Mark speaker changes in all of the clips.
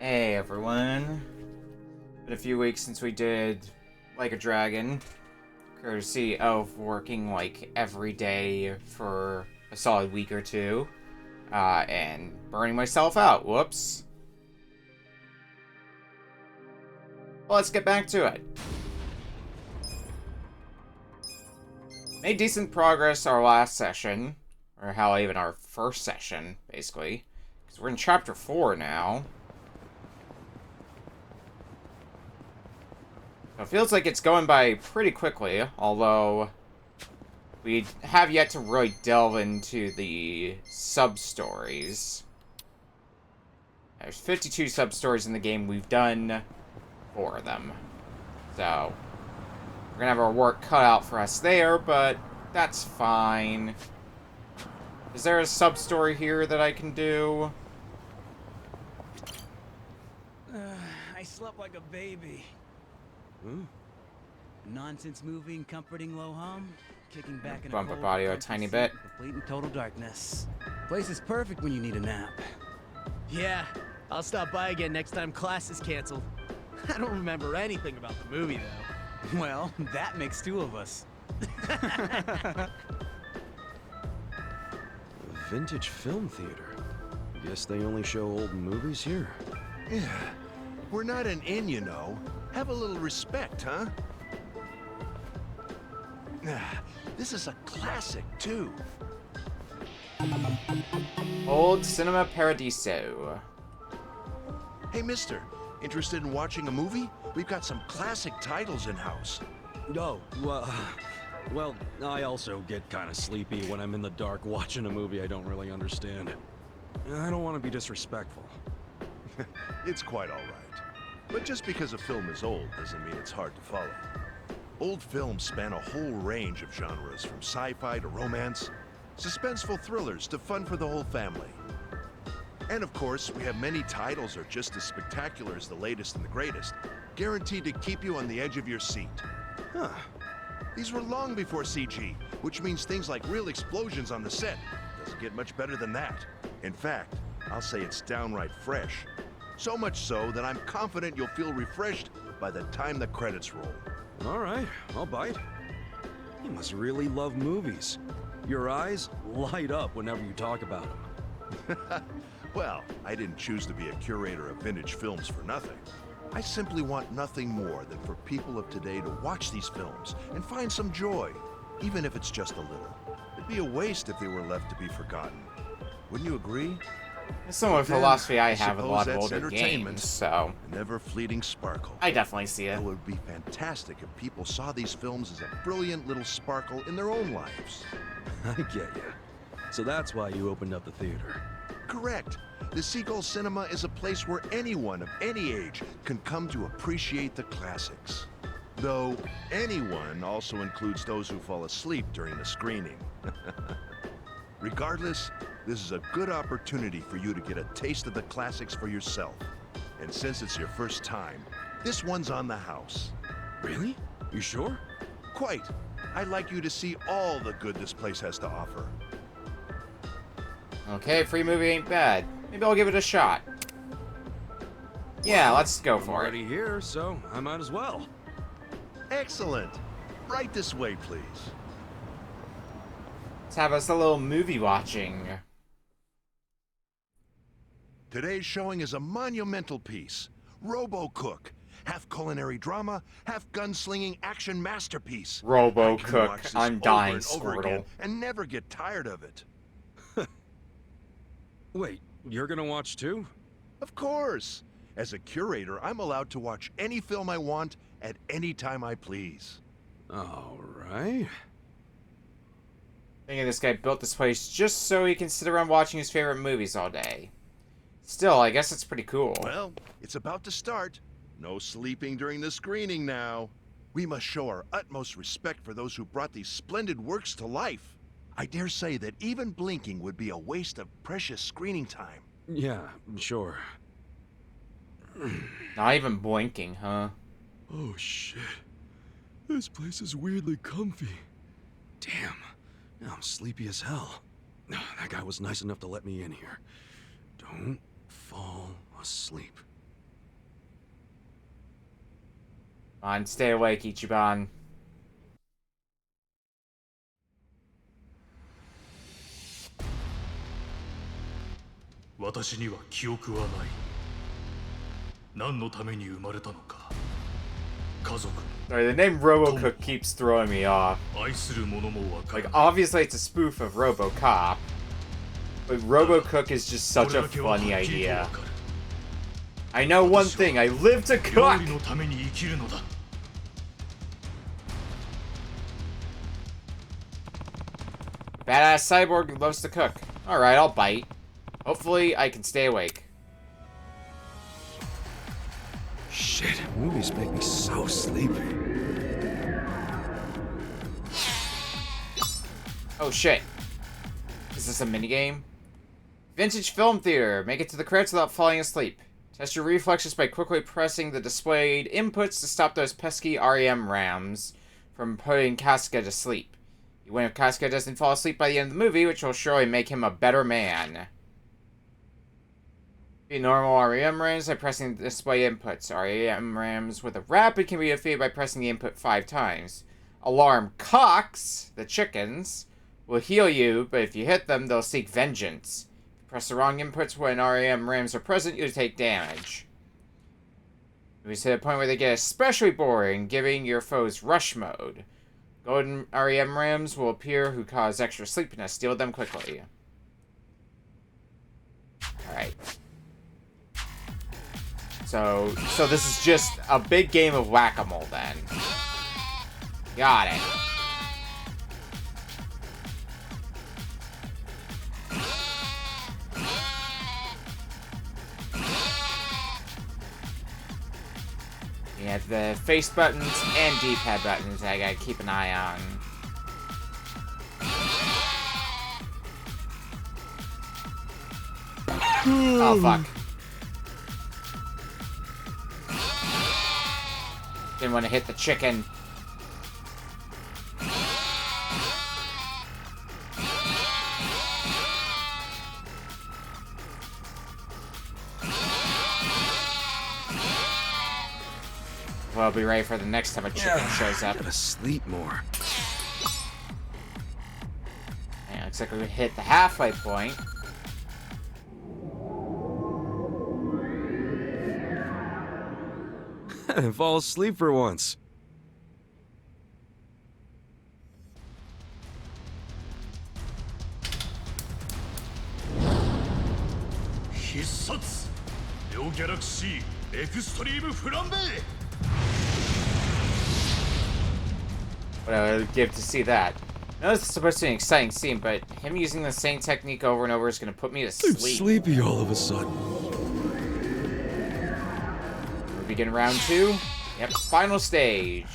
Speaker 1: Hey everyone. Been a few weeks since we did Like a Dragon, courtesy of working like every day for a solid week or two, and burning myself out. Whoops. Well, let's get back to it. Made decent progress our last session, or hell, even our first session, basically, because we're in chapter 4 now. It feels like it's going by pretty quickly, although we have yet to really delve into the sub-stories. There's 52 sub-stories in the game. We've done 4 of them. So, we're gonna have our work cut out for us there, but that's fine. Is there a sub-story here that I can do?
Speaker 2: I slept like a baby.
Speaker 3: Hmm?
Speaker 2: Nonsense moving, comforting low hum, kicking back in a
Speaker 1: Bump
Speaker 2: cold,
Speaker 1: up audio a
Speaker 2: comfy
Speaker 1: tiny
Speaker 2: seat
Speaker 1: bit.
Speaker 2: in complete and total darkness. Place is perfect when you need a nap.
Speaker 3: Yeah, I'll stop by again next time class is canceled. I don't remember anything about the movie, though.
Speaker 2: Well, that makes 2 of us.
Speaker 4: Vintage film theater. Guess they only show old movies here.
Speaker 5: Yeah, we're not an inn, you know. Have a little respect, huh? This is a classic, too.
Speaker 1: Old Cinema Paradiso.
Speaker 5: Hey, mister, interested in watching a movie? We've got some classic titles in-house.
Speaker 4: Oh, well, I also get kind of sleepy when I'm in the dark watching a movie I don't really understand. I don't want to be disrespectful.
Speaker 5: It's quite all right. But just because a film is old doesn't mean it's hard to follow. Old films span a whole range of genres, from sci-fi to romance, suspenseful thrillers to fun for the whole family. And of course, we have many titles that are just as spectacular as the latest and the greatest, guaranteed to keep you on the edge of your seat.
Speaker 4: Huh.
Speaker 5: These were long before CG, which means things like real explosions on the set. Doesn't get much better than that. In fact, I'll say it's downright fresh. So much so that I'm confident you'll feel refreshed by the time the credits roll.
Speaker 4: All right, I'll bite. You must really love movies. Your eyes light up whenever you talk about them.
Speaker 5: Well, I didn't choose to be a curator of vintage films for nothing. I simply want nothing more than for people of today to watch these films and find some joy, even if it's just a little. It'd be a waste if they were left to be forgotten. Wouldn't you agree?
Speaker 1: It's similar
Speaker 5: Then,
Speaker 1: philosophy I
Speaker 5: I
Speaker 1: have with a lot of
Speaker 5: suppose
Speaker 1: older
Speaker 5: that's entertainment.
Speaker 1: games, so
Speaker 5: A never-fleeting sparkle.
Speaker 1: I definitely see it.
Speaker 5: It would be fantastic if people saw these films as a brilliant little sparkle in their own lives.
Speaker 4: I get you. So that's why you opened up the theater.
Speaker 5: Correct. The Seagull Cinema is a place where anyone of any age can come to appreciate the classics. Though, anyone also includes those who fall asleep during the screening. Regardless, this is a good opportunity for you to get a taste of the classics for yourself. And since it's your first time, this one's on the house.
Speaker 4: Really? You sure?
Speaker 5: Quite. I'd like you to see all the good this place has to offer.
Speaker 1: Okay, free movie ain't bad. Maybe I'll give it a shot. Yeah, let's go
Speaker 4: I'm
Speaker 1: for it.
Speaker 4: already here, so I might as well.
Speaker 5: Excellent. Right this way, please.
Speaker 1: Let's have us a little movie watching.
Speaker 5: Today's showing is a monumental piece. Robo-Cook. Half culinary drama, half gunslinging action masterpiece.
Speaker 1: Robo
Speaker 5: I can
Speaker 1: Cook.
Speaker 5: watch this
Speaker 1: I'm
Speaker 5: over
Speaker 1: dying,
Speaker 5: and over again
Speaker 1: Squirtle.
Speaker 5: and never get tired of it.
Speaker 4: Wait, you're gonna watch too?
Speaker 5: Of course. As a curator, I'm allowed to watch any film I want at any time I please.
Speaker 4: All right.
Speaker 1: Thinking this guy built this place just so he can sit around watching his favorite movies all day. Still, I guess it's pretty cool.
Speaker 5: Well, it's about to start. No sleeping during the screening now. We must show our utmost respect for those who brought these splendid works to life. I dare say that even blinking would be a waste of precious screening time.
Speaker 4: Yeah, sure.
Speaker 1: Not even blinking, huh?
Speaker 4: Oh shit. This place is weirdly comfy. Damn. Now I'm sleepy as hell. That guy was nice enough to let me in here. Don't fall asleep.
Speaker 1: Come on, stay awake, Ichiban.
Speaker 6: Alright,
Speaker 1: Sorry, the name RoboCook keeps throwing me off. Like, obviously it's a spoof of RoboCop, but RoboCook is just such a funny idea. I know one thing, I live to cook! Badass cyborg who loves to cook. Alright, I'll bite. Hopefully, I can stay awake.
Speaker 4: Shit, movies make me so sleepy.
Speaker 1: Oh shit. Is this a minigame? Vintage Film Theater. Make it to the credits without falling asleep. Test your reflexes by quickly pressing the displayed inputs to stop those pesky REM rams from putting Casca to sleep. You win if Casca doesn't fall asleep by the end of the movie, which will surely make him a better man. Defeat normal REM rams by pressing the display inputs. REM rams with a rapid can be defeated by pressing the input 5 times. Alarm cocks, the chickens, will heal you, but if you hit them, they'll seek vengeance. If you press the wrong inputs when REM rams are present, you'll take damage. Movies hit a point where they get especially boring, giving your foes rush mode. Golden REM rams will appear who cause extra sleepiness. Deal with them quickly. Alright. So this is just a big game of whack-a-mole then. Got it. You have the face buttons and D-pad buttons I gotta keep an eye on. Oh, fuck. Didn't want to hit the chicken. Well, I'll be ready for the next time a chicken shows up.
Speaker 4: I gotta sleep more.
Speaker 1: Yeah, looks like we hit the halfway point.
Speaker 4: And fall asleep for once.
Speaker 1: What I would give to see that. I know this is supposed to be an exciting scene, but him using the same technique over and over is going to put me to
Speaker 4: I'm
Speaker 1: sleep.
Speaker 4: sleepy all of a sudden.
Speaker 1: We begin round 2. Yep, final stage.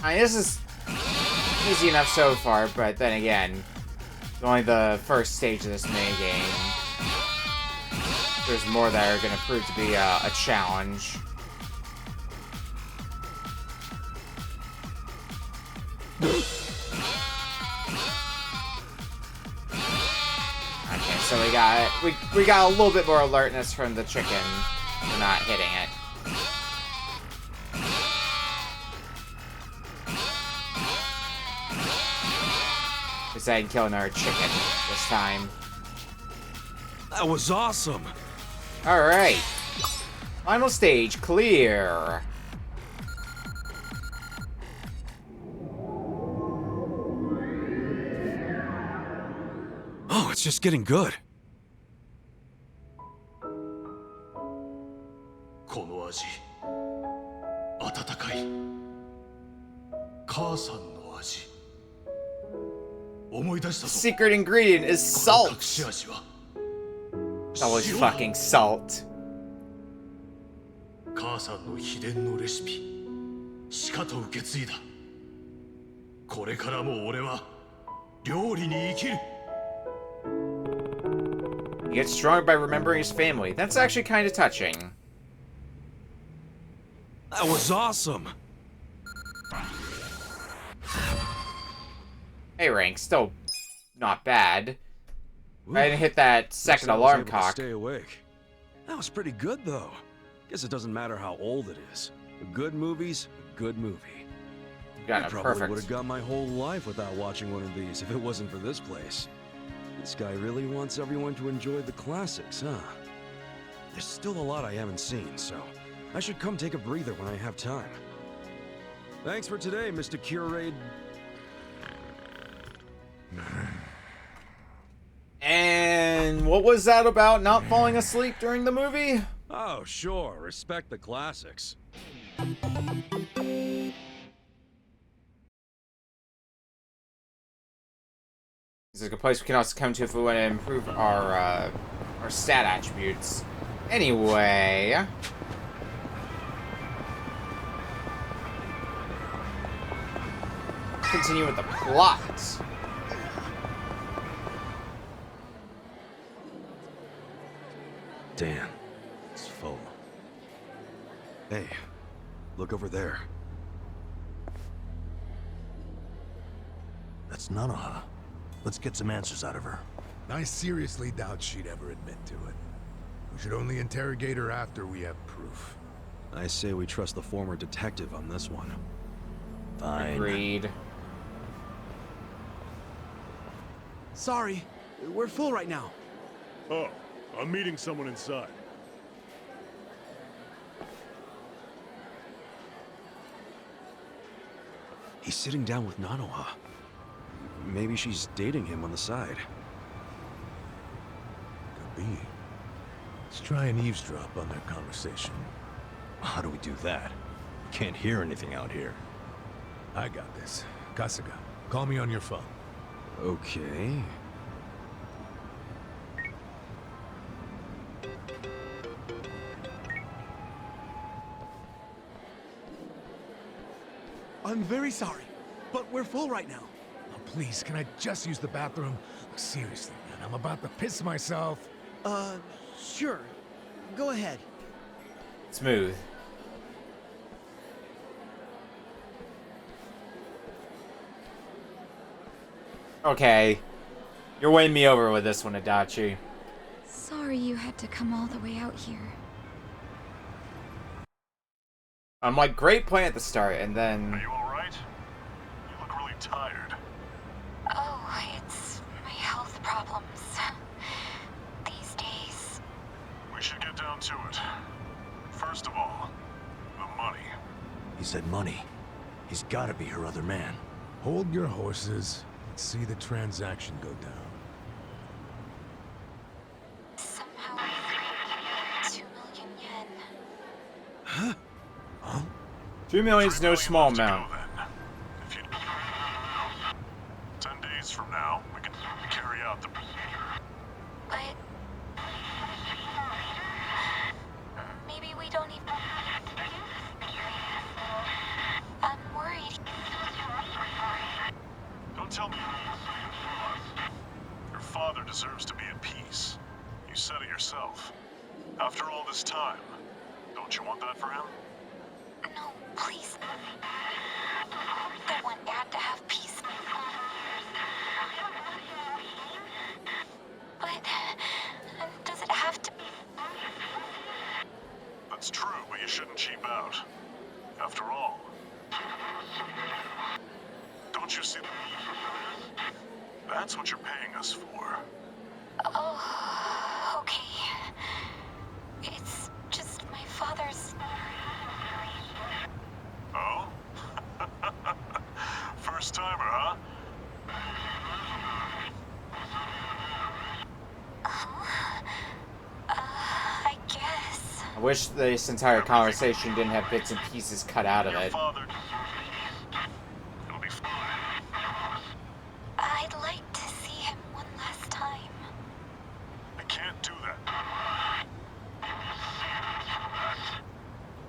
Speaker 1: I mean, this is easy enough so far, but then again, it's only the first stage of this minigame. There's more that are going to prove to be a challenge. Okay, so we got a little bit more alertness from the chicken for not hitting it. Decide to kill another chicken this time.
Speaker 4: That was awesome.
Speaker 1: Alright. Final stage clear.
Speaker 4: Oh, it's just getting good.
Speaker 6: この味温かい母さんの味思い出したぞ
Speaker 1: Secret ingredient is
Speaker 6: この
Speaker 1: salt.
Speaker 6: 隠し味は
Speaker 1: It's always
Speaker 6: 塩
Speaker 1: fucking salt.
Speaker 6: 母さんの秘伝のレシピしかと受け継いだこれからも俺は料理に生きる
Speaker 1: He gets stronger by remembering his family. That's actually kind of touching.
Speaker 4: That was awesome.
Speaker 1: A rank. Still not bad.
Speaker 4: Ooh,
Speaker 1: I didn't hit that
Speaker 4: guess
Speaker 1: second
Speaker 4: I was
Speaker 1: alarm
Speaker 4: able to
Speaker 1: cock.
Speaker 4: Stay awake. That was pretty good, though. Guess it doesn't matter how old it is. A good movie's a good movie.
Speaker 1: Got
Speaker 4: I
Speaker 1: it,
Speaker 4: probably would
Speaker 1: perfect.
Speaker 4: have gone my whole life without watching one of these if it wasn't for this place. This guy really wants everyone to enjoy the classics, huh? There's still a lot I haven't seen, so I should come take a breather when I have time. Thanks for today, Mr. Curate.
Speaker 1: And what was that about not falling asleep during the movie?
Speaker 4: Oh, sure. Respect the classics.
Speaker 1: This is a place we can also come to if we want to improve our stat attributes. Anyway. Continue with the plot.
Speaker 4: Damn, it's full. Hey, look over there.
Speaker 5: That's Nanoha. Let's get some answers out of her.
Speaker 7: I seriously doubt she'd ever admit to it. We should only interrogate her after we have proof.
Speaker 4: I say we trust the former detective on this one.
Speaker 5: Fine.
Speaker 1: Agreed.
Speaker 3: Sorry, we're full right now.
Speaker 6: Oh, I'm meeting someone inside.
Speaker 4: He's sitting down with Nanoha. Maybe she's dating him on the side.
Speaker 7: Could be. Let's try and eavesdrop on their conversation.
Speaker 8: How do we do that? Can't hear anything out here.
Speaker 7: I got this. Kasuga, call me on your phone.
Speaker 4: Okay.
Speaker 3: I'm very sorry, but we're full right now.
Speaker 7: Oh, please, can I just use the bathroom? Seriously, man, I'm about to piss myself.
Speaker 3: Sure. Go ahead.
Speaker 1: Smooth. Okay. You're winning me over with this one, Adachi.
Speaker 9: Sorry you had to come all the way out here.
Speaker 1: I'm like, great plan at the start, and then...
Speaker 6: Are you alright? You look really tired.
Speaker 9: Oh, it's my health problems. These days.
Speaker 6: We should get down to it. First of all, the money.
Speaker 8: He said money. He's gotta be her other man.
Speaker 7: Hold your horses. Let's see the transaction go down.
Speaker 9: Somehow, 2 million yen.
Speaker 7: Huh?
Speaker 1: 3 million is no small
Speaker 6: Left to go,
Speaker 1: amount.
Speaker 6: then. If you... 10 days from now, we can carry out the...
Speaker 9: But... maybe we don't even... I'm worried.
Speaker 6: Don't tell me. Your father deserves to be at peace. You said it yourself. After all this time, don't you want that for him?
Speaker 9: No, please. I want Dad to have peace. But... does it have to be...
Speaker 6: That's true, but you shouldn't cheap out. After all, don't you see? That's what you're paying us for.
Speaker 9: Oh, okay. It's just my father's...
Speaker 6: Oh? First timer, huh?
Speaker 9: I guess.
Speaker 1: I wish this entire conversation didn't have bits and pieces cut out of
Speaker 6: Your
Speaker 1: it.
Speaker 6: father. It'll be fine.
Speaker 9: I'd like to see him one last time.
Speaker 6: I can't do that.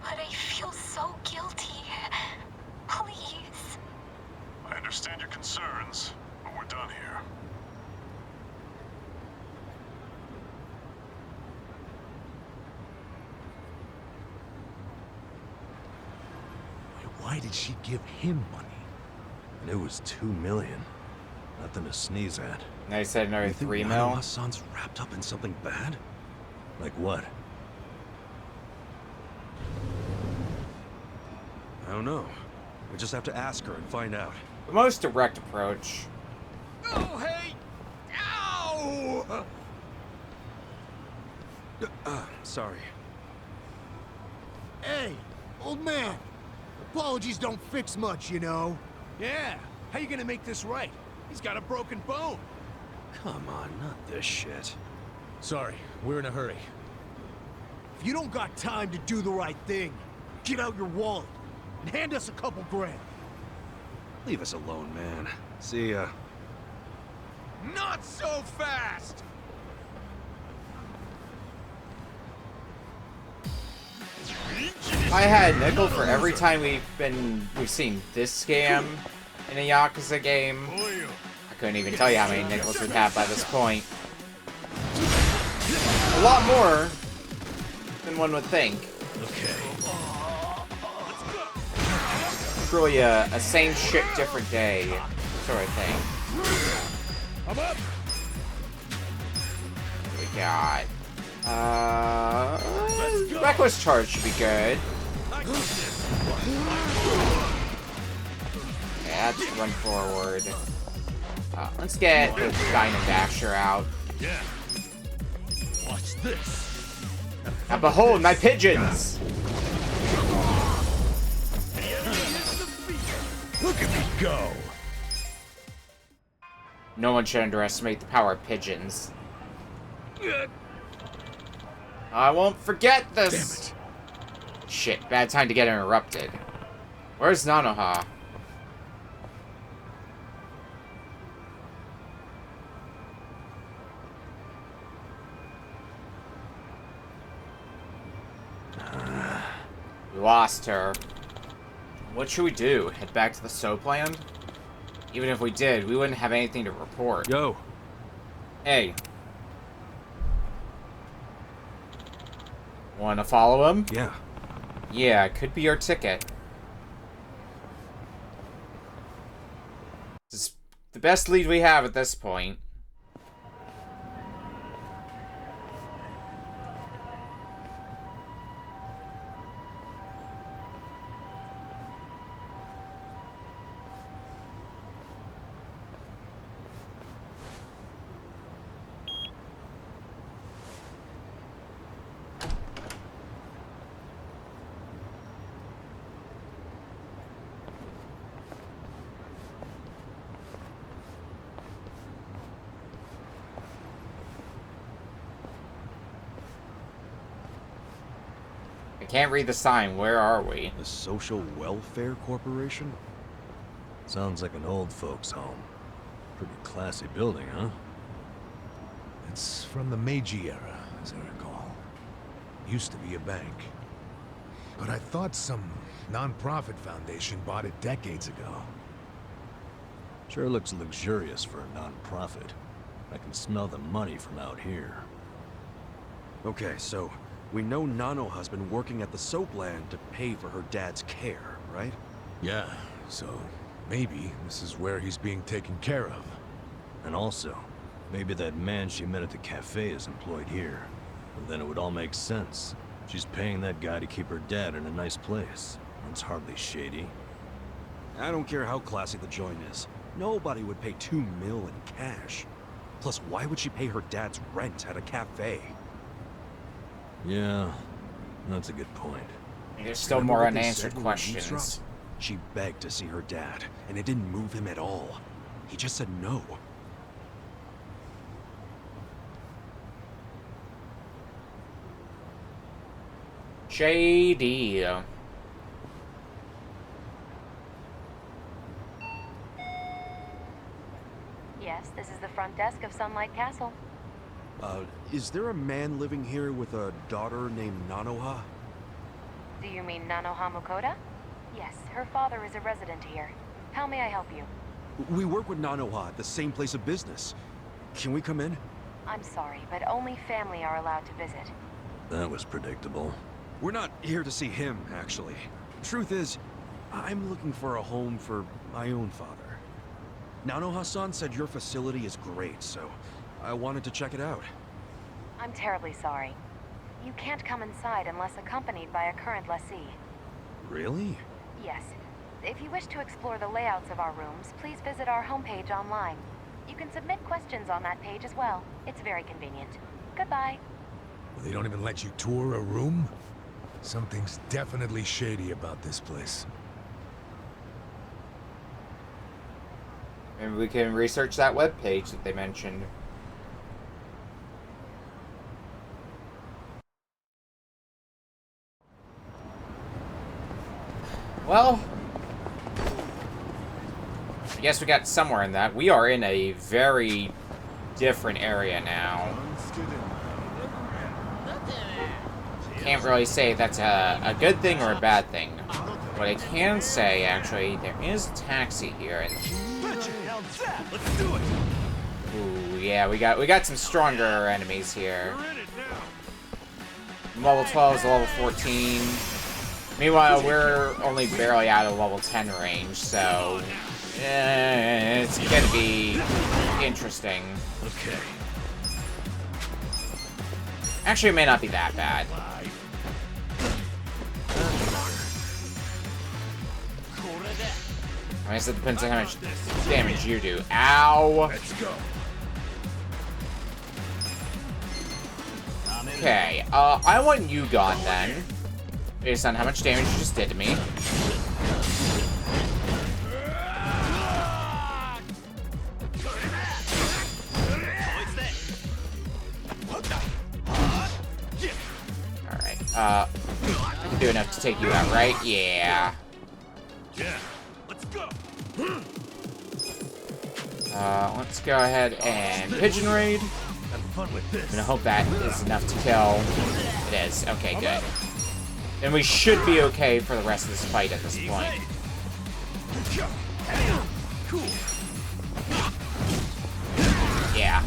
Speaker 9: But I feel so guilty. Please.
Speaker 6: I understand your concerns, but we're done here.
Speaker 7: Why did she give him money?
Speaker 8: And it was 2 million. Nothing to sneeze at.
Speaker 1: Now you said another
Speaker 4: You think
Speaker 1: 3 mil.
Speaker 4: Nanoha-san's wrapped up in something bad?
Speaker 8: Like what?
Speaker 4: I don't know. We just have to ask her and find out.
Speaker 1: The most direct approach.
Speaker 3: Oh, hey! Ow!
Speaker 4: Sorry.
Speaker 10: Hey, old man. Apologies don't fix much, you know.
Speaker 3: Yeah, how you gonna make this right? He's got a broken bone.
Speaker 4: Come on, not this shit.
Speaker 3: Sorry, we're in a hurry.
Speaker 10: If you don't got time to do the right thing, get out your wallet and hand us a couple grand.
Speaker 4: Leave us alone, man. See ya.
Speaker 3: Not so fast!
Speaker 1: I had a nickel for every time we've seen this scam in a Yakuza game. I couldn't even tell you how many nickels we'd have by this point. A lot more than one would think.
Speaker 6: Okay.
Speaker 1: Truly a same shit, different day sort of thing.
Speaker 3: I'm up!
Speaker 1: We got reckless charge should be good. Yeah, let's run forward. Let's get the Dynadasher out.
Speaker 6: Yeah. Watch this.
Speaker 1: Now behold my pigeons!
Speaker 6: Look at me go.
Speaker 1: No one should underestimate the power of pigeons. I won't forget this!
Speaker 6: Damn it.
Speaker 1: Shit, bad time to get interrupted. Where's Nanoha? We lost her. What should we do? Head back to the soapland? Even if we did, we wouldn't have anything to report.
Speaker 4: Yo.
Speaker 1: Hey. Wanna follow him?
Speaker 4: Yeah.
Speaker 1: Yeah, it could be your ticket. This is the best lead we have at this point. I can't read the sign. Where are we?
Speaker 4: The Social Welfare Corporation?
Speaker 8: Sounds like an old folks' home. Pretty classy building, huh?
Speaker 7: It's from the Meiji era, as I recall. Used to be a bank. But I thought some non-profit foundation bought it decades ago.
Speaker 8: Sure looks luxurious for a non-profit. I can smell the money from out here.
Speaker 4: Okay, so we know Nanoha's been working at the soapland to pay for her dad's care, right?
Speaker 7: Yeah, so maybe this is where he's being taken care of.
Speaker 8: And also, maybe that man she met at the cafe is employed here. Well, then it would all make sense. She's paying that guy to keep her dad in a nice place. It's hardly shady.
Speaker 4: I don't care how classy the joint is. Nobody would pay $2 million in cash. Plus, why would she pay her dad's rent at a cafe?
Speaker 8: Yeah, that's a good point.
Speaker 1: There's still
Speaker 4: Remember
Speaker 1: more
Speaker 4: what they
Speaker 1: unanswered
Speaker 4: said when we
Speaker 1: questions.
Speaker 4: eavesdropped? She begged to see her dad, and it didn't move him at all. He just said no.
Speaker 1: Shady.
Speaker 11: Yes, this is the front desk of Sunlight Castle.
Speaker 4: Is there a man living here with a daughter named Nanoha?
Speaker 11: Do you mean Nanoha Mukoda? Yes, her father is a resident here. How may I help you?
Speaker 4: We work with Nanoha at the same place of business. Can we come in?
Speaker 11: I'm sorry, but only family are allowed to visit.
Speaker 8: That was predictable.
Speaker 4: We're not here to see him, actually. Truth is, I'm looking for a home for my own father. Nano-Hassan said your facility is great, so I wanted to check it out.
Speaker 11: I'm terribly sorry. You can't come inside unless accompanied by a current lessee.
Speaker 4: Really?
Speaker 11: Yes. If you wish to explore the layouts of our rooms, please visit our homepage online. You can submit questions on that page as well. It's very convenient. Goodbye.
Speaker 7: Well, they don't even let you tour a room? Something's definitely shady about this place.
Speaker 1: Maybe we can research that webpage that they mentioned. Well, I guess we got somewhere in that. We are in a very different area now. Can't really say that's a good thing or a bad thing. What I can say, actually, there is a taxi here, and ooh, yeah, we got some stronger enemies here. Level 12 is level 14. Meanwhile, we're only barely out of level 10 range, so it's gonna be interesting.
Speaker 6: Okay.
Speaker 1: Actually, it may not be that bad. I guess it depends on how much damage you do. Ow!
Speaker 6: Let's go.
Speaker 1: Okay, I want you gone then. Based on how much damage you just did to me. Alright, I can do enough to take you out, right? Yeah.
Speaker 6: Yeah. Let's go.
Speaker 1: Let's go ahead and Pigeon Raid.
Speaker 6: Have fun with
Speaker 1: I'm
Speaker 6: this.
Speaker 1: gonna hope that is enough to kill. It is. Okay, good. And we should be okay for the rest of this fight at this point.
Speaker 6: Cool.
Speaker 1: Yeah.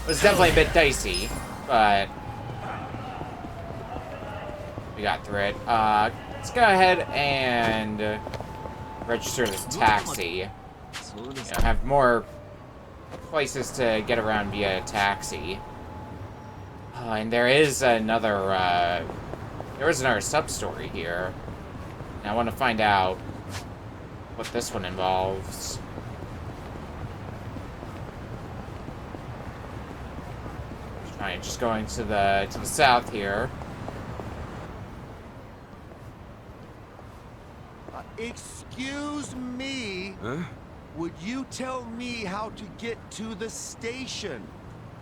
Speaker 1: It was definitely a bit dicey, but we got through it. Let's go ahead and register this taxi. You know, have more places to get around via taxi. And there is another, sub-story here. And I want to find out what this one involves. Alright, just going to the south here.
Speaker 10: Excuse me.
Speaker 4: Huh?
Speaker 10: Would you tell me how to get to the station?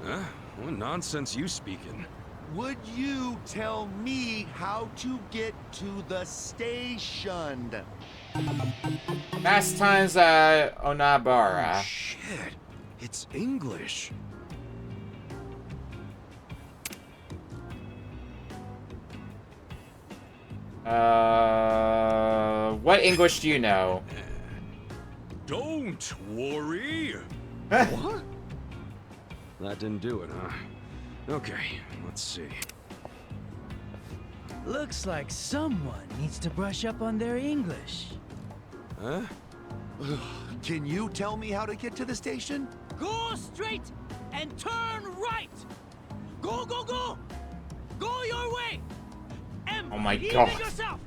Speaker 4: Huh? What nonsense you speaking?
Speaker 10: Would you tell me how to get to the station?
Speaker 1: Fast Times Onabara.
Speaker 4: Oh, shit. It's English.
Speaker 1: What English do you know?
Speaker 4: Don't worry.
Speaker 10: What?
Speaker 4: That didn't do it, huh? Okay, let's see.
Speaker 2: Looks like someone needs to brush up on their English.
Speaker 4: Huh?
Speaker 10: Can you tell me how to get to the station?
Speaker 3: Go straight and turn right. Go, go, go. Go your way. And
Speaker 1: Oh my
Speaker 3: believe in
Speaker 1: God.
Speaker 3: yourself.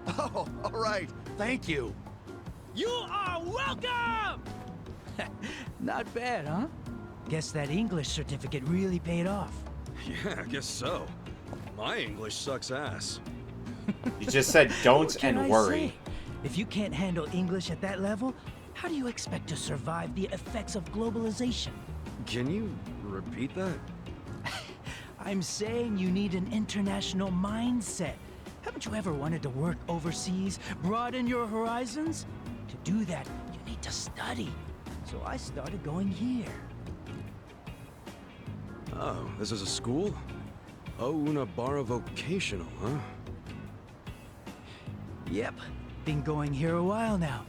Speaker 10: Oh, all right. Thank you.
Speaker 3: You are welcome.
Speaker 2: Not bad, huh? Guess that English certificate really paid off.
Speaker 4: Yeah, I guess so. My English sucks ass.
Speaker 1: You just said don't
Speaker 2: What can
Speaker 1: and
Speaker 2: I
Speaker 1: worry.
Speaker 2: say? If you can't handle English at that level, how do you expect to survive the effects of globalization?
Speaker 4: Can you repeat that?
Speaker 2: I'm saying you need an international mindset. Haven't you ever wanted to work overseas, broaden your horizons? To do that, you need to study. So I started going here.
Speaker 4: Oh, this is a school? Onabara Vocational, huh?
Speaker 2: Yep, been going here a while now.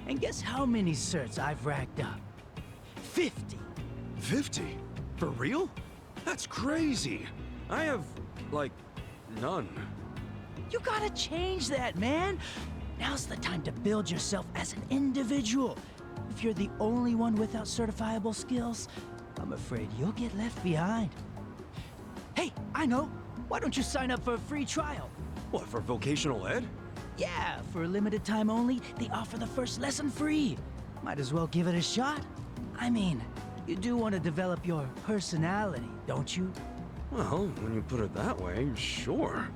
Speaker 2: And guess how many certs I've racked up? 50.
Speaker 4: 50? For real? That's crazy. I have, like, none.
Speaker 2: You gotta change that, man. Now's the time to build yourself as an individual. If you're the only one without certifiable skills, I'm afraid you'll get left behind. Hey, I know. Why don't you sign up for a free trial?
Speaker 4: What, for vocational ed?
Speaker 2: Yeah, for a limited time only, they offer the first lesson free. Might as well give it a shot. I mean, you do want to develop your personality, don't you?
Speaker 4: Well, when you put it that way, sure.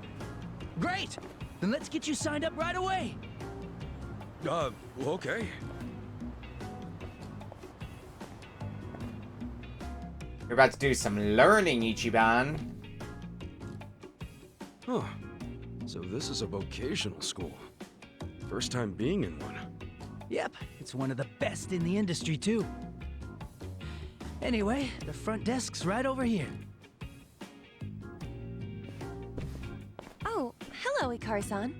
Speaker 2: Great! Then let's get you signed up right away.
Speaker 4: Okay.
Speaker 1: You're about to do some learning, Ichiban.
Speaker 4: Huh. So this is a vocational school. First time being in one.
Speaker 2: Yep, it's one of the best in the industry, too. Anyway, the front desk's right over here.
Speaker 11: Oh, hello, Ikari-san.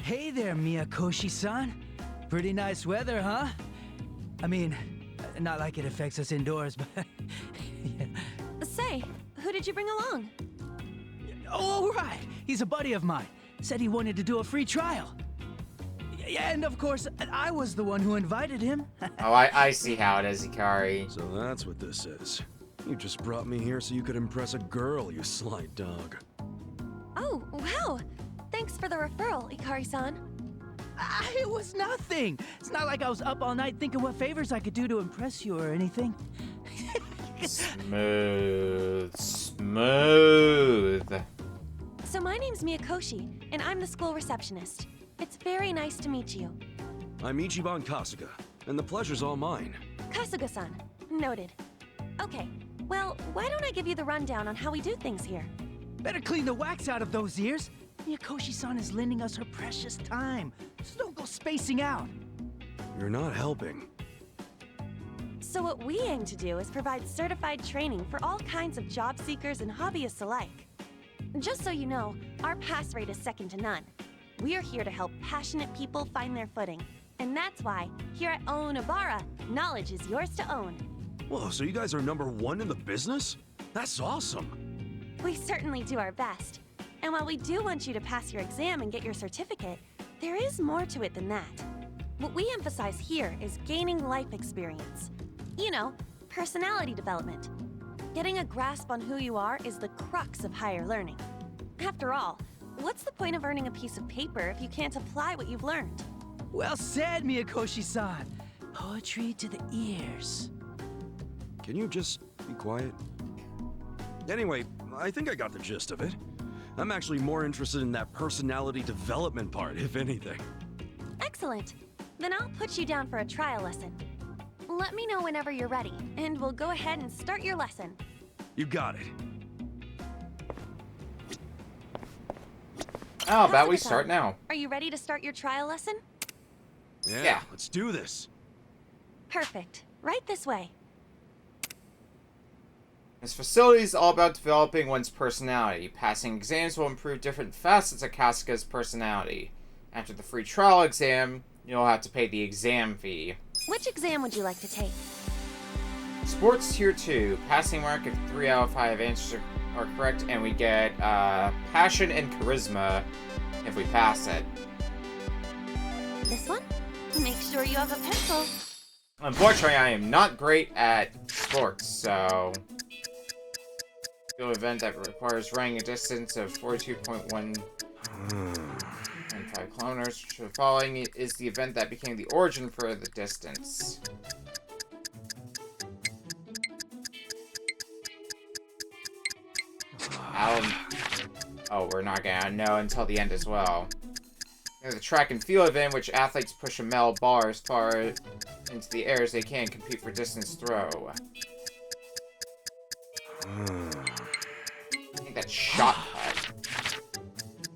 Speaker 2: Hey there, Miyakoshi-san. Pretty nice weather, huh? I mean, not like it affects us indoors, but... yeah.
Speaker 11: Say, who did you bring along?
Speaker 2: Oh, right. He's a buddy of mine. Said he wanted to do a free trial. Yeah, and of course, I was the one who invited him.
Speaker 1: Oh, I see how it is, Ikari.
Speaker 4: So that's what this is. You just brought me here so you could impress a girl, you sly dog.
Speaker 11: Oh, wow. Thanks for the referral, Ikari-san.
Speaker 2: It was nothing. It's not like I was up all night thinking what favors I could do to impress you or anything.
Speaker 1: Smooth. Smooth.
Speaker 11: So my name's Miyakoshi, and I'm the school receptionist. It's very nice to meet you.
Speaker 4: I'm Ichiban Kasuga, and the pleasure's all mine.
Speaker 11: Kasuga-san. Noted. Okay, well, why don't I give you the rundown on how we do things here?
Speaker 2: Better clean the wax out of those ears. Miyakoshi-san is lending us her precious time, so don't go spacing out.
Speaker 4: You're not helping.
Speaker 11: So what we aim to do is provide certified training for all kinds of job seekers and hobbyists alike. Just so you know, our pass rate is second to none. We are here to help passionate people find their footing. And that's why, here at Onabara, knowledge is yours to own.
Speaker 4: Whoa, so you guys are #1 in the business? That's awesome.
Speaker 11: We certainly do our best. And while we do want you to pass your exam and get your certificate, there is more to it than that. What we emphasize here is gaining life experience. You know, personality development. Getting a grasp on who you are is the crux of higher learning. After all, what's the point of earning a piece of paper if you can't apply what you've learned?
Speaker 2: Well said, Miyakoshi-san. Poetry to the ears.
Speaker 4: Can you just be quiet? Anyway, I think I got the gist of it. I'm actually more interested in that personality development part, if anything.
Speaker 11: Excellent. Then I'll put you down for a trial lesson. Let me know whenever you're ready, and we'll go ahead and start your lesson.
Speaker 4: You got it.
Speaker 1: How about we
Speaker 11: Kasuga-san,
Speaker 1: start now?
Speaker 11: Are you ready to start your trial lesson?
Speaker 1: Yeah.
Speaker 4: Let's do this.
Speaker 11: Perfect. Right this way.
Speaker 1: This facility is all about developing one's personality. Passing exams will improve different facets of Kasuga's personality. After the free trial exam, you'll have to pay the exam fee.
Speaker 11: Which exam would you like to take?
Speaker 1: Sports Tier 2. Passing mark if 3 out of 5 answers are correct, and we get Passion and Charisma if we pass it.
Speaker 11: This one? Make sure you have a pencil.
Speaker 1: Unfortunately, I am not great at sports, so... Skill event that requires running a distance of 42.1... 5 kilometers. The following is the event that became the origin for the distance. Oh, we're not gonna know until the end as well. There's a track and field event, which athletes push a metal bar as far into the air as they can, compete for distance throw. I think that's shot put.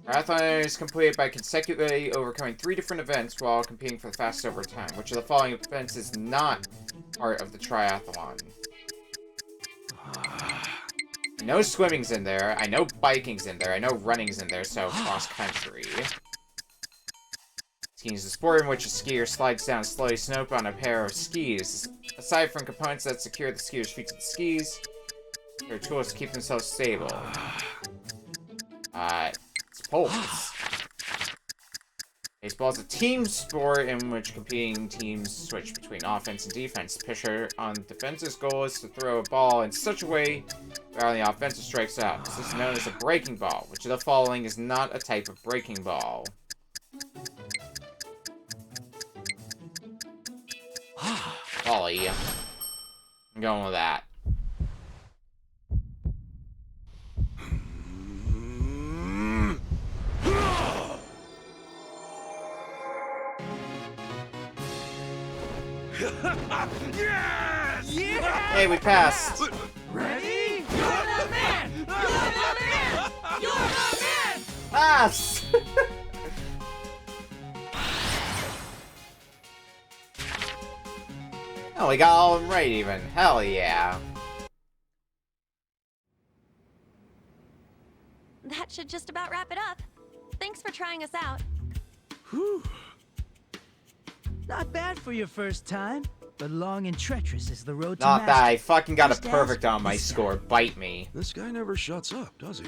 Speaker 1: Marathon is completed by consecutively overcoming 3 different events while competing for the fastest over time. Which of the following events is not part of the triathlon? I know swimming's in there, I know biking's in there, I know running's in there, so cross-country. Skiing is a sport in which a skier slides down a slowly slope on a pair of skis. Aside from components that secure the skier's feet to the skis, there are tools to keep themselves stable. It's poles. Baseball is a team sport in which competing teams switch between offense and defense. The pitcher on the defense's goal is to throw a ball in such a way while the offensive strikes out. This is known as a breaking ball, which of the following is not a type of breaking ball. Volley. I'm going with that.
Speaker 10: Yes! Yeah!
Speaker 1: Hey, we passed.
Speaker 10: Ready? You're the man! You're the man! You're the man!
Speaker 1: Pass! Oh, we got all of them right even. Hell yeah.
Speaker 11: That should just about wrap it up. Thanks for trying us out.
Speaker 2: Whew. Not bad for your first time, but long and treacherous is the road to
Speaker 1: Not that I
Speaker 2: mastery.
Speaker 1: fucking got a
Speaker 2: Just
Speaker 1: perfect
Speaker 2: ask
Speaker 1: on my
Speaker 2: this
Speaker 1: score. Bite me.
Speaker 4: This guy never shuts up, does he?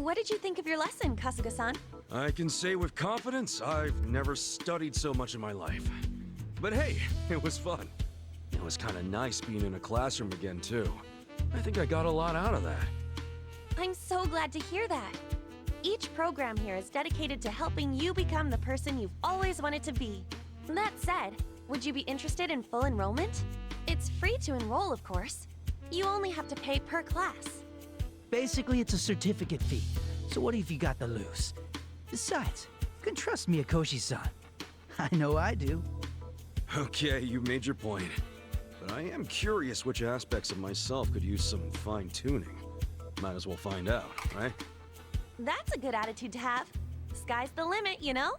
Speaker 11: What did you think of your lesson, Kasuga-san?
Speaker 4: I can say with confidence, I've never studied so much in my life. But hey, it was fun. It was kind of nice being in a classroom again, too. I think I got a lot out of that.
Speaker 11: I'm so glad to hear that. Each program here is dedicated to helping you become the person you've always wanted to be. That said, would you be interested in full enrollment? It's free to enroll, of course. You only have to pay per class.
Speaker 2: Basically, it's a certificate fee. So what if you got the loose? Besides, you can trust me, Akoshi-san. I know I do.
Speaker 4: Okay, you made your point. But I am curious which aspects of myself could use some fine-tuning. Might as well find out, right?
Speaker 11: That's a good attitude to have. Sky's the limit, you know?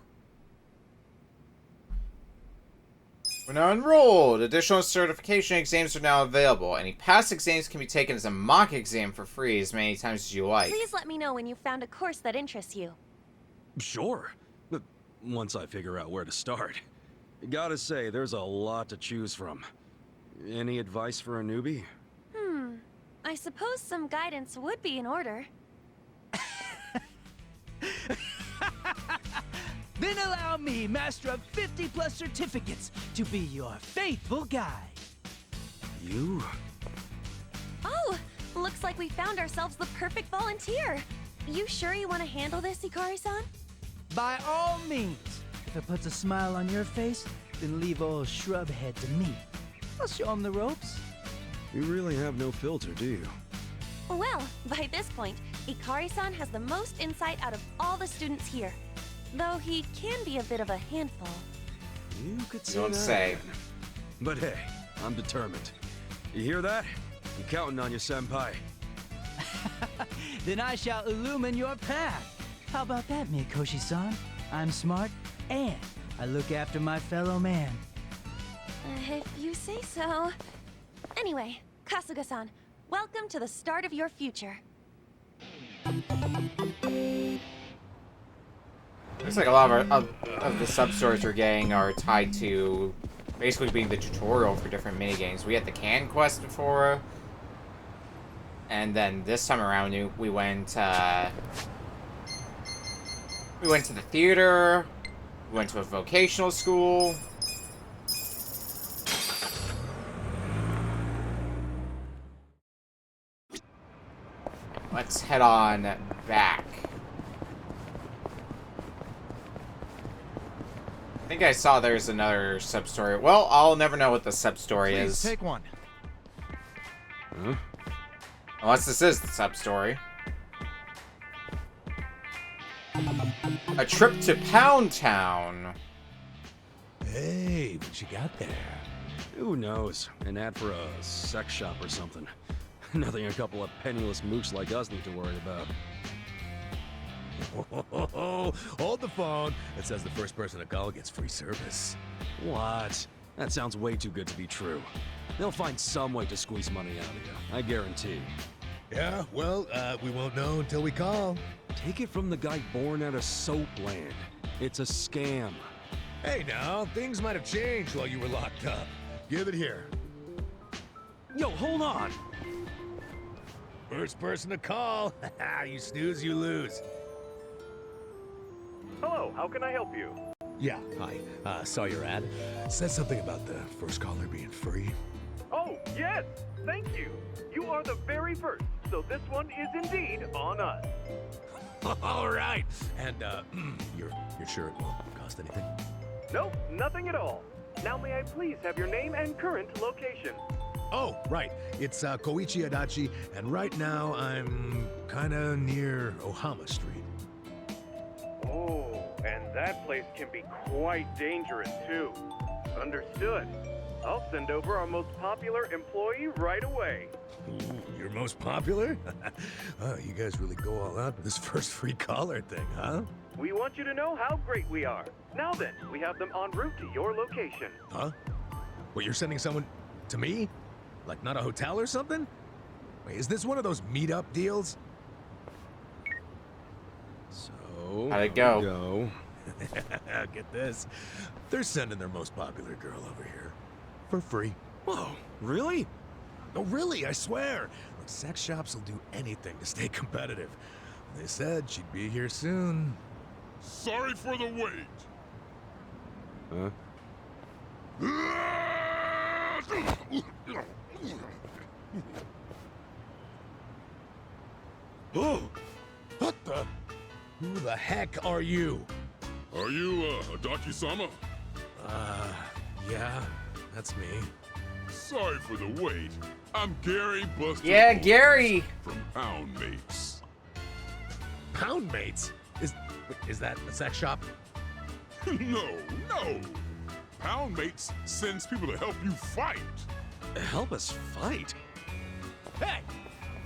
Speaker 1: We're now enrolled. Additional certification exams are now available. Any past exams can be taken as a mock exam for free as many times as you like.
Speaker 11: Please let me know when you've found a course that interests you.
Speaker 4: Sure. But once I figure out where to start. Gotta say, there's a lot to choose from. Any advice for a newbie?
Speaker 11: I suppose some guidance would be in order.
Speaker 2: Then allow me, master of 50+ certificates, to be your faithful guide.
Speaker 4: You?
Speaker 11: Oh, looks like we found ourselves the perfect volunteer. You sure you want to handle this, Ikari-san?
Speaker 2: By all means. If it puts a smile on your face, then leave old Shrubhead to me. I'll show him the ropes.
Speaker 4: You really have no filter, do you?
Speaker 11: Well, by this point, Ikari-san has the most insight out of all the students here. Though he can be a bit of a handful.
Speaker 4: You could say
Speaker 1: Don't
Speaker 4: that
Speaker 1: say.
Speaker 4: again. But hey, I'm determined. You hear that? I'm counting on you, senpai.
Speaker 2: Then I shall illumine your path. How about that, Mikoshi-san? I'm smart, and I look after my fellow man.
Speaker 11: If you say so. Anyway, Kasuga-san, welcome to the start of your future.
Speaker 1: Looks like a lot of the sub-stories we're getting are tied to basically being the tutorial for different minigames. We had the can quest before, and then this time around we went to the theater, we went to a vocational school. Let's head on back. I think I saw there's another sub-story. Well, I'll never know what the sub-story is.
Speaker 10: Take one.
Speaker 4: Huh?
Speaker 1: Unless this is the sub-story. A trip to Pound Town.
Speaker 7: Hey, what you got there?
Speaker 4: Who knows? An ad for a sex shop or something. Nothing a couple of penniless mooks like us need to worry about.
Speaker 7: Hold the phone. It says the first person to call gets free service.
Speaker 4: What? That sounds way too good to be true. They'll find some way to squeeze money out of you, I guarantee.
Speaker 7: Yeah, well, we won't know until we call.
Speaker 4: Take it from the guy born out of Soapland. It's a scam.
Speaker 7: Hey now, things might have changed while you were locked up. Give it here.
Speaker 4: Yo, hold on!
Speaker 7: First person to call. You snooze, you lose.
Speaker 12: Hello, how can I help you?
Speaker 7: Yeah, hi. Saw your ad. Said something about the first caller being free.
Speaker 12: Oh, yes! Thank you! You are the very first, so this one is indeed on us.
Speaker 7: All right. And, you're sure it won't cost anything?
Speaker 12: Nope, nothing at all. Now may I please have your name and current location?
Speaker 7: Oh, right. It's, Koichi Adachi, and right now I'm kinda near Ohama Street.
Speaker 12: Oh, and that place can be quite dangerous, too. Understood. I'll send over our most popular employee right away.
Speaker 7: Your most popular? Oh, you guys really go all out with this first free caller thing, huh?
Speaker 12: We want you to know how great we are. Now then, we have them en route to your location.
Speaker 7: Huh? Wait, you're sending someone to me? Like not a hotel or something? Wait, is this one of those meetup deals? So,
Speaker 1: How'd it go?
Speaker 7: Get this. They're sending their most popular girl over here. For free.
Speaker 4: Whoa, really?
Speaker 7: Oh, really? I swear. Look, sex shops will do anything to stay competitive. They said she'd be here soon.
Speaker 6: Sorry for the wait.
Speaker 4: Huh?
Speaker 7: Oh! What the? Who the heck are you?
Speaker 6: Are you, Adachi-sama?
Speaker 7: Yeah, that's me.
Speaker 6: Sorry for the wait. I'm Gary Buster.
Speaker 1: Yeah,
Speaker 6: Holmes
Speaker 1: Gary!
Speaker 6: From Pound Mates.
Speaker 7: Pound Mates? Is that a sex shop?
Speaker 6: No. Pound Mates sends people to help you fight.
Speaker 4: Help us fight?
Speaker 10: Hey!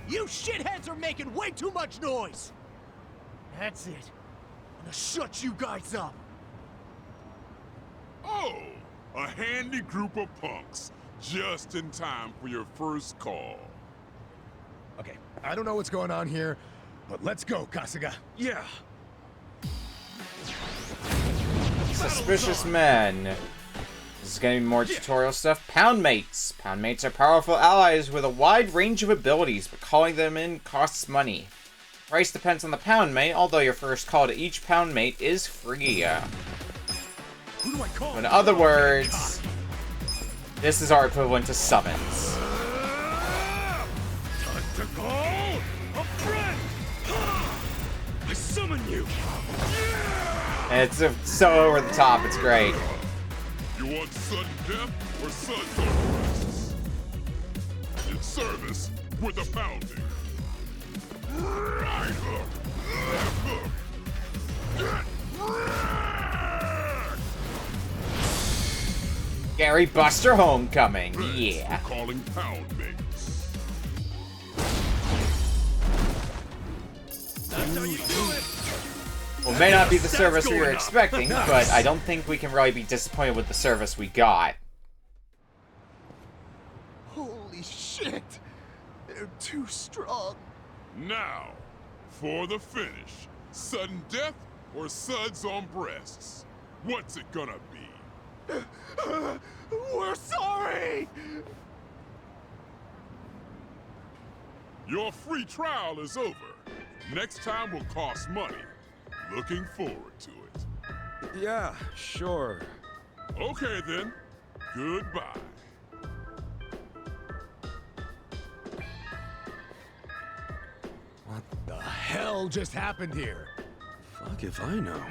Speaker 10: You shitheads are making way too much noise! That's it. I'm gonna shut you guys up.
Speaker 6: Oh, a handy group of punks. Just in time for your first call.
Speaker 7: Okay, I don't know what's going on here, but let's go, Kasuga.
Speaker 4: Yeah.
Speaker 1: Suspicious men. This is gonna be more tutorial stuff. Pound Mates. Pound Mates are powerful allies with a wide range of abilities, but calling them in costs money. Price depends on the Pound Mate, although your first call to each Pound Mate is free.
Speaker 10: Who do I call?
Speaker 1: In other words, this is our equivalent to summons.
Speaker 10: Time to call a friend! I summon you!
Speaker 1: And it's so over the top, it's great.
Speaker 6: You want sudden death or suds on breasts? In service with a pounding. Right hook, left hook.
Speaker 1: Gary Buster Homecoming,
Speaker 6: Friends
Speaker 1: yeah.
Speaker 6: for calling Pound Mates.
Speaker 10: That's how you do it!
Speaker 1: Well, it may not be the service we were expecting, but I don't think we can really be disappointed with the service we got.
Speaker 10: Holy shit! They're too strong.
Speaker 6: Now, for the finish. Sudden death or suds on breasts? What's it gonna be?
Speaker 10: We're sorry!
Speaker 6: Your free trial is over. Next time will cost money. Looking forward to it.
Speaker 4: Yeah, sure.
Speaker 6: Okay then. Goodbye.
Speaker 7: What the hell just happened here?
Speaker 4: Fuck if I know.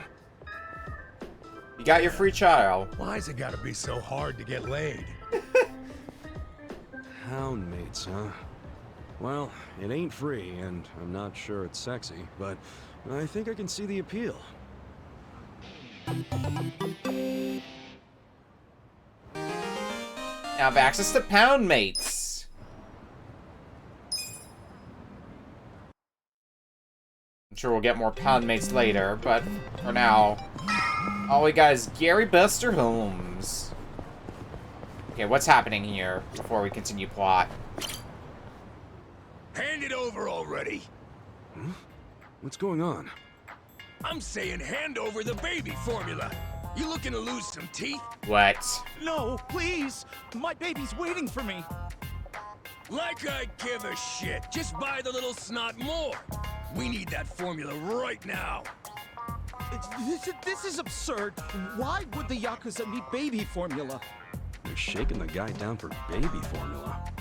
Speaker 1: You got your free trial.
Speaker 7: Why's it gotta be so hard to get laid?
Speaker 4: Pound Mates, huh? Well, it ain't free, and I'm not sure it's sexy, but I think I can see the appeal.
Speaker 1: Now have access to Pound Mates. I'm sure we'll get more Pound Mates later, but for now, all we got is Gary Buster Holmes. Okay, what's happening here before we continue plot?
Speaker 10: Hand it over already!
Speaker 4: Huh? What's going on?
Speaker 10: I'm saying hand over the baby formula! You looking to lose some teeth?
Speaker 1: What?
Speaker 2: No, please! My baby's waiting for me!
Speaker 10: Like I give a shit! Just buy the little snot more! We need that formula right now!
Speaker 2: This is absurd. Why would the Yakuza need baby formula?
Speaker 4: You're shaking the guy down for baby formula.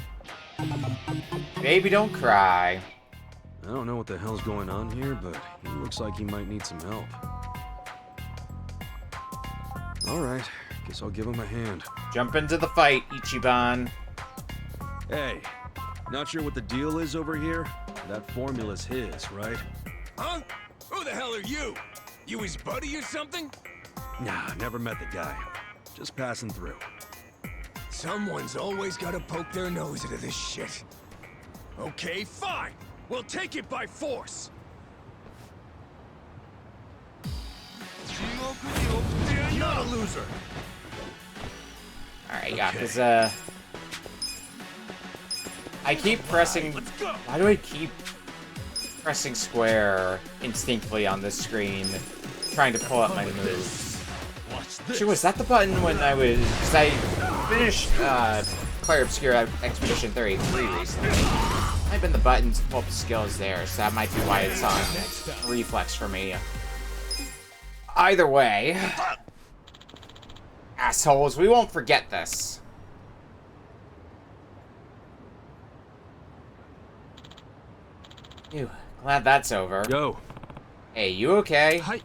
Speaker 1: Baby, don't cry.
Speaker 4: I don't know what the hell's going on here, but he looks like he might need some help. Alright, guess I'll give him a hand.
Speaker 1: Jump into the fight, Ichiban.
Speaker 4: Hey, not sure what the deal is over here? That formula's his, right?
Speaker 10: Huh? Who the hell are you? You his buddy or something?
Speaker 4: Nah, never met the guy. Just passing through.
Speaker 10: Someone's always gotta poke their nose into this shit. Okay, fine. We'll take it by force. Not a loser.
Speaker 1: Alright, Yakuza. I keep pressing... Why do I keep pressing square instinctively on this screen, trying to pull up my moves? Actually, was that the button when I was... Because I finished Clair Obscura Expedition 33 recently. Might have been the button to pull up the skills there, so that might be why it's on reflex for me. Either way... Assholes, we won't forget this. Ew, glad that's over.
Speaker 4: Yo.
Speaker 1: Hey, you okay?
Speaker 2: Hi.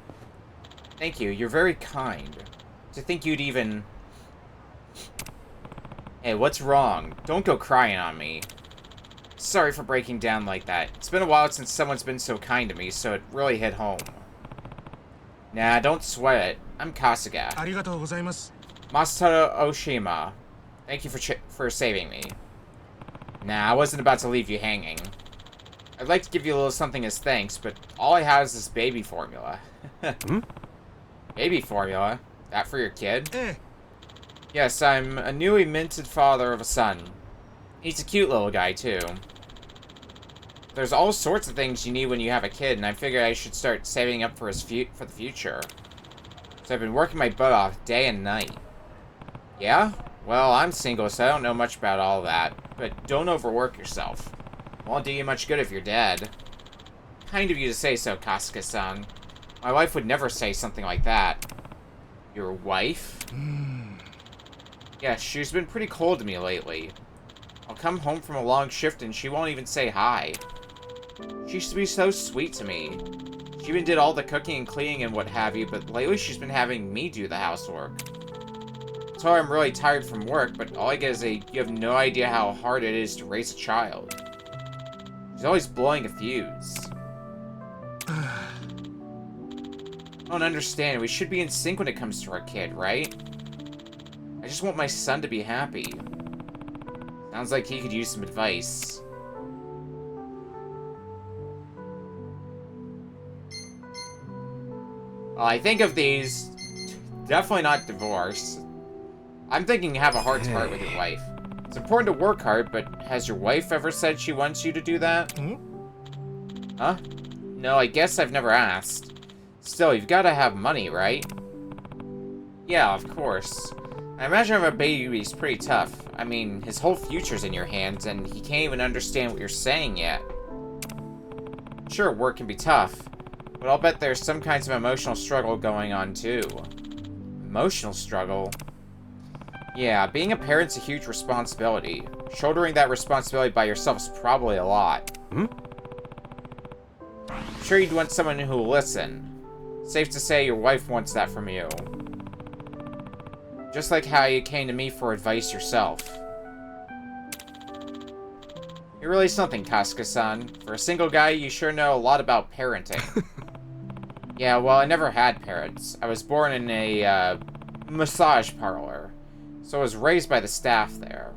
Speaker 1: Thank you, you're very kind. To think you'd even... Hey, what's wrong? Don't go crying on me. Sorry for breaking down like that. It's been a while since someone's been so kind to me, so it really hit home. Nah, don't sweat it. I'm Kasuga.
Speaker 10: Arigatou gozaimasu.
Speaker 1: Masato Oshima. Thank you for saving me. Nah, I wasn't about to leave you hanging. I'd like to give you a little something as thanks, but all I have is this baby formula. Baby formula? That for your kid? Yes, I'm a newly minted father of a son. He's a cute little guy, too. There's all sorts of things you need when you have a kid, and I figured I should start saving up for the future. So I've been working my butt off day and night. Yeah? Well, I'm single, so I don't know much about all that. But don't overwork yourself. Won't do you much good if you're dead. Kind of you to say so, Kasuga-san. My wife would never say something like that. Your wife? Yeah, she's been pretty cold to me lately. I'll come home from a long shift and she won't even say hi. She used to be so sweet to me. She even did all the cooking and cleaning and what have you, but lately she's been having me do the housework. I told her I'm really tired from work, but all I get is you have no idea how hard it is to raise a child. She's always blowing a fuse. I don't understand. We should be in sync when it comes to our kid, right? I just want my son to be happy. Sounds like he could use some advice. Well, I think of these, definitely not divorce. I'm thinking have a heart-to-heart with your wife. It's important to work hard, but has your wife ever said she wants you to do that? Huh? No, I guess I've never asked. Still, you've got to have money, right? Yeah, of course. I imagine having a baby's pretty tough. I mean, his whole future's in your hands, and he can't even understand what you're saying yet. Sure, work can be tough, but I'll bet there's some kinds of emotional struggle going on, too. Emotional struggle? Yeah, being a parent's a huge responsibility. Shouldering that responsibility by yourself is probably a lot. I'm sure you'd want someone who will listen. Safe to say your wife wants that from you. Just like how you came to me for advice yourself. You're really something, Kasuga-san. For a single guy, you sure know a lot about parenting. Yeah, well, I never had parents. I was born in a, massage parlor. So I was raised by the staff there.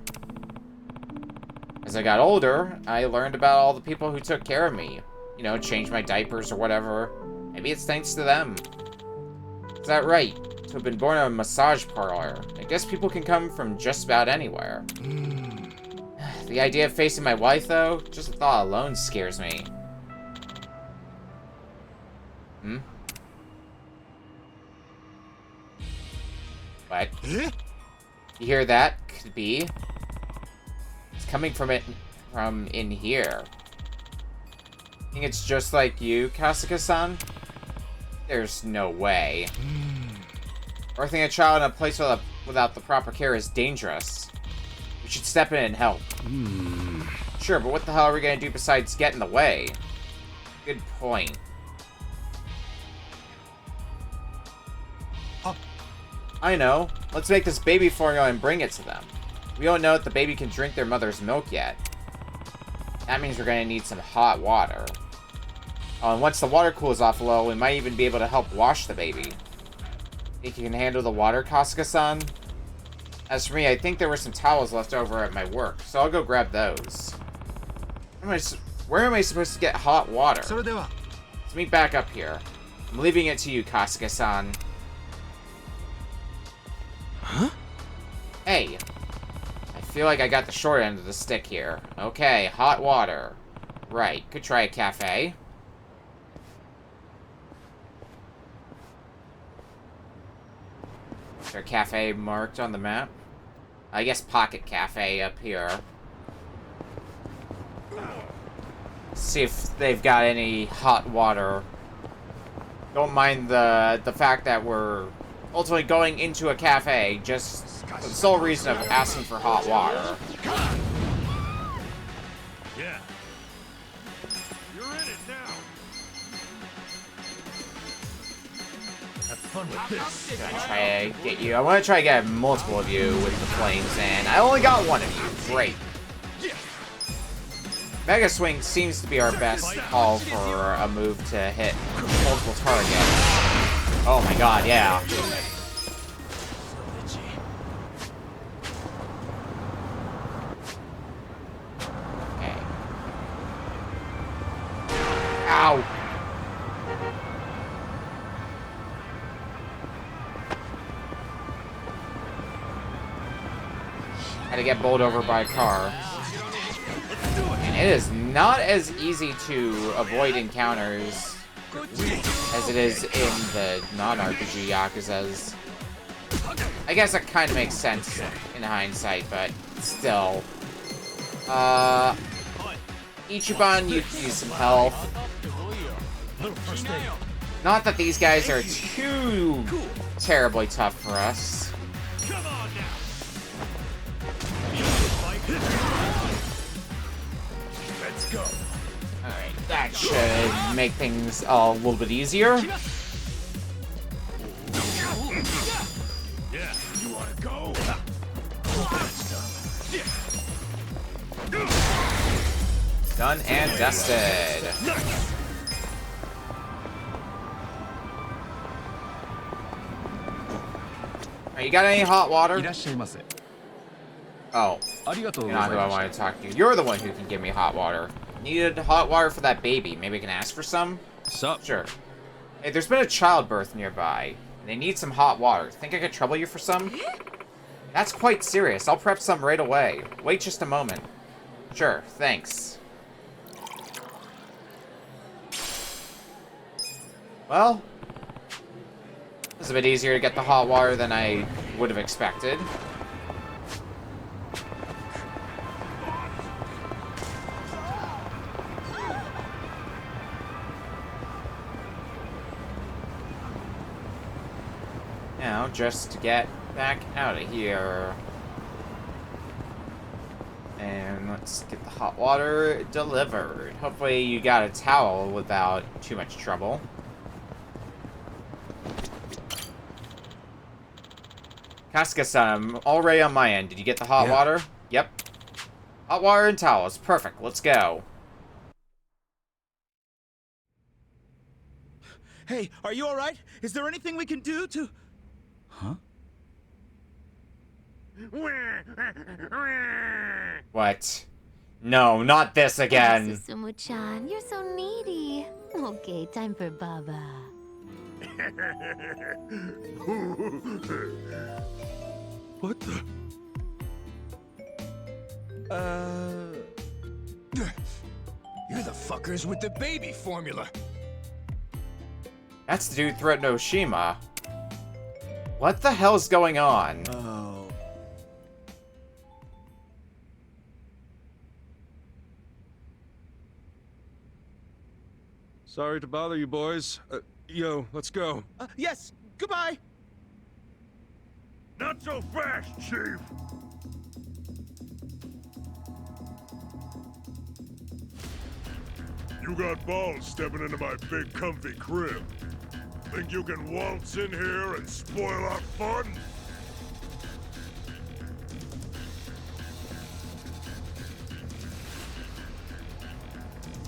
Speaker 1: As I got older, I learned about all the people who took care of me. You know, changed my diapers or whatever. Maybe it's thanks to them. Is that right? To have been born in a massage parlor. I guess people can come from just about anywhere. The idea of facing my wife, though, just the thought alone scares me. What? You hear that? Could be. It's coming from in here. I think it's just like you, Kasuga-san? There's no way. Birthing a child in a place without the proper care is dangerous. We should step in and help. Sure, but what the hell are we gonna do besides get in the way? Good point. I know. Let's make this baby formula and bring it to them. We don't know if the baby can drink their mother's milk yet. That means we're gonna need some hot water. Oh, and once the water cools off a little, we might even be able to help wash the baby. Think you can handle the water, Kasuga-san? As for me, I think there were some towels left over at my work, so I'll go grab those. Where am I supposed to get hot water? Let's meet back up here. I'm leaving it to you, Kasuga-san.
Speaker 4: Huh?
Speaker 1: Hey. I feel like I got the short end of the stick here. Okay, hot water. Right, could try a cafe. Is there a cafe marked on the map? I guess Pocket Cafe up here. See if they've got any hot water. Don't mind the fact that we're ultimately going into a cafe just for the sole reason of asking for hot water.
Speaker 6: Yeah. You're in it now. Have fun with this.
Speaker 1: I'm gonna try to get you. I want to try to get multiple of you with the flames, and I only got one of you. Great. Mega Swing seems to be our best call for a move to hit multiple targets. Oh my god, yeah. Okay. Ow! Had to get bowled over by a car. And it is not as easy to avoid encounters as it is in the non-RPG Yakuzas. I guess that kind of makes sense in hindsight, but still. Ichiban, you can use some health. Not that these guys are too terribly tough for us.
Speaker 6: Let's go.
Speaker 1: Alright, that should make things a little bit easier.
Speaker 6: Yeah, you wanna go?
Speaker 1: Done and dusted. Alright, you got any hot water? Oh, you're not who I want to talk to. You're the one who can give me hot water. Needed hot water for that baby. Maybe I can ask for some?
Speaker 8: Sup?
Speaker 1: Sure. Hey, there's been a childbirth nearby. They need some hot water. Think I could trouble you for some? That's quite serious. I'll prep some right away. Wait just a moment. Sure, thanks. Well, it was a bit easier to get the hot water than I would have expected. Now, just to get back out of here. And let's get the hot water delivered. Hopefully you got a towel without too much trouble. Kasuga-san, I'm already on my end. Did you get the hot water? Yep. Hot water and towels. Perfect. Let's go.
Speaker 2: Hey, are you alright? Is there anything we can do to... Huh?
Speaker 1: What? No, not this again.
Speaker 13: Susumu-chan, you're so needy. Okay, time for Baba.
Speaker 2: What the... You're the fuckers with the baby formula.
Speaker 1: That's the dude threatening Oshima. What the hell's going on?
Speaker 2: Oh.
Speaker 4: Sorry to bother you, boys. Yo, let's go.
Speaker 3: Yes, goodbye!
Speaker 5: Not so fast, Chief! You got balls stepping into my big comfy crib. Think you can waltz in here and spoil our fun?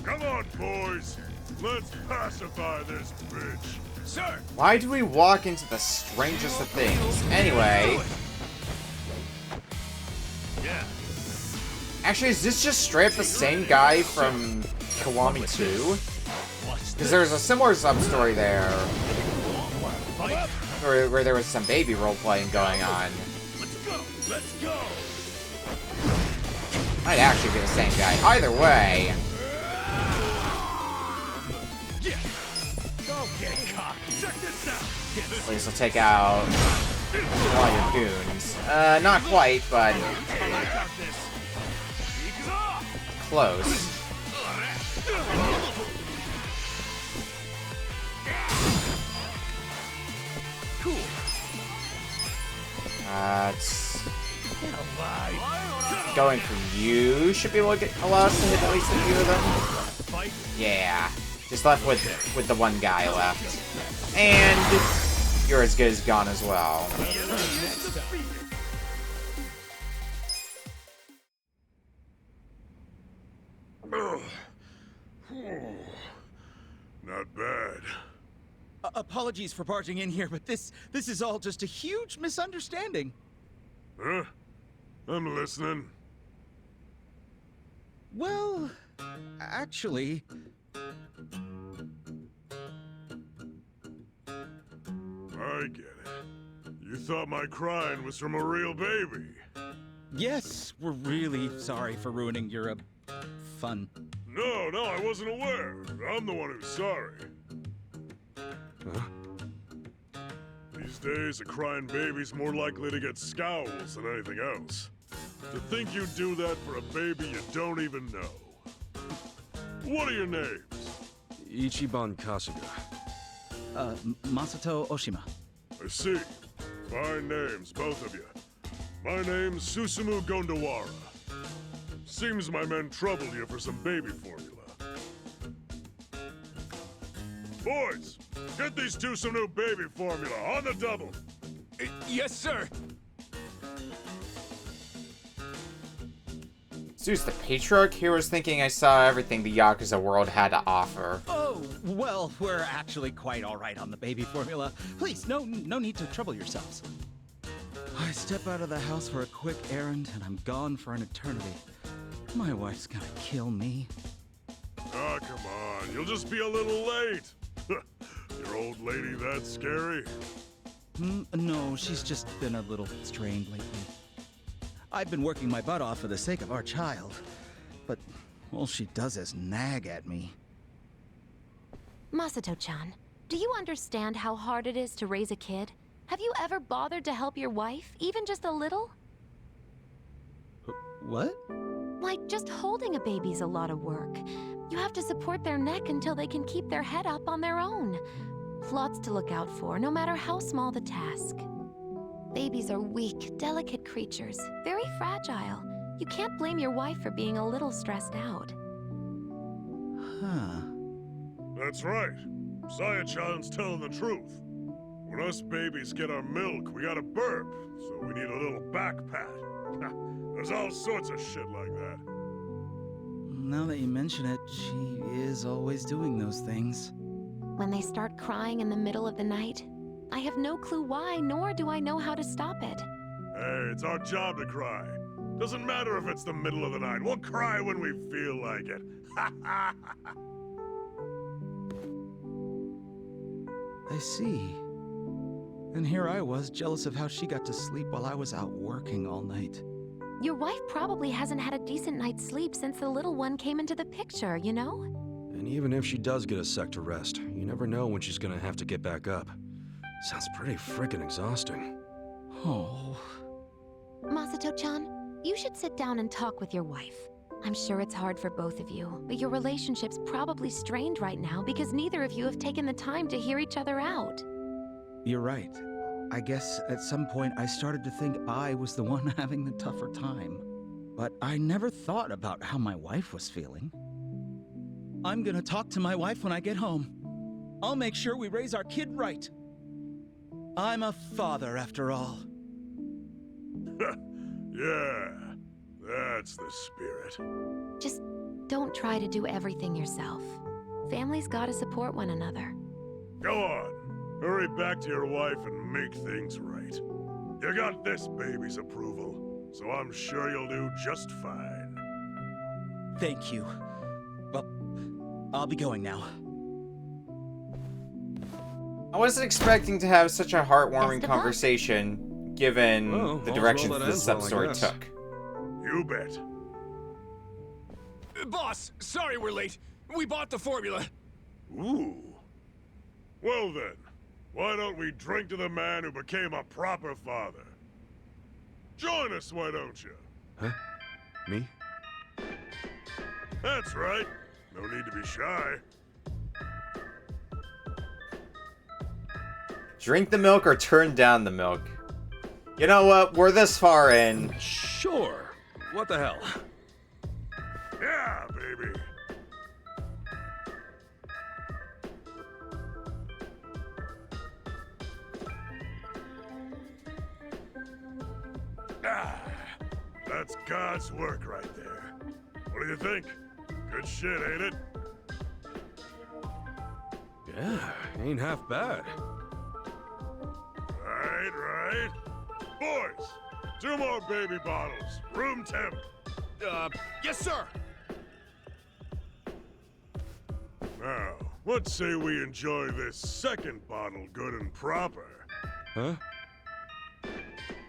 Speaker 5: Come on, boys. Let's pacify this bitch.
Speaker 10: Sir!
Speaker 1: Why do we walk into the strangest of things? Anyway.
Speaker 5: Yeah.
Speaker 1: Actually, is this just straight up the same guy from Kiwami 2? Because there's a similar sub-story there. Where there was some baby role-playing going on.
Speaker 10: Let's go! Let's go!
Speaker 1: Might actually be the same guy. Either way.
Speaker 10: Go get cocky! Check this out!
Speaker 1: At least we'll take out all your goons. Not quite, but close.
Speaker 10: Cool.
Speaker 1: It's going for you. Should be able to allow us to hit at least a few of them. Yeah. Just left with the one guy left. And you're as good as gone as well.
Speaker 5: Not bad.
Speaker 2: Apologies for barging in here, but this is all just a huge misunderstanding.
Speaker 5: Huh? I'm listening.
Speaker 2: Well, actually...
Speaker 5: I get it. You thought my crying was from a real baby.
Speaker 2: Yes, we're really sorry for ruining your, fun.
Speaker 5: No, I wasn't aware. I'm the one who's sorry.
Speaker 4: Huh?
Speaker 5: These days, a crying baby's more likely to get scowls than anything else. To think you'd do that for a baby you don't even know. What are your names?
Speaker 4: Ichiban Kasuga.
Speaker 2: Masato Oshima.
Speaker 5: I see. Fine names, both of you. My name's Susumu Gondawara. Seems my men troubled you for some baby formula. Boys, get these two some new baby formula on the double.
Speaker 10: Yes, sir!
Speaker 1: Zeus the Patriarch here was thinking I saw everything the Yakuza world had to offer.
Speaker 2: Oh, well, we're actually quite all right on the baby formula. Please, no need to trouble yourselves. I step out of the house for a quick errand, and I'm gone for an eternity. My wife's gonna kill me.
Speaker 5: Ah, come on. You'll just be a little late. Your old lady that scary?
Speaker 2: No, she's just been a little strained lately. I've been working my butt off for the sake of our child, but all she does is nag at me.
Speaker 13: Masato-chan, do you understand how hard it is to raise a kid? Have you ever bothered to help your wife, even just a little?
Speaker 2: What?
Speaker 13: Like, just holding a baby's a lot of work. You have to support their neck until they can keep their head up on their own. Lots to look out for, no matter how small the task. Babies are weak, delicate creatures, very fragile. You can't blame your wife for being a little stressed out.
Speaker 2: Huh.
Speaker 5: That's right. Saya-chan's telling the truth. When us babies get our milk, we gotta burp, so we need a little back pat. There's all sorts of shit like that.
Speaker 2: Now that you mention it, she is always doing those things.
Speaker 13: When they start crying in the middle of the night, I have no clue why, nor do I know how to stop it.
Speaker 5: Hey, it's our job to cry. Doesn't matter if it's the middle of the night. We'll cry when we feel like it.
Speaker 2: I see. And here I was, jealous of how she got to sleep while I was out working all night.
Speaker 13: Your wife probably hasn't had a decent night's sleep since the little one came into the picture, you know?
Speaker 4: And even if she does get a sec to rest, you never know when she's gonna have to get back up. Sounds pretty frickin' exhausting.
Speaker 2: Oh.
Speaker 13: Masato-chan, you should sit down and talk with your wife. I'm sure it's hard for both of you, but your relationship's probably strained right now because neither of you have taken the time to hear each other out.
Speaker 14: You're right. I guess at some point I started to think I was the one having the tougher time. But I never thought about how my wife was feeling. I'm gonna talk to my wife when I get home. I'll make sure we raise our kid right. I'm a father, after all.
Speaker 5: Yeah, that's the spirit.
Speaker 13: Just don't try to do everything yourself. Families gotta support one another.
Speaker 5: Go on. Hurry back to your wife and make things right. You got this baby's approval, so I'm sure you'll do just fine.
Speaker 14: Thank you. Well, I'll be going now.
Speaker 1: I wasn't expecting to have such a heartwarming
Speaker 13: Best of luck.
Speaker 1: conversation, given
Speaker 4: Well,
Speaker 1: the
Speaker 4: all's
Speaker 1: directions
Speaker 4: well that
Speaker 1: this
Speaker 4: ends well, I
Speaker 1: sub-story
Speaker 4: guess.
Speaker 1: took.
Speaker 5: You bet.
Speaker 10: Boss, sorry we're late. We bought the formula.
Speaker 5: Ooh. Well then, why don't we drink to the man who became a proper father? Join us, why don't you?
Speaker 4: Huh? Me?
Speaker 5: That's right. No need to be shy.
Speaker 1: Drink the milk or turn down the milk. You know what? We're this far in.
Speaker 4: Sure. What the hell?
Speaker 5: Yeah, baby. Ah, that's God's work right there. What do you think? Good shit, ain't it?
Speaker 4: Yeah, ain't half bad.
Speaker 5: Right. Boys, 2 more baby bottles. Room temp.
Speaker 10: Yes, sir.
Speaker 5: Now, let's say we enjoy this second bottle good and proper.
Speaker 4: Huh?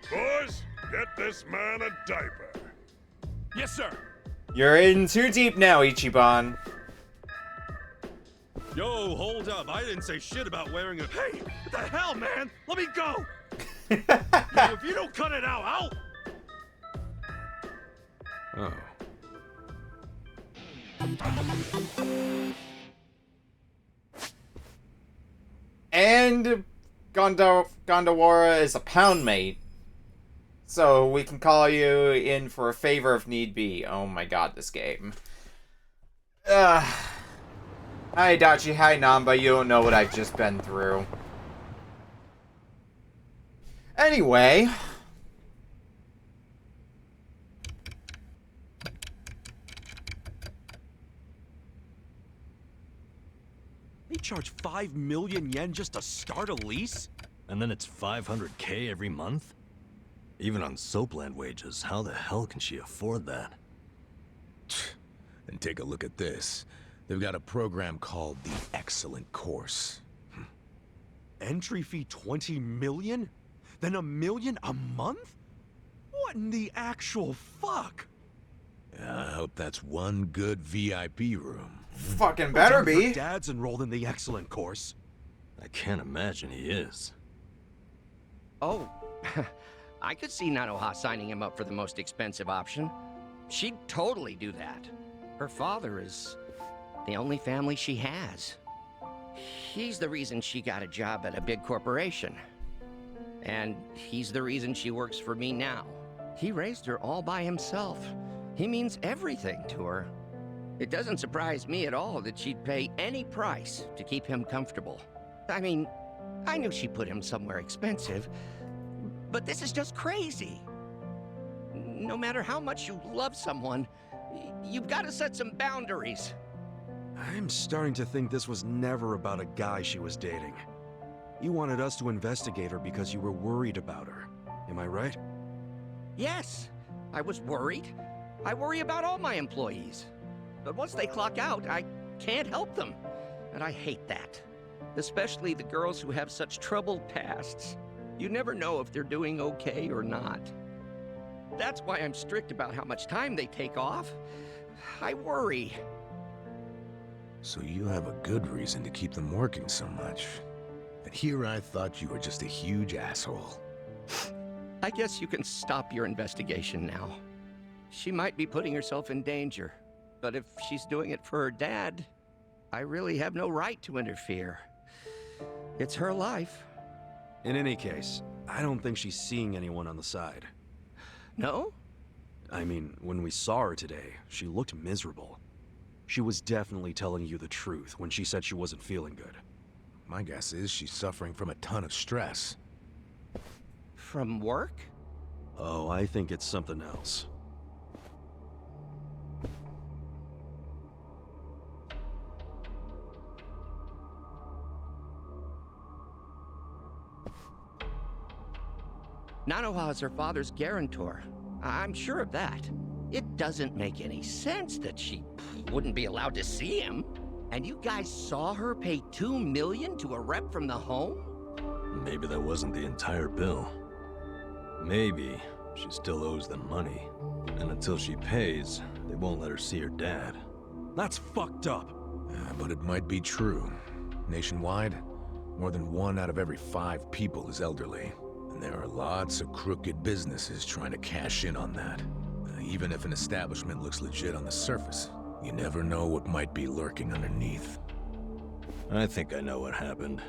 Speaker 5: Boys, get this man a diaper.
Speaker 10: Yes, sir.
Speaker 1: You're in too deep now, Ichiban.
Speaker 4: Yo, hold up. I didn't say shit about wearing a...
Speaker 6: Hey, what the hell, man? Let me go! Yo, if you don't cut it out, I'll...
Speaker 4: Oh.
Speaker 1: And Gondawara is a pound mate. So we can call you in for a favor if need be. Oh my god, this game. Hi Dachi, hi Namba, you don't know what I've just been through. Anyway.
Speaker 4: They charge 5 million yen just to start a lease?
Speaker 8: And then it's 500K every month? Even on Soapland wages, how the hell can she afford that?
Speaker 7: And take a look at this. They've got a program called the Excellent Course.
Speaker 4: Entry fee 20 million? Then $1 million a month? What in the actual fuck?
Speaker 7: I hope that's one good VIP room.
Speaker 1: Fucking better be.
Speaker 4: Her dad's enrolled in the Excellent Course.
Speaker 8: I can't imagine he is.
Speaker 15: Oh, I could see Nanoha signing him up for the most expensive option. She'd totally do that. Her father is the only family she has. He's the reason she got a job at a big corporation. And he's the reason she works for me now. He raised her all by himself. He means everything to her. It doesn't surprise me at all that she'd pay any price to keep him comfortable. I mean, I knew she put him somewhere expensive, but this is just crazy. No matter how much you love someone, you've got to set some boundaries.
Speaker 4: I'm starting to think this was never about a guy she was dating. You wanted us to investigate her because you were worried about her. Am I right?
Speaker 15: Yes, I was worried. I worry about all my employees. But once they clock out, I can't help them. And I hate that. Especially the girls who have such troubled pasts. You never know if they're doing okay or not. That's why I'm strict about how much time they take off. I worry.
Speaker 7: So you have a good reason to keep them working so much. And here I thought you were just a huge asshole.
Speaker 15: I guess you can stop your investigation now. She might be putting herself in danger, but if she's doing it for her dad, I really have no right to interfere. It's her life.
Speaker 4: In any case, I don't think she's seeing anyone on the side.
Speaker 15: No?
Speaker 4: I mean, when we saw her today, she looked miserable. She was definitely telling you the truth when she said she wasn't feeling good.
Speaker 7: My guess is she's suffering from a ton of stress.
Speaker 15: From work?
Speaker 4: Oh, I think it's something else.
Speaker 15: Nanoha is her father's guarantor. I'm sure of that. It doesn't make any sense that she wouldn't be allowed to see him. And you guys saw her pay $2 million to a rep from the home?
Speaker 8: Maybe that wasn't the entire bill. Maybe she still owes them money. And until she pays, they won't let her see her dad.
Speaker 4: That's fucked up.
Speaker 7: But it might be true. Nationwide, more than 1 out of every 5 people is elderly. And there are lots of crooked businesses trying to cash in on that. Even if an establishment looks legit on the surface, you never know what might be lurking underneath.
Speaker 8: I think I know what happened.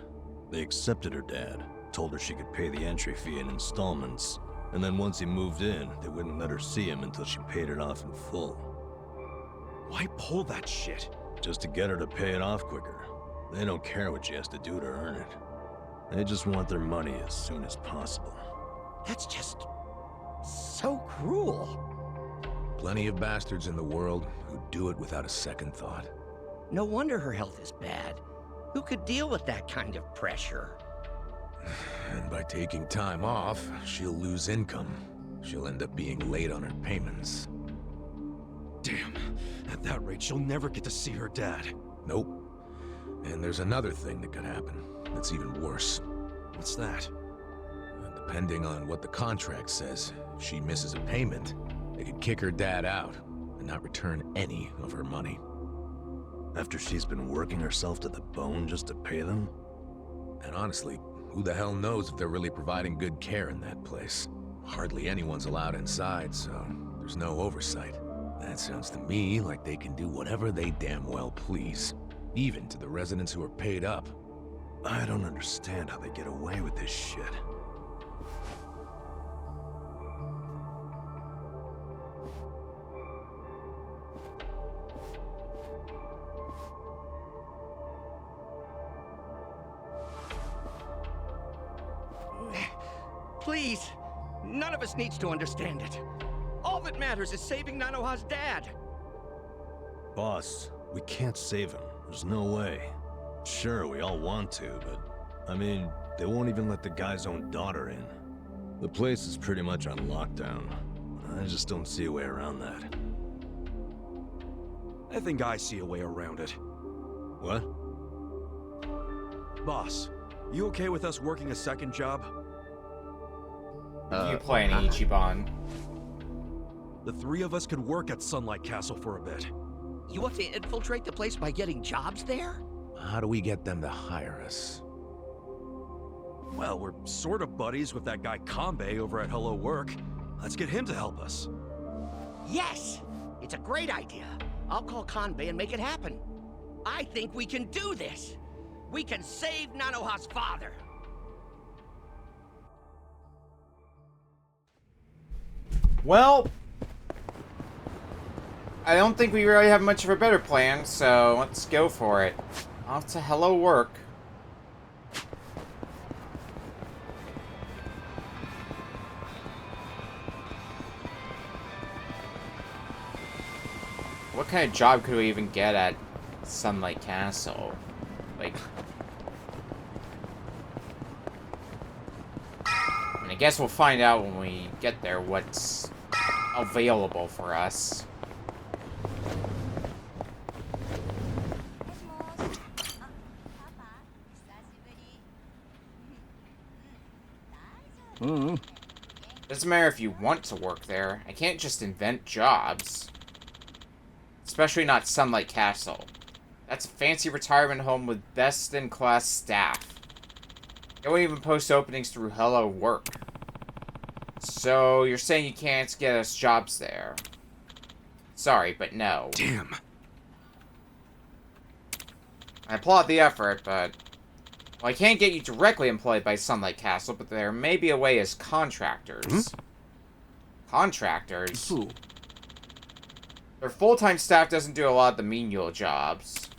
Speaker 8: They accepted her dad, told her she could pay the entry fee in installments, and then once he moved in, they wouldn't let her see him until she paid it off in full.
Speaker 4: Why pull that shit?
Speaker 8: Just to get her to pay it off quicker. They don't care what she has to do to earn it. They just want their money as soon as possible.
Speaker 15: That's just so cruel.
Speaker 7: Plenty of bastards in the world who do it without a second thought.
Speaker 15: No wonder her health is bad. Who could deal with that kind of pressure?
Speaker 7: And by taking time off, she'll lose income. She'll end up being late on her payments.
Speaker 4: Damn, at that rate, she'll never get to see her dad.
Speaker 7: Nope. And there's another thing that could happen that's even worse.
Speaker 4: What's that?
Speaker 7: Depending on what the contract says, if she misses a payment, they could kick her dad out and not return any of her money.
Speaker 8: After she's been working herself to the bone just to pay them?
Speaker 7: And honestly, who the hell knows if they're really providing good care in that place? Hardly anyone's allowed inside, so there's no oversight. That sounds to me like they can do whatever they damn well please, even to the residents who are paid up.
Speaker 8: I don't understand how they get away with this shit.
Speaker 15: Please, none of us needs to understand it. All that matters is saving Nanoha's dad.
Speaker 8: Boss, we can't save him. There's no way. Sure, we all want to, but... I mean, they won't even let the guy's own daughter in. The place is pretty much on lockdown. I just don't see a way around that.
Speaker 4: I think I see a way around it.
Speaker 8: What?
Speaker 4: Boss, you okay with us working a second job?
Speaker 1: You playing Ichiban.
Speaker 4: The 3 of us could work at Sunlight Castle for a bit.
Speaker 15: You want to infiltrate the place by getting jobs there?
Speaker 7: How do we get them to hire us?
Speaker 4: Well, we're sort of buddies with that guy Kanbei over at Hello Work. Let's get him to help us.
Speaker 15: Yes! It's a great idea. I'll call Kanbei and make it happen. I think we can do this. We can save Nanoha's father.
Speaker 1: Well, I don't think we really have much of a better plan, so let's go for it. Off to Hello Work. What kind of job could we even get at Sunlight Castle? Like... I guess we'll find out when we get there what's available for us. Doesn't matter if you want to work there. I can't just invent jobs. Especially not Sunlight Castle. That's a fancy retirement home with best-in-class staff. They won't even post openings through Hello Work. So, you're saying you can't get us jobs there? Sorry, but no.
Speaker 4: Damn.
Speaker 1: I applaud the effort, but... Well, I can't get you directly employed by Sunlight Castle, but there may be a way as contractors. Contractors?
Speaker 8: Ooh.
Speaker 1: Their full-time staff doesn't do a lot of the menial jobs.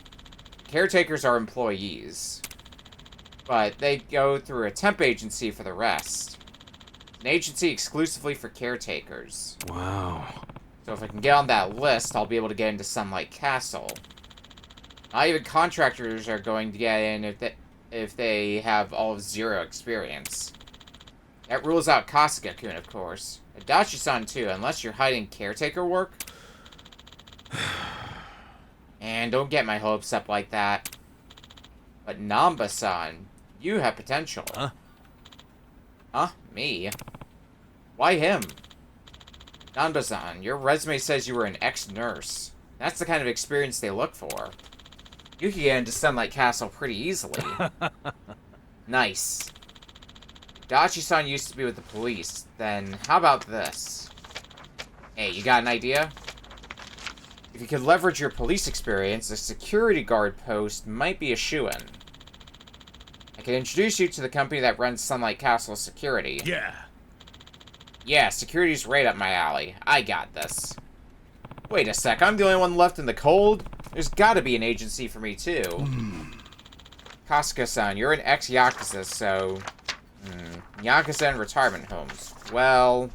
Speaker 1: Caretakers are employees. But they go through a temp agency for the rest. An agency exclusively for caretakers.
Speaker 4: Wow.
Speaker 1: So if I can get on that list, I'll be able to get into Sunlight Castle. Not even contractors are going to get in if they have all of 0 experience. That rules out Kasuga-kun, of course. Adachi-san, too, unless you're hiding caretaker work. And don't get my hopes up like that. But Namba-san, you have potential.
Speaker 8: Huh?
Speaker 1: Huh? Me? Why him? Namba-san, your resume says you were an ex-nurse. That's the kind of experience they look for. You could get into Sunlight Castle pretty easily. Nice. Dachi-san used to be with the police. Then, how about this? Hey, you got an idea? If you could leverage your police experience, a security guard post might be a shoo-in. I can introduce you to the company that runs Sunlight Castle security.
Speaker 8: Yeah.
Speaker 1: Yeah, security's right up my alley. I got this. Wait a sec, I'm the only one left in the cold? There's gotta be an agency for me, too. Kasuga-san, you're an ex-Yakuza, so... Yakuza and retirement homes. Well...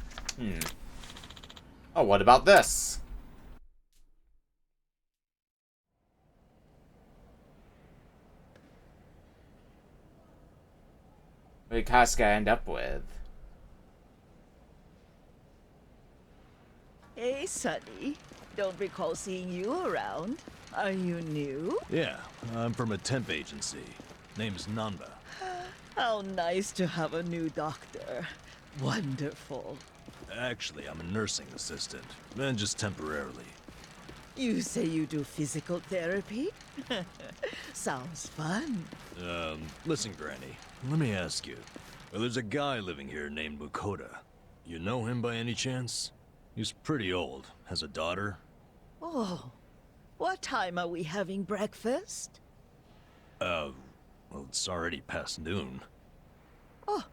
Speaker 1: Oh, what about this? What did Kasuga end up with?
Speaker 16: Hey, Sonny. Don't recall seeing you around. Are you new?
Speaker 8: Yeah, I'm from a temp agency. Name's Namba.
Speaker 16: How nice to have a new doctor. Wonderful.
Speaker 8: Actually, I'm a nursing assistant, and just temporarily.
Speaker 16: You say you do physical therapy? Sounds fun.
Speaker 8: Listen, Granny, let me ask you. Well, there's a guy living here named Mukoda. You know him by any chance? He's pretty old, has a daughter.
Speaker 16: Oh, what time are we having breakfast?
Speaker 8: Well, it's already past noon.
Speaker 16: Oh,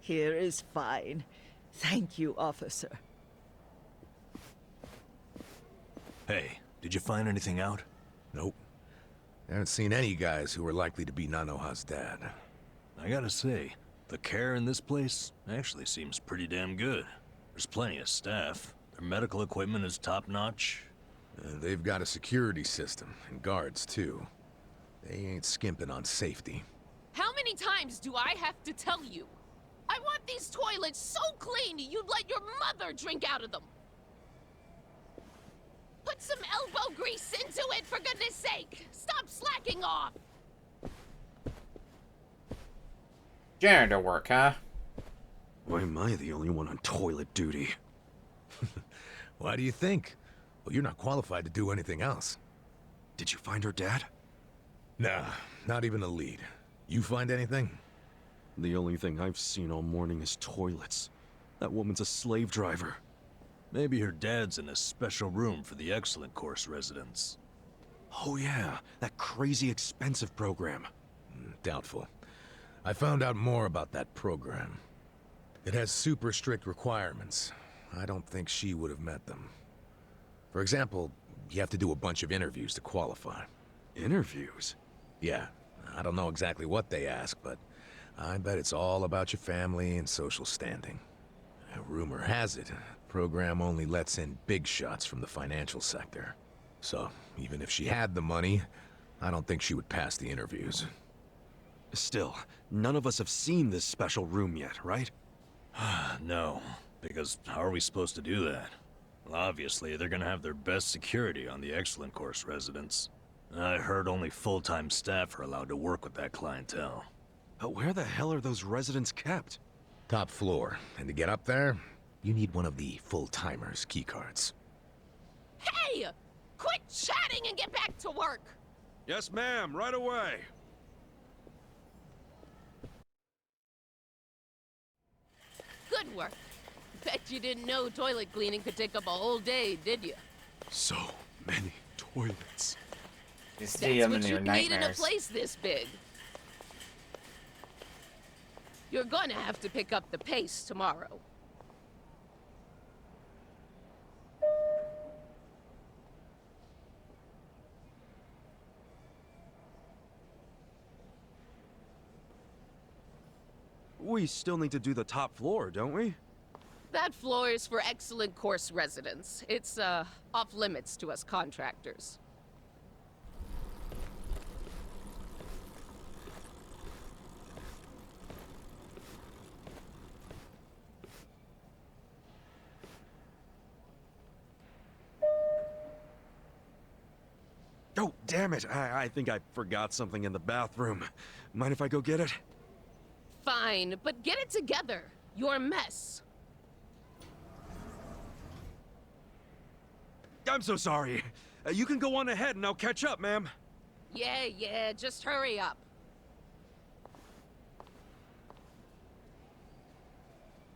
Speaker 16: here is fine. Thank you, officer.
Speaker 8: Hey, did you find anything out?
Speaker 7: Nope. I haven't seen any guys who were likely to be Nanoha's dad.
Speaker 8: I gotta say, the care in this place actually seems pretty damn good. There's plenty of staff. Their medical equipment is top-notch.
Speaker 7: They've got a security system, and guards, too. They ain't skimping on safety.
Speaker 17: How many times do I have to tell you? I want these toilets so clean you'd let your mother drink out of them. Put some elbow grease into it, for goodness sake! Stop slacking off!
Speaker 1: Janitor work, huh?
Speaker 4: Why am I the only one on toilet duty?
Speaker 7: Why do you think? Well, you're not qualified to do anything else.
Speaker 4: Did you find her dad?
Speaker 7: Nah, not even a lead. You find anything?
Speaker 4: The only thing I've seen all morning is toilets. That woman's a slave driver.
Speaker 8: Maybe her dad's in a special room for the Excellent Course residents.
Speaker 4: Oh yeah, that crazy expensive program.
Speaker 7: Doubtful. I found out more about that program. It has super strict requirements. I don't think she would have met them. For example, you have to do a bunch of interviews to qualify.
Speaker 4: Interviews?
Speaker 7: Yeah, I don't know exactly what they ask, but I bet it's all about your family and social standing. Rumor has it, the program only lets in big shots from the financial sector. So, even if she had the money, I don't think she would pass the interviews.
Speaker 4: Still, none of us have seen this special room yet, right?
Speaker 8: No, because how are we supposed to do that? Well, obviously, they're gonna have their best security on the Excellent Course residents. I heard only full-time staff are allowed to work with that clientele.
Speaker 4: But where the hell are those residents kept?
Speaker 7: Top floor, and to get up there, you need one of the full-timers' keycards.
Speaker 17: Hey! Quit chatting and get back to work!
Speaker 5: Yes, ma'am, right away.
Speaker 17: Good work. Bet you didn't know toilet cleaning could take up a whole day, did you?
Speaker 8: So many toilets.
Speaker 1: You see
Speaker 17: That's
Speaker 1: them in
Speaker 17: what
Speaker 1: your
Speaker 17: you need in a
Speaker 1: nightmares.
Speaker 17: place this big. You're gonna have to pick up the pace tomorrow.
Speaker 4: We still need to do the top floor, don't we?
Speaker 17: That floor is for excellent course residents. It's, off limits to us contractors.
Speaker 4: Oh, damn it. I think I forgot something in the bathroom. Mind if I go get it?
Speaker 17: Fine, but get it together. You're a mess.
Speaker 4: I'm so sorry. You can go on ahead and I'll catch up, ma'am.
Speaker 17: Yeah, just hurry up.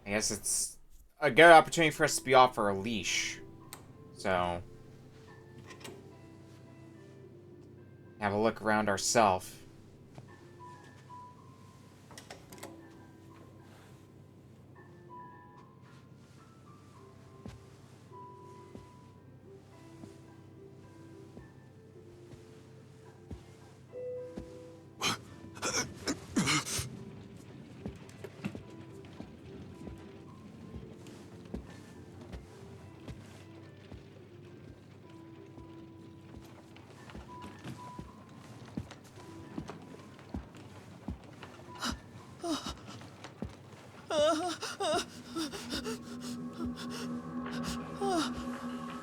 Speaker 1: I guess it's a good opportunity for us to be off for a leash. So, have a look around ourselves.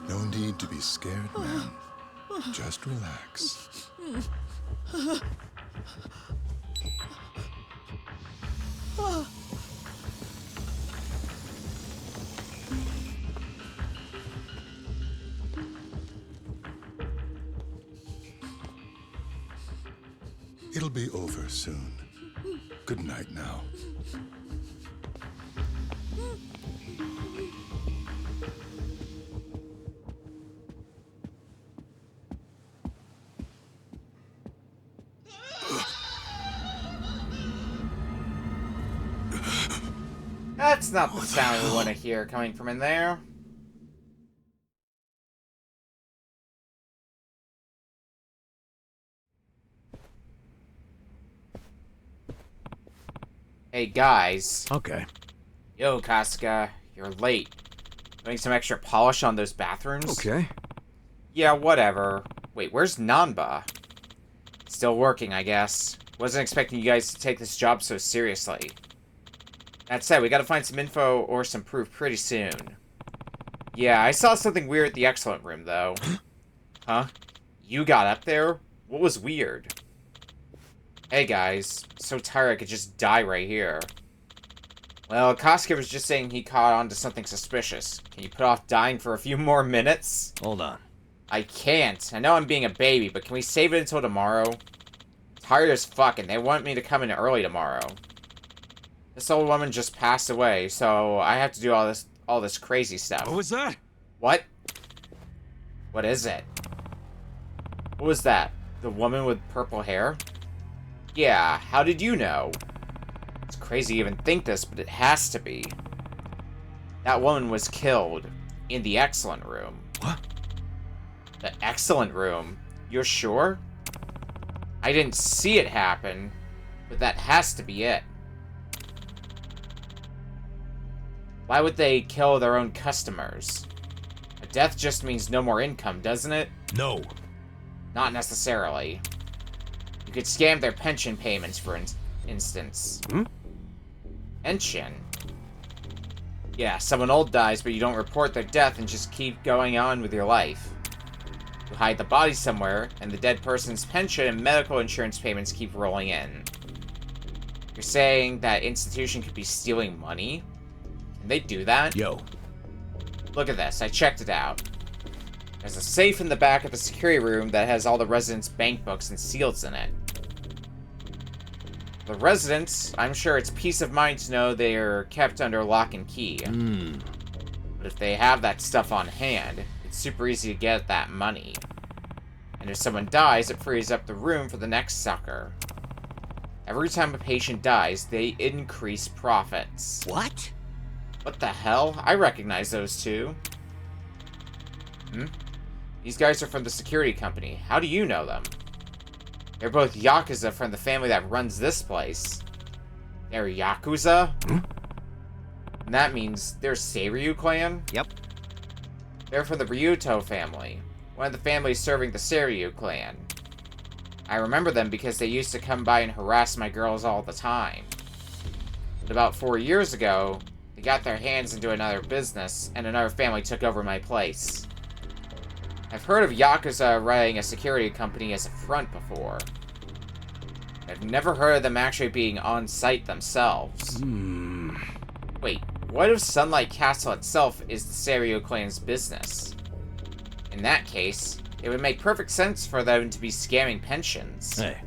Speaker 18: No need to be scared, ma'am. Just relax. It'll be over soon. Good night now.
Speaker 1: That's not the sound we want to hear coming from in there. Hey guys.
Speaker 8: Okay.
Speaker 1: Yo, Casca, you're late. Putting some extra polish on those bathrooms?
Speaker 4: Okay.
Speaker 1: Yeah, whatever. Wait, where's Nanba? Still working, I guess. Wasn't expecting you guys to take this job so seriously. That said, we gotta find some info or some proof pretty soon. Yeah, I saw something weird at the Excellent Room, though. Huh? You got up there? What was weird? Hey guys, so tired I could just die right here. Well, Kosuke was just saying he caught on to something suspicious. Can you put off dying for a few more minutes?
Speaker 8: Hold on.
Speaker 1: I can't. I know I'm being a baby, but can we save it until tomorrow? Tired as fuck, and they want me to come in early tomorrow. This old woman just passed away, so I have to do all this crazy stuff.
Speaker 4: What was that?
Speaker 1: What? What is it? What was that? The woman with purple hair? Yeah, how did you know? It's crazy to even think this, but it has to be. That woman was killed in the Excellent Room.
Speaker 4: What?
Speaker 1: The Excellent Room? You're sure? I didn't see it happen, but that has to be it. Why would they kill their own customers? A death just means no more income, doesn't it?
Speaker 8: No.
Speaker 1: Not necessarily. You could scam their pension payments, for instance.
Speaker 4: Hmm?
Speaker 1: Pension? Yeah, someone old dies, but you don't report their death and just keep going on with your life. You hide the body somewhere, and the dead person's pension and medical insurance payments keep rolling in. You're saying that institution could be stealing money? Can they do that?
Speaker 8: Yo.
Speaker 1: Look at this, I checked it out. There's a safe in the back of the security room that has all the residents' bank books and seals in it. The residents, I'm sure it's peace of mind to know they are kept under lock and key. But if they have that stuff on hand, it it's super easy to get that money. And if someone dies, it frees up the room for the next sucker. Every time a patient dies, they increase profits.
Speaker 15: What?
Speaker 1: What the hell? I recognize those two. These guys are from the security company. How do you know them? They're both Yakuza from the family that runs this place. They're Yakuza? And that means they're Seiryu clan?
Speaker 15: Yep.
Speaker 1: They're from the Ryuto family, one of the families serving the Seiryu clan. I remember them because they used to come by and harass my girls all the time. But about 4 years ago, they got their hands into another business, and another family took over my place. I've heard of Yakuza running a security company as a front before. I've never heard of them actually being on site themselves. Wait, what if Sunlight Castle itself is the Seiryu clan's business? In that case, it would make perfect sense for them to be scamming pensions.
Speaker 8: Hey.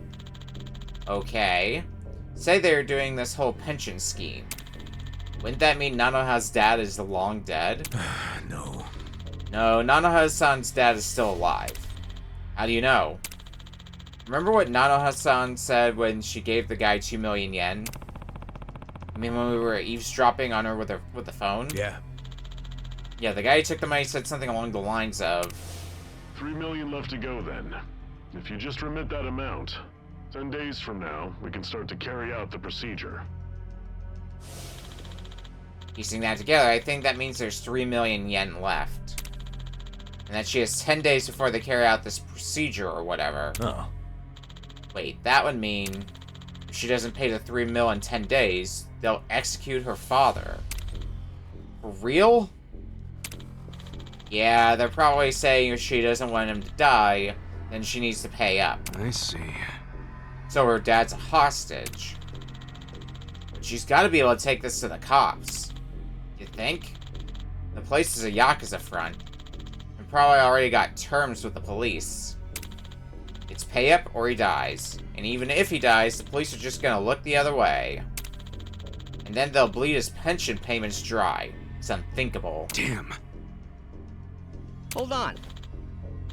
Speaker 1: Okay. Say they're doing this whole pension scheme. Wouldn't that mean Nanoha's dad is long dead?
Speaker 7: No.
Speaker 1: No, Nanoha-san's dad is still alive. How do you know? Remember what Nanoha-san said when she gave the guy 2 million yen? I mean, when we were eavesdropping on her with the phone?
Speaker 7: Yeah.
Speaker 1: Yeah, the guy who took the money said something along the lines of...
Speaker 19: 3 million left to go then. If you just remit that amount, 10 days from now, we can start to carry out the procedure.
Speaker 1: Piecing that together, I think that means there's 3 million yen left. And that she has 10 days before they carry out this procedure or whatever.
Speaker 8: Oh.
Speaker 1: Wait, that would mean if she doesn't pay the 3 mil in 10 days, they'll execute her father. For real? Yeah, they're probably saying if she doesn't want him to die, then she needs to pay up.
Speaker 4: I see.
Speaker 1: So her dad's a hostage. But she's got to be able to take this to the cops. You think? The place is a Yakuza front. And probably already got terms with the police. It's pay up or he dies. And even if he dies, the police are just gonna look the other way. And then they'll bleed his pension payments dry. It's unthinkable.
Speaker 4: Damn.
Speaker 15: Hold on.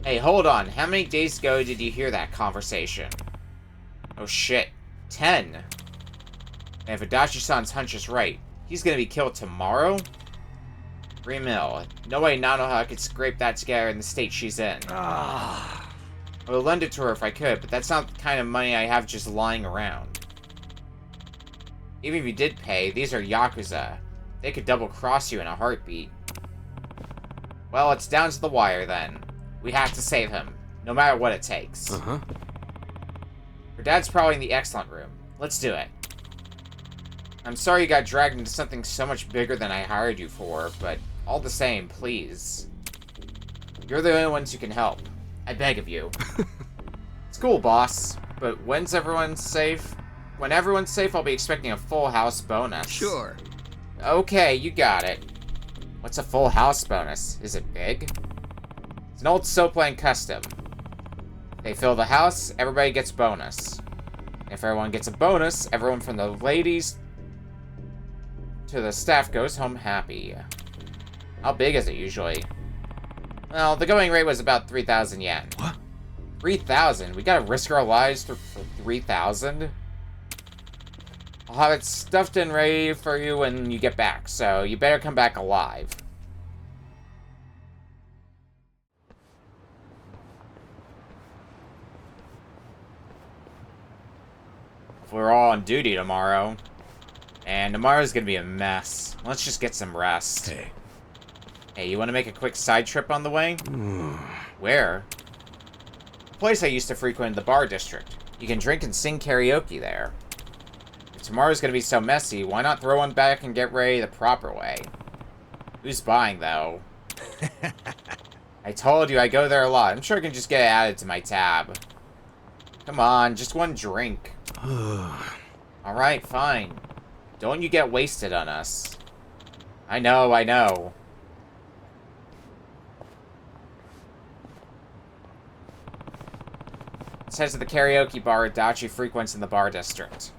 Speaker 1: Hey, hold on. How many days ago did you hear that conversation? Oh shit. 10. And if Adachi-san's hunch is right, he's gonna be killed tomorrow? 3 mil. No way Nanoha could scrape that together in the state she's in. I would lend it to her if I could, but that's not the kind of money I have just lying around. Even if you did pay, these are Yakuza. They could double-cross you in a heartbeat. Well, it's down to the wire then. We have to save him, no matter what it takes.
Speaker 4: Uh-huh.
Speaker 1: Her dad's probably in the excellent room. Let's do it. I'm sorry you got dragged into something so much bigger than I hired you for, but all the same, please. You're the only ones who can help. I beg of you. It's cool, boss. But when's everyone safe? When everyone's safe, I'll be expecting a full house bonus.
Speaker 15: Sure.
Speaker 1: Okay, you got it. What's a full house bonus? Is it big? It's an old Soapland custom. They fill the house, everybody gets bonus. If everyone gets a bonus, everyone from the ladies to the staff goes home happy. How big is it usually? Well, the going rate was about 3,000 yen.
Speaker 4: What?
Speaker 1: 3,000? We gotta risk our lives for 3,000? I'll have it stuffed and ready for you when you get back, so you better come back alive. We're all on duty tomorrow. And tomorrow's gonna be a mess. Let's just get some rest. Hey, you want to make a quick side trip on the way? Where? A place I used to frequent, the bar district. You can drink and sing karaoke there. If tomorrow's gonna be so messy, why not throw one back and get ready the proper way? Who's buying, though? I told you I go there a lot. I'm sure I can just get it added to my tab. Come on, just one drink. Alright, fine. Don't you get wasted on us. I know, I know. It says the karaoke bar Adachi frequents in the bar district.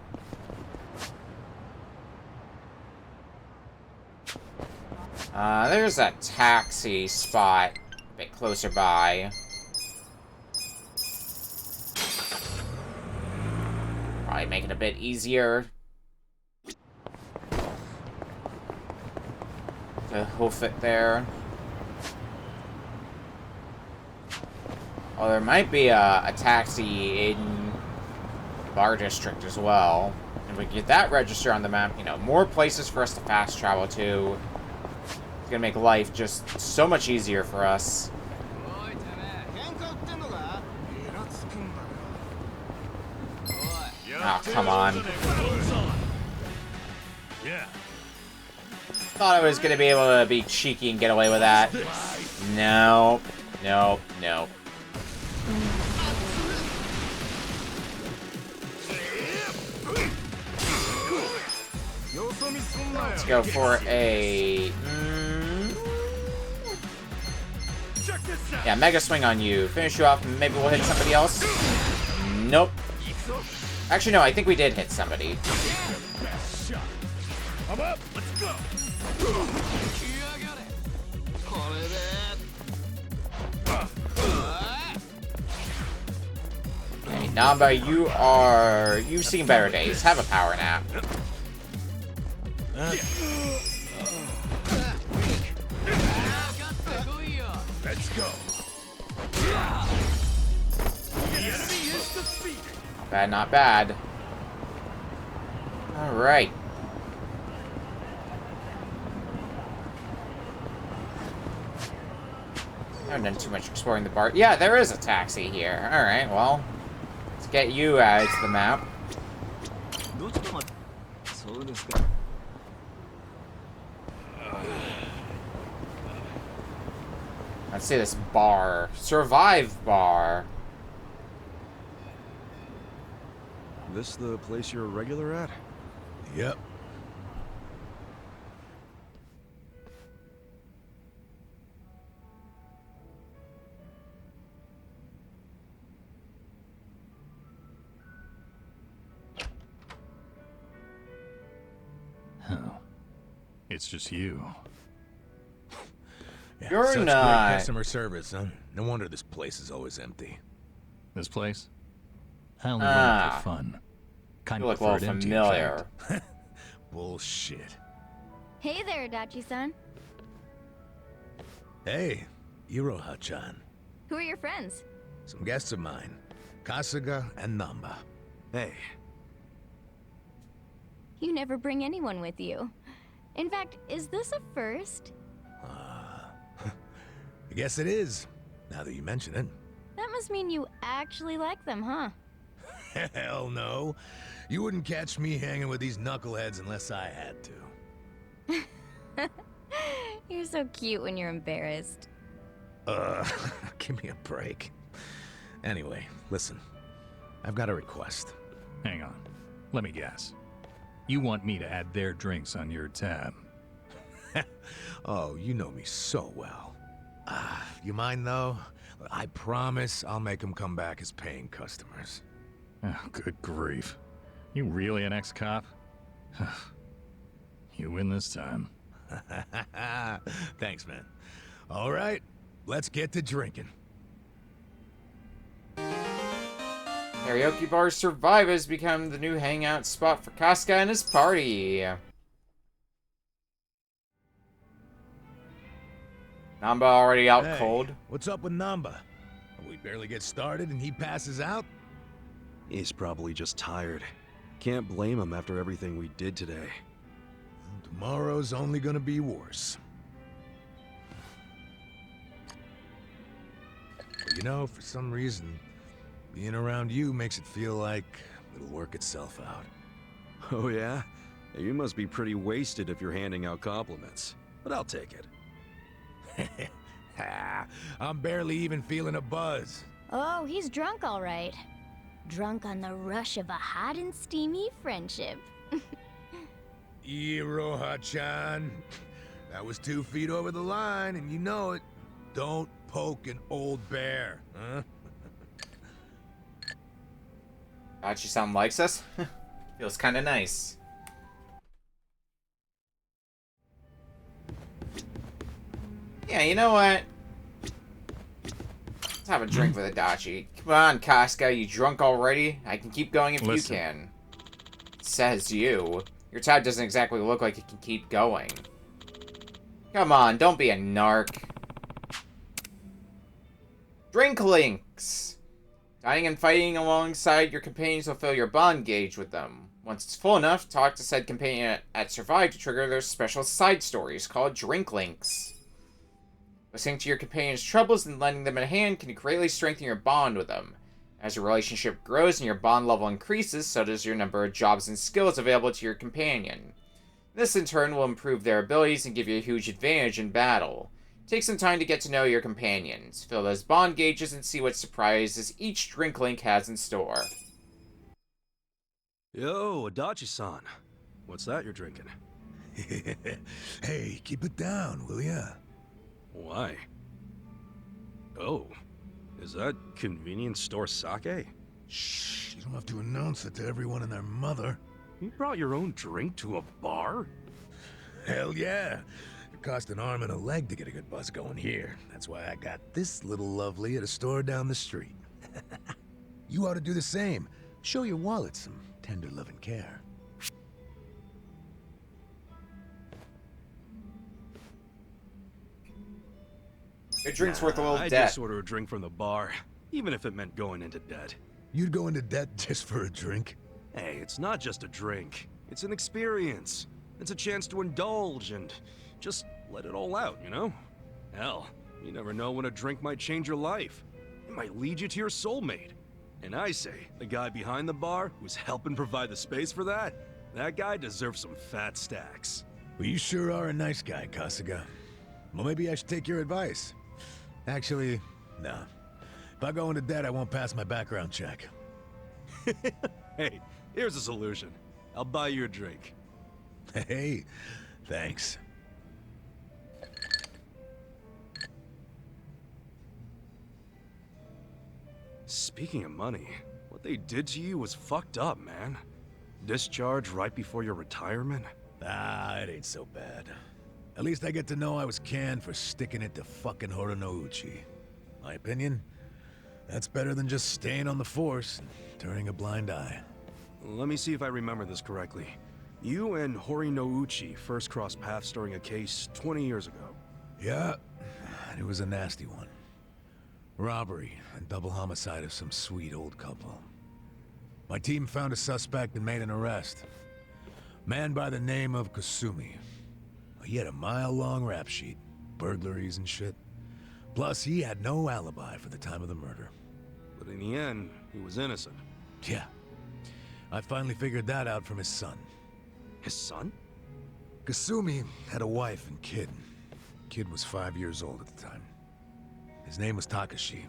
Speaker 1: There's a taxi spot a bit closer by. Probably make it a bit easier to hoof it there. Oh, there might be a taxi in Bar District as well. If we get that register on the map, you know, more places for us to fast travel to. It's gonna make life just so much easier for us. Oh, come on.
Speaker 6: Yeah.
Speaker 1: Thought I was gonna be able to be cheeky and get away with that. No. No. No. Let's go for a... yeah, Mega Swing on you. Finish you off and maybe we'll hit somebody else. Nope. Actually, no, I think we did hit somebody.
Speaker 6: I'm up. Let's go.
Speaker 1: Okay, Namba, you've seen better days. Have a power nap.
Speaker 6: Let's go.
Speaker 1: Not bad, not bad. Alright. I haven't done too much exploring the bar. Yeah, there is a taxi here. Alright, well. Let's get you added to the map. Let's see this bar. Survive bar.
Speaker 4: This the place you're a regular at?
Speaker 6: Yep. Oh. It's just you.
Speaker 7: Yeah,
Speaker 1: You're
Speaker 7: such
Speaker 1: not.
Speaker 7: great customer service, huh? No wonder this place is always empty.
Speaker 6: This place? I only went up for fun. Kind
Speaker 1: You
Speaker 6: of
Speaker 1: look a
Speaker 6: prefer it
Speaker 1: little
Speaker 6: empty, in
Speaker 1: familiar.
Speaker 6: fact.
Speaker 7: Bullshit.
Speaker 13: Hey there, Dachi-san.
Speaker 7: Hey, Iroha-chan.
Speaker 13: Who are your friends?
Speaker 7: Some guests of mine. Kasuga and Namba.
Speaker 4: Hey.
Speaker 13: You never bring anyone with you. In fact, is this a first?
Speaker 7: I guess it is, now that you mention it.
Speaker 13: That must mean you actually like them, huh?
Speaker 7: Hell no. You wouldn't catch me hanging with these knuckleheads unless I had to.
Speaker 13: You're so cute when you're embarrassed.
Speaker 7: Give me a break. Anyway, listen. I've got a request.
Speaker 6: Hang on. Let me guess. You want me to add their drinks on your tab?
Speaker 7: Oh, you know me so well. You mind though? I promise I'll make them come back as paying customers.
Speaker 6: Oh, good grief. You really an ex-cop? You win this time.
Speaker 7: Thanks, man. All right, let's get to drinking.
Speaker 1: Karaoke bar Survive has become the new hangout spot for Kasuga and his party. Namba already out
Speaker 7: Hey,
Speaker 1: cold.
Speaker 7: What's up with Namba? We barely get started and he passes out?
Speaker 4: He's probably just tired. Can't blame him after everything we did today.
Speaker 7: Tomorrow's only gonna be worse. But you know, for some reason, being around you makes it feel like it'll work itself out.
Speaker 4: Oh yeah? You must be pretty wasted if you're handing out compliments. But I'll take it.
Speaker 7: I'm barely even feeling a buzz.
Speaker 13: Oh, he's drunk all right. Drunk on the rush of a hot and steamy friendship.
Speaker 7: Iroha-chan, that was 2 feet over the line, and you know it. Don't poke an old bear, huh?
Speaker 1: Dachi-san likes us. Feels kind of nice. Yeah, you know what? Let's have a drink with Adachi. Come on, Casca, you drunk already? I can keep going if
Speaker 8: Listen.
Speaker 1: you can. Says you. Your tab doesn't exactly look like it can keep going. Come on, don't be a narc. Drink links! Dining and fighting alongside your companions will fill your bond gauge with them. Once it's full enough, talk to said companion at Survive to trigger their special side stories called drink links. Listening to your companion's troubles and lending them a hand can greatly strengthen your bond with them. As your relationship grows and your bond level increases, so does your number of jobs and skills available to your companion. This in turn will improve their abilities and give you a huge advantage in battle. Take some time to get to know your companions, fill those bond gauges, and see what surprises each drink link has in store.
Speaker 4: Yo, Adachi-san. What's that you're drinking?
Speaker 20: Hey, keep it down, will ya?
Speaker 4: Why? Oh, is that convenience store sake?
Speaker 20: Shh, you don't have to announce it to everyone and their mother.
Speaker 4: You brought your own drink to a bar?
Speaker 20: Hell yeah. It cost an arm and a leg to get a good buzz going here. That's why I got this little lovely at a store down the street. You ought to do the same. Show your wallet some tender love and care.
Speaker 1: Your drink's worth a little
Speaker 4: I'd
Speaker 1: debt.
Speaker 4: just order a drink from the bar, even if it meant going into debt.
Speaker 20: You'd go into debt just for a drink?
Speaker 4: Hey, it's not just a drink. It's an experience. It's a chance to indulge and just let it all out, you know? Hell, you never know when a drink might change your life. It might lead you to your soulmate. And I say, the guy behind the bar who's helping provide the space for that, that guy deserves some fat stacks.
Speaker 20: Well, you sure are a nice guy, Kasuga. Well, maybe I should take your advice. Actually, no. If I go into debt, I won't pass my background check.
Speaker 4: Hey, here's a solution. I'll buy you a drink.
Speaker 20: Hey, thanks.
Speaker 4: Speaking of money, what they did to you was fucked up, man. Discharge right before your retirement?
Speaker 20: Ah, it ain't so bad. At least I get to know I was canned for sticking it to fucking Horonouchi. My opinion? That's better than just staying on the force and turning a blind eye.
Speaker 4: Let me see if I remember this correctly. You and Horinouchi first crossed paths during a case 20 years ago.
Speaker 20: Yeah, it was a nasty one. Robbery and double homicide of some sweet old couple. My team found a suspect and made an arrest. Man by the name of Kasumi. He had a mile-long rap sheet, burglaries and shit. Plus, he had no alibi for the time of the murder.
Speaker 4: But in the end, he was innocent.
Speaker 20: Yeah. I finally figured that out from his son.
Speaker 4: His son?
Speaker 20: Kasumi had a wife and kid. Kid was 5 years old at the time. His name was Takashi.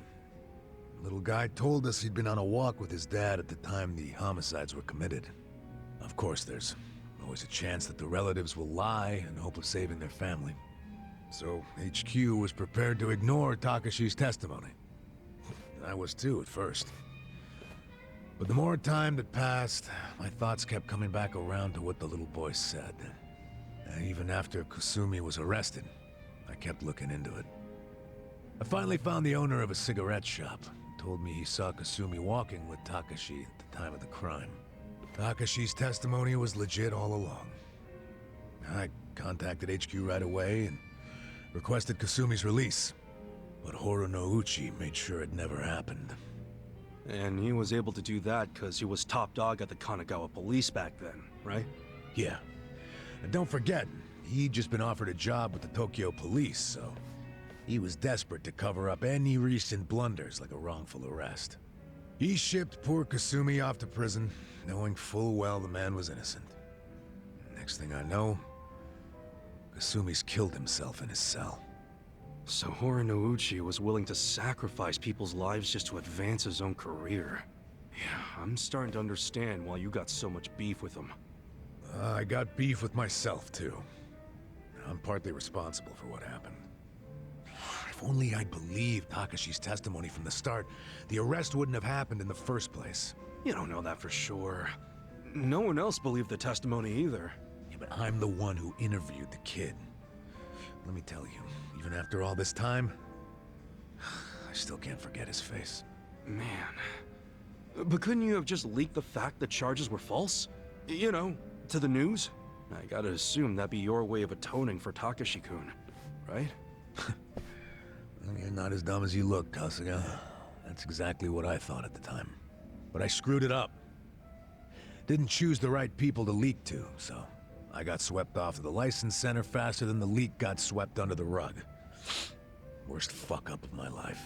Speaker 20: The little guy told us he'd been on a walk with his dad at the time the homicides were committed. Of course, there's always a chance that the relatives will lie in hope of saving their family. So HQ was prepared to ignore Takashi's testimony. I was too at first. But the more time that passed, my thoughts kept coming back around to what the little boy said. Even after Kasumi was arrested, I kept looking into it. I finally found the owner of a cigarette shop. He told me he saw Kasumi walking with Takashi at the time of the crime. Takashi's testimony was legit all along. I contacted HQ right away and requested Kasumi's release. But Horonouchi made sure it never happened.
Speaker 4: And he was able to do that because he was top dog at the Kanagawa police back then, right?
Speaker 20: Yeah. And don't forget, he'd just been offered a job with the Tokyo police, so he was desperate to cover up any recent blunders like a wrongful arrest. He shipped poor Kasumi off to prison, knowing full well the man was innocent. Next thing I know, Kasumi's killed himself in his cell.
Speaker 4: So Horonouchi was willing to sacrifice people's lives just to advance his own career. Yeah, I'm starting to understand why you got so much beef with him.
Speaker 20: I got beef with myself, too. I'm partly responsible for what happened. If only I'd believed Takashi's testimony from the start, the arrest wouldn't have happened in the first place.
Speaker 4: You don't know that for sure. No one else believed the testimony either.
Speaker 20: Yeah, but I'm the one who interviewed the kid. Let me tell you, even after all this time, I I still can't forget his face.
Speaker 4: Man. But couldn't you have just leaked the fact the charges were false? You know, to the news? I gotta assume that'd be your way of atoning for Takashi-kun, right?
Speaker 20: You're not as dumb as you look, Kasuga. That's exactly what I thought at the time. But I screwed it up. Didn't choose the right people to leak to, so I got swept off to the license center faster than the leak got swept under the rug. Worst fuck-up of my life.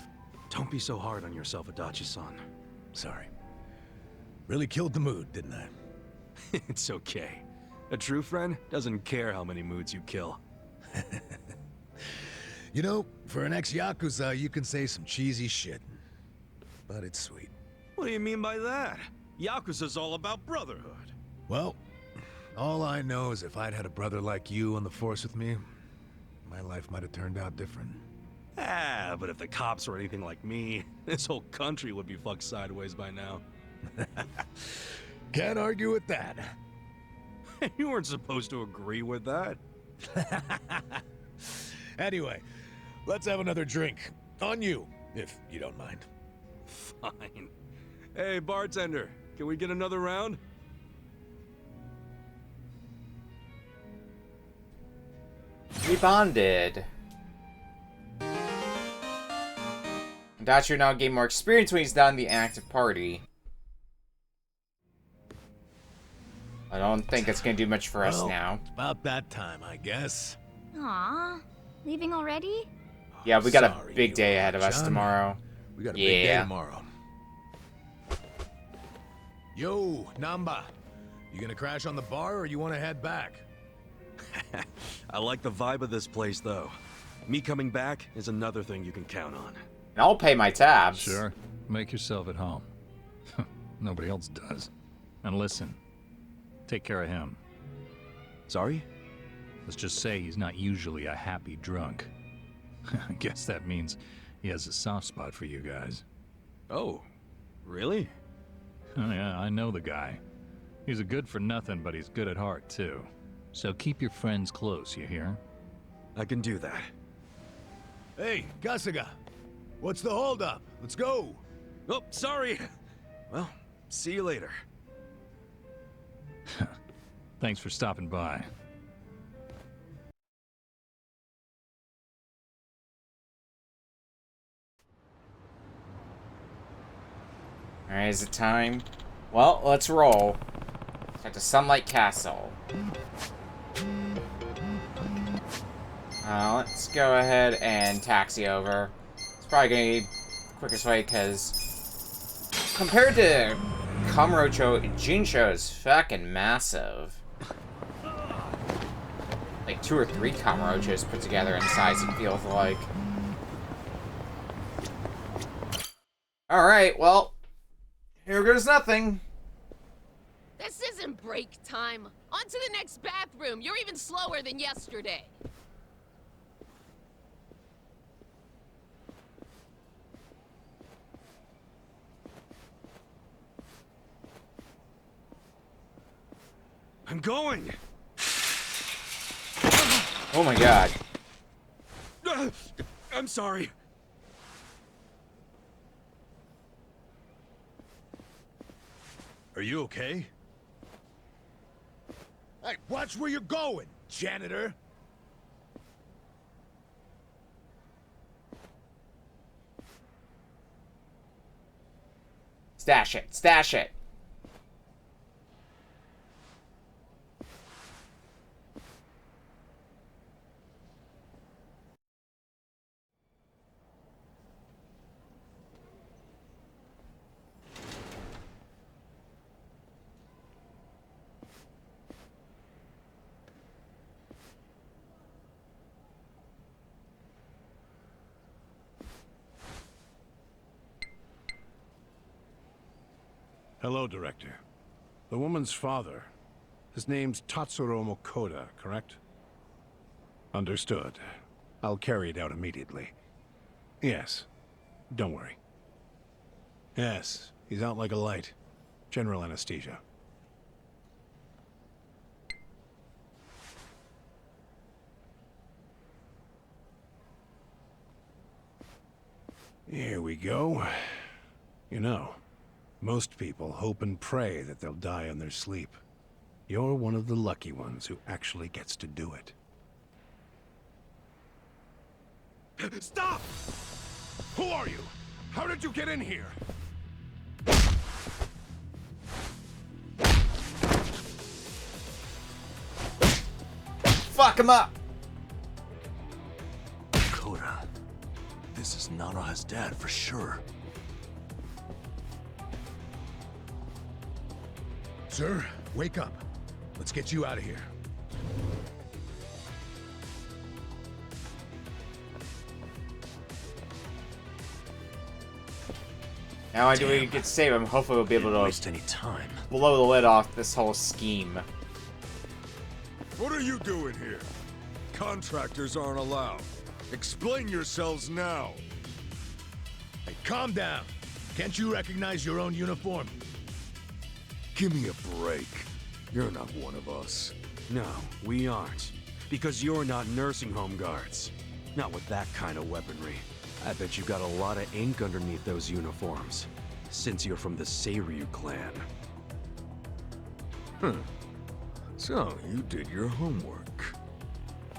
Speaker 4: Don't be so hard on yourself, Adachi-san.
Speaker 20: Sorry. Really killed the mood, didn't I?
Speaker 4: It's okay. A true friend doesn't care how many moods you kill.
Speaker 20: You know, for an ex-Yakuza, you can say some cheesy shit. But it's sweet.
Speaker 4: What do you mean by that? Yakuza's all about brotherhood.
Speaker 20: Well, all I know is if I'd had a brother like you on the force with me, my life might have turned out different.
Speaker 4: Ah, but if the cops were anything like me, this whole country would be fucked sideways by now.
Speaker 20: Can't argue with that.
Speaker 4: You weren't supposed to agree with that.
Speaker 20: Anyway, let's have another drink. On you, if you don't mind.
Speaker 4: Fine. Hey, bartender, can we get another round?
Speaker 1: We bonded. Dachi now gain more experience when he's not in the active party. I don't think it's gonna do much for us now.
Speaker 20: It's about that time, I guess.
Speaker 21: Aw, leaving already?
Speaker 1: Yeah, we got a big day ahead of us
Speaker 20: John.
Speaker 1: tomorrow.
Speaker 20: We got a big day tomorrow. Yo, Namba. You gonna crash on the bar or you wanna head back?
Speaker 4: I like the vibe of this place, though. Me coming back is another thing you can count on.
Speaker 1: And I'll pay my tabs.
Speaker 7: Sure. Make yourself at home. Nobody else does. And listen, take care of him.
Speaker 4: Sorry?
Speaker 7: Let's just say he's not usually a happy drunk. I guess that means he has a soft spot for you guys.
Speaker 4: Oh, really?
Speaker 7: Oh yeah, I know the guy. He's a good for nothing, but he's good at heart, too. So keep your friends close, you hear?
Speaker 4: I can do that.
Speaker 20: Hey, Kasuga. What's the holdup? Let's go.
Speaker 4: Oh, sorry. Well, see you later.
Speaker 7: Thanks for stopping by.
Speaker 1: Alright, is it time? Well, let's roll. At the Sunlight Castle. Let's go ahead and taxi over. It's probably gonna be the quickest way, because compared to Kamurocho, Jinsho is fucking massive. Like 2 or 3 Kamurochos put together in size, it feels like. Alright, well, here goes nothing.
Speaker 17: This isn't break time. On to the next bathroom. You're even slower than yesterday.
Speaker 4: I'm going!
Speaker 1: Oh my god.
Speaker 4: I'm sorry.
Speaker 20: Are you okay? Hey, watch where you're going, janitor!
Speaker 1: Stash it, stash it.
Speaker 6: Hello, Director. The woman's father. His name's Tatsuro Mokoda, correct? Understood. I'll carry it out immediately. Yes. Don't worry. Yes, he's out like a light. General anesthesia.
Speaker 20: Here we go. You know, most people hope and pray that they'll die in their sleep. You're one of the lucky ones who actually gets to do it.
Speaker 5: Stop! Who are you? How did you get in here?
Speaker 1: Fuck him up!
Speaker 8: Koda, this is Nanoha's dad for sure.
Speaker 20: Sir, wake up. Let's get you out of here.
Speaker 1: Now do we get to save him? Hopefully we'll be able to
Speaker 8: waste any time.
Speaker 1: Blow the lid off this whole scheme.
Speaker 5: What are you doing here? Contractors aren't allowed. Explain yourselves now.
Speaker 20: Hey, calm down. Can't you recognize your own uniform?
Speaker 5: Give me a break. You're not one of us.
Speaker 4: No, we aren't. Because you're not nursing home guards. Not with that kind of weaponry. I bet you've got a lot of ink underneath those uniforms. Since you're from the Seiryu clan.
Speaker 8: So, you did your homework.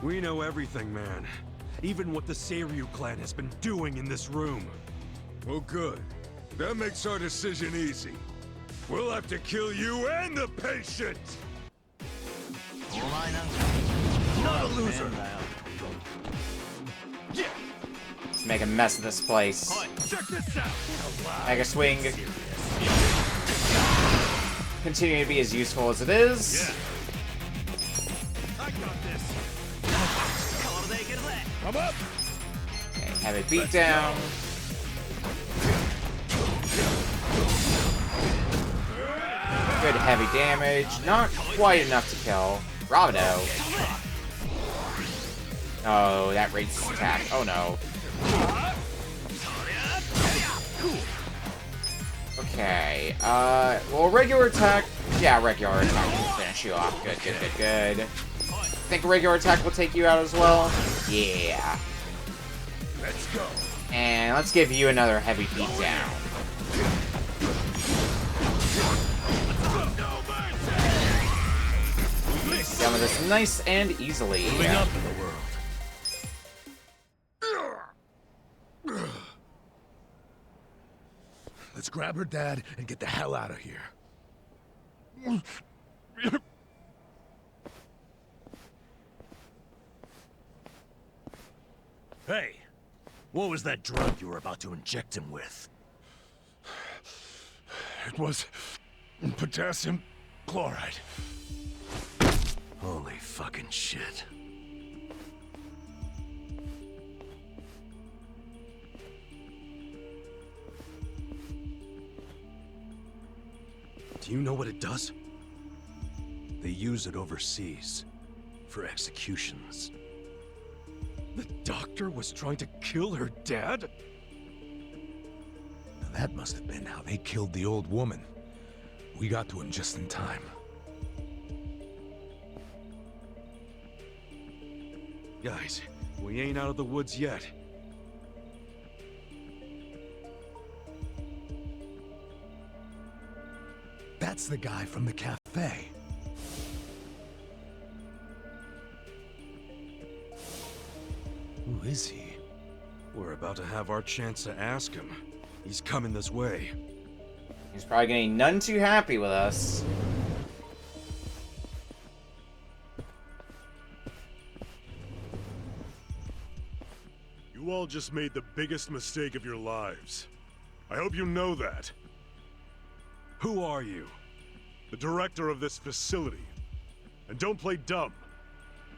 Speaker 4: We know everything, man. Even what the Seiryu clan has been doing in this room.
Speaker 5: Well, good. That makes our decision easy. We'll have to kill you and the patient!
Speaker 8: Not a loser!
Speaker 1: Let's make a mess of this place.
Speaker 5: Check this out!
Speaker 1: Mega Swing. Continue to be as useful as it is.
Speaker 5: Yeah. I got this. Come up!
Speaker 1: Okay, have it beat down. Good heavy damage. Not quite enough to kill. Bravo. Oh, that raises attack. Oh no. Okay, well, regular attack. Yeah, regular attack will finish you off. Good, good, good, good. Think regular attack will take you out as well? Yeah.
Speaker 5: Let's go.
Speaker 1: And let's give you another heavy beatdown. Done with this nice and easily.
Speaker 8: Moving up in the world.
Speaker 20: Let's grab her dad and get the hell out of here.
Speaker 8: Hey, what was that drug you were about to inject him with?
Speaker 5: It was potassium chloride.
Speaker 8: Holy fucking shit.
Speaker 4: Do you know what it does? They use it overseas. For executions. The doctor was trying to kill her dad?
Speaker 20: Now that must have been how they killed the old woman. We got to him just in time.
Speaker 4: Guys, we ain't out of the woods yet.
Speaker 20: That's the guy from the cafe. Who is he?
Speaker 4: We're about to have our chance to ask him. He's coming this way.
Speaker 1: He's probably getting none too happy with us.
Speaker 19: You all just made the biggest mistake of your lives. I hope you know that.
Speaker 4: Who are you?
Speaker 19: The director of this facility. And don't play dumb.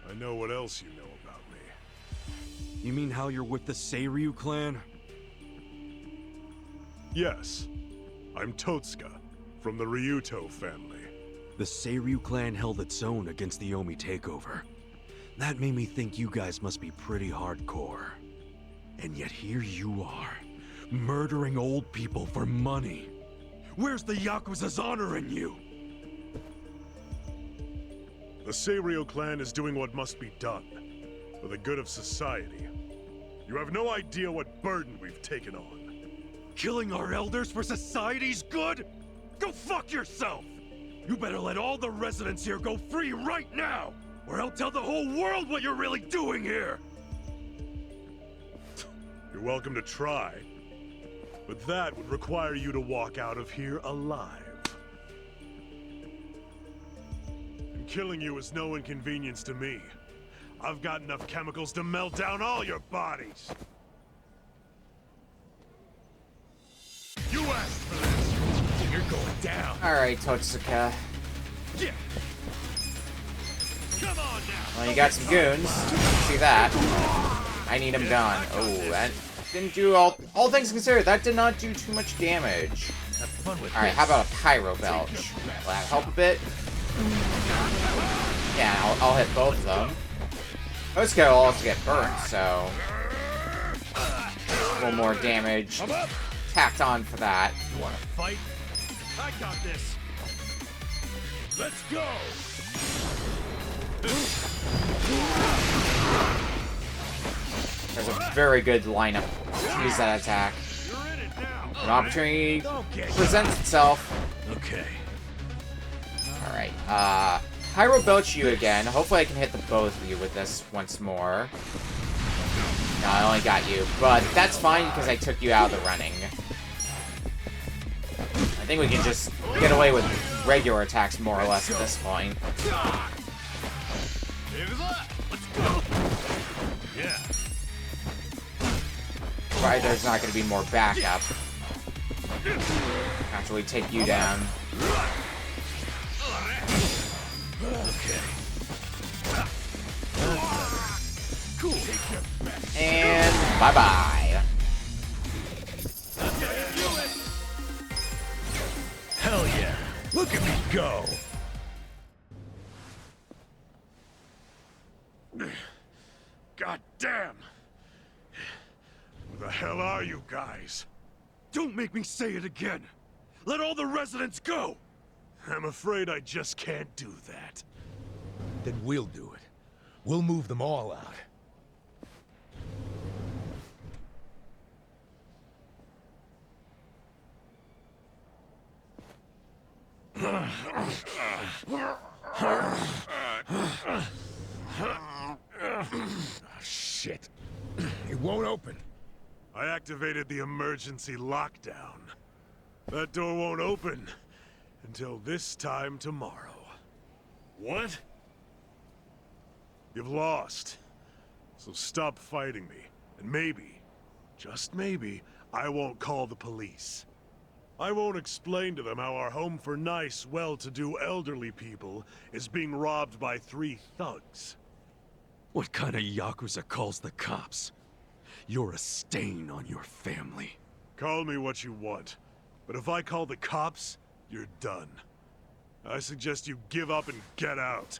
Speaker 19: I know what else you know about me.
Speaker 4: You mean how you're with the Seiryu clan?
Speaker 19: Yes. I'm Totsuka, from the Ryuto family.
Speaker 4: The Seiryu clan held its own against the Omi takeover. That made me think you guys must be pretty hardcore. And yet here you are, murdering old people for money. Where's the Yakuza's honor in you?
Speaker 19: The Seiryu clan is doing what must be done, for the good of society. You have no idea what burden we've taken on.
Speaker 8: Killing our elders for society's good? Go fuck yourself! You better let all the residents here go free right now, or I'll tell the whole world what you're really doing here!
Speaker 19: You're welcome to try, but that would require you to walk out of here alive. And killing you is no inconvenience to me. I've got enough chemicals to melt down all your bodies. You asked for this. You're going down.
Speaker 1: Alright, Totsuka.
Speaker 19: Yeah. Come on now.
Speaker 1: Well, you got some goons. See that. I need him gone. Oh, that didn't do all things considered, that did not do too much damage. Alright, how about a Pyro Belch? Will that help a bit? Yeah, I'll hit both of them. Totsuka will also get burnt, so... a little more damage tacked on for that.
Speaker 19: You wanna fight? I got this. Let's go.
Speaker 1: There's a very good lineup to use that attack. An opportunity presents itself.
Speaker 8: Okay.
Speaker 1: Alright, Pyro Belch you again. Hopefully I can hit the both of you with this once more. No, I only got you, but that's fine because I took you out of the running. I think we can just get away with regular attacks more or less at this point.
Speaker 19: Yeah.
Speaker 1: Right, there's not going to be more backup. After we take you down.
Speaker 8: Okay.
Speaker 19: Cool.
Speaker 1: And bye-bye.
Speaker 8: Hell yeah. Look at me go.
Speaker 19: God damn. Who the hell are you guys?
Speaker 8: Don't make me say it again. Let all the residents go.
Speaker 19: I'm afraid I just can't do that.
Speaker 20: Then we'll do it. We'll move them all out. Shit. It won't open.
Speaker 19: I activated the emergency lockdown. That door won't open until this time tomorrow. What? You've lost. So stop fighting me, and maybe, just maybe, I won't call the police. I won't explain to them how our home for nice, well-to-do elderly people is being robbed by 3 thugs.
Speaker 8: What kind of Yakuza calls the cops? You're a stain on your family.
Speaker 19: Call me what you want, but if I call the cops, you're done. I suggest you give up and get out.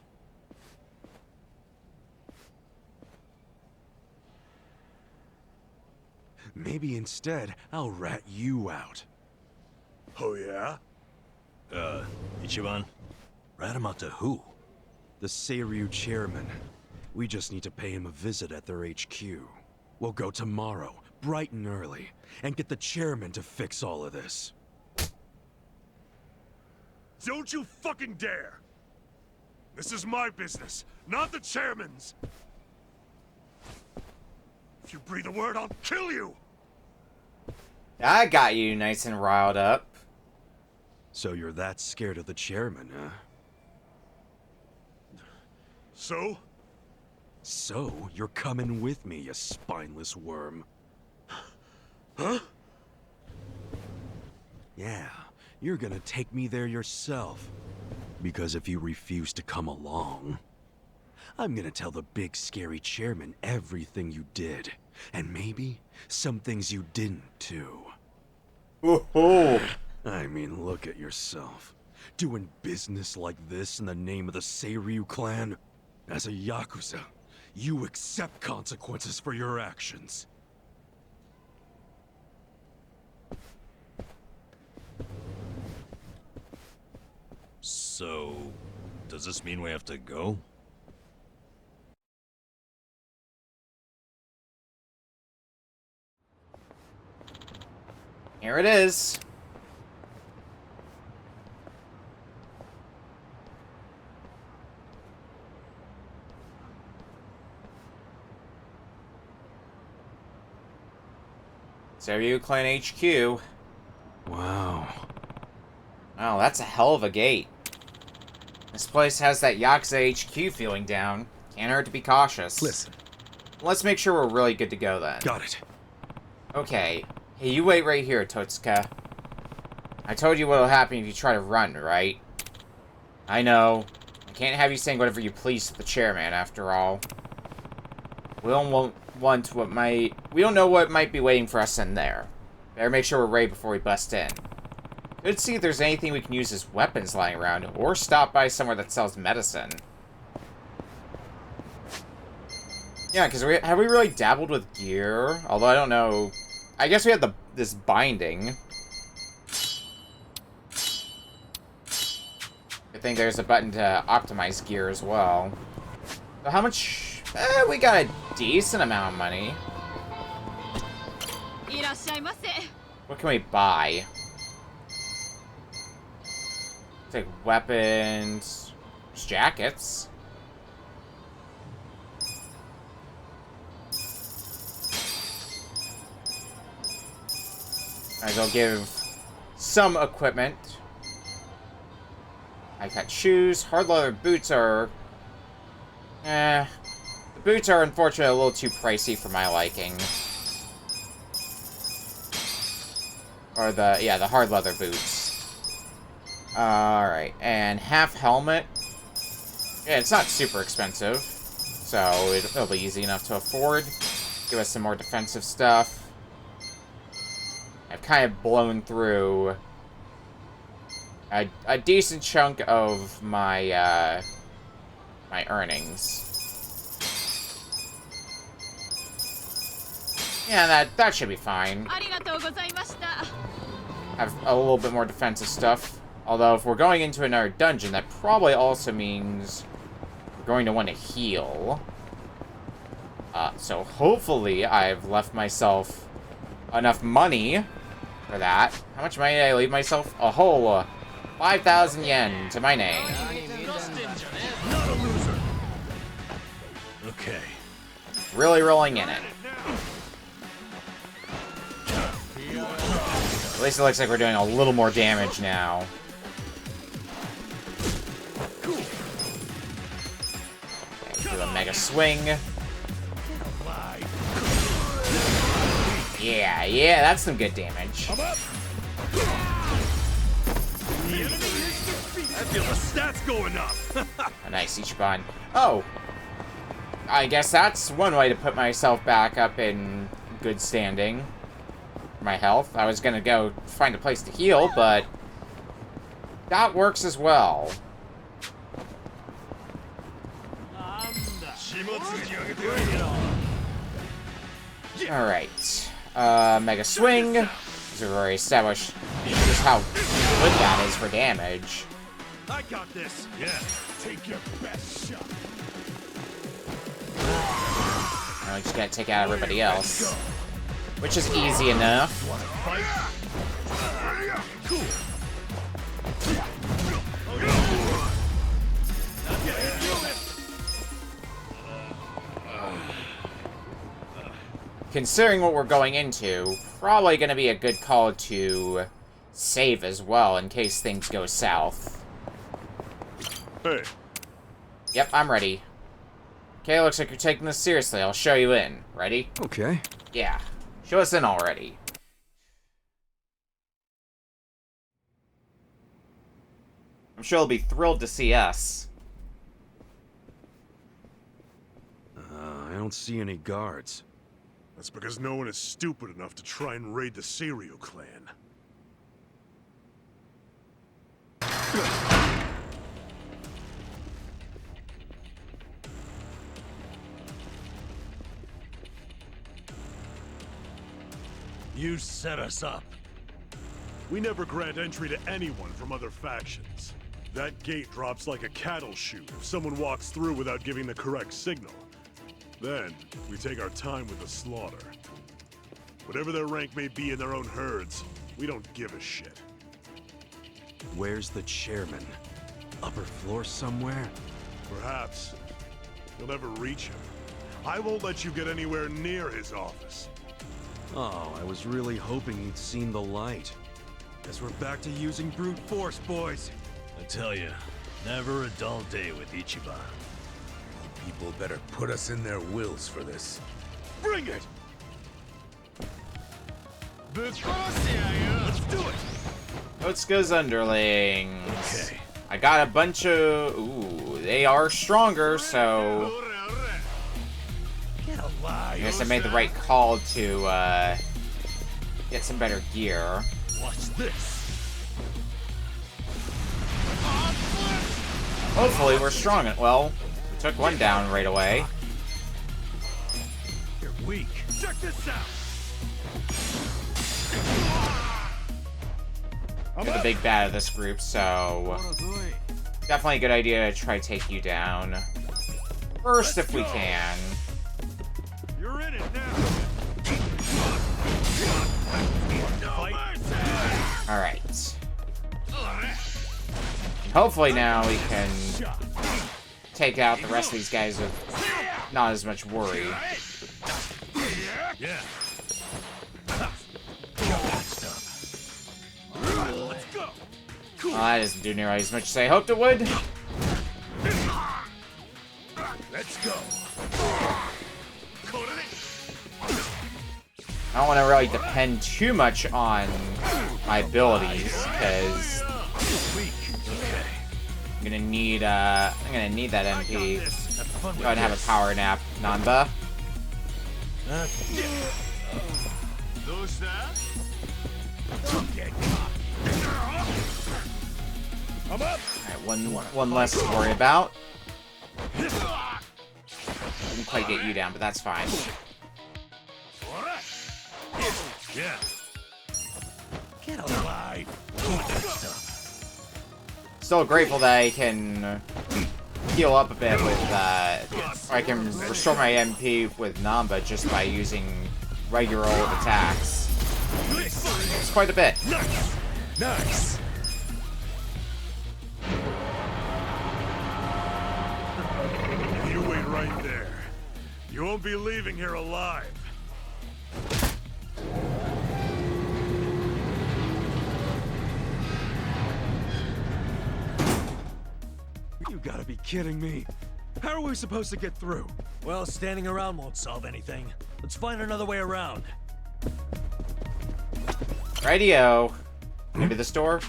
Speaker 8: Maybe instead, I'll rat you out.
Speaker 19: Oh yeah?
Speaker 8: Ichiban, rat him out to who? The Seiryu chairman. We just need to pay him a visit at their HQ. We'll go tomorrow, bright and early, and get the chairman to fix all of this.
Speaker 19: Don't you fucking dare! This is my business, not the chairman's! If you breathe a word, I'll kill you!
Speaker 1: I got you nice and riled up.
Speaker 8: So you're that scared of the chairman, huh?
Speaker 19: So?
Speaker 8: So, you're coming with me, you spineless worm.
Speaker 19: Huh?
Speaker 8: Yeah, you're gonna take me there yourself. Because if you refuse to come along, I'm gonna tell the big scary chairman everything you did. And maybe some things you didn't, too.
Speaker 1: Woohoo!
Speaker 8: I mean, look at yourself. Doing business like this in the name of the Seiryu clan? As a Yakuza, you accept consequences for your actions.
Speaker 6: So, does this mean we have to go?
Speaker 1: Here it is. Zeryu Clan HQ.
Speaker 4: Wow.
Speaker 1: Wow, that's a hell of a gate. This place has that Yakuza HQ feeling down. Can't hurt to be cautious.
Speaker 20: Listen.
Speaker 1: Let's make sure we're really good to go then.
Speaker 20: Got it.
Speaker 1: Okay. Hey, you wait right here, Totsuka. I told you what'll happen if you try to run, right? I know. I can't have you saying whatever you please to the chairman, after all. We don't know what might be waiting for us in there. Better make sure we're ready before we bust in. Could see if there's anything we can use as weapons lying around, or stop by somewhere that sells medicine. Yeah, because have we really dabbled with gear? Although I don't know. I guess we had this binding. I think there's a button to optimize gear as well. So how much? We got a decent amount of money. What can we buy? Take weapons, jackets. Alright, I'll give some equipment. I got shoes. Hard leather boots are... the boots are unfortunately a little too pricey for my liking. Or the hard leather boots. Alright, and half helmet. Yeah, it's not super expensive. So it'll be easy enough to afford. Give us some more defensive stuff. I've kind of blown through a decent chunk of my my earnings. Yeah, that should be fine. Have a little bit more defensive stuff. Although if we're going into another dungeon, that probably also means we're going to want to heal. So hopefully I've left myself enough money for that. How much money did I leave myself? A whole 5,000 yen to my name.
Speaker 6: Not a loser. Okay.
Speaker 1: Really rolling in it. At least it looks like we're doing a little more damage now. Okay, do a mega swing. Yeah, that's some good damage.
Speaker 6: I feel the stats going up.
Speaker 1: A nice Ichiban. Oh! I guess that's one way to put myself back up in good standing. My health. I was gonna go find a place to heal, but that works as well. Alright. Mega swing. We've already established just how good that is for damage.
Speaker 6: I got this. Yeah. Take your best shot.
Speaker 1: Now we just gotta take out everybody else. Which is easy enough. Considering what we're going into, probably gonna be a good call to save as well in case things go south.
Speaker 19: Hey.
Speaker 1: Yep, I'm ready. Okay, looks like you're taking this seriously. I'll show you in. Ready?
Speaker 4: Okay.
Speaker 1: Yeah. Show us in already. I'm sure he'll be thrilled to see us.
Speaker 4: I don't see any guards.
Speaker 19: That's because no one is stupid enough to try and raid the Seiryu clan.
Speaker 6: You set us up.
Speaker 19: We never grant entry to anyone from other factions. That gate drops like a cattle chute if someone walks through without giving the correct signal. Then, we take our time with the slaughter. Whatever their rank may be in their own herds, We don't give a shit.
Speaker 4: Where's the chairman? Upper floor somewhere?
Speaker 19: Perhaps. You'll never reach him. I won't let you get anywhere near his office.
Speaker 4: Oh, I was really hoping you'd seen the light. Guess we're back to using brute force, boys.
Speaker 8: I tell you, never a dull day with Ichiban.
Speaker 7: People better put us in their wills for this.
Speaker 19: Bring it!
Speaker 10: Let's
Speaker 19: do it!
Speaker 1: Otsuka's underlings. Okay. I got a bunch of... Ooh, they are stronger, so... I guess I made the right call to, get some better gear.
Speaker 19: Watch this.
Speaker 1: Hopefully we're strong. Well, we took one down right away.
Speaker 19: You're weak. Check this out.
Speaker 1: You're the big bad of this group, so definitely a good idea to try to take you down first if we can.
Speaker 19: You're in it now.
Speaker 1: Alright. Hopefully now we can take out the rest of these guys with not as much worry.
Speaker 19: Yeah. Let's go.
Speaker 1: Well, that doesn't do nearly as much as I hoped it would.
Speaker 19: Let's go.
Speaker 1: I don't want to really depend too much on my abilities because I'm gonna need that MP. Go ahead and have a power nap, Nanba. Alright, one less to worry about. Didn't quite get you down, but that's fine.
Speaker 19: Yeah.
Speaker 10: Get alive.
Speaker 1: Still grateful that I can heal up a bit with, or I can restore my MP with Namba just by using regular old attacks. It's quite a bit.
Speaker 10: Nice.
Speaker 19: You wait right there. You won't be leaving here alive.
Speaker 4: You gotta be kidding me. How are we supposed to get through?
Speaker 8: Well, standing around won't solve anything. Let's find another way around.
Speaker 1: Radio. Maybe this door?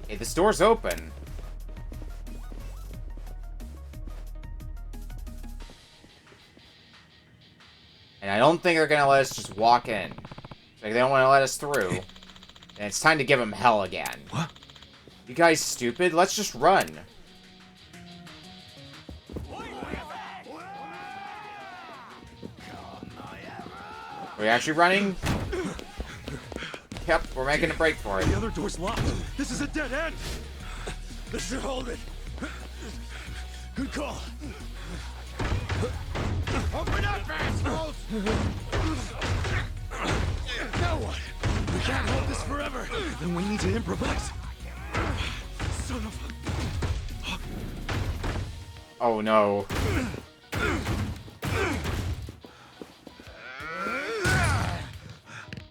Speaker 1: Hey, this door's open. And I don't think they're gonna let us just walk in. Like, they don't want to let us through. And it's time to give them hell again.
Speaker 4: What?
Speaker 1: You guys stupid? Let's just run. Are we actually running? Yep, we're making a break for it.
Speaker 4: The other door's locked. This is a dead end.
Speaker 10: This should hold it. Good call. Open up, assholes! Now what? We can't hold this forever.
Speaker 4: Then we need to improvise. Son of a...
Speaker 1: Oh no.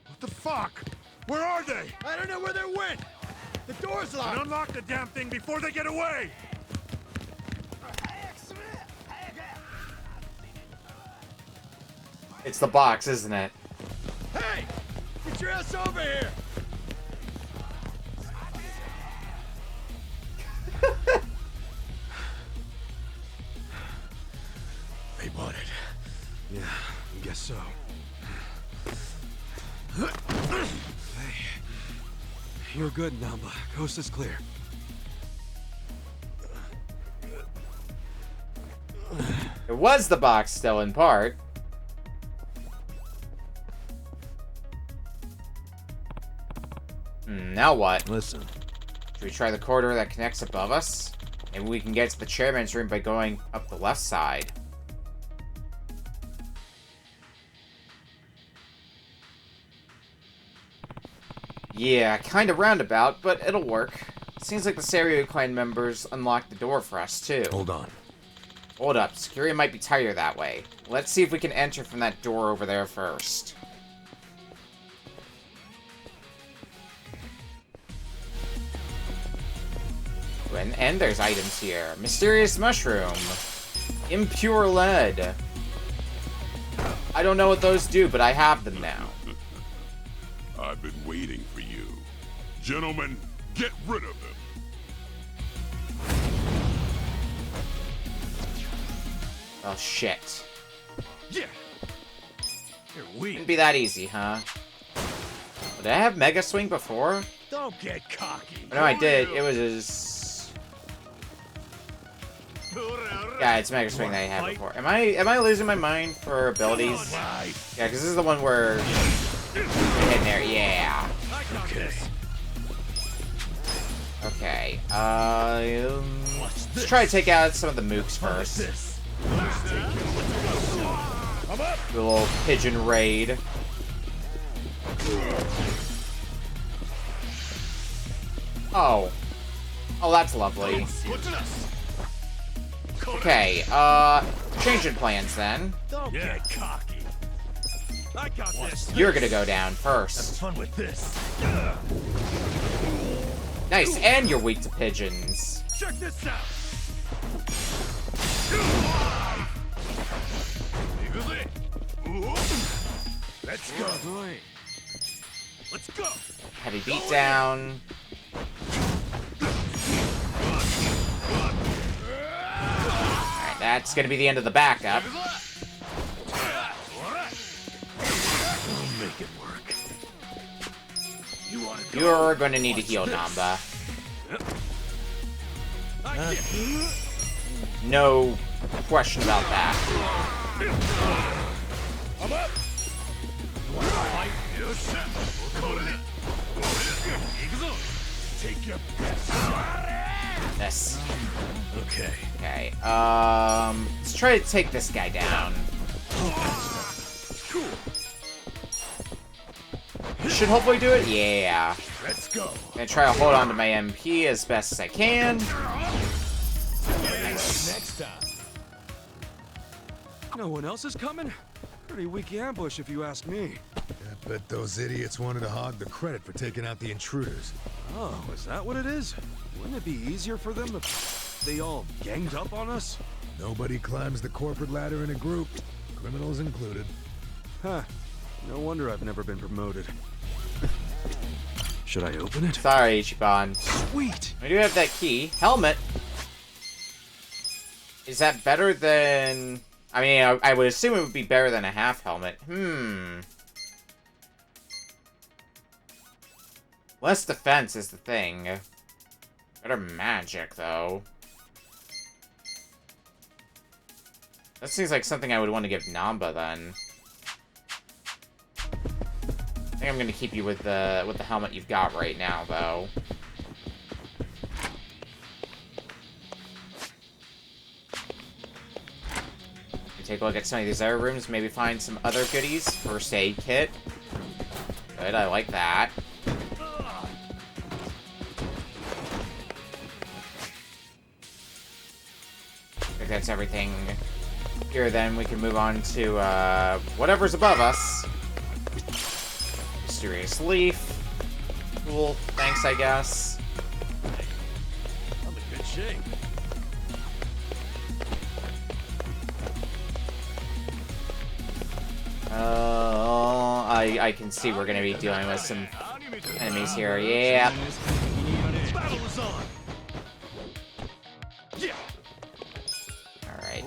Speaker 19: What the fuck? Where are they?
Speaker 10: I don't know where they went. The door's locked.
Speaker 19: And unlock the damn thing before they get away.
Speaker 1: It's the box, isn't it?
Speaker 10: Hey! Get your ass over here!
Speaker 4: They bought it. Yeah, I guess so. Hey. You're good, Namba. Coast is clear.
Speaker 1: It was the box still in part. Now what?
Speaker 8: Listen.
Speaker 1: Should we try the corridor that connects above us? Maybe we can get to the chairman's room by going up the left side. Yeah, kind of roundabout, but it'll work. Seems like the Seiryu clan members unlocked the door for us, too.
Speaker 7: Hold on.
Speaker 1: Hold up, security might be tighter that way. Let's see if we can enter from that door over there first. And there's items here. Mysterious mushroom. Impure lead. I don't know what those do, but I have them now.
Speaker 9: I've been waiting for you. Gentlemen, get rid of them.
Speaker 1: Oh, shit.
Speaker 10: Yeah. You're weak.
Speaker 1: Couldn't be that easy, huh? Did I have Mega Swing before?
Speaker 10: Don't get cocky.
Speaker 1: No, I did. It was his... Yeah, it's Mega Swing that I had before. Am I losing my mind for abilities? Yeah, because this is the one where... in there, yeah.
Speaker 10: Okay.
Speaker 1: Okay, let's try to take out some of the mooks first. Do a little pigeon raid. Oh. Oh, that's lovely. Okay, changing plans then.
Speaker 10: Don't get cocky. I got this.
Speaker 1: You're gonna go down first.
Speaker 10: Have fun with this.
Speaker 1: Nice, and you're weak to pigeons.
Speaker 10: Check this out. Let's go. Let's go.
Speaker 1: Heavy beatdown. Alright, that's gonna be the end of the backup.
Speaker 10: Make it work.
Speaker 1: You're gonna need a heal, Namba. No question about that.
Speaker 10: I'm up. Take your best.
Speaker 1: This.
Speaker 10: Okay.
Speaker 1: Okay, let's try to take this guy down. Should hopefully do it? Yeah.
Speaker 10: Let's go.
Speaker 1: Gonna try to hold on to my MP as best as I can. Nice.
Speaker 10: Next time.
Speaker 4: No one else is coming? Pretty weak ambush if you ask me.
Speaker 20: I bet those idiots wanted to hog the credit for taking out the intruders.
Speaker 4: Oh, is that what it is? Wouldn't it be easier for them if they all ganged up on us?
Speaker 20: Nobody climbs the corporate ladder in a group, criminals included.
Speaker 4: Huh. No wonder I've never been promoted. Should I open it?
Speaker 1: Sorry, Ichiban.
Speaker 4: Sweet!
Speaker 1: I do have that key. Helmet. Is that better than... I mean, I would assume it would be better than a half helmet. Less defense is the thing. Better magic, though. That seems like something I would want to give Namba, then. I think I'm gonna keep you with the helmet you've got right now, though. Take a look at some of these other rooms, maybe find some other goodies. First aid kit. Good, I like that. I think that's everything here, then we can move on to whatever's above us. Mysterious leaf. Cool, thanks, I guess.
Speaker 10: I'm in good shape.
Speaker 1: I can see we're gonna be dealing with some enemies here. Yeah.
Speaker 10: Battle is on. Yeah.
Speaker 1: Alright.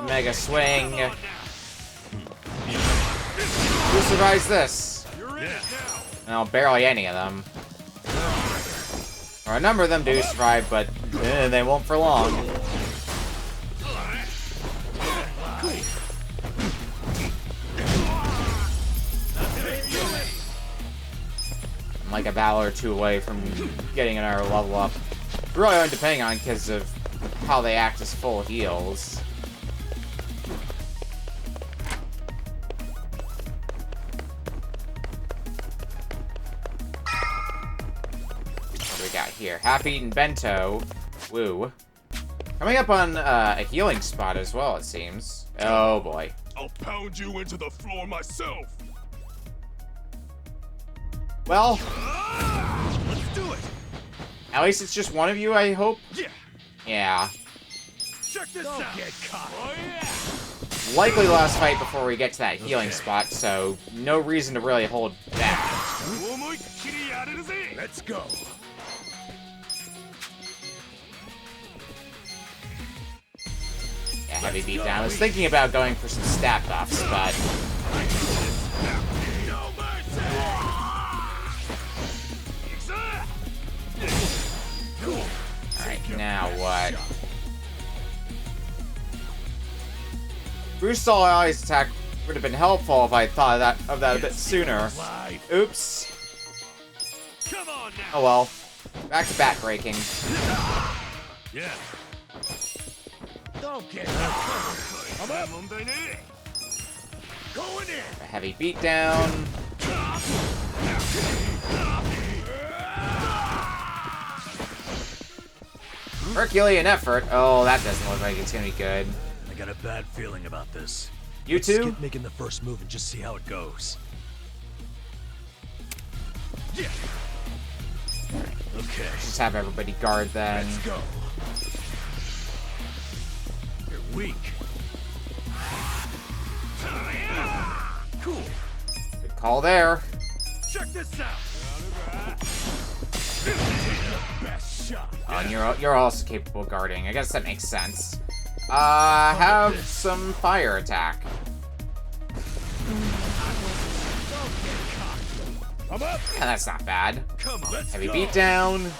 Speaker 1: Mega swing. Who survives this? No, barely any of them. Or a number of them do survive, but they won't for long. I'm like a battle or two away from getting another level up. Really only depending on because of how they act as full heals. here? Half-eaten bento. Woo. Coming up on a healing spot as well, it seems. Oh boy.
Speaker 9: I'll pound you into the floor myself.
Speaker 1: Well,
Speaker 19: let's do it.
Speaker 1: At least it's just one of you, I hope.
Speaker 19: Yeah.
Speaker 1: Yeah.
Speaker 19: Check this out. Get caught. Oh yeah.
Speaker 1: Likely last fight before we get to that healing spot, so no reason to really hold back.
Speaker 19: Let's go.
Speaker 1: Yeah, heavy beatdown. I was thinking about going for some stat buffs, but alright, now what? Boost all allies attack would have been helpful if I thought of that a bit sooner. Oops. Oh well. Back to back breaking.
Speaker 19: Yeah. Don't get I'm up. Going in.
Speaker 1: A heavy beatdown. Herculean effort. Oh, that doesn't look like it's gonna be good.
Speaker 8: I got a bad feeling about this.
Speaker 1: You
Speaker 8: Let's
Speaker 1: too?
Speaker 8: skip making the first move and just see how it goes.
Speaker 19: Yeah.
Speaker 8: Okay.
Speaker 1: Just have everybody guard then.
Speaker 19: Let's go.
Speaker 8: You're weak.
Speaker 19: Cool.
Speaker 1: Good call there.
Speaker 19: Check this out. Best shot.
Speaker 1: And you're also capable of guarding. I guess that makes sense. Have some fire attack.
Speaker 19: I'm up.
Speaker 1: Yeah, that's not bad.
Speaker 19: Come on. Let's
Speaker 1: Heavy
Speaker 19: go.
Speaker 1: beatdown.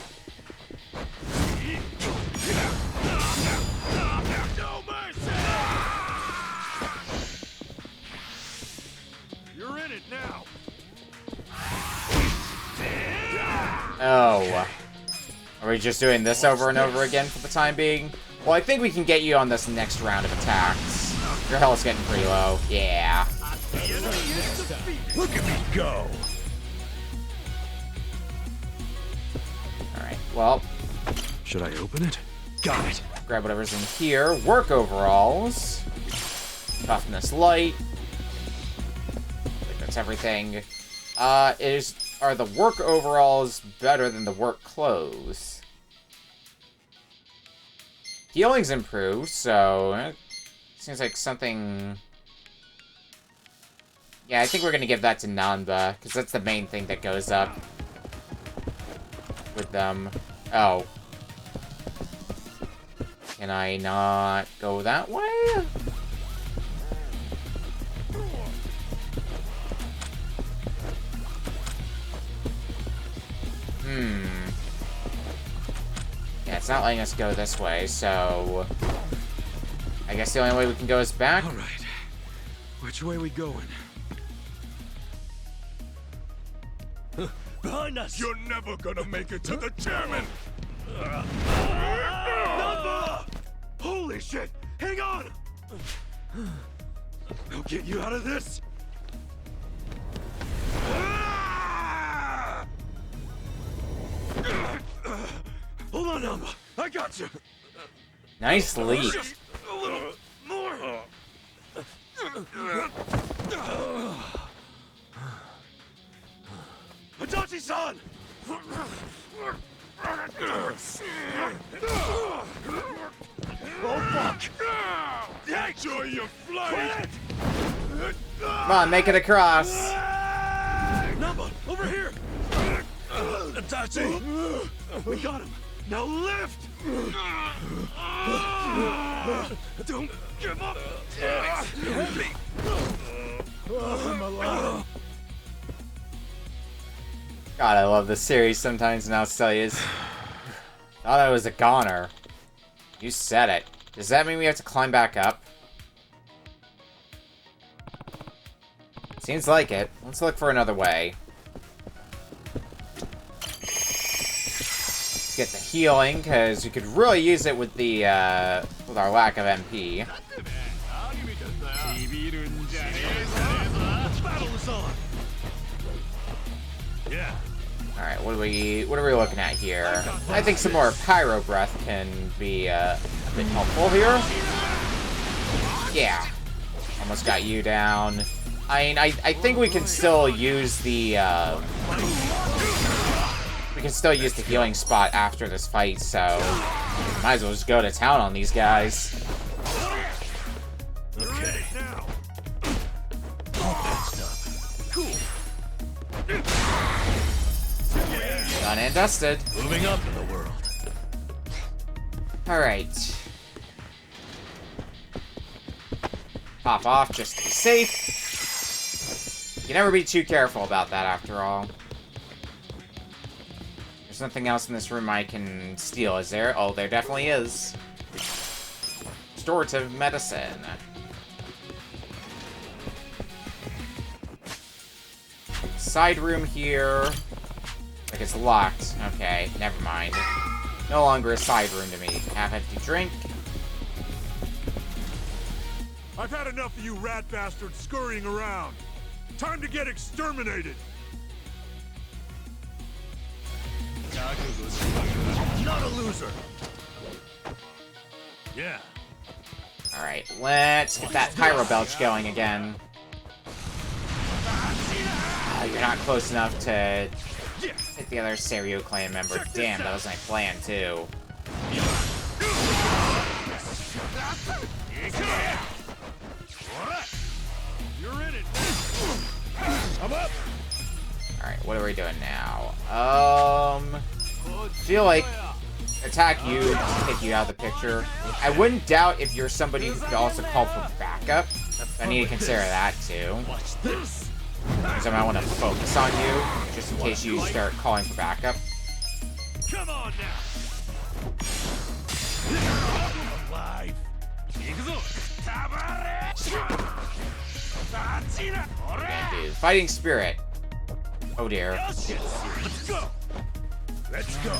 Speaker 19: No mercy. You're in it now.
Speaker 1: Oh. Are we just doing this over and over again for the time being? Well, I think we can get you on this next round of attacks. Your health's getting pretty low. Yeah.
Speaker 19: Look at me go.
Speaker 1: Alright, well.
Speaker 8: Should I open it?
Speaker 19: Got it.
Speaker 1: Grab whatever's in here. Work overalls. Toughness light. I think that's everything. Are the work overalls better than the work clothes? Healing's improved, so it seems like something. Yeah, I think we're gonna give that to Nanda, because that's the main thing that goes up with them. Oh. Can I not go that way? Yeah, it's not letting us go this way, so I guess the only way we can go is back.
Speaker 8: All right. Which way we going?
Speaker 19: Behind us.
Speaker 9: You're never gonna make it to the chairman.
Speaker 19: Nanda! Holy shit! Hang on! I'll get you out of this. Hold on, Namba. I got you.
Speaker 1: Nice leap.
Speaker 19: A little more. Adachi-san! Oh fuck!
Speaker 9: Enjoy your flight.
Speaker 1: Come on, make it across.
Speaker 19: Namba, over here! Adachi! We got him! Now lift! Don't give up! Help me! I'm alive.
Speaker 1: God, I love this series sometimes, and I'll tell you. Thought I was a goner. You said it. Does that mean we have to climb back up? Seems like it. Let's look for another way. Let's get the healing, because we could really use it with the, with our lack of MP.
Speaker 19: Battle is on! Yeah.
Speaker 1: Alright, what are we looking at here? I think some more pyro breath can be a bit helpful here. Yeah. Almost got you down. I mean, I think we can still use the healing spot after this fight, so might as well just go to town on these guys.
Speaker 6: Okay.
Speaker 1: Done and dusted.
Speaker 6: Moving up in the world.
Speaker 1: Alright. Pop off just to be safe. You can never be too careful about that after all. There's nothing else in this room I can steal, is there? Oh, there definitely is. Restorative medicine. Side room here. Like it's locked. Okay, never mind. No longer a side room to me. Half empty drink.
Speaker 19: I've had enough of you rat bastards scurrying around. Time to get exterminated.
Speaker 6: Not a loser.
Speaker 19: Yeah.
Speaker 1: Alright, let's get that pyro belch going again. You're not close enough to hit the other Seiryu clan member. Damn, that was my plan too.
Speaker 19: You're in it. I'm up.
Speaker 1: Alright, what are we doing now? Feel like attack you, take you out of the picture. I wouldn't doubt if you're somebody who could also call for backup. I need to consider that too. Because I might want to focus on you, just in case you start calling for backup.
Speaker 19: Come on now. Alive.
Speaker 1: Dude, fighting spirit. Oh dear.
Speaker 19: Let's go. Let's go.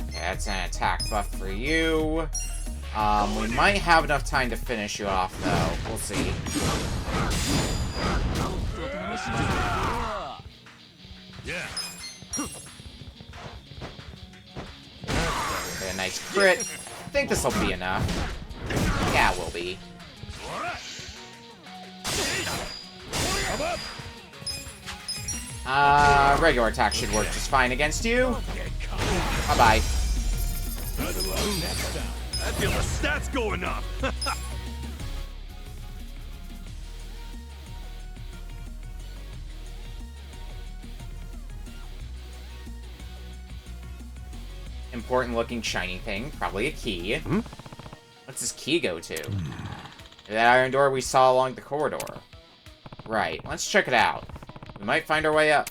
Speaker 1: Okay, that's an attack buff for you. We might have enough time to finish you off, though. We'll see.
Speaker 19: Yeah.
Speaker 1: Okay, a nice crit. I think this will be enough. Yeah, it will be. Regular attack should work just fine against you. Bye-bye.
Speaker 19: I feel the stats going up.
Speaker 1: Important looking shiny thing. Probably a key. What's this key go to? That iron door we saw along the corridor. Right, let's check it out. We might find our way up.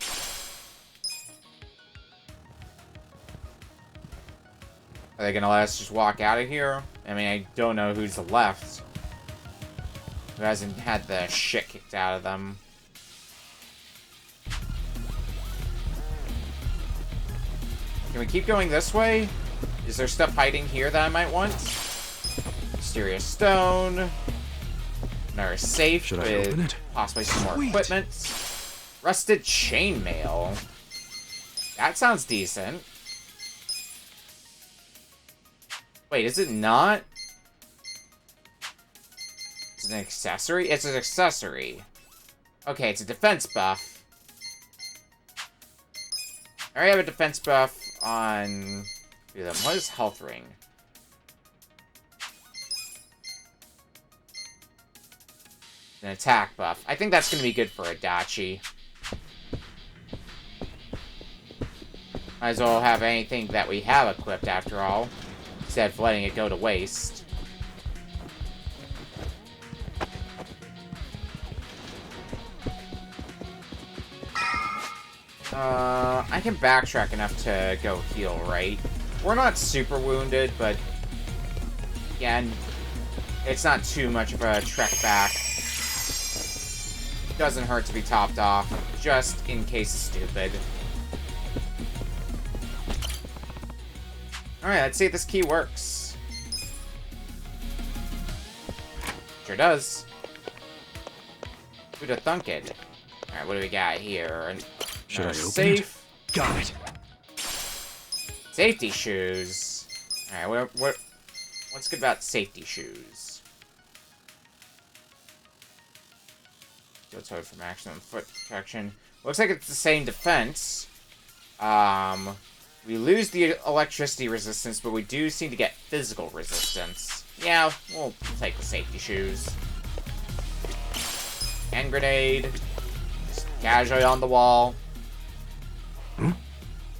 Speaker 1: Are they gonna let us just walk out of here? I mean, I don't know who's left. Who hasn't had the shit kicked out of them. Can we keep going this way? Is there stuff hiding here that I might want? Mysterious stone. Another safe with possibly some more equipment. Rusted chainmail. That sounds decent. Wait, is it not? Is it an accessory? It's an accessory. Okay, it's a defense buff. I already have a defense buff on... What is health ring? An attack buff. I think that's going to be good for Adachi. Might as well have anything that we have equipped after all, instead of letting it go to waste. I can backtrack enough to go heal, right? We're not super wounded, but again, it's not too much of a trek back. Doesn't hurt to be topped off, just in case it's stupid. Alright, let's see if this key works. Sure does. Who'd have thunk it? Alright, what do we got here?
Speaker 8: Should I open
Speaker 1: safe.
Speaker 8: it? Got it.
Speaker 1: Safety shoes. Alright, what's good about safety shoes? Steel toe for maximum foot protection. Looks like it's the same defense. We lose the electricity resistance, but we do seem to get physical resistance. Yeah, we'll take the safety shoes. Hand grenade. Just casually on the wall.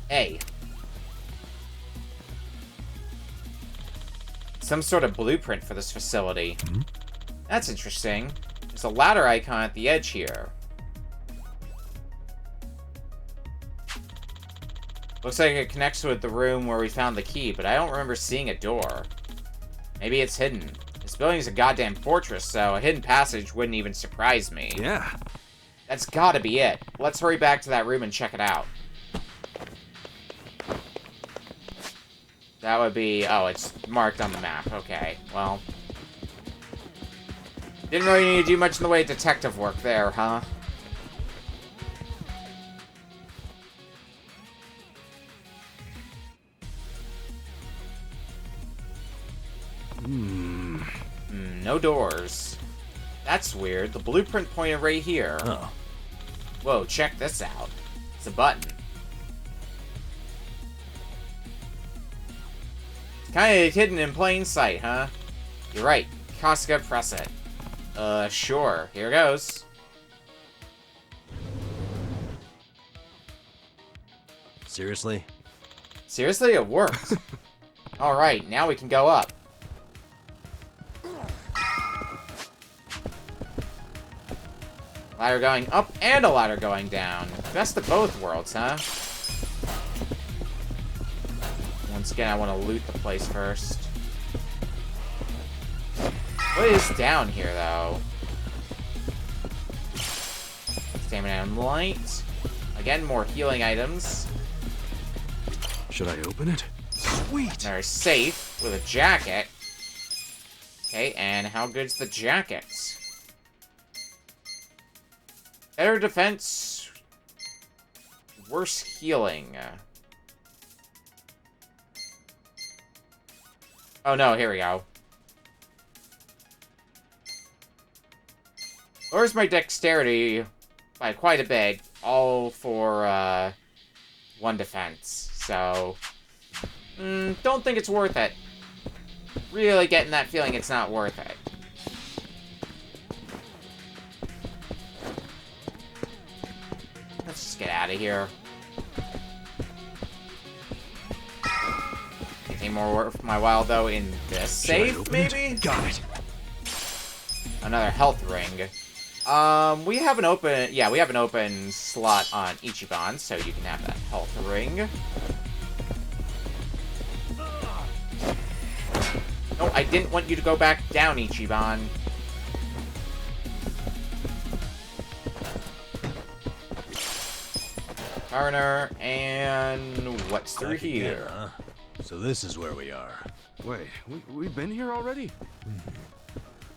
Speaker 1: Hey. Some sort of blueprint for this facility. That's interesting. There's a ladder icon at the edge here. Looks like it connects with the room where we found the key, but I don't remember seeing a door. Maybe it's hidden. This building's a goddamn fortress, so a hidden passage wouldn't even surprise me.
Speaker 8: Yeah.
Speaker 1: That's gotta be it. Let's hurry back to that room and check it out. That would be... Oh, it's marked on the map. Okay, well... Didn't really need to do much in the way of detective work there, huh? No doors. That's weird. The blueprint pointed right here.
Speaker 8: Oh.
Speaker 1: Whoa, check this out. It's a button. It's kind of hidden in plain sight, huh? You're right. Casca, press it. Sure. Here goes.
Speaker 8: Seriously?
Speaker 1: Seriously? It worked. Alright, now we can go up. Ladder going up and a ladder going down. Best of both worlds, huh? Once again, I want to loot the place first. What is down here, though? Stamina and light. Again, more healing items.
Speaker 8: Should I open it?
Speaker 1: Sweet! There's safe with a jacket. Okay, and how good's the jacket? Better defense. Worse healing. Oh no, here we go. Lowers my dexterity by quite a bit, all for, 1 defense. So, don't think it's worth it. Really getting that feeling it's not worth it. Let's just get out of here. Anything more worth my while, though, in this safe, maybe?
Speaker 8: Got it.
Speaker 1: Another health ring. We have an open... Yeah, we have an open slot on Ichiban, so you can have that health ring. No, I didn't want you to go back down, Ichiban. Garner, and what's through here?
Speaker 8: Huh? So this is where we are.
Speaker 4: Wait, we've been here already?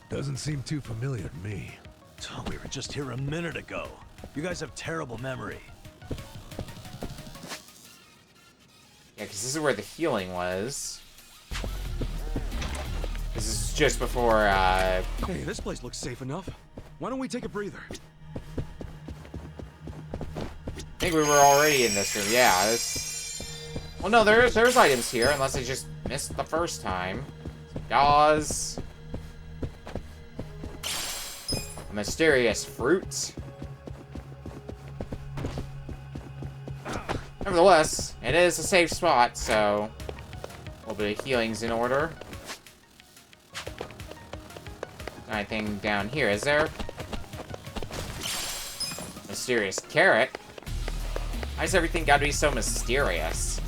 Speaker 20: Doesn't seem too familiar to me.
Speaker 8: Oh, we were just here a minute ago. You guys have terrible memory.
Speaker 1: Yeah, because this is where the healing was. This is just before,
Speaker 4: Hey, this place looks safe enough. Why don't we take a breather?
Speaker 1: I think we were already in this room. Yeah, this... Well, no, there's items here, unless I just missed the first time. Gauze. A mysterious fruit. Nevertheless, it is a safe spot, so... A little bit of healing's in order. Anything down here, is there? Mysterious carrot. Why's everything gotta be so mysterious?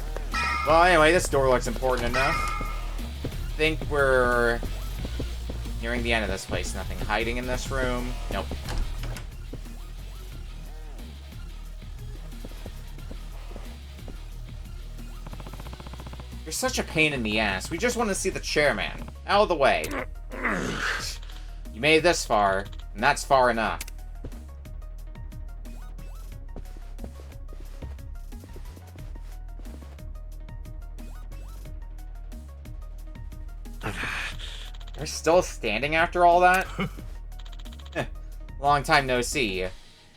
Speaker 1: Well, anyway, this door looks important enough. I think we're nearing the end of this place. Nothing hiding in this room. Nope. You're such a pain in the ass. We just want to see the chairman. Out of the way. You made it this far, and that's far enough. They're still standing after all that? Long time no see.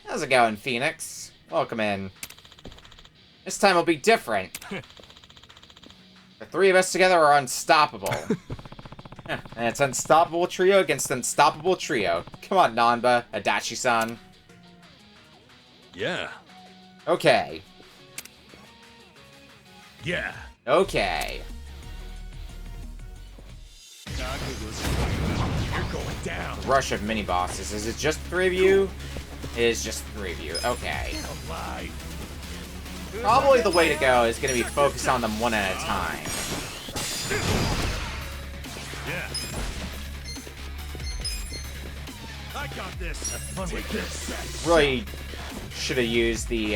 Speaker 1: How's it going, Phoenix? Welcome in. This time will be different. The three of us together are unstoppable. And it's unstoppable trio against unstoppable trio. Come on, Nanba, Adachi-san.
Speaker 8: Yeah.
Speaker 1: Okay.
Speaker 8: Yeah.
Speaker 1: Okay.
Speaker 6: You're going down.
Speaker 1: Rush of mini-bosses. Is it just 3 of you? It is just 3 of you. Okay. Probably the way to go is going to be focus on them one at a time.
Speaker 6: Yeah. I got this. Take this.
Speaker 1: Really should have used the,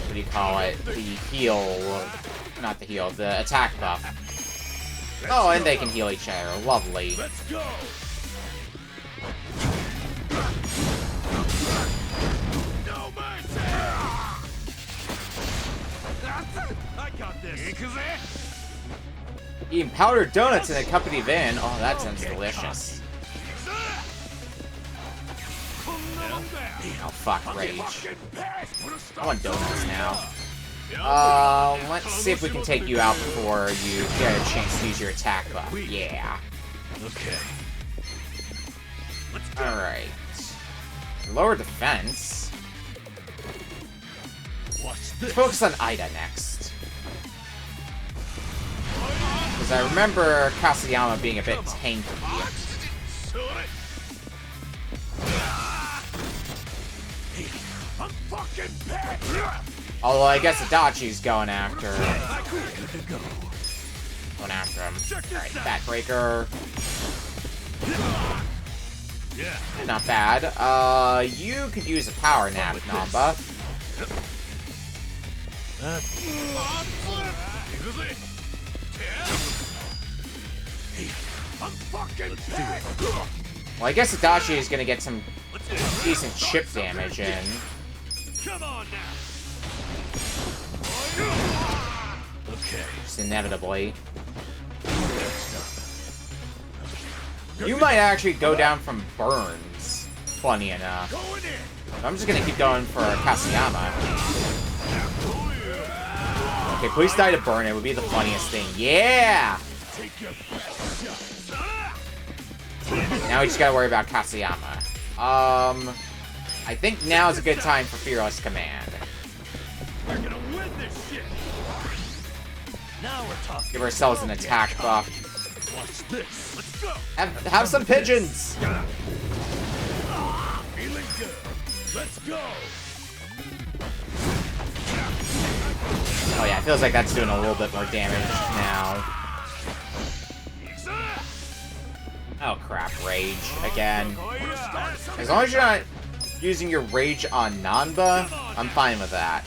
Speaker 1: what do you call it? The heal. Not the heal, the attack buff. Oh, and they can heal each other. Lovely.
Speaker 6: Let's go. No mercy. I got this.
Speaker 1: Eating powdered donuts in a company van. Oh, that sounds delicious. Oh, fuck, rage. I want donuts now. Let's see if we can take you out before you get a chance to use your attack buff. Yeah.
Speaker 6: Okay.
Speaker 1: Alright. Lower defense. Let's focus on Ida next. Because I remember Kasayama being a bit tanky.
Speaker 6: I'm fucking pissed.
Speaker 1: Although I guess Adachi's going after him. Alright, Backbreaker.
Speaker 6: Yeah.
Speaker 1: Not bad. You could use a power nap, Namba.
Speaker 6: I'm fucking
Speaker 1: Well, I guess Adachi is gonna get some decent chip damage in.
Speaker 6: Come on now.
Speaker 1: Okay. Just inevitably. You might actually go down from burns. Funny enough. I'm just gonna keep going for Kasayama. Okay, please die to burn. It would be the funniest thing. Yeah! Now we just gotta worry about Kasayama. I think now is a good time for Fearless Command.
Speaker 6: We're gonna win this shit. Now we're talking.
Speaker 1: Give ourselves an attack buff.
Speaker 6: Watch this. Let's go.
Speaker 1: Have some pigeons!
Speaker 6: Feeling good. Let's go.
Speaker 1: Oh yeah, it feels like that's doing a little bit more damage now. Oh crap, rage again. As long as you're not using your rage on Nanba, I'm fine with that.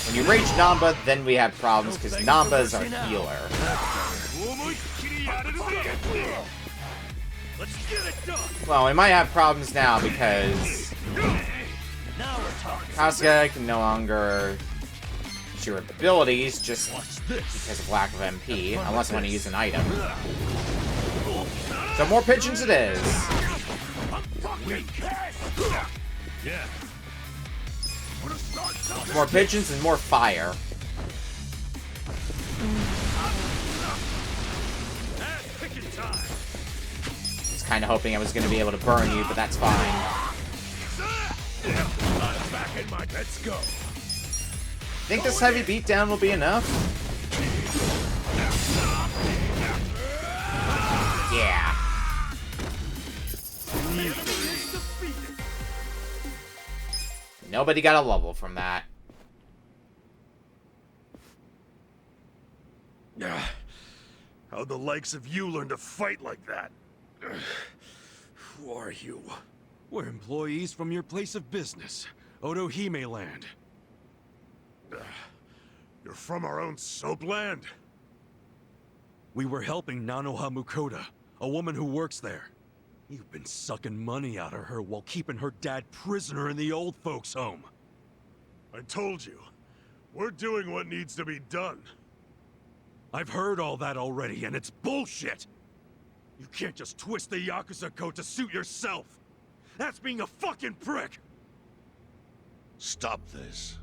Speaker 1: When you rage Nanba, then we have problems because Nanba is our healer.
Speaker 6: Let's get it done.
Speaker 1: Well, we might have problems now because Kasuga can no longer use your abilities just because of lack of MP, unless I want to use an item. So more pigeons it is.
Speaker 6: Yeah.
Speaker 1: More pigeons and more fire. I was kind of hoping I was going to be able to burn you, but that's fine.
Speaker 6: Let's go.
Speaker 1: Think this heavy beatdown will be enough? Yeah. Nobody got a level from that.
Speaker 19: How'd the likes of you learn to fight like that?
Speaker 8: Who are you? We're employees from your place of business, Otohime Land.
Speaker 19: You're from our own soapland?
Speaker 8: We were helping Nanoha Mukoda, a woman who works there. You've been sucking money out of her while keeping her dad prisoner in the old folks' home.
Speaker 19: I told you, we're doing what needs to be done.
Speaker 4: I've heard all that already, and it's bullshit! You can't just twist the Yakuza code to suit yourself! That's being a fucking prick!
Speaker 11: Stop this.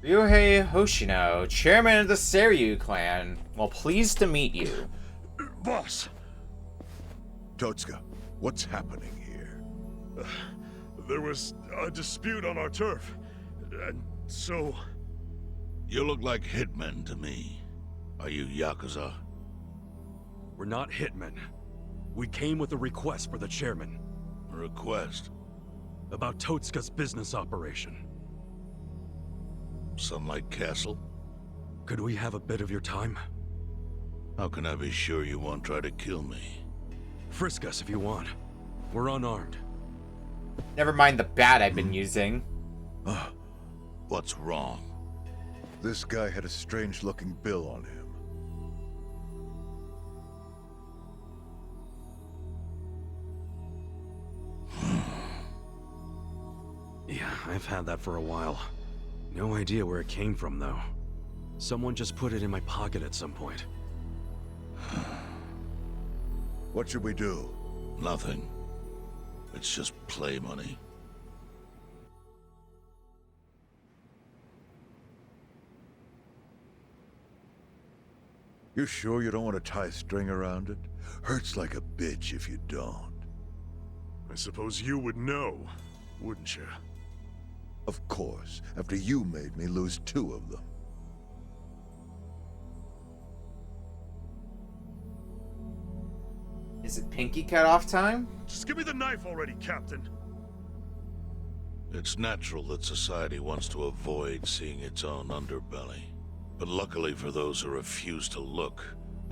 Speaker 1: Ryuhei Hoshino, chairman of the Seiryu clan. Well, pleased to meet you.
Speaker 5: Boss! Totsuka, what's happening here?
Speaker 19: There was a dispute on our turf, and so...
Speaker 11: You look like hitmen to me. Are you Yakuza?
Speaker 4: We're not hitmen. We came with a request for the chairman.
Speaker 11: A request?
Speaker 4: About Totsuka's business operation.
Speaker 11: Sunlight Castle?
Speaker 4: Could we have a bit of your time?
Speaker 11: How can I be sure you won't try to kill me?
Speaker 4: Frisk us if you want. We're unarmed.
Speaker 1: Never mind the bat I've been using.
Speaker 11: What's wrong?
Speaker 18: This guy had a strange-looking bill on him.
Speaker 4: Yeah, I've had that for a while. No idea where it came from, though. Someone just put it in my pocket at some point.
Speaker 18: What should we do?
Speaker 11: Nothing. It's just play money.
Speaker 18: You sure you don't want to tie a string around it? Hurts like a bitch if you don't.
Speaker 19: I suppose you would know, wouldn't you?
Speaker 18: Of course, after you made me lose 2 of them.
Speaker 1: Is it pinky cut off time?
Speaker 19: Just give me the knife already, Captain.
Speaker 11: It's natural that society wants to avoid seeing its own underbelly. But luckily for those who refuse to look,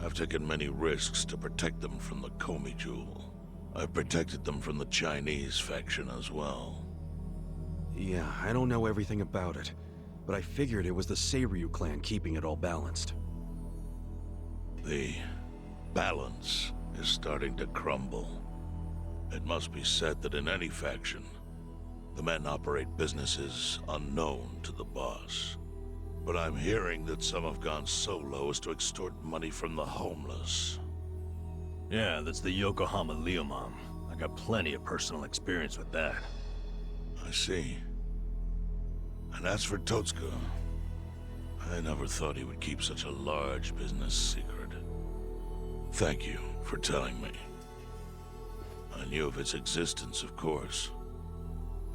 Speaker 11: I've taken many risks to protect them from the Komi Jewel. I've protected them from the Chinese faction as well.
Speaker 4: Yeah, I don't know everything about it, but I figured it was the Seiryu clan keeping it all balanced.
Speaker 11: The balance is starting to crumble. It must be said that in any faction, the men operate businesses unknown to the boss. But I'm hearing that some have gone so low as to extort money from the homeless.
Speaker 8: Yeah, that's the Yokohama Leomom. I got plenty of personal experience with that.
Speaker 11: I see. And as for Totsuka, I never thought he would keep such a large business secret. Thank you for telling me. I knew of its existence, of course.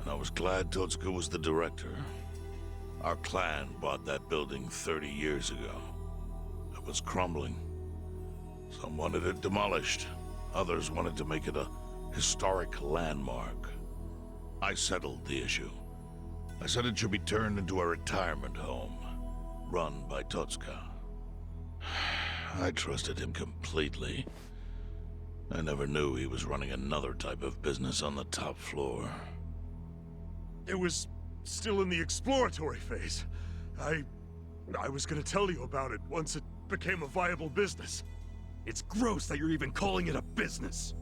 Speaker 11: And I was glad Totsuka was the director. Our clan bought that building 30 years ago. It was crumbling. Some wanted it demolished. Others wanted to make it a historic landmark. I settled the issue. I said it should be turned into a retirement home, run by Totsuka. I trusted him completely. I never knew he was running another type of business on the top floor.
Speaker 19: It was still in the exploratory phase. I was gonna tell you about it once it became a viable business.
Speaker 4: It's gross that you're even calling it a business.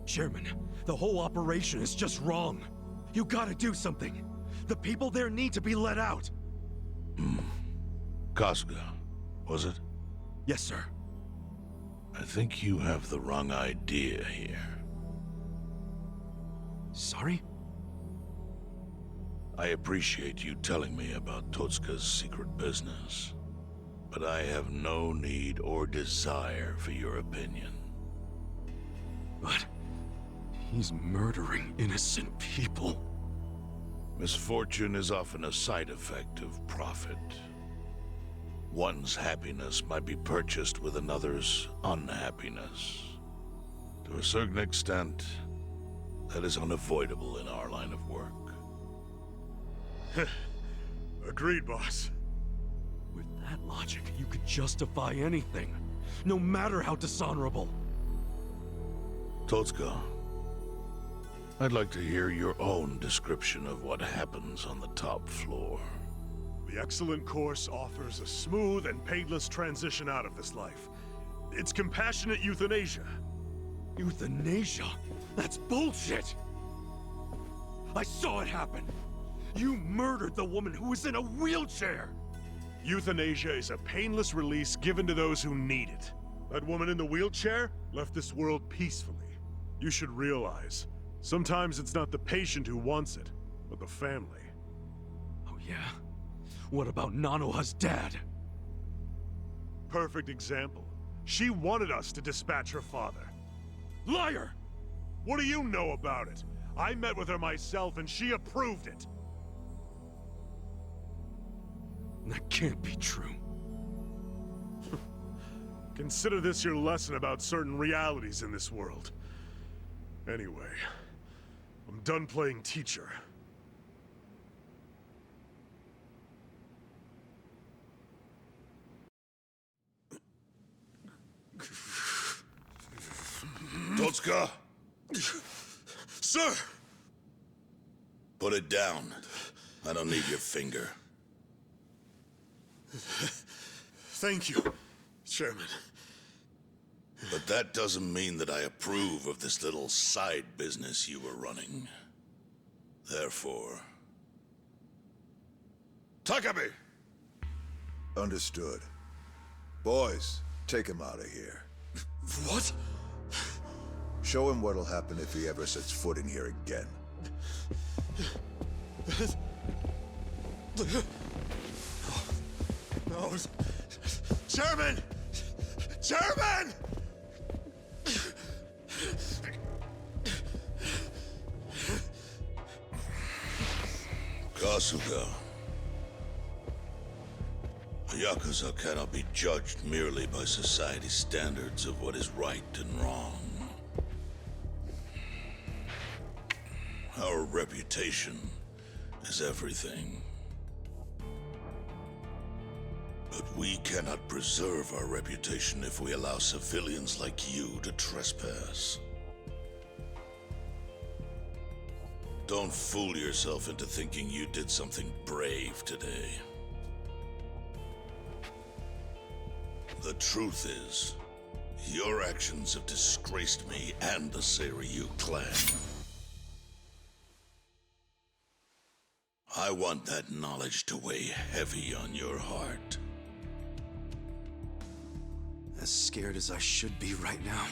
Speaker 4: Chairman, the whole operation is just wrong. You gotta do something. The people there need to be let out.
Speaker 11: Kasuga, was it?
Speaker 4: Yes, sir.
Speaker 11: I think you have the wrong idea here.
Speaker 4: Sorry?
Speaker 11: I appreciate you telling me about Totsuka's secret business, but I have no need or desire for your opinion.
Speaker 4: But he's murdering innocent people.
Speaker 11: Misfortune is often a side effect of profit. One's happiness might be purchased with another's unhappiness. To a certain extent, that is unavoidable in our line of work.
Speaker 19: Agreed, boss.
Speaker 4: With that logic, you could justify anything, no matter how dishonorable.
Speaker 11: Totsuka, I'd like to hear your own description of what happens on the top floor.
Speaker 19: The excellent course offers a smooth and painless transition out of this life. It's compassionate euthanasia.
Speaker 4: Euthanasia? That's bullshit! I saw it happen! You murdered the woman who was in a wheelchair!
Speaker 19: Euthanasia is a painless release given to those who need it. That woman in the wheelchair left this world peacefully. You should realize, sometimes it's not the patient who wants it, but the family.
Speaker 4: Oh yeah? What about Nanoha's dad?
Speaker 19: Perfect example. She wanted us to dispatch her father.
Speaker 4: Liar!
Speaker 19: What do you know about it? I met with her myself and she approved it.
Speaker 4: That can't be true.
Speaker 19: Consider this your lesson about certain realities in this world. Anyway, I'm done playing teacher.
Speaker 11: Totsuka!
Speaker 19: Sir!
Speaker 11: Put it down. I don't need your finger.
Speaker 19: Thank you, Chairman.
Speaker 11: But that doesn't mean that I approve of this little side business you were running. Therefore... Takabe!
Speaker 18: Understood. Boys, take him out of here.
Speaker 19: What?
Speaker 18: Show him what'll happen if he ever sets foot in here again.
Speaker 19: No. Chairman! Chairman!
Speaker 11: Kasuga. A Yakuza cannot be judged merely by society's standards of what is right and wrong. Our reputation is everything. But we cannot preserve our reputation if we allow civilians like you to trespass. Don't fool yourself into thinking you did something brave today. The truth is, your actions have disgraced me and the Seiryu clan. I want that knowledge to weigh heavy on your heart.
Speaker 4: As scared as I should be right now,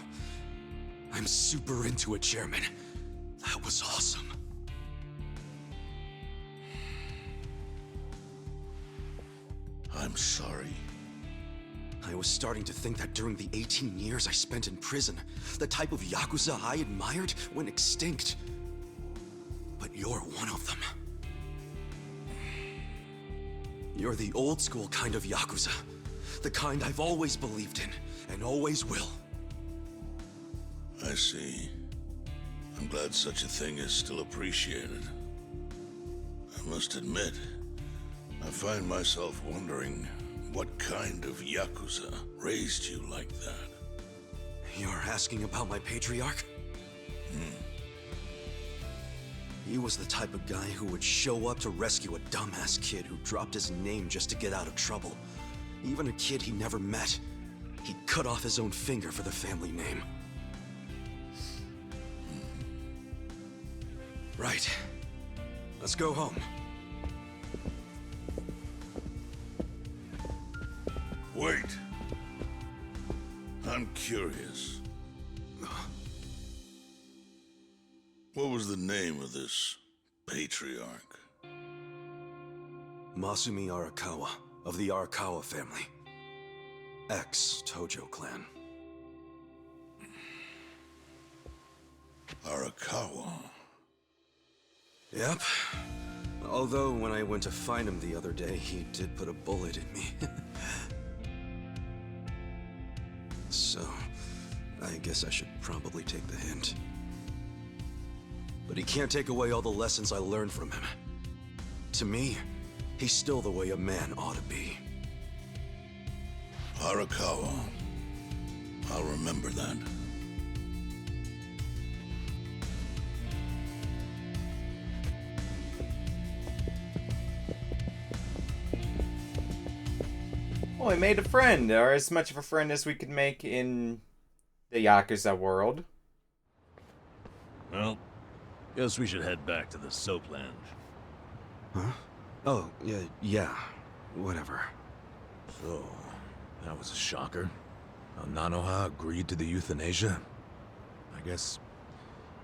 Speaker 4: I'm super into it, Chairman. That was awesome.
Speaker 11: I'm sorry.
Speaker 4: I was starting to think that during the 18 years I spent in prison, the type of Yakuza I admired went extinct. But you're one of them. You're the old school kind of Yakuza. The kind I've always believed in, and always will.
Speaker 11: I see. I'm glad such a thing is still appreciated. I must admit, I find myself wondering what kind of Yakuza raised you like that.
Speaker 4: You're asking about my patriarch? He was the type of guy who would show up to rescue a dumbass kid who dropped his name just to get out of trouble. Even a kid he never met. He'd cut off his own finger for the family name. Right. Let's go home.
Speaker 11: Wait. I'm curious. What was the name of this patriarch?
Speaker 4: Masumi Arakawa, of the Arakawa family. Ex-Tojo clan.
Speaker 11: Arakawa?
Speaker 4: Yep. Although when I went to find him the other day, he did put a bullet in me. So, I guess I should probably take the hint. But he can't take away all the lessons I learned from him. To me, he's still the way a man ought to be.
Speaker 11: Arakawa. I'll remember that.
Speaker 1: Well, we made a friend, or as much of a friend as we could make in the Yakuza world.
Speaker 6: Well, guess we should head back to the soapland.
Speaker 4: Huh? Oh, yeah, whatever.
Speaker 7: So, that was a shocker. How Nanoha agreed to the euthanasia? I guess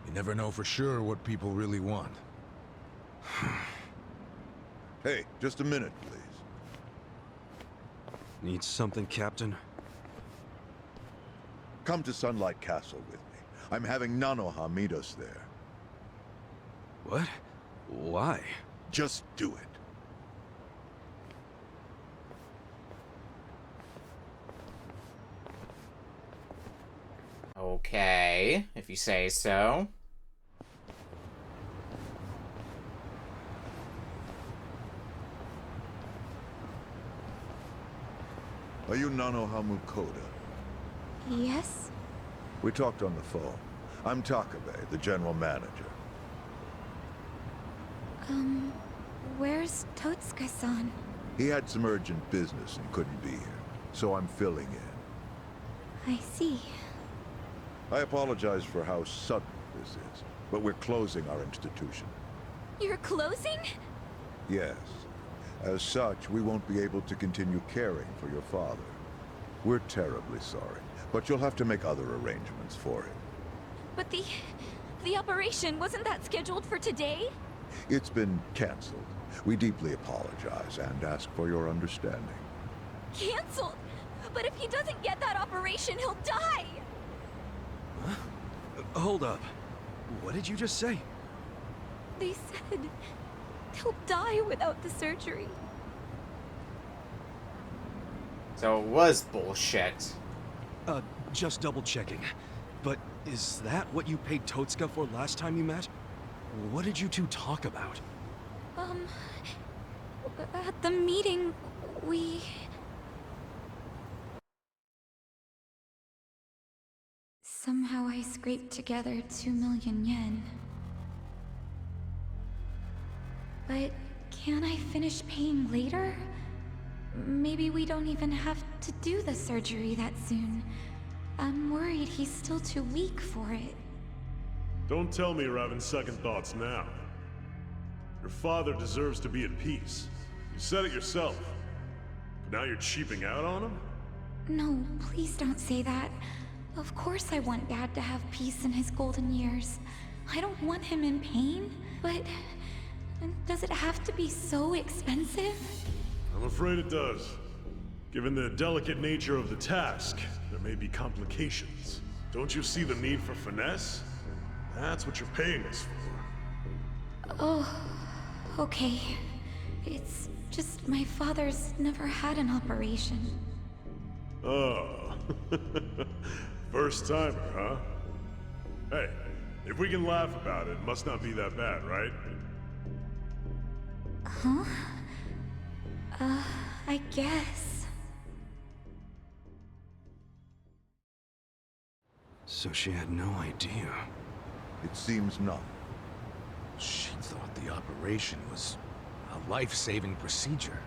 Speaker 7: you never know for sure what people really want.
Speaker 5: Hey, just a minute, please.
Speaker 4: Need something, Captain?
Speaker 5: Come to Sunlight Castle with me. I'm having Nanoha meet us there.
Speaker 4: What? Why?
Speaker 5: Just do it.
Speaker 1: Okay, if you say so.
Speaker 5: Are you Nanoha Mukoda?
Speaker 21: Yes?
Speaker 5: We talked on the phone. I'm Takabe, the general manager.
Speaker 21: Where's Totsuka-san?
Speaker 5: He had some urgent business and couldn't be here, so I'm filling in.
Speaker 21: I see.
Speaker 5: I apologize for how sudden this is, but we're closing our institution.
Speaker 21: You're closing?
Speaker 5: Yes. As such, we won't be able to continue caring for your father. We're terribly sorry, but you'll have to make other arrangements for it.
Speaker 21: But the operation, wasn't that scheduled for today?
Speaker 5: It's been canceled. We deeply apologize and ask for your understanding.
Speaker 21: Cancelled? But if he doesn't get that operation, he'll die!
Speaker 4: Huh? Hold up. What did you just say?
Speaker 21: They said he'll die without the surgery.
Speaker 1: So it was bullshit.
Speaker 4: Just double checking. But is that what you paid Totsuka for last time you met? What did you two talk about?
Speaker 21: At the meeting, we... Somehow I scraped together 2 million yen. But can't I finish paying later? Maybe we don't even have to do the surgery that soon. I'm worried he's still too weak for it.
Speaker 19: Don't tell me you're having second thoughts now. Your father deserves to be at peace. You said it yourself. But now you're cheaping out on him?
Speaker 21: No, please don't say that. Of course I want Dad to have peace in his golden years. I don't want him in pain, but... does it have to be so expensive?
Speaker 19: I'm afraid it does. Given the delicate nature of the task, there may be complications. Don't you see the need for finesse? That's what you're paying us for.
Speaker 21: Oh, okay. It's just my father's never had an operation.
Speaker 19: Oh. First timer, huh? Hey, if we can laugh about it, it must not be that bad, right?
Speaker 21: Huh? I guess.
Speaker 4: So she had no idea.
Speaker 5: It seems not.
Speaker 7: She thought the operation was a life-saving procedure.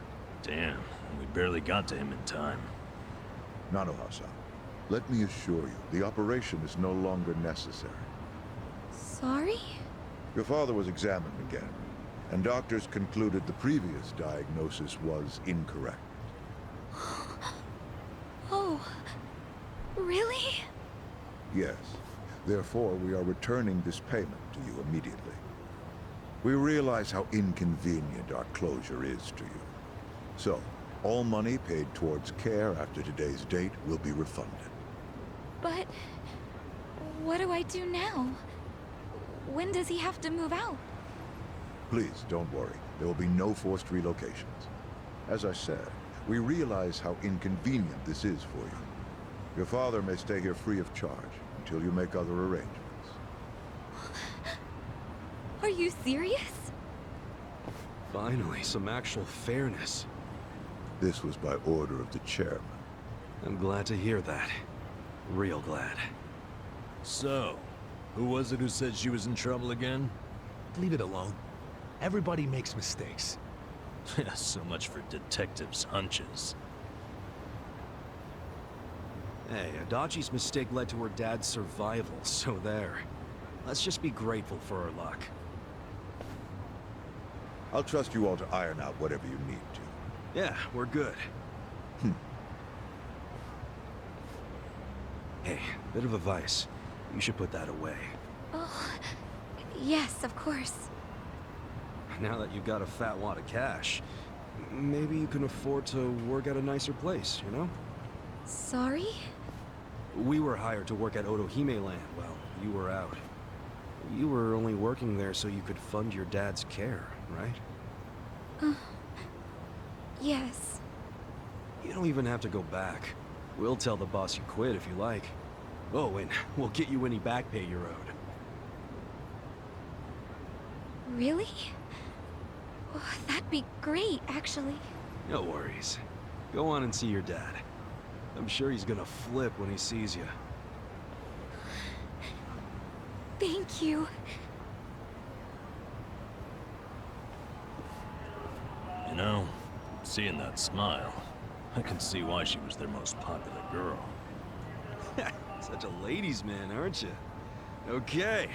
Speaker 6: Damn, we barely got to him in time.
Speaker 5: Nanoha-san, let me assure you, the operation is no longer necessary.
Speaker 21: Sorry?
Speaker 5: Your father was examined again, and doctors concluded the previous diagnosis was incorrect.
Speaker 21: Oh, really?
Speaker 5: Yes. Therefore, we are returning this payment to you immediately. We realize how inconvenient our closure is to you. So, all money paid towards care after today's date will be refunded.
Speaker 21: But... what do I do now? When does he have to move out?
Speaker 5: Please, don't worry. There will be no forced relocations. As I said, we realize how inconvenient this is for you. Your father may stay here free of charge until you make other arrangements.
Speaker 21: Are you serious?
Speaker 4: Finally, some actual fairness.
Speaker 5: This was by order of the chairman.
Speaker 4: I'm glad to hear that. Real glad.
Speaker 6: So, who was it who said she was in trouble again?
Speaker 7: Leave it alone. Everybody makes mistakes.
Speaker 6: So much for detectives' hunches.
Speaker 4: Hey, Adachi's mistake led to her dad's survival, so there. Let's just be grateful for our luck.
Speaker 5: I'll trust you all to iron out whatever you need to.
Speaker 4: Yeah, we're good. Hey, bit of advice. You should put that away.
Speaker 21: Oh, yes, of course.
Speaker 4: Now that you've got a fat wad of cash, maybe you can afford to work at a nicer place, you know?
Speaker 21: Sorry?
Speaker 4: We were hired to work at Otohime Land while you were out. You were only working there so you could fund your dad's care, right?
Speaker 21: Yes.
Speaker 4: You don't even have to go back. We'll tell the boss you quit if you like. Oh, and we'll get you any back pay you're owed.
Speaker 21: Really? Oh, that'd be great, actually.
Speaker 4: No worries. Go on and see your dad. I'm sure he's gonna flip when he sees you.
Speaker 21: Thank you.
Speaker 8: You know, seeing that smile, I can see why she was their most popular girl.
Speaker 4: Such a ladies' man, aren't you? Okay,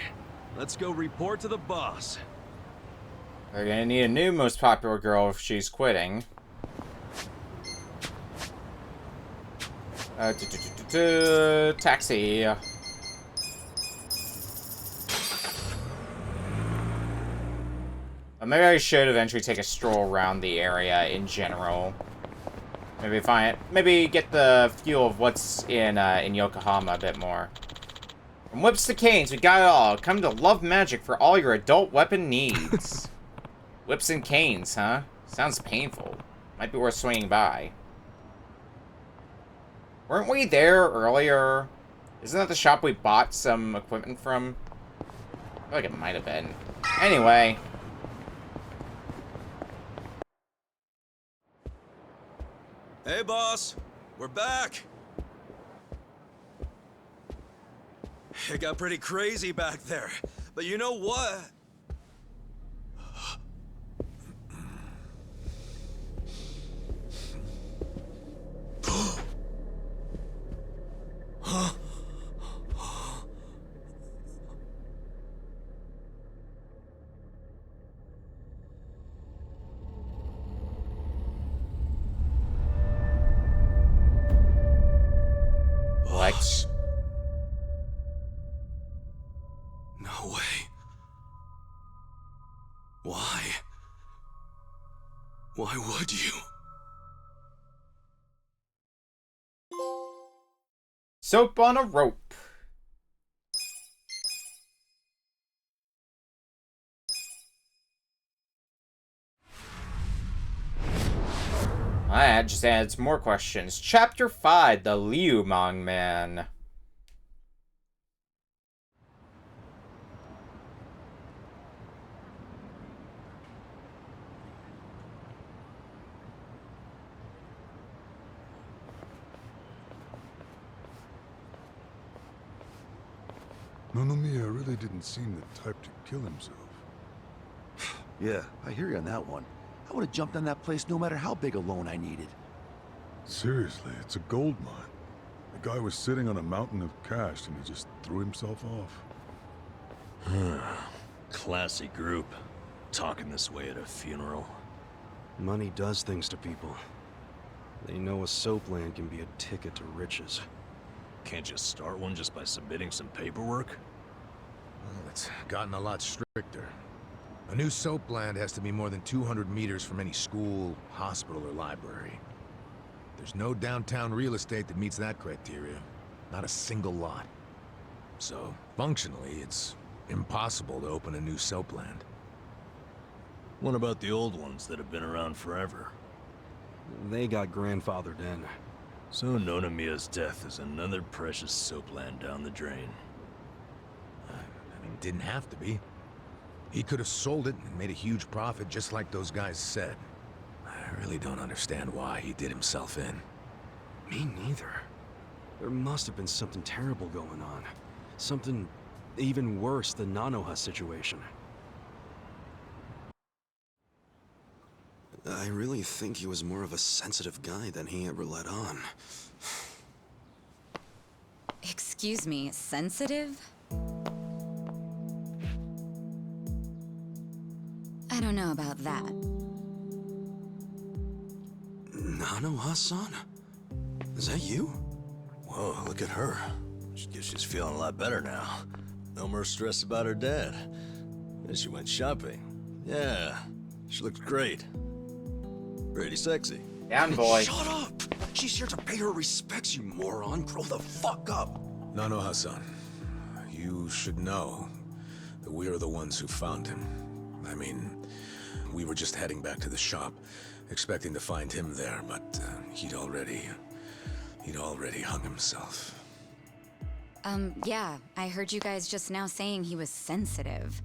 Speaker 4: let's go report to the boss.
Speaker 1: We're gonna need a new most popular girl if she's quitting. Taxi. Maybe I should eventually take a stroll around the area in general. Maybe get the feel of what's in Yokohama a bit more. From whips to canes, we got it all. Come to Love Magic for all your adult weapon needs. Whips and canes, huh? Sounds painful. Might be worth swinging by. Weren't we there earlier? Isn't that the shop we bought some equipment from? I feel like it might have been. Anyway.
Speaker 4: Hey, boss. We're back. It got pretty crazy back there. But you know what? Huh?
Speaker 1: What?
Speaker 4: No way. Why? Why would you?
Speaker 1: Soap on a rope. That just adds more questions. Chapter 5, the Liu Mang Man.
Speaker 18: Nonomiya really didn't seem the type to kill himself.
Speaker 10: Yeah, I hear you on that one. I would have jumped on that place no matter how big a loan I needed.
Speaker 18: Seriously, it's a gold mine. The guy was sitting on a mountain of cash and he just threw himself off.
Speaker 8: Classy group. Talking this way at a funeral.
Speaker 4: Money does things to people. They know a soap land can be a ticket to riches.
Speaker 8: Can't just start one just by submitting some paperwork?
Speaker 20: Well, it's gotten a lot stricter. A new soap land has to be more than 200 meters from any school, hospital, or library. There's no downtown real estate that meets that criteria. Not a single lot. So, functionally, it's impossible to open a new soap land.
Speaker 8: What about the old ones that have been around forever?
Speaker 4: They got grandfathered in.
Speaker 8: So Nonomiya's death is another precious soap land down the drain.
Speaker 20: I mean, it didn't have to be. He could have sold it and made a huge profit just like those guys said. I really don't understand why he did himself in.
Speaker 4: Me neither. There must have been something terrible going on. Something even worse than Nanoha's situation. I really think he was more of a sensitive guy than he ever let on.
Speaker 12: Excuse me, sensitive? don't know about that.
Speaker 4: Nanoha-san? Is that you?
Speaker 8: Whoa, look at her. She's feeling a lot better now. No more stress about her dad. And she went shopping. Yeah, she looks great. Pretty sexy.
Speaker 1: Down, boy.
Speaker 4: Shut up! She's here to pay her respects, you moron. Grow the fuck up!
Speaker 7: Nanoha-san, you should know that we are the ones who found him. I mean, we were just heading back to the shop, expecting to find him there, but he'd already hung himself.
Speaker 12: Yeah, I heard you guys just now saying he was sensitive.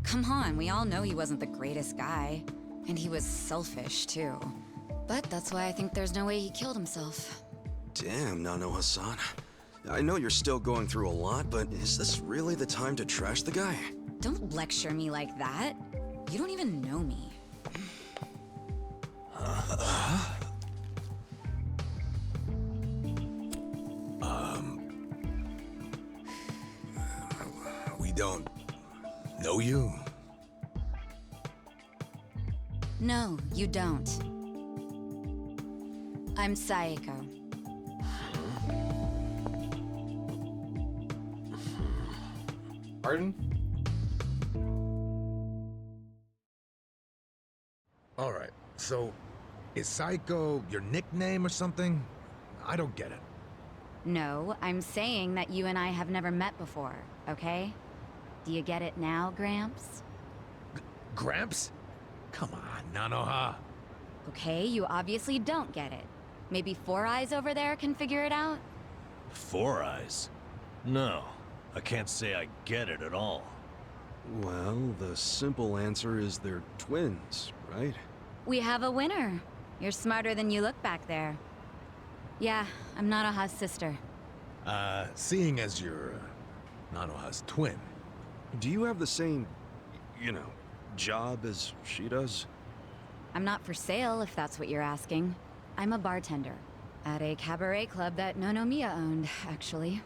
Speaker 12: Come on, we all know he wasn't the greatest guy. And he was selfish, too. But that's why I think there's no way he killed himself.
Speaker 4: Damn, Nanoha-san. I know you're still going through a lot, but is this really the time to trash the guy?
Speaker 12: Don't lecture me like that. You don't even know me.
Speaker 7: We don't know you?
Speaker 12: No, you don't. I'm Saeko.
Speaker 1: Pardon?
Speaker 20: Alright, so is Psycho your nickname or something? I don't get it.
Speaker 12: No, I'm saying that you and I have never met before, okay? Do you get it now, Gramps?
Speaker 20: Gramps? Come on, Nanoha.
Speaker 12: Okay, you obviously don't get it. Maybe Four Eyes over there can figure it out?
Speaker 8: Four Eyes? No, I can't say I get it at all.
Speaker 4: Well, the simple answer is they're twins, right?
Speaker 12: We have a winner. You're smarter than you look back there. Yeah, I'm Nanoha's sister.
Speaker 20: Seeing as you're Nanoha's twin.
Speaker 4: Do you have the same, job as she does?
Speaker 12: I'm not for sale, if that's what you're asking. I'm a bartender. At a cabaret club that Nonomiya owned, actually.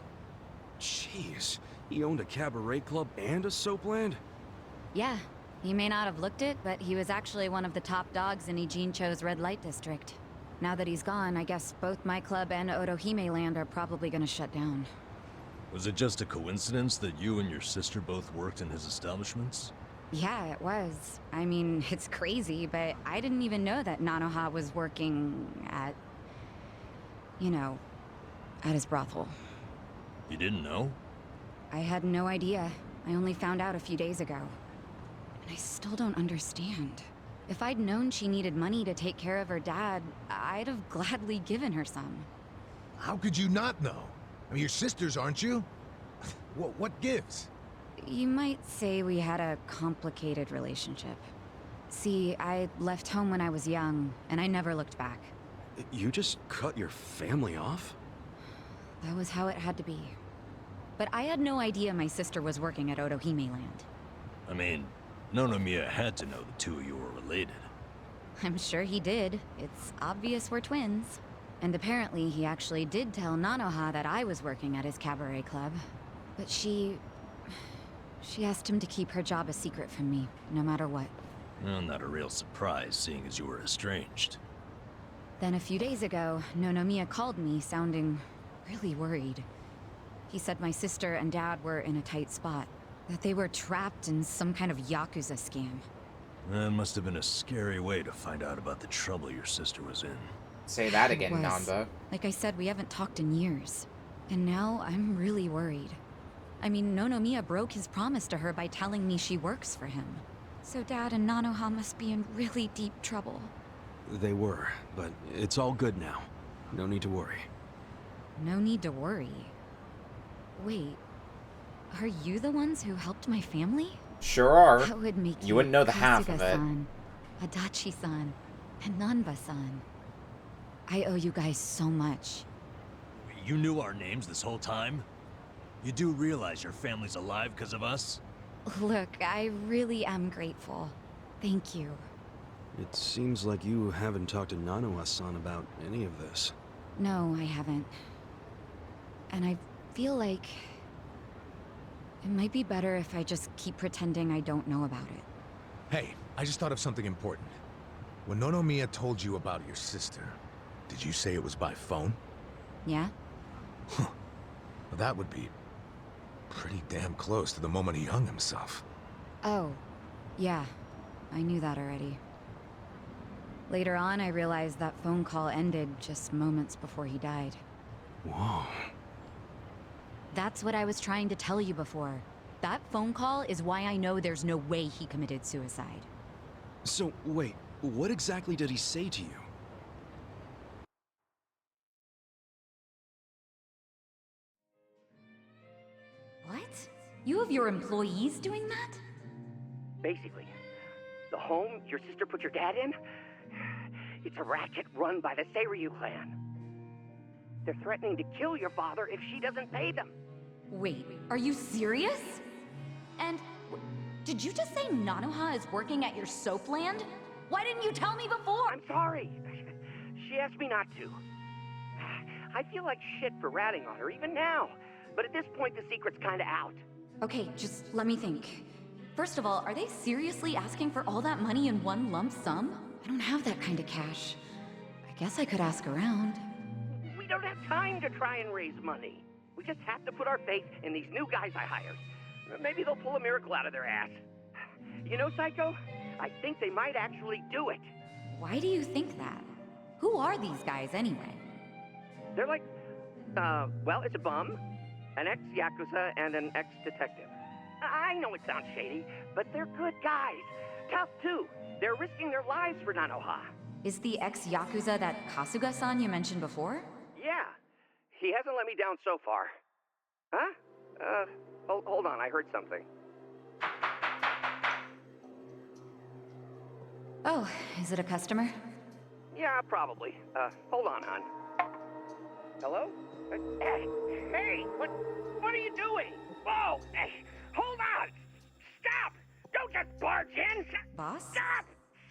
Speaker 4: Jeez, he owned a cabaret club and a soapland?
Speaker 12: Yeah, he may not have looked it, but he was actually one of the top dogs in Ijincho's red light district. Now that he's gone, I guess both my club and Otohime Land are probably gonna shut down.
Speaker 8: Was it just a coincidence that you and your sister both worked in his establishments?
Speaker 12: Yeah, it was. I mean, it's crazy, but I didn't even know that Nanoha was working at... at his brothel.
Speaker 8: You didn't know?
Speaker 12: I had no idea. I only found out a few days ago. And I still don't understand. If I'd known she needed money to take care of her dad, I'd have gladly given her some.
Speaker 20: How could you not know? I mean, you're sisters, aren't you? What gives?
Speaker 12: You might say we had a complicated relationship. See, I left home when I was young, and I never looked back.
Speaker 4: You just cut your family off?
Speaker 12: That was how it had to be. But I had no idea my sister was working at Otohime Land.
Speaker 8: I mean, Nonomiya had to know the two of you were related.
Speaker 12: I'm sure he did. It's obvious we're twins. And apparently he actually did tell Nanoha that I was working at his cabaret club. But she asked him to keep her job a secret from me, no matter what.
Speaker 8: Well, not a real surprise, seeing as you were estranged.
Speaker 12: Then a few days ago, Nonomiya called me, sounding really worried. He said my sister and dad were in a tight spot, that they were trapped in some kind of Yakuza scam.
Speaker 8: That must have been a scary way to find out about the trouble your sister was in.
Speaker 1: Say that again,
Speaker 12: It was.
Speaker 1: Nanda.
Speaker 12: Like I said, we haven't talked in years. And now I'm really worried. I mean, Nonomiya broke his promise to her by telling me she works for him. So Dad and Nanoha must be in really deep trouble.
Speaker 4: They were, but it's all good now. No need to worry.
Speaker 12: No need to worry. Wait, are you the ones who helped my family?
Speaker 1: Sure are.
Speaker 12: That would make
Speaker 1: You wouldn't know the half of it.
Speaker 12: Kasuga-san, Adachi-san, and Nanba-san. I owe you guys so much.
Speaker 8: You knew our names this whole time? You do realize your family's alive because of us?
Speaker 12: Look, I really am grateful. Thank you.
Speaker 4: It seems like you haven't talked to Nanoha-san about any of this.
Speaker 12: No, I haven't. And I feel like it might be better if I just keep pretending I don't know about it.
Speaker 7: Hey, I just thought of something important. When Nonomiya told you about your sister, did you say it was by phone?
Speaker 12: Yeah?
Speaker 7: Well, that would be pretty damn close to the moment he hung himself.
Speaker 12: Oh, yeah. I knew that already. Later on, I realized that phone call ended just moments before he died.
Speaker 4: Whoa.
Speaker 12: That's what I was trying to tell you before. That phone call is why I know there's no way he committed suicide.
Speaker 4: So, wait, what exactly did he say to you?
Speaker 12: What? You have your employees doing that?
Speaker 15: Basically, the home your sister put your dad in, it's a racket run by the Seiryu clan. They're threatening to kill your father if she doesn't pay them.
Speaker 12: Wait, are you serious? And did you just say Nanoha is working at your soap land? Why didn't you tell me before?
Speaker 15: I'm sorry. She asked me not to. I feel like shit for ratting on her, even now. But at this point, the secret's kinda out.
Speaker 12: Okay, just let me think. First of all, are they seriously asking for all that money in one lump sum? I don't have that kind of cash. I guess I could ask around.
Speaker 15: We don't have time to try and raise money. We just have to put our faith in these new guys I hired. Maybe they'll pull a miracle out of their ass. You know, Psycho? I think they might actually do it.
Speaker 12: Why do you think that? Who are these guys anyway?
Speaker 15: They're like, well, it's a bum, an ex-Yakuza, and an ex-detective. I know it sounds shady, but they're good guys. Tough, too. They're risking their lives for Nanoha.
Speaker 12: Is the ex-Yakuza that Kasuga-san you mentioned before?
Speaker 15: Yeah. He hasn't let me down so far. Huh? Hold on, I heard something.
Speaker 12: Oh, is it a customer?
Speaker 15: Yeah, probably. Hold on, hon. Hello? Hey, what are you doing? Whoa! Hey, hold on! Stop! Don't just barge in!
Speaker 12: Boss?
Speaker 15: Stop!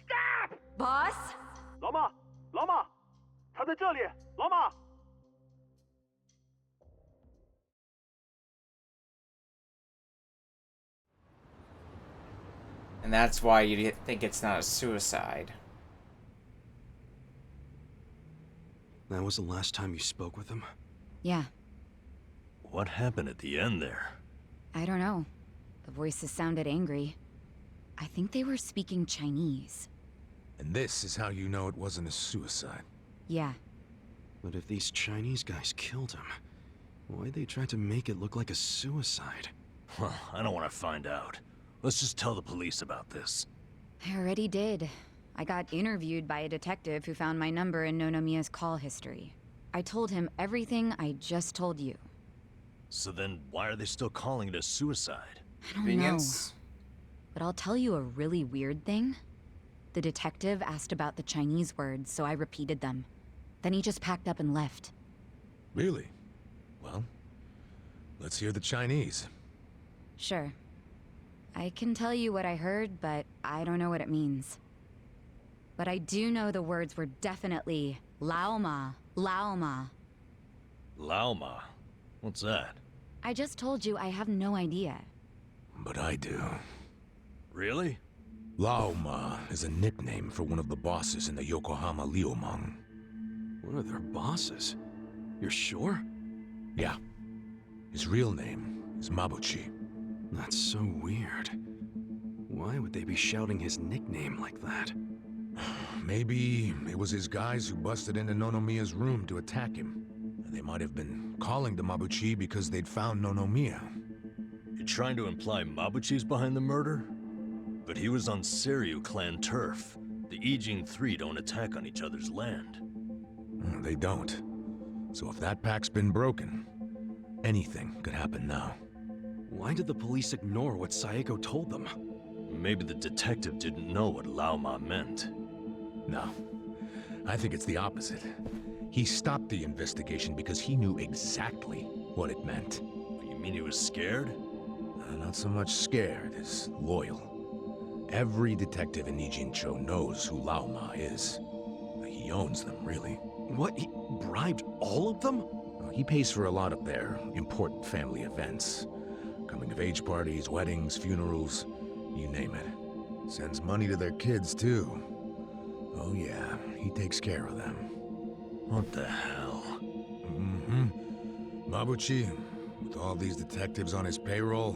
Speaker 15: Stop!
Speaker 12: Boss?
Speaker 10: 老妈，老妈，他在这里，老妈。
Speaker 1: And that's why you think it's not a suicide.
Speaker 4: That was the last time you spoke with him?
Speaker 12: Yeah.
Speaker 8: What happened at the end there?
Speaker 12: I don't know. The voices sounded angry. I think they were speaking Chinese.
Speaker 7: And this is how you know it wasn't a suicide.
Speaker 12: Yeah.
Speaker 4: But if these Chinese guys killed him, why'd they try to make it look like a suicide?
Speaker 8: Well, I don't want to find out. Let's just tell the police about this.
Speaker 12: I already did. I got interviewed by a detective who found my number in Nonomiya's call history. I told him everything I just told you.
Speaker 8: So then, why are they still calling it a suicide?
Speaker 12: I don't know. But I'll tell you a really weird thing. The detective asked about the Chinese words, so I repeated them. Then he just packed up and left.
Speaker 7: Really? Well, let's hear the Chinese.
Speaker 12: Sure. I can tell you what I heard, but I don't know what it means. But I do know the words were definitely Laoma, Laoma.
Speaker 8: Laoma? What's that?
Speaker 12: I just told you I have no idea.
Speaker 7: But I do.
Speaker 8: Really?
Speaker 7: Laoma is a nickname for one of the bosses in the Yokohama Liumang.
Speaker 4: One of their bosses? You're sure?
Speaker 7: Yeah. His real name is Mabuchi.
Speaker 4: That's so weird. Why would they be shouting his nickname like that?
Speaker 7: Maybe it was his guys who busted into Nonomiya's room to attack him. They might have been calling to Mabuchi because they'd found Nonomiya.
Speaker 8: You're trying to imply Mabuchi's behind the murder? But he was on Seiryu clan turf. The Ijin Three don't attack on each other's land.
Speaker 7: They don't. So if that pact's been broken, anything could happen now.
Speaker 4: Why did the police ignore what Saeko told them?
Speaker 8: Maybe the detective didn't know what Laoma meant.
Speaker 7: No. I think it's the opposite. He stopped the investigation because he knew exactly what it meant.
Speaker 8: You mean he was scared?
Speaker 7: Not so much scared as loyal. Every detective in Nijincho knows who Laoma is. He owns them, really.
Speaker 4: What? He bribed all of them?
Speaker 7: He pays for a lot of their important family events. Coming-of-age parties, weddings, funerals, you name it. Sends money to their kids, too. Oh yeah, he takes care of them.
Speaker 8: What the hell?
Speaker 7: Mabuchi, with all these detectives on his payroll,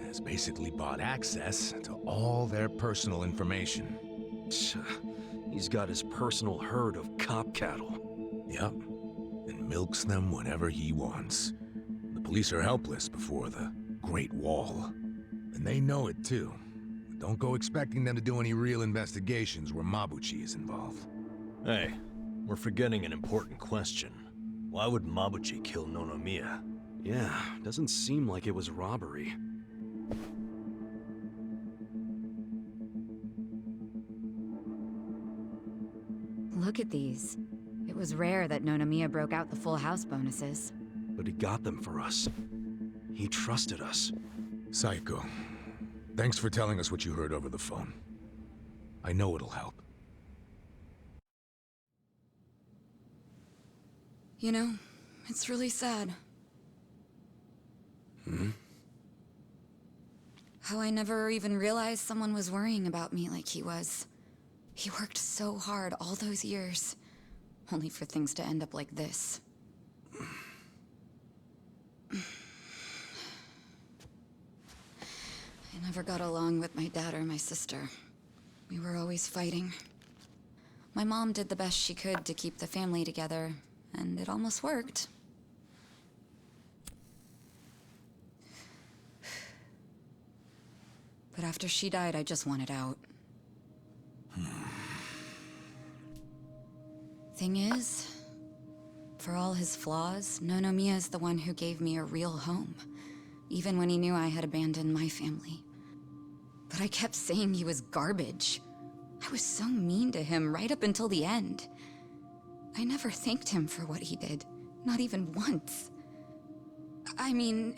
Speaker 7: has basically bought access to all their personal information.
Speaker 4: He's got his personal herd of cop cattle.
Speaker 7: Yup, and milks them whenever he wants. The police are helpless before the Great Wall. And they know it too. But don't go expecting them to do any real investigations where Mabuchi is involved.
Speaker 8: Hey, we're forgetting an important question. Why would Mabuchi kill Nonomiya?
Speaker 4: Yeah, doesn't seem like it was robbery.
Speaker 12: Look at these. It was rare that Nonomiya broke out the full house bonuses.
Speaker 4: But he got them for us. He trusted us.
Speaker 7: Saiko, thanks for telling us what you heard over the phone. I know it'll help.
Speaker 12: You know, it's really sad. How I never even realized someone was worrying about me like he was. He worked so hard all those years, only for things to end up like this. I never got along with my dad or my sister. We were always fighting. My mom did the best she could to keep the family together, and it almost worked. But after she died, I just wanted out. Thing is, for all his flaws, Nonomiya is the one who gave me a real home, even when he knew I had abandoned my family. But I kept saying he was garbage. I was so mean to him right up until the end. I never thanked him for what he did, not even once. I mean,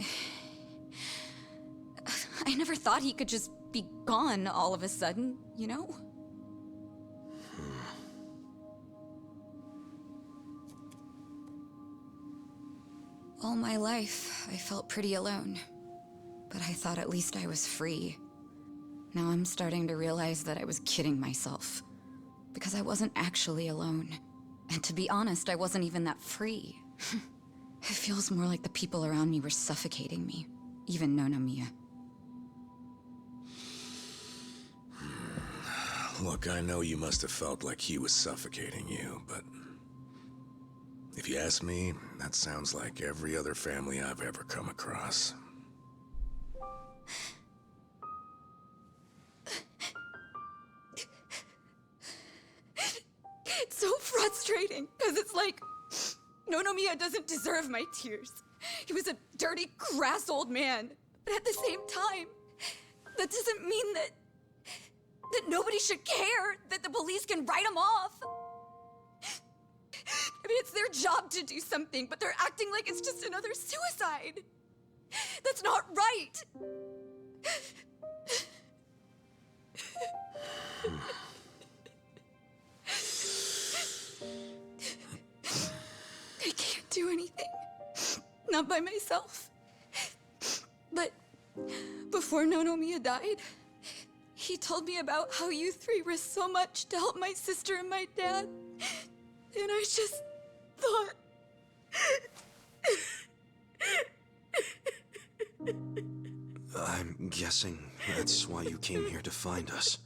Speaker 12: I never thought he could just be gone all of a sudden, you know? All my life, I felt pretty alone. But I thought at least I was free. Now I'm starting to realize that I was kidding myself. Because I wasn't actually alone. And to be honest, I wasn't even that free. It feels more like the people around me were suffocating me. Even Nonomiya.
Speaker 7: Look, I know you must have felt like he was suffocating you, but... if you ask me, that sounds like every other family I've ever come across.
Speaker 21: It's so frustrating, because it's like, Nonomiya doesn't deserve my tears. He was a dirty, crass old man. But at the same time, that doesn't mean that nobody should care, that the police can write him off. I mean, it's their job to do something, but they're acting like it's just another suicide. That's not right. I can't do anything. Not by myself. But before Nonomiya died, he told me about how you three risked so much to help my sister and my dad. And I just thought...
Speaker 4: I'm guessing that's why you came here to find us.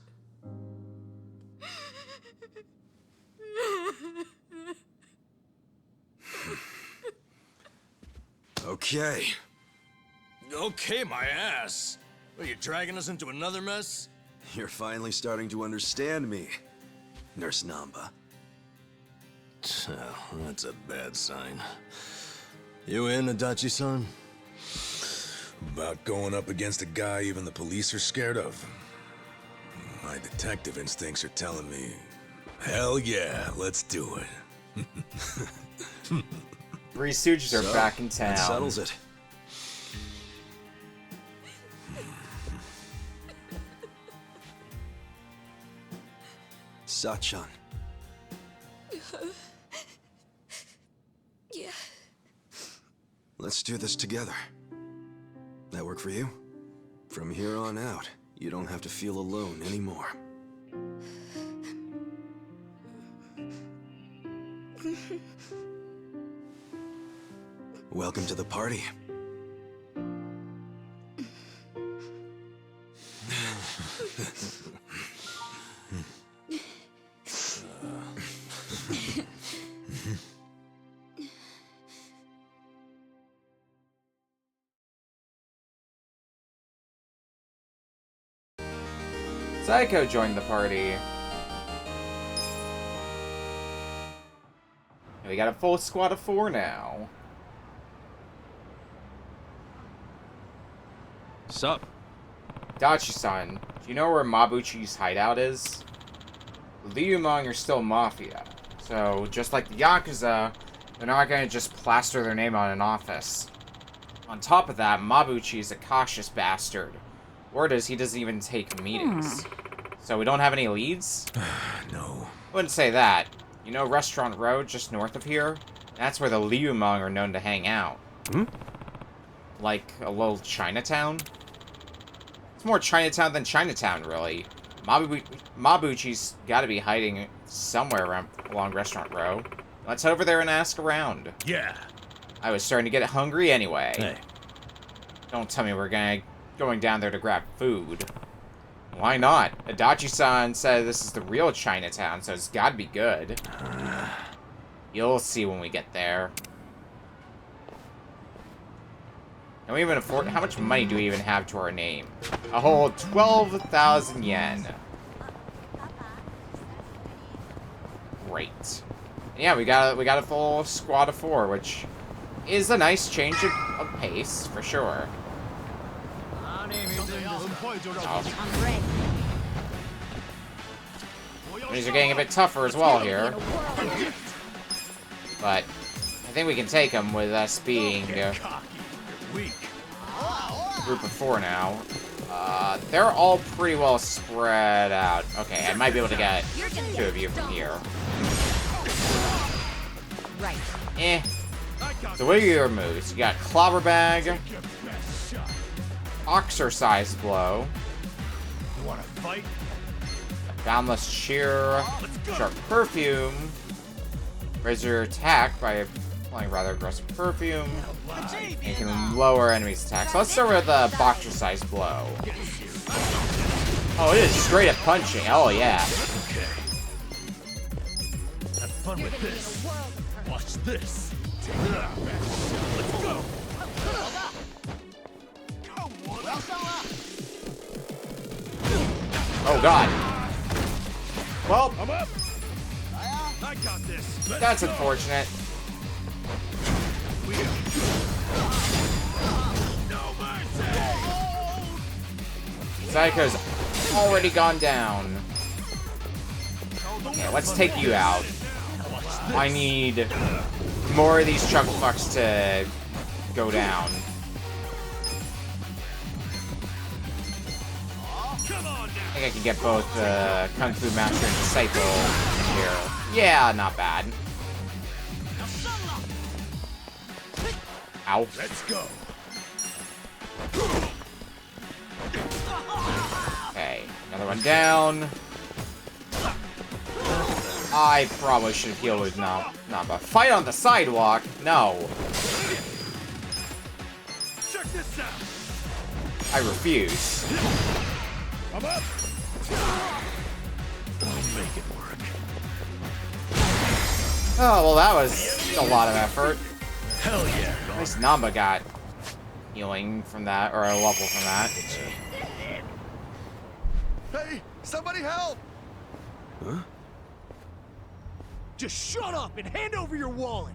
Speaker 4: Okay.
Speaker 8: Okay, my ass. Are you dragging us into another mess?
Speaker 4: You're finally starting to understand me, Nurse Namba.
Speaker 8: Oh, that's a bad sign. You in, Adachi-san?
Speaker 7: About going up against a guy even the police are scared of. My detective instincts are telling me, hell yeah, let's do it.
Speaker 1: Three Stooges are back in town.
Speaker 4: That settles it. Sachan.
Speaker 21: Yeah.
Speaker 4: Let's do this together. That work for you? From here on out, You don't have to feel alone anymore. Welcome to the party.
Speaker 1: Psycho joined the party. We got a full squad of 4 now.
Speaker 4: Sup?
Speaker 1: Dachi-san, do you know where Mabuchi's hideout is? The Ryumong are still Mafia, so just like the Yakuza, they're not gonna just plaster their name on an office. On top of that, Mabuchi is a cautious bastard. Word is he doesn't even take meetings. So we don't have any leads?
Speaker 20: No.
Speaker 1: I wouldn't say that. You know Restaurant Road, just north of here? That's where the Ryumong are known to hang out.
Speaker 4: Hmm?
Speaker 1: Like a little Chinatown? It's more Chinatown than Chinatown, really. Mabuchi's gotta be hiding somewhere along Restaurant Row. Let's head over there and ask around.
Speaker 8: Yeah.
Speaker 1: I was starting to get hungry anyway.
Speaker 8: Hey.
Speaker 1: Don't tell me we're going down there to grab food. Why not? Adachi-san said this is the real Chinatown, so it's gotta be good. You'll see when we get there. Can we even afford... How much money do we even have to our name? A whole 12,000 yen. Great. And yeah, we got a full squad of 4, which is a nice change of pace, for sure. These are getting a bit tougher as well here. But I think we can take them with us being a group of 4 now. They're all pretty well spread out. Okay, I might be able to get 2 of you from here.
Speaker 17: Right.
Speaker 1: Eh. So what are your moves? You got Clobber Bag, Exercise Blow,
Speaker 10: You wanna fight?
Speaker 1: Boundless Cheer, Sharp Perfume, raise your attack by applying rather aggressive perfume, and you can lower enemies' attacks. So let's start with Boxercise Blow. Oh, it is straight up punching. Oh, yeah.
Speaker 10: Okay. Have fun with this. Watch this. Let's go.
Speaker 1: Oh, God. Well,
Speaker 10: I'm up. I got this.
Speaker 1: That's unfortunate. Psycho's already gone down. Okay, let's take you out. I need more of these chunk fucks to go down. I think I can get both Kung Fu Master and Disciple here. Yeah, not bad. Ow.
Speaker 10: Let's go.
Speaker 1: Okay, another one down. I probably should have healed with Namba. Fight on the sidewalk? No.
Speaker 10: Check this out.
Speaker 1: I refuse.
Speaker 10: I'm up. Make it work.
Speaker 1: Oh, well, that was a lot of effort.
Speaker 10: Hell yeah.
Speaker 1: At least Namba got healing from that, or a level from that.
Speaker 5: Hey, somebody help!
Speaker 4: Huh?
Speaker 10: Just shut up and hand over your wallet.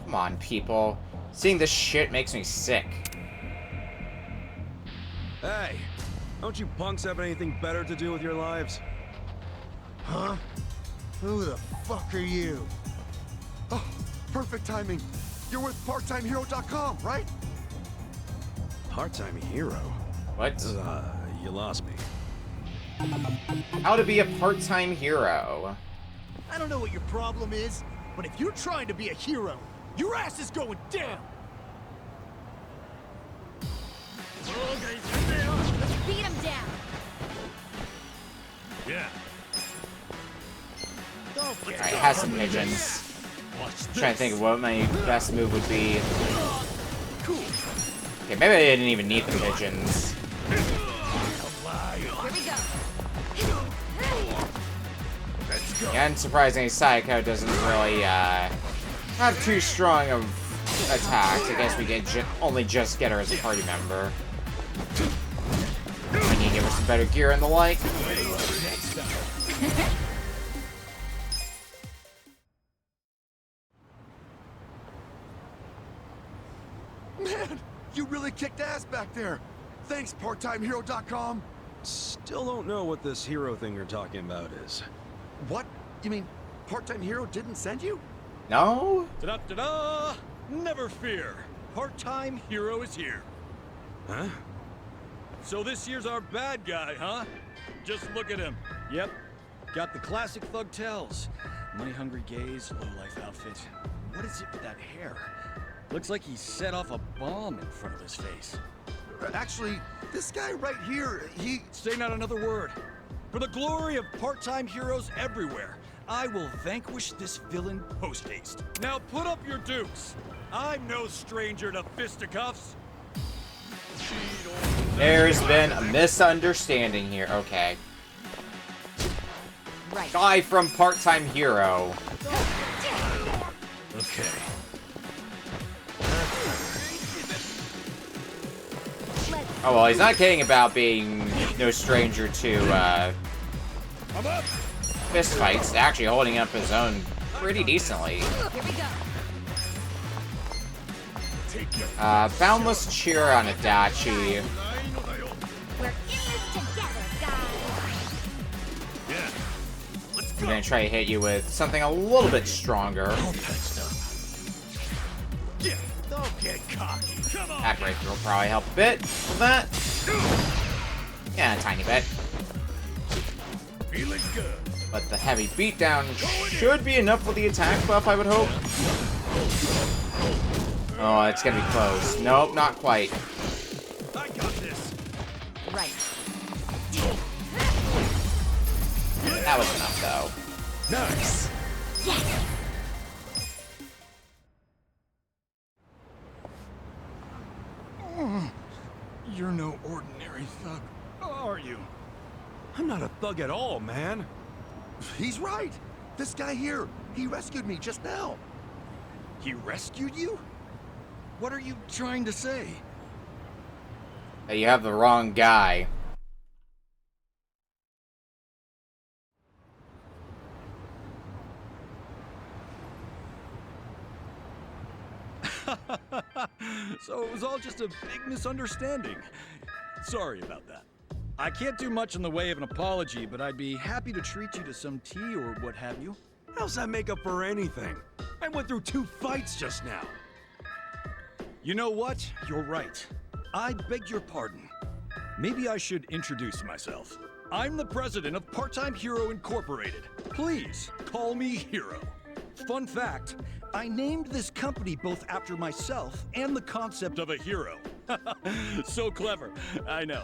Speaker 1: Come on, people. Seeing this shit makes me sick.
Speaker 4: Hey, don't you punks have anything better to do with your lives?
Speaker 10: Huh? Who the fuck are you?
Speaker 5: Oh, perfect timing. You're with PartTimeHero.com, right?
Speaker 4: Part-time hero?
Speaker 1: What?
Speaker 4: You lost me.
Speaker 1: How to be a part-time hero.
Speaker 10: I don't know what your problem is, but if you're trying to be a hero, your ass is going down.
Speaker 6: Yeah.
Speaker 1: Alright, it has some pigeons. I'm trying to think of what my best move would be. Okay, maybe I didn't even need the pigeons.
Speaker 17: Here we go.
Speaker 1: Yeah, unsurprisingly, Psycho doesn't really have too strong of attacks. I guess we get only just get her as a party member. I need to give her some better gear and the like.
Speaker 4: Man, you really kicked ass back there. Thanks, PartTimeHero.com. Still don't know what this hero thing you're talking about is. What? You mean Part-Time Hero didn't send you?
Speaker 1: No?
Speaker 6: Ta-da-ta-da! Never fear. Part-Time Hero is here.
Speaker 4: Huh?
Speaker 6: So this year's our bad guy, huh? Just look at him. Yep. Got the classic thug tells. Money-hungry gaze, low-life outfit. What is it with that hair? Looks like he set off a bomb in front of his face.
Speaker 4: Actually, this guy right here, he...
Speaker 6: Say not another word. For the glory of part-time heroes everywhere, I will vanquish this villain post-haste. Now put up your dukes. I'm no stranger to fisticuffs.
Speaker 1: There's been a misunderstanding here. Okay.
Speaker 17: Right.
Speaker 1: Guy from Part-Time Hero.
Speaker 6: Okay.
Speaker 1: Oh well, he's not kidding about being no stranger to fist fights. Actually holding up his own pretty decently. Boundless Cheer on Adachi.
Speaker 17: We're in this together, guys.
Speaker 1: I'm gonna try to hit you with something a little bit stronger.
Speaker 6: Yeah, don't get cocky. Come on.
Speaker 1: Backbreaker will probably help a bit with that. Yeah, a tiny bit.
Speaker 6: Feeling good.
Speaker 1: But the heavy beatdown should be enough for the attack buff, I would hope. Oh, it's gonna be close. Nope, not quite.
Speaker 6: I got this.
Speaker 17: Right.
Speaker 1: That was enough, though.
Speaker 6: Nice.
Speaker 17: Yes.
Speaker 6: You're no ordinary thug, are you?
Speaker 4: I'm not a thug at all, man. He's right. This guy here, he rescued me just now.
Speaker 6: He rescued you? What are you trying to say?
Speaker 1: Hey, you have the wrong guy.
Speaker 6: So it was all just a big misunderstanding. Sorry about that. I can't do much in the way of an apology, but I'd be happy to treat you to some tea or what have you.
Speaker 4: How's that make up for anything? I went through 2 fights just now.
Speaker 6: You know what? You're right. I beg your pardon. Maybe I should introduce myself. I'm the president of Part-Time Hero Incorporated. Please call me Hero. Fun fact, I named this company both after myself and the concept of a hero. So clever, I know.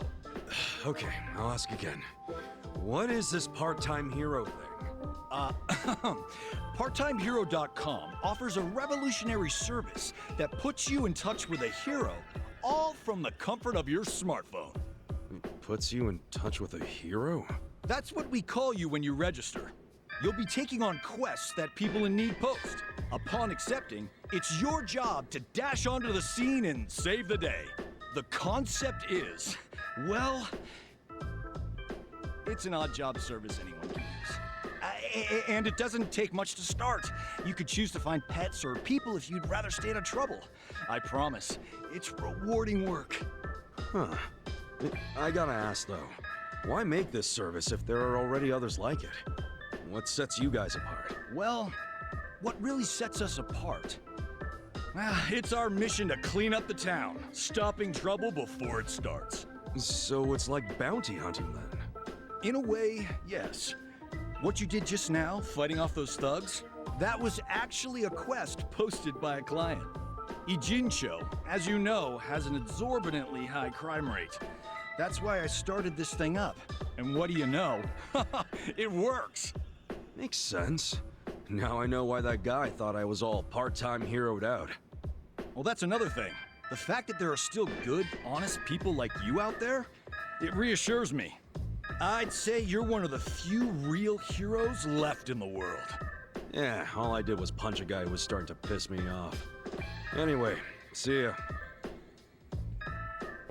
Speaker 4: Okay, I'll ask again. What is this part-time hero thing?
Speaker 6: PartTimeHero.com offers a revolutionary service that puts you in touch with a hero, all from the comfort of your smartphone.
Speaker 4: Puts you in touch with a hero?
Speaker 6: That's what we call you when you register. You'll be taking on quests that people in need post. Upon accepting, it's your job to dash onto the scene and save the day. The concept is, well, it's an odd job service anyone can use. And it doesn't take much to start. You could choose to find pets or people if you'd rather stay out of trouble. I promise, it's rewarding work.
Speaker 4: Huh. I gotta ask though, why make this service if there are already others like it? What sets you guys apart?
Speaker 6: Well, what really sets us apart? It's our mission to clean up the town, stopping trouble before it starts.
Speaker 4: So it's like bounty hunting then?
Speaker 6: In a way, yes. What you did just now, fighting off those thugs, that was actually a quest posted by a client. Ijincho, as you know, has an exorbitantly high crime rate. That's why I started this thing up. And what do you know? It works!
Speaker 4: Makes sense. Now I know why that guy thought I was all part-time heroed out.
Speaker 6: Well, that's another thing. The fact that there are still good, honest people like you out there, it reassures me. I'd say you're one of the few real heroes left in the world.
Speaker 4: Yeah, all I did was punch a guy who was starting to piss me off. Anyway, see ya.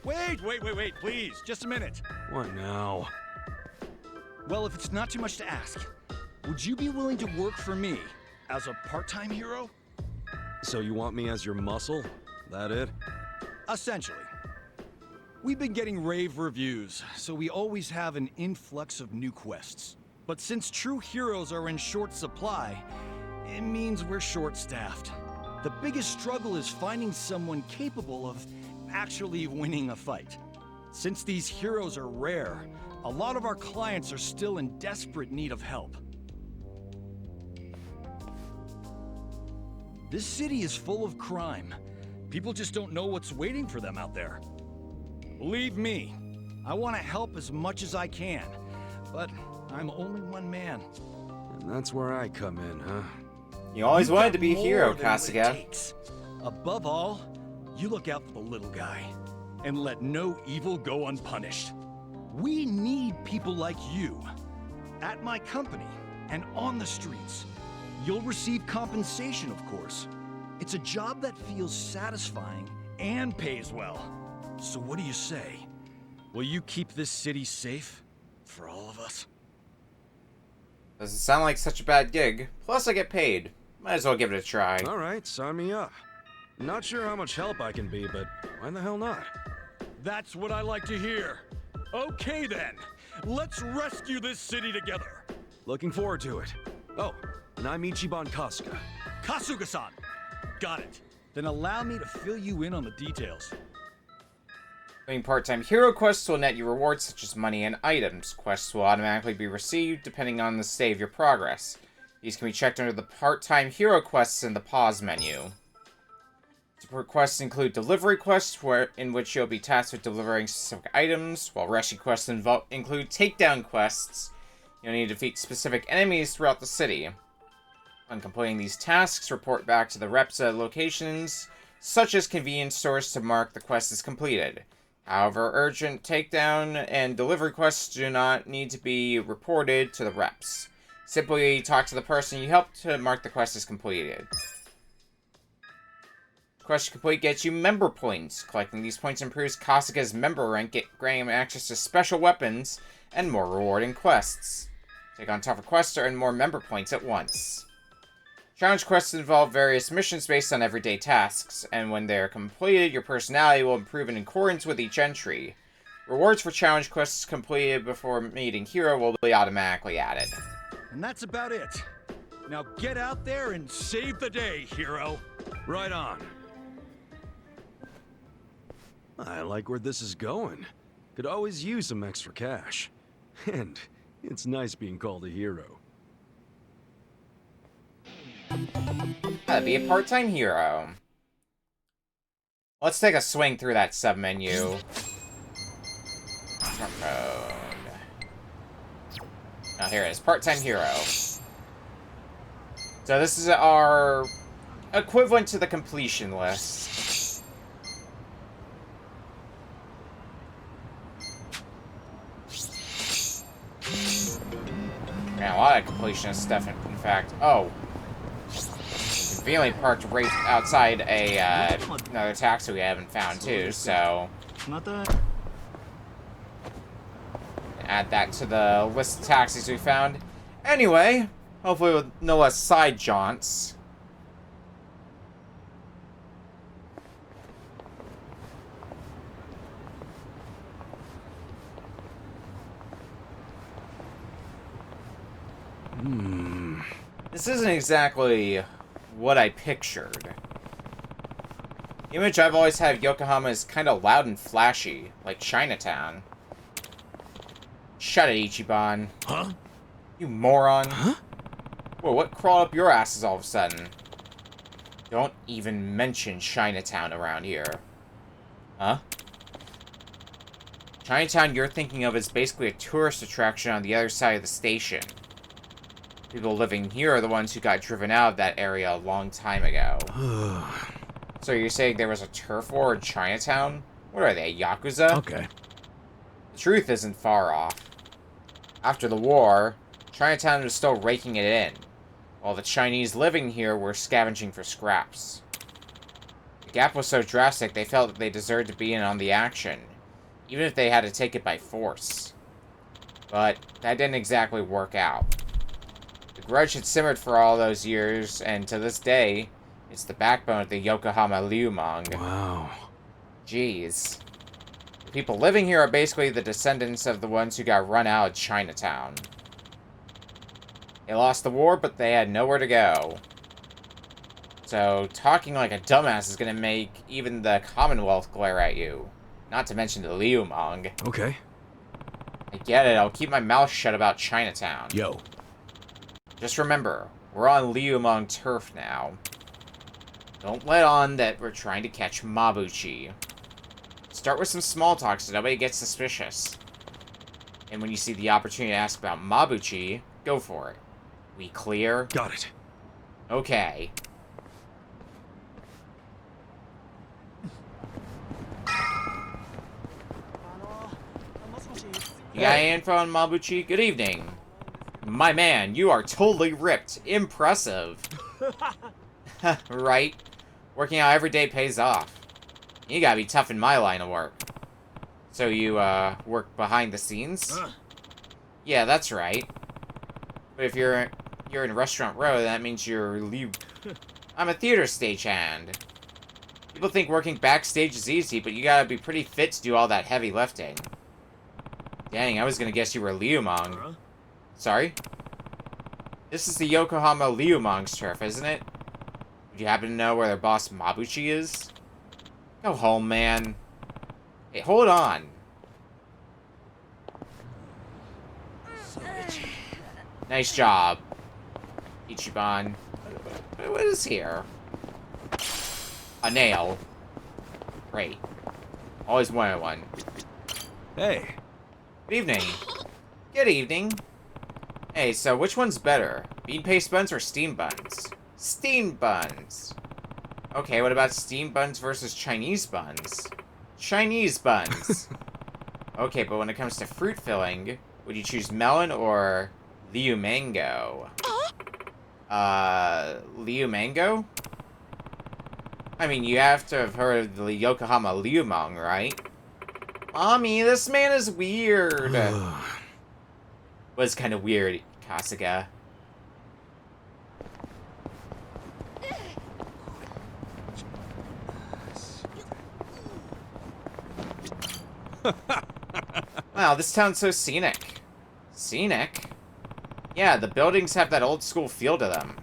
Speaker 6: Wait, please, just a minute.
Speaker 4: What now?
Speaker 6: Well, if it's not too much to ask, would you be willing to work for me as a part-time hero?
Speaker 4: So you want me as your muscle? That it?
Speaker 6: Essentially. We've been getting rave reviews, so we always have an influx of new quests. But since true heroes are in short supply, it means we're short-staffed. The biggest struggle is finding someone capable of actually winning a fight. Since these heroes are rare, a lot of our clients are still in desperate need of help. This city is full of crime. People just don't know what's waiting for them out there. Believe me, I want to help as much as I can, but I'm only one man.
Speaker 4: And that's where I come in, huh?
Speaker 1: You always wanted to be a hero, Kasuga.
Speaker 6: Above all, you look out for the little guy, and let no evil go unpunished. We need people like you. At my company, and on the streets. You'll receive compensation, of course. It's a job that feels satisfying and pays well. So what do you say? Will you keep this city safe for all of us?
Speaker 1: Doesn't sound like such a bad gig. Plus, I get paid. Might as well give it a try.
Speaker 4: Alright, sign me up. Not sure how much help I can be, but why the hell not?
Speaker 6: That's what I like to hear. Okay then, let's rescue this city together.
Speaker 4: Looking forward to it. Oh, and I'm Ichiban Kasuga.
Speaker 6: Kasuga-san! Got it. Then allow me to fill you in on the details.
Speaker 1: Doing part-time hero quests will net you rewards such as money and items. Quests will automatically be received depending on the state of your progress. These can be checked under the part-time hero quests in the pause menu. Support quests include delivery quests, in which you'll be tasked with delivering specific items, while rescue quests include takedown quests. You'll need to defeat specific enemies throughout the city. On completing these tasks, report back to the reps at locations, such as convenience stores, to mark the quest as completed. However, urgent takedown and delivery quests do not need to be reported to the reps. Simply talk to the person you helped to mark the quest as completed. Quest complete gets you member points. Collecting these points improves Kasuga's member rank, granting him access to special weapons and more rewarding quests. Take on tougher quests to earn more member points at once. Challenge quests involve various missions based on everyday tasks, and when they are completed, your personality will improve in accordance with each entry. Rewards for challenge quests completed before meeting Hero will be automatically added.
Speaker 6: And that's about it. Now get out there and save the day, hero.
Speaker 4: Right on. I like where this is going. Could always use some extra cash. And it's nice being called a hero.
Speaker 1: Gotta be a part-time hero. Let's take a swing through that sub-menu. Oh, here it is. Part-time hero. So this is our equivalent to the completion list. Yeah, a lot of completionist stuff, in fact. Oh. Conveniently parked right outside another taxi we haven't found, too, so... add that to the list of taxis we found. Anyway, hopefully with no less side jaunts. This isn't exactly what I pictured. The image I've always had of Yokohama is kind of loud and flashy, like Chinatown. Shut it, Ichiban.
Speaker 6: Huh?
Speaker 1: You moron.
Speaker 6: Huh?
Speaker 1: Whoa, what crawled up your asses all of a sudden? Don't even mention Chinatown around here. Huh? Chinatown you're thinking of is basically a tourist attraction on the other side of the station. People living here are the ones who got driven out of that area a long time ago. So you're saying there was a turf war in Chinatown? What are they, Yakuza?
Speaker 20: Okay.
Speaker 1: The truth isn't far off. After the war, Chinatown was still raking it in, while the Chinese living here were scavenging for scraps. The gap was so drastic they felt that they deserved to be in on the action, even if they had to take it by force. But that didn't exactly work out. The grudge had simmered for all those years, and to this day, it's the backbone of the Yokohama Liumang.
Speaker 20: Wow.
Speaker 1: Jeez. The people living here are basically the descendants of the ones who got run out of Chinatown. They lost the war, but they had nowhere to go. So, talking like a dumbass is gonna make even the Commonwealth glare at you. Not to mention the Liumang.
Speaker 20: Okay.
Speaker 1: I get it, I'll keep my mouth shut about Chinatown.
Speaker 20: Yo.
Speaker 1: Just remember, we're on Liumang turf now. Don't let on that we're trying to catch Mabuchi. Start with some small talk so nobody gets suspicious. And when you see the opportunity to ask about Mabuchi, go for it. We clear?
Speaker 20: Got it.
Speaker 1: Okay. You got any info on Mabuchi? Good evening. My man, you are totally ripped. Impressive. Right? Working out every day pays off. You gotta be tough in my line of work. So you, work behind the scenes? Yeah, that's right. But if you're in Restaurant Row, that means you're I'm a theater stagehand. People think working backstage is easy, but you gotta be pretty fit to do all that heavy lifting. Dang, I was gonna guess you were Liumang. Sorry? This is the Yokohama Liumang's turf, isn't it? Would you happen to know where their boss Mabuchi is? Go home, man. Hey, hold on. Nice job, Ichiban. What is here? A nail. Great. Always wanted one.
Speaker 20: Hey.
Speaker 1: Good evening. Good evening. Hey, so which one's better? Bean paste buns or steam buns? Steam buns. Okay, what about steam buns versus Chinese buns? Chinese buns. Okay, but when it comes to fruit filling, would you choose melon or Liu Mango? Liu Mango? I mean, you have to have heard of the Yokohama Liumang, right? Mommy, this man is weird. Was kind of weird, Kasuga. Wow, this town's so scenic. Scenic? Yeah, the buildings have that old school feel to them.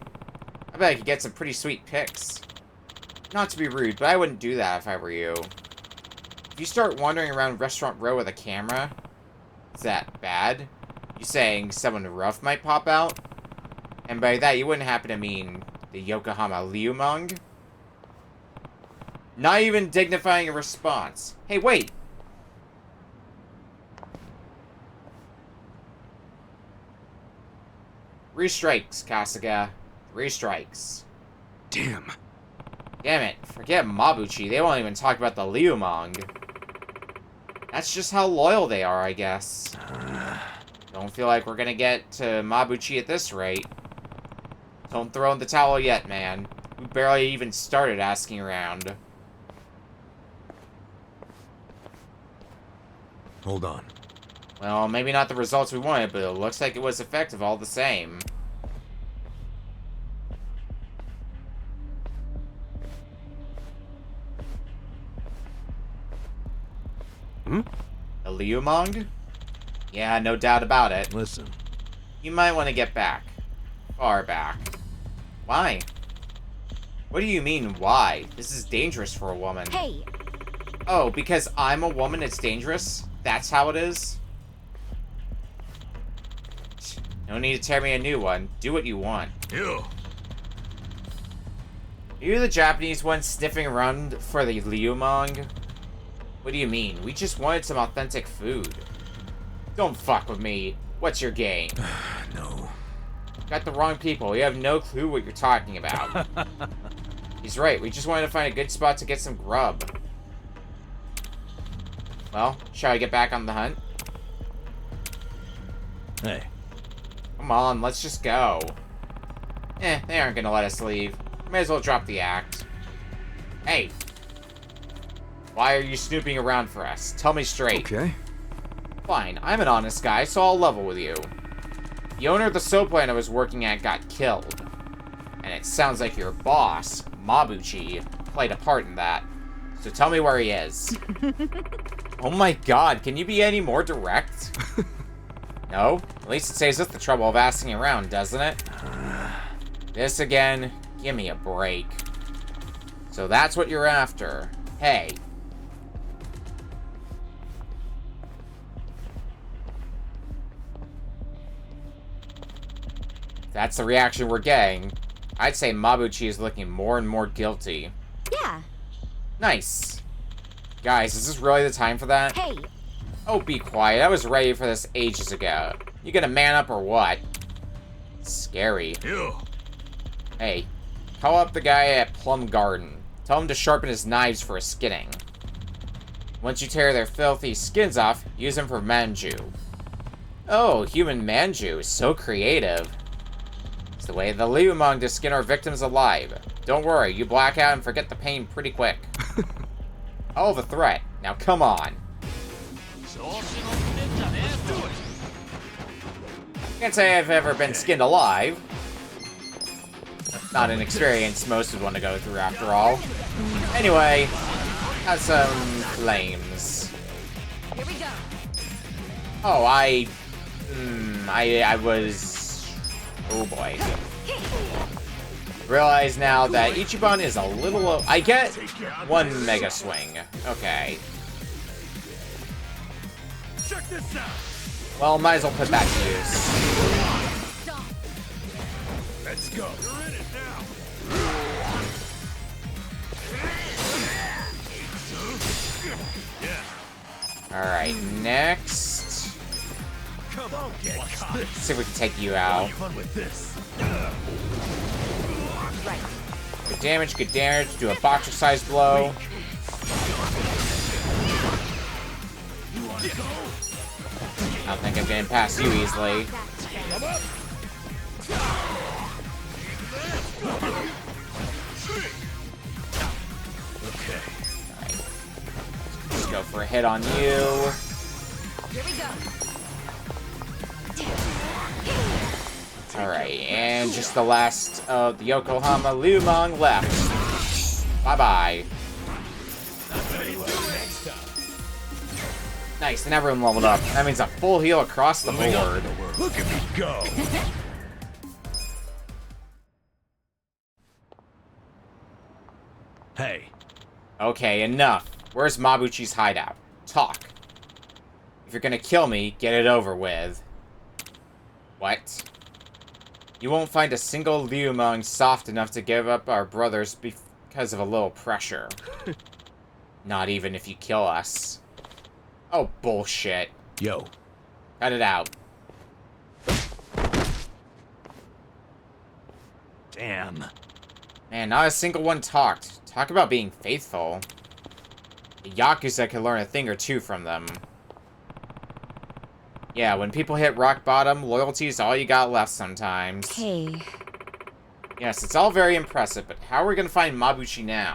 Speaker 1: I bet I could get some pretty sweet pics. Not to be rude, but I wouldn't do that if I were you. If you start wandering around Restaurant Row with a camera, is that bad? You saying someone rough might pop out? And by that, you wouldn't happen to mean the Yokohama Liumang? Not even dignifying a response. Hey, wait! 3 strikes, Kasuga. 3 strikes.
Speaker 20: Damn.
Speaker 1: Damn it. Forget Mabuchi. They won't even talk about the Liumang. That's just how loyal they are, I guess. Don't feel like we're gonna get to Mabuchi at this rate. Don't throw in the towel yet, man. We barely even started asking around.
Speaker 20: Hold on.
Speaker 1: Well, maybe not the results we wanted, but it looks like it was effective all the same.
Speaker 20: Hmm?
Speaker 1: The Liumang? Yeah, no doubt about it.
Speaker 20: Listen.
Speaker 1: You might want to get back. Far back. Why? What do you mean, why? This is dangerous for a woman.
Speaker 13: Hey!
Speaker 1: Oh, because I'm a woman, it's dangerous? That's how it is? No need to tear me a new one. Do what you want.
Speaker 11: You.
Speaker 1: Are you the Japanese one sniffing around for the Liumang? What do you mean? We just wanted some authentic food. Don't fuck with me. What's your game?
Speaker 7: No.
Speaker 1: Got the wrong people. You have no clue what you're talking about. He's right. We just wanted to find a good spot to get some grub. Well, shall I get back on the hunt?
Speaker 8: Hey.
Speaker 1: Come on, let's just go. They aren't gonna let us leave. May as well drop the act. Hey! Why are you snooping around for us? Tell me straight.
Speaker 4: Okay.
Speaker 1: Fine, I'm an honest guy, so I'll level with you. The owner of the soap plant I was working at got killed. And it sounds like your boss, Mabuchi, played a part in that. So tell me where he is. Oh my god, can you be any more direct? No? At least it saves us the trouble of asking around, doesn't it? This again? Give me a break. So that's what you're after. Hey. If that's the reaction we're getting, I'd say Mabuchi is looking more and more guilty.
Speaker 12: Yeah.
Speaker 1: Nice. Guys, is this really the time for that?
Speaker 12: Hey.
Speaker 1: Oh, be quiet. I was ready for this ages ago. You gonna man up or what? Scary.
Speaker 8: Ew.
Speaker 1: Hey, call up the guy at Plum Garden. Tell him to sharpen his knives for a skinning. Once you tear their filthy skins off, use them for manju. Oh, human manju is so creative. It's the way of the Liumang to skin our victims alive. Don't worry, you black out and forget the pain pretty quick. Oh, the threat. Now come on. Can't say I've ever been skinned alive. Not an experience most would want to go through after all. Anyway, have some flames.
Speaker 12: Here we go.
Speaker 1: Oh, I was... Oh boy. Realize now that Ichiban is a little... I get one Mega Swing. Okay.
Speaker 10: Check this out.
Speaker 1: Well, might as well put that to use.
Speaker 10: Let's go. You're in it now.
Speaker 1: Alright, next...
Speaker 10: Come on, get caught.
Speaker 1: Let's see if we can take you out.
Speaker 10: Fun with this.
Speaker 12: Right.
Speaker 1: Good damage, good damage. Do a boxer-sized blow. I don't think I'm getting past you easily.
Speaker 10: Okay.
Speaker 1: Alright. Let's go for a hit on you.
Speaker 12: Here we go.
Speaker 1: Alright, and just the last of the Yokohama Liumang left. Bye-bye. Nice, and everyone leveled up. That means a full heal across the board.
Speaker 10: Look at me go.
Speaker 8: Hey.
Speaker 1: Okay, enough. Where's Mabuchi's hideout? Talk. If you're gonna kill me, get it over with. What? You won't find a single Liumang soft enough to give up our brothers because of a little pressure. Not even if you kill us. Oh, bullshit.
Speaker 7: Yo.
Speaker 1: Cut it out.
Speaker 8: Damn.
Speaker 1: Man, not a single one talked. Talk about being faithful. The Yakuza can learn a thing or two from them. Yeah, when people hit rock bottom, loyalty is all you got left sometimes.
Speaker 12: Okay.
Speaker 1: Yes, it's all very impressive, but how are we gonna find Mabuchi now?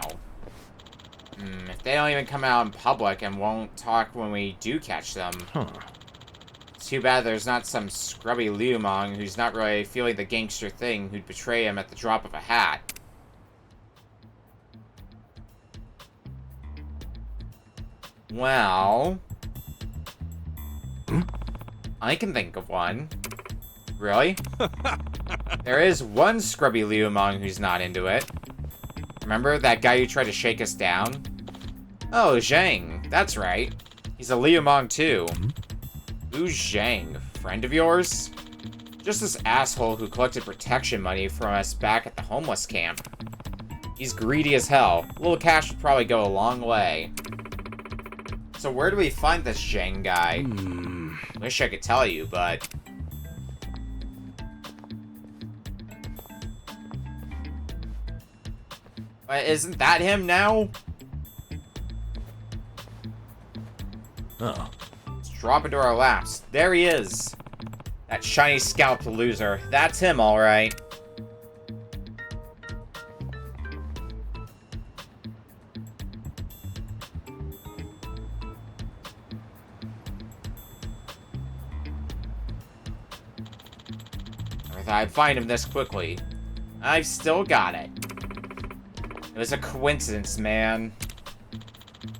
Speaker 1: If they don't even come out in public and won't talk when we do catch them.
Speaker 8: Huh.
Speaker 1: It's too bad there's not some scrubby Liumang who's not really feeling the gangster thing who'd betray him at the drop of a hat. Well... I can think of one. Really? There is one scrubby Liumang who's not into it. Remember that guy who tried to shake us down? Oh, Zhang. That's right. He's a Liumang too. Who's Zhang? Friend of yours? Just this asshole who collected protection money from us back at the homeless camp. He's greedy as hell. A little cash would probably go a long way. So where do we find this Zhang guy? Wish I could tell you, but... Isn't that him now?
Speaker 7: Oh.
Speaker 1: Let's drop into our laps. There he is. That shiny scalped loser. That's him, alright. Never thought I'd find him this quickly. I've still got it. It was a coincidence, man.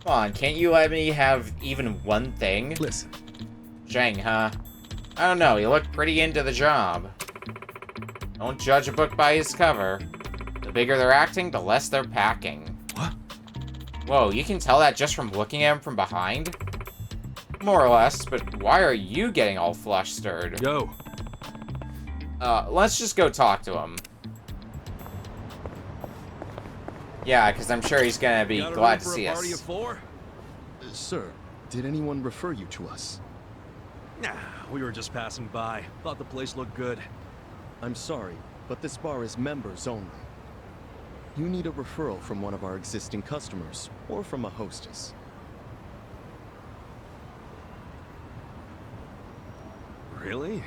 Speaker 1: Come on, can't you let me have even one thing?
Speaker 7: Listen.
Speaker 1: Zhang, huh? I don't know, he looked pretty into the job. Don't judge a book by his cover. The bigger they're acting, the less they're packing.
Speaker 7: What?
Speaker 1: Whoa, you can tell that just from looking at him from behind? More or less, but why are you getting all flustered?
Speaker 4: Yo.
Speaker 1: Let's just go talk to him. Yeah, because I'm sure he's gonna be glad to see us.
Speaker 3: Sir, did anyone refer you to us?
Speaker 4: Nah, we were just passing by. Thought the place looked good.
Speaker 3: I'm sorry, but this bar is members only. You need a referral from one of our existing customers, or from a hostess.
Speaker 4: Really?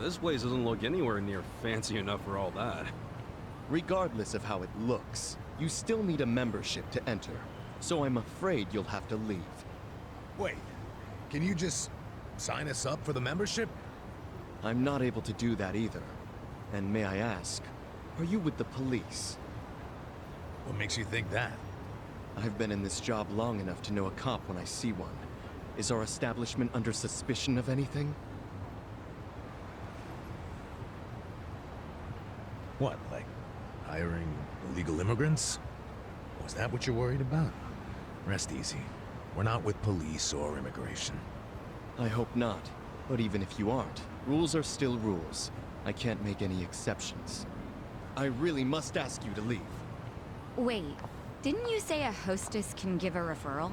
Speaker 4: This place doesn't look anywhere near fancy enough for all that.
Speaker 3: Regardless of how it looks, you still need a membership to enter, so I'm afraid you'll have to leave.
Speaker 20: Wait, can you just sign us up for the membership?
Speaker 3: I'm not able to do that either. And may I ask, are you with the police?
Speaker 20: What makes you think that?
Speaker 3: I've been in this job long enough to know a cop when I see one. Is our establishment under suspicion of anything?
Speaker 20: What, like hiring illegal immigrants? Was that what you're worried about? Rest easy. We're not with police or immigration.
Speaker 3: I hope not. But even if you aren't, rules are still rules. I can't make any exceptions. I really must ask you to leave.
Speaker 12: Wait, didn't you say a hostess can give a referral?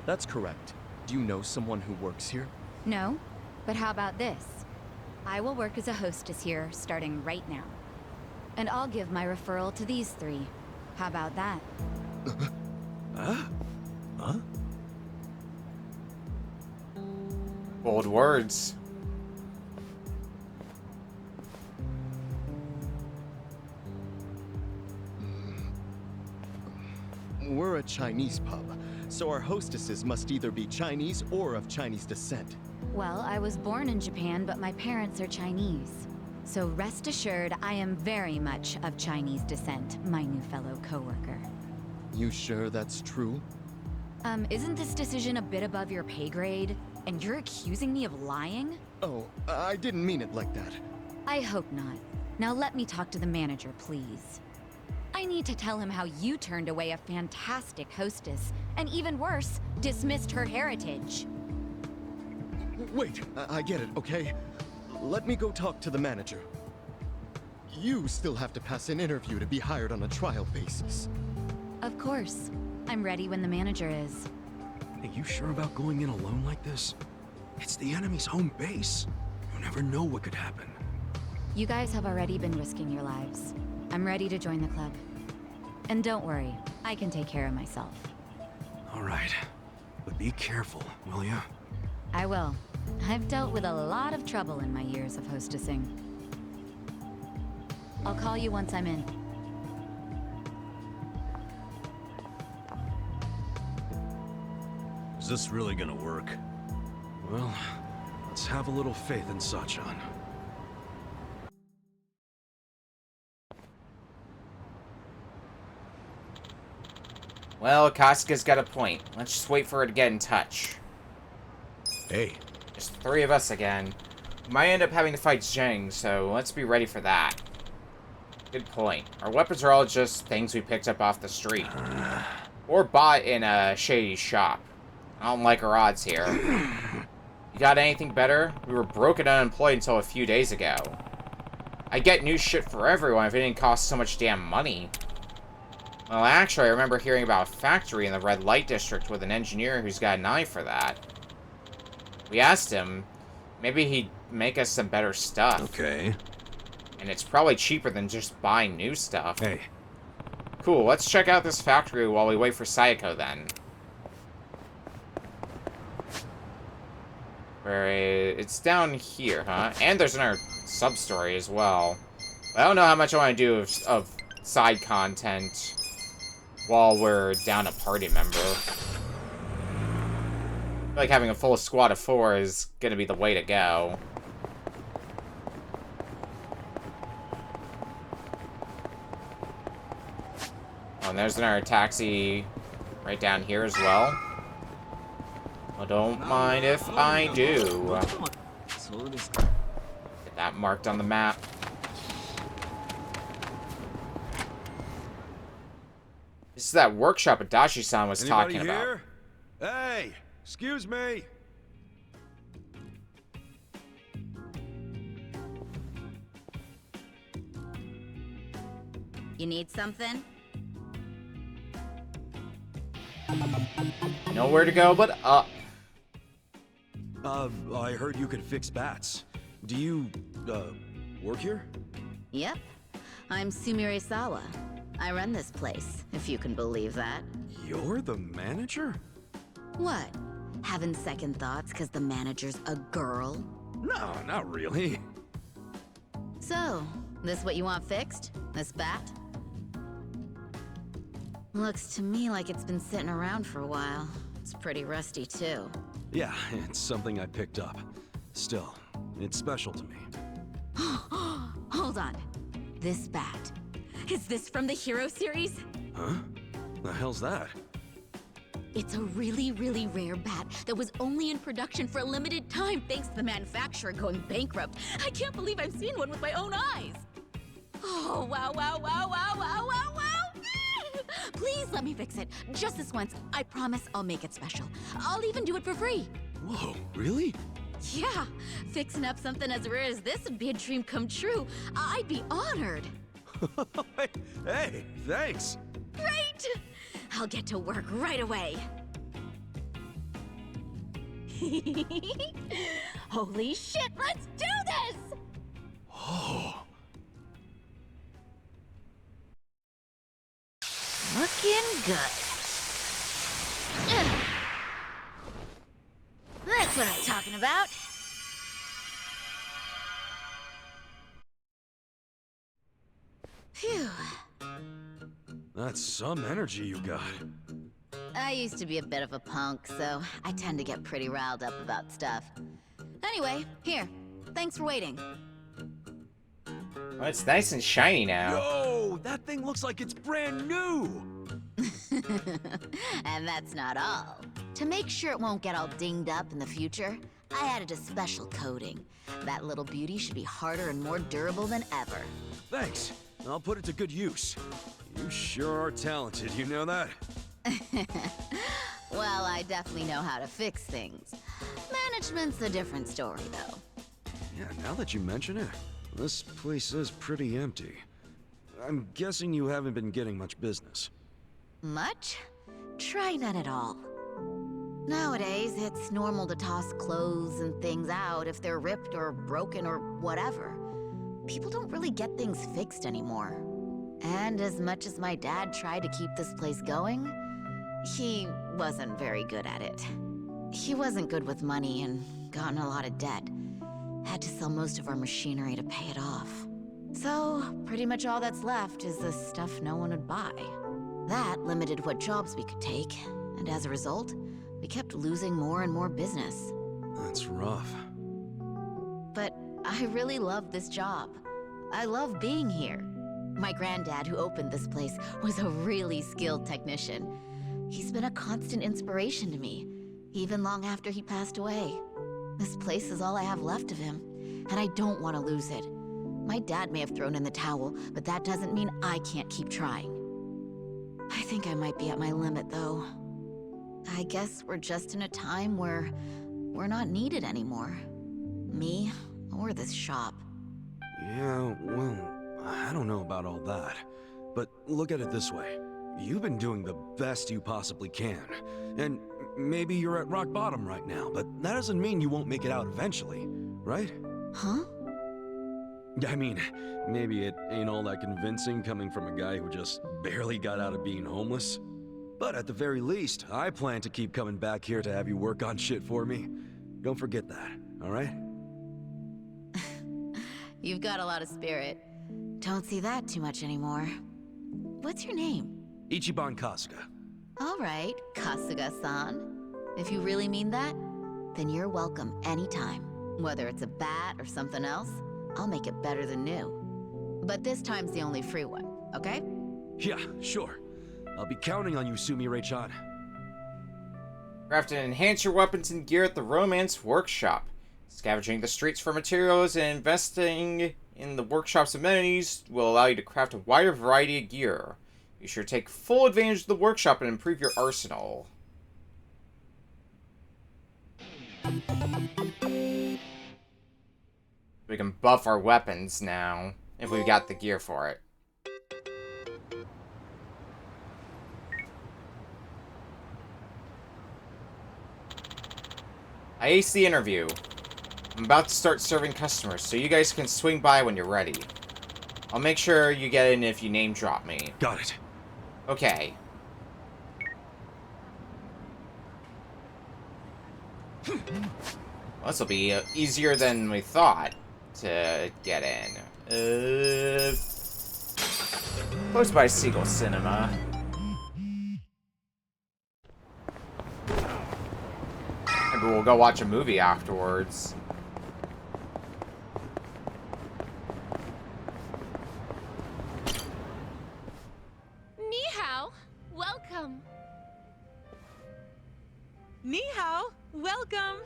Speaker 3: That's correct. Do you know someone who works here?
Speaker 12: No, but how about this? I will work as a hostess here, starting right now. And I'll give my referral to these three. How about that?
Speaker 4: Huh?
Speaker 1: Bold words.
Speaker 3: We're a Chinese pub, so our hostesses must either be Chinese or of Chinese descent.
Speaker 12: Well, I was born in Japan, but my parents are Chinese. So rest assured, I am very much of Chinese descent, my new fellow coworker.
Speaker 3: You sure that's true?
Speaker 12: Isn't this decision a bit above your pay grade? And you're accusing me of lying?
Speaker 3: Oh, I didn't mean it like that.
Speaker 12: I hope not. Now let me talk to the manager, please. I need to tell him how you turned away a fantastic hostess, and even worse, dismissed her heritage.
Speaker 3: Wait, I get it, okay? Let me go talk to the manager. You still have to pass an interview to be hired on a trial basis.
Speaker 12: Of course. I'm ready when the manager is.
Speaker 4: Hey, you sure about going in alone like this? It's the enemy's home base. You never know what could happen.
Speaker 12: You guys have already been risking your lives. I'm ready to join the club. And don't worry, I can take care of myself.
Speaker 4: All right. But be careful, will ya?
Speaker 12: I will. I've dealt with a lot of trouble in my years of hostessing. I'll call you once I'm in.
Speaker 4: Is this really gonna work? Well, let's have a little faith in Sachan.
Speaker 1: Well, Kasuga's got a point. Let's just wait for her to get in touch.
Speaker 7: Hey.
Speaker 1: Just the three of us again. We might end up having to fight Zhang, so let's be ready for that. Good point. Our weapons are all just things we picked up off the street. Or bought in a shady shop. I don't like our odds here. You got anything better? We were broke and unemployed until a few days ago. I get new shit for everyone if it didn't cost so much damn money. Well, actually, I remember hearing about a factory in the red light district with an engineer who's got an eye for that. We asked him, maybe he'd make us some better stuff.
Speaker 8: Okay.
Speaker 1: And it's probably cheaper than just buying new stuff.
Speaker 8: Hey.
Speaker 1: Cool, let's check out this factory while we wait for Sayako then. It's down here, huh? And there's another sub-story as well. I don't know how much I want to do of side content while we're down a party member. I feel like having a full squad of 4 is gonna be the way to go. Oh, and there's another taxi right down here as well. Well, don't mind if I do. Get that marked on the map. This is that workshop Adachi-san was talking about.
Speaker 4: Here? Hey, excuse me.
Speaker 12: You need something?
Speaker 1: Nowhere to go but up.
Speaker 4: I heard you could fix bats. Do you, work here?
Speaker 12: Yep. I'm Sumire Sawa. I run this place, if you can believe that.
Speaker 4: You're the manager?
Speaker 12: What? Having second thoughts because the manager's a girl?
Speaker 4: No, not really.
Speaker 12: So, this what you want fixed? This bat? Looks to me like it's been sitting around for a while. It's pretty rusty, too.
Speaker 4: Yeah, it's something I picked up. Still, it's special to me.
Speaker 12: Hold on. This bat. Is this from the Hero series?
Speaker 4: Huh? The hell's that?
Speaker 12: It's a really, really rare bat that was only in production for a limited time thanks to the manufacturer going bankrupt. I can't believe I'm seeing one with my own eyes. Oh, wow, wow, wow, wow, wow, wow, wow. Please let me fix it. Just this once. I promise I'll make it special. I'll even do it for free.
Speaker 4: Whoa, really?
Speaker 12: Yeah, fixing up something as rare as this would be a dream come true. I'd be honored.
Speaker 4: Hey, thanks.
Speaker 12: Great! I'll get to work right away. Holy shit, let's do this!
Speaker 4: Oh.
Speaker 12: Looking good. That's what I'm talking about. Phew.
Speaker 4: That's some energy you got.
Speaker 12: I used to be a bit of a punk, so I tend to get pretty riled up about stuff. Anyway, here. Thanks for waiting.
Speaker 1: Oh, it's nice and shiny now.
Speaker 4: Yo, that thing looks like it's brand new!
Speaker 12: And that's not all. To make sure it won't get all dinged up in the future, I added a special coating. That little beauty should be harder and more durable than ever.
Speaker 4: Thanks. I'll put it to good use. You sure are talented, you know that?
Speaker 12: Well, I definitely know how to fix things. Management's a different story, though.
Speaker 4: Yeah, now that you mention it, this place is pretty empty. I'm guessing you haven't been getting much business.
Speaker 12: Much? Try none at all. Nowadays, it's normal to toss clothes and things out if they're ripped or broken or whatever. People don't really get things fixed anymore. And as much as my dad tried to keep this place going, he wasn't very good at it. He wasn't good with money and got in a lot of debt. Had to sell most of our machinery to pay it off. So, pretty much all that's left is the stuff no one would buy. That limited what jobs we could take, and as a result, we kept losing more and more business.
Speaker 4: That's rough.
Speaker 12: But I really love this job. I love being here. My granddad, who opened this place, was a really skilled technician. He's been a constant inspiration to me, even long after he passed away. This place is all I have left of him, and I don't want to lose it. My dad may have thrown in the towel, but that doesn't mean I can't keep trying. I think I might be at my limit, though. I guess we're just in a time where we're not needed anymore. Me, or this shop.
Speaker 4: Yeah, well, I don't know about all that. But look at it this way. You've been doing the best you possibly can. And maybe you're at rock bottom right now, but that doesn't mean you won't make it out eventually, right?
Speaker 12: Huh?
Speaker 4: I mean, maybe it ain't all that convincing coming from a guy who just barely got out of being homeless. But at the very least, I plan to keep coming back here to have you work on shit for me. Don't forget that, alright?
Speaker 12: You've got a lot of spirit. Don't see that too much anymore. What's your name?
Speaker 4: Ichiban Kasuga.
Speaker 12: All right, Kasuga-san. If you really mean that, then you're welcome anytime. Whether it's a bat or something else, I'll make it better than new. But this time's the only free one, okay?
Speaker 4: Yeah, sure. I'll be counting on you, Sumire-chan.
Speaker 1: Craft and enhance your weapons and gear at the Romance Workshop. Scavenging the streets for materials and investing in the workshop's amenities will allow you to craft a wider variety of gear. Be sure to take full advantage of the workshop and improve your arsenal. We can buff our weapons now, if we've got the gear for it. I aced the interview. I'm about to start serving customers, so you guys can swing by when you're ready. I'll make sure you get in if you name drop me.
Speaker 4: Got it.
Speaker 1: Okay. Well, this will be easier than we thought to get in. Close by Seagull Cinema. Maybe we'll go watch a movie afterwards.
Speaker 17: Ni hao, welcome.
Speaker 2: Ni hao, welcome.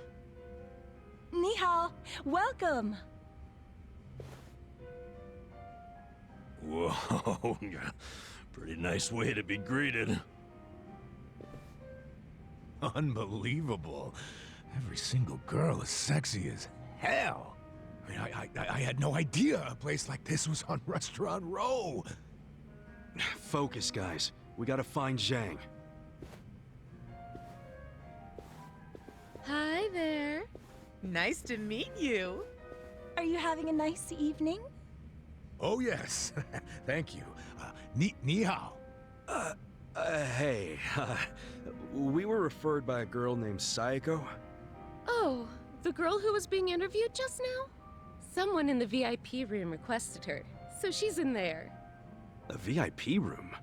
Speaker 2: Ni hao, welcome.
Speaker 8: Whoa, pretty nice way to be greeted.
Speaker 20: Unbelievable. Every single girl is sexy as hell. I mean, I had no idea a place like this was on Restaurant Row.
Speaker 4: Focus, guys. We gotta find Zhang.
Speaker 2: Hi there. Nice to meet you. Are you having a nice evening?
Speaker 20: Oh, yes. Thank you. Ni hao.
Speaker 4: Hey. We were referred by a girl named Sayako.
Speaker 17: Oh, the girl who was being interviewed just now? Someone in the VIP room requested her, so she's in there.
Speaker 4: A VIP room?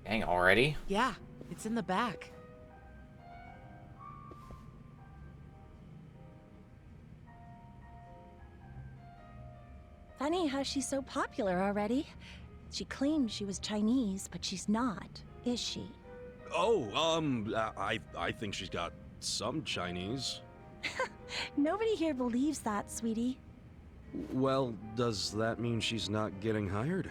Speaker 1: Dang, already?
Speaker 2: Yeah, it's in the back. Funny how she's so popular already. She claimed she was Chinese, but she's not, is she?
Speaker 4: Oh, I think she's got some Chinese.
Speaker 2: Nobody here believes that, sweetie.
Speaker 4: Well, does that mean she's not getting hired?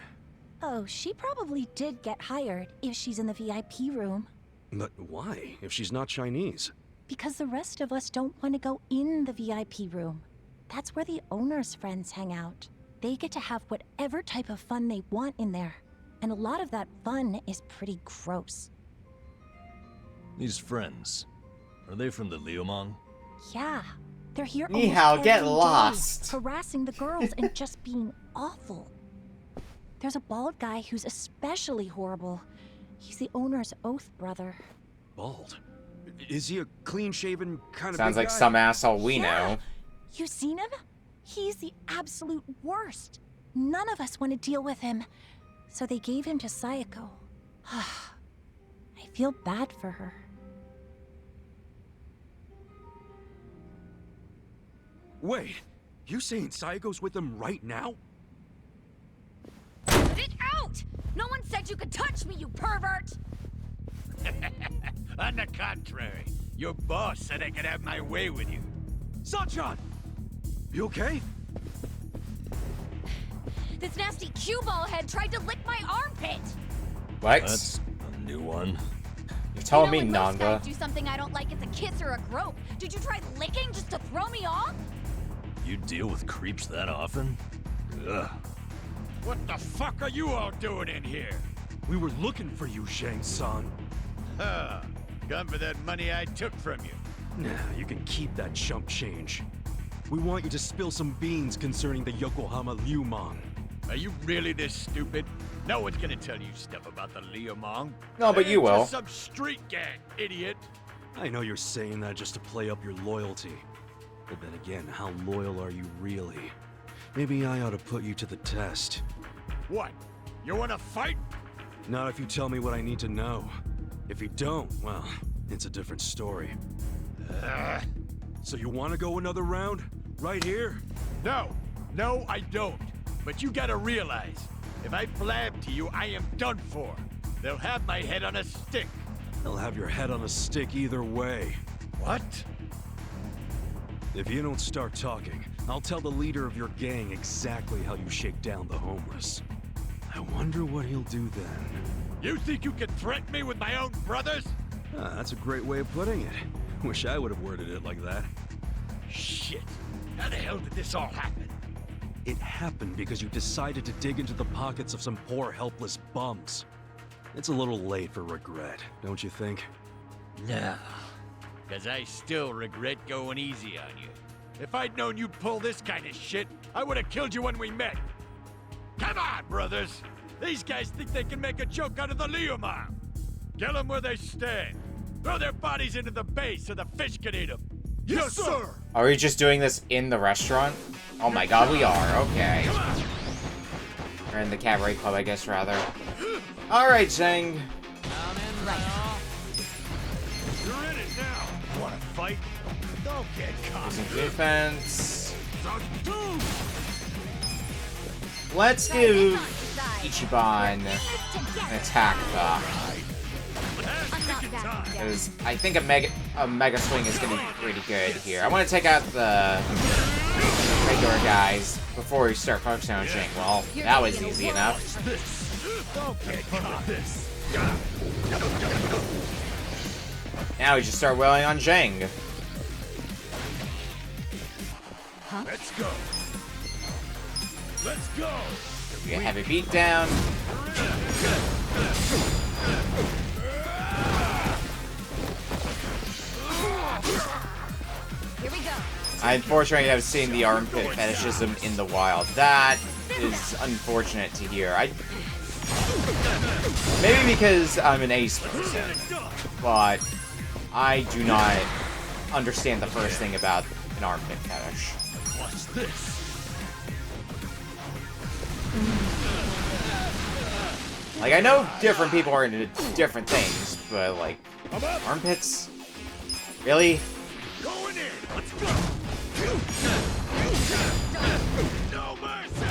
Speaker 2: Oh, she probably did get hired if she's in the VIP room.
Speaker 4: But why, if she's not Chinese?
Speaker 2: Because the rest of us don't want to go in the VIP room. That's where the owner's friends hang out. They get to have whatever type of fun they want in there. And a lot of that fun is pretty gross.
Speaker 8: These friends, are they from the Liumang?
Speaker 2: Yeah, they're here
Speaker 1: Ni
Speaker 2: almost
Speaker 1: hao,
Speaker 2: every
Speaker 1: get
Speaker 2: day,
Speaker 1: lost.
Speaker 2: harassing the girls and just being awful. There's a bald guy who's especially horrible. He's the owner's oath brother.
Speaker 4: Bald? Is he a clean-shaven kind of
Speaker 1: Sounds
Speaker 4: big
Speaker 1: like
Speaker 4: guy?
Speaker 1: some asshole we
Speaker 2: Yeah.
Speaker 1: know.
Speaker 2: You seen him? He's the absolute worst. None of us want to deal with him. So they gave him to Sayako. I feel bad for her.
Speaker 4: Wait, you saying Sayako's with them right now?
Speaker 12: Get out! No one said you could touch me, you pervert!
Speaker 10: On the contrary, your boss said I could have my way with you.
Speaker 4: Sunshine! You okay?
Speaker 12: This nasty cue ball head tried to lick my armpit!
Speaker 1: What?
Speaker 8: That's a new one.
Speaker 1: You're telling
Speaker 12: when
Speaker 1: me,
Speaker 12: most guys
Speaker 1: Nanga?
Speaker 12: do something I don't like, it's a kiss or a grope. Did you try licking just to throw me off?
Speaker 8: You deal with creeps that often? Ugh.
Speaker 10: What the fuck are you all doing in here?
Speaker 6: We were looking for you, Zhang-san.
Speaker 10: Huh. Come for that money I took from you.
Speaker 6: Nah, you can keep that chump change. We want you to spill some beans concerning the Yokohama Liumang.
Speaker 10: Are you really this stupid? No one's gonna tell you stuff about the Liumang.
Speaker 1: No, but you will.
Speaker 10: Just some street gang, idiot.
Speaker 6: I know you're saying that just to play up your loyalty. But then again, how loyal are you really? Maybe I ought to put you to the test.
Speaker 10: What? You wanna fight?
Speaker 6: Not if you tell me what I need to know. If you don't, well, it's a different story. So you want to go another round? Right here?
Speaker 10: No, I don't. But you gotta realize, if I blab to you, I am done for. They'll have my head on a stick.
Speaker 6: They'll have your head on a stick either way.
Speaker 10: What?
Speaker 6: If you don't start talking, I'll tell the leader of your gang exactly how you shake down the homeless. I wonder what he'll do then.
Speaker 10: You think you can threaten me with my own brothers?
Speaker 6: That's a great way of putting it. Wish I would have worded it like that.
Speaker 10: Shit. How the hell did this all happen?
Speaker 6: It happened because you decided to dig into the pockets of some poor, helpless bums. It's a little late for regret, don't you think?
Speaker 10: No. Because I still regret going easy on you. If I'd known you'd pull this kind of shit, I would have killed you when we met. Come on, brothers! These guys think they can make a joke out of the Liumang. Kill them where they stand. Throw their bodies into the bay so the fish can eat them. Yes, sir!
Speaker 1: Are we just doing this in the restaurant? Oh my god, we are. Okay. Or in the cabaret club, I guess, rather. Alright, Zhang.
Speaker 10: You're in it now. Wanna fight? Don't get caught.
Speaker 1: Using defense. Let's give Ichiban an attack buff. Because I think a mega swing is going to be pretty good here. I want to take out the regular guys before we start focusing on Jing. Well, that was easy enough. Now we just start wailing on Jing.
Speaker 10: Let's go. Let's go.
Speaker 1: We have a beat down.
Speaker 12: Here we go.
Speaker 1: I unfortunately have seen the armpit fetishism in the wild. That is unfortunate to hear. Maybe because I'm an ace person, but I do not understand the first thing about an armpit fetish.
Speaker 10: Watch this.
Speaker 1: Like, I know different people are into different things, but, like, armpits? Really?
Speaker 10: Going in. Let's go. No mercy.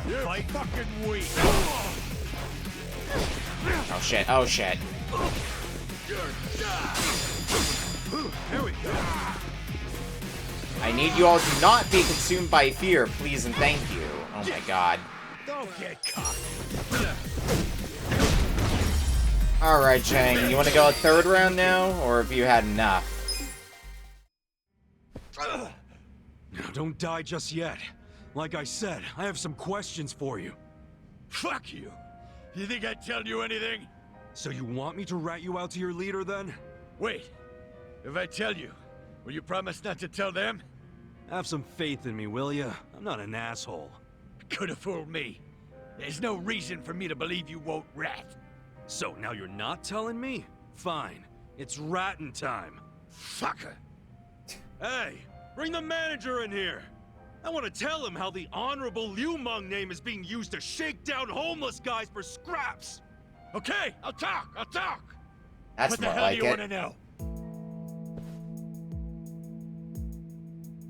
Speaker 10: You're fight fucking weak.
Speaker 1: Oh shit, oh shit.
Speaker 10: Here we go.
Speaker 1: I need you all to not be consumed by fear, please and thank you. Oh my god.
Speaker 10: Don't get caught.
Speaker 1: Alright, Chang, you want to go a third round now, or have you had enough?
Speaker 6: Now, don't die just yet. Like I said, I have some questions for you.
Speaker 10: Fuck you. You think I'd tell you anything?
Speaker 6: So you want me to rat you out to your leader, then?
Speaker 10: Wait. If I tell you, will you promise not to tell them?
Speaker 6: Have some faith in me, will ya? I'm not an asshole.
Speaker 10: Could have fooled me. There's no reason for me to believe you won't rat.
Speaker 6: So now you're not telling me? Fine. It's ratting time.
Speaker 10: Fucker.
Speaker 6: Hey, bring the manager in here. I want to tell him how the honorable Liumang name is being used to shake down homeless guys for scraps.
Speaker 10: Okay, I'll talk.
Speaker 1: That's
Speaker 10: what the
Speaker 1: more
Speaker 10: hell
Speaker 1: like
Speaker 10: do you
Speaker 1: it.
Speaker 10: want to know?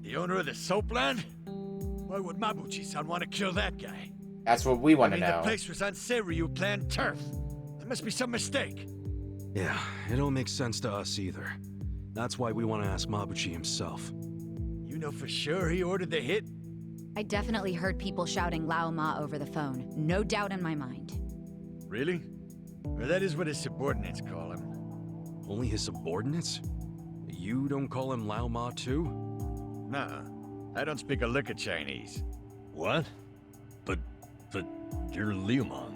Speaker 10: The owner of the soapland? Why would Mabuchi-san want to kill that guy?
Speaker 1: That's what we want to
Speaker 10: The
Speaker 1: know.
Speaker 10: place was on Seiryu Clan turf. There must be some mistake.
Speaker 6: Yeah, it don't make sense to us either. That's why we want to ask Mabuchi himself.
Speaker 10: You know for sure he ordered the hit?
Speaker 12: I definitely heard people shouting Lao Ma over the phone. No doubt in my mind.
Speaker 10: Really? Well, that is what his subordinates call him.
Speaker 6: Only his subordinates? You don't call him Lao Ma too?
Speaker 10: Nuh-uh. I don't speak a lick of Chinese.
Speaker 8: What? But
Speaker 10: Der Liumang.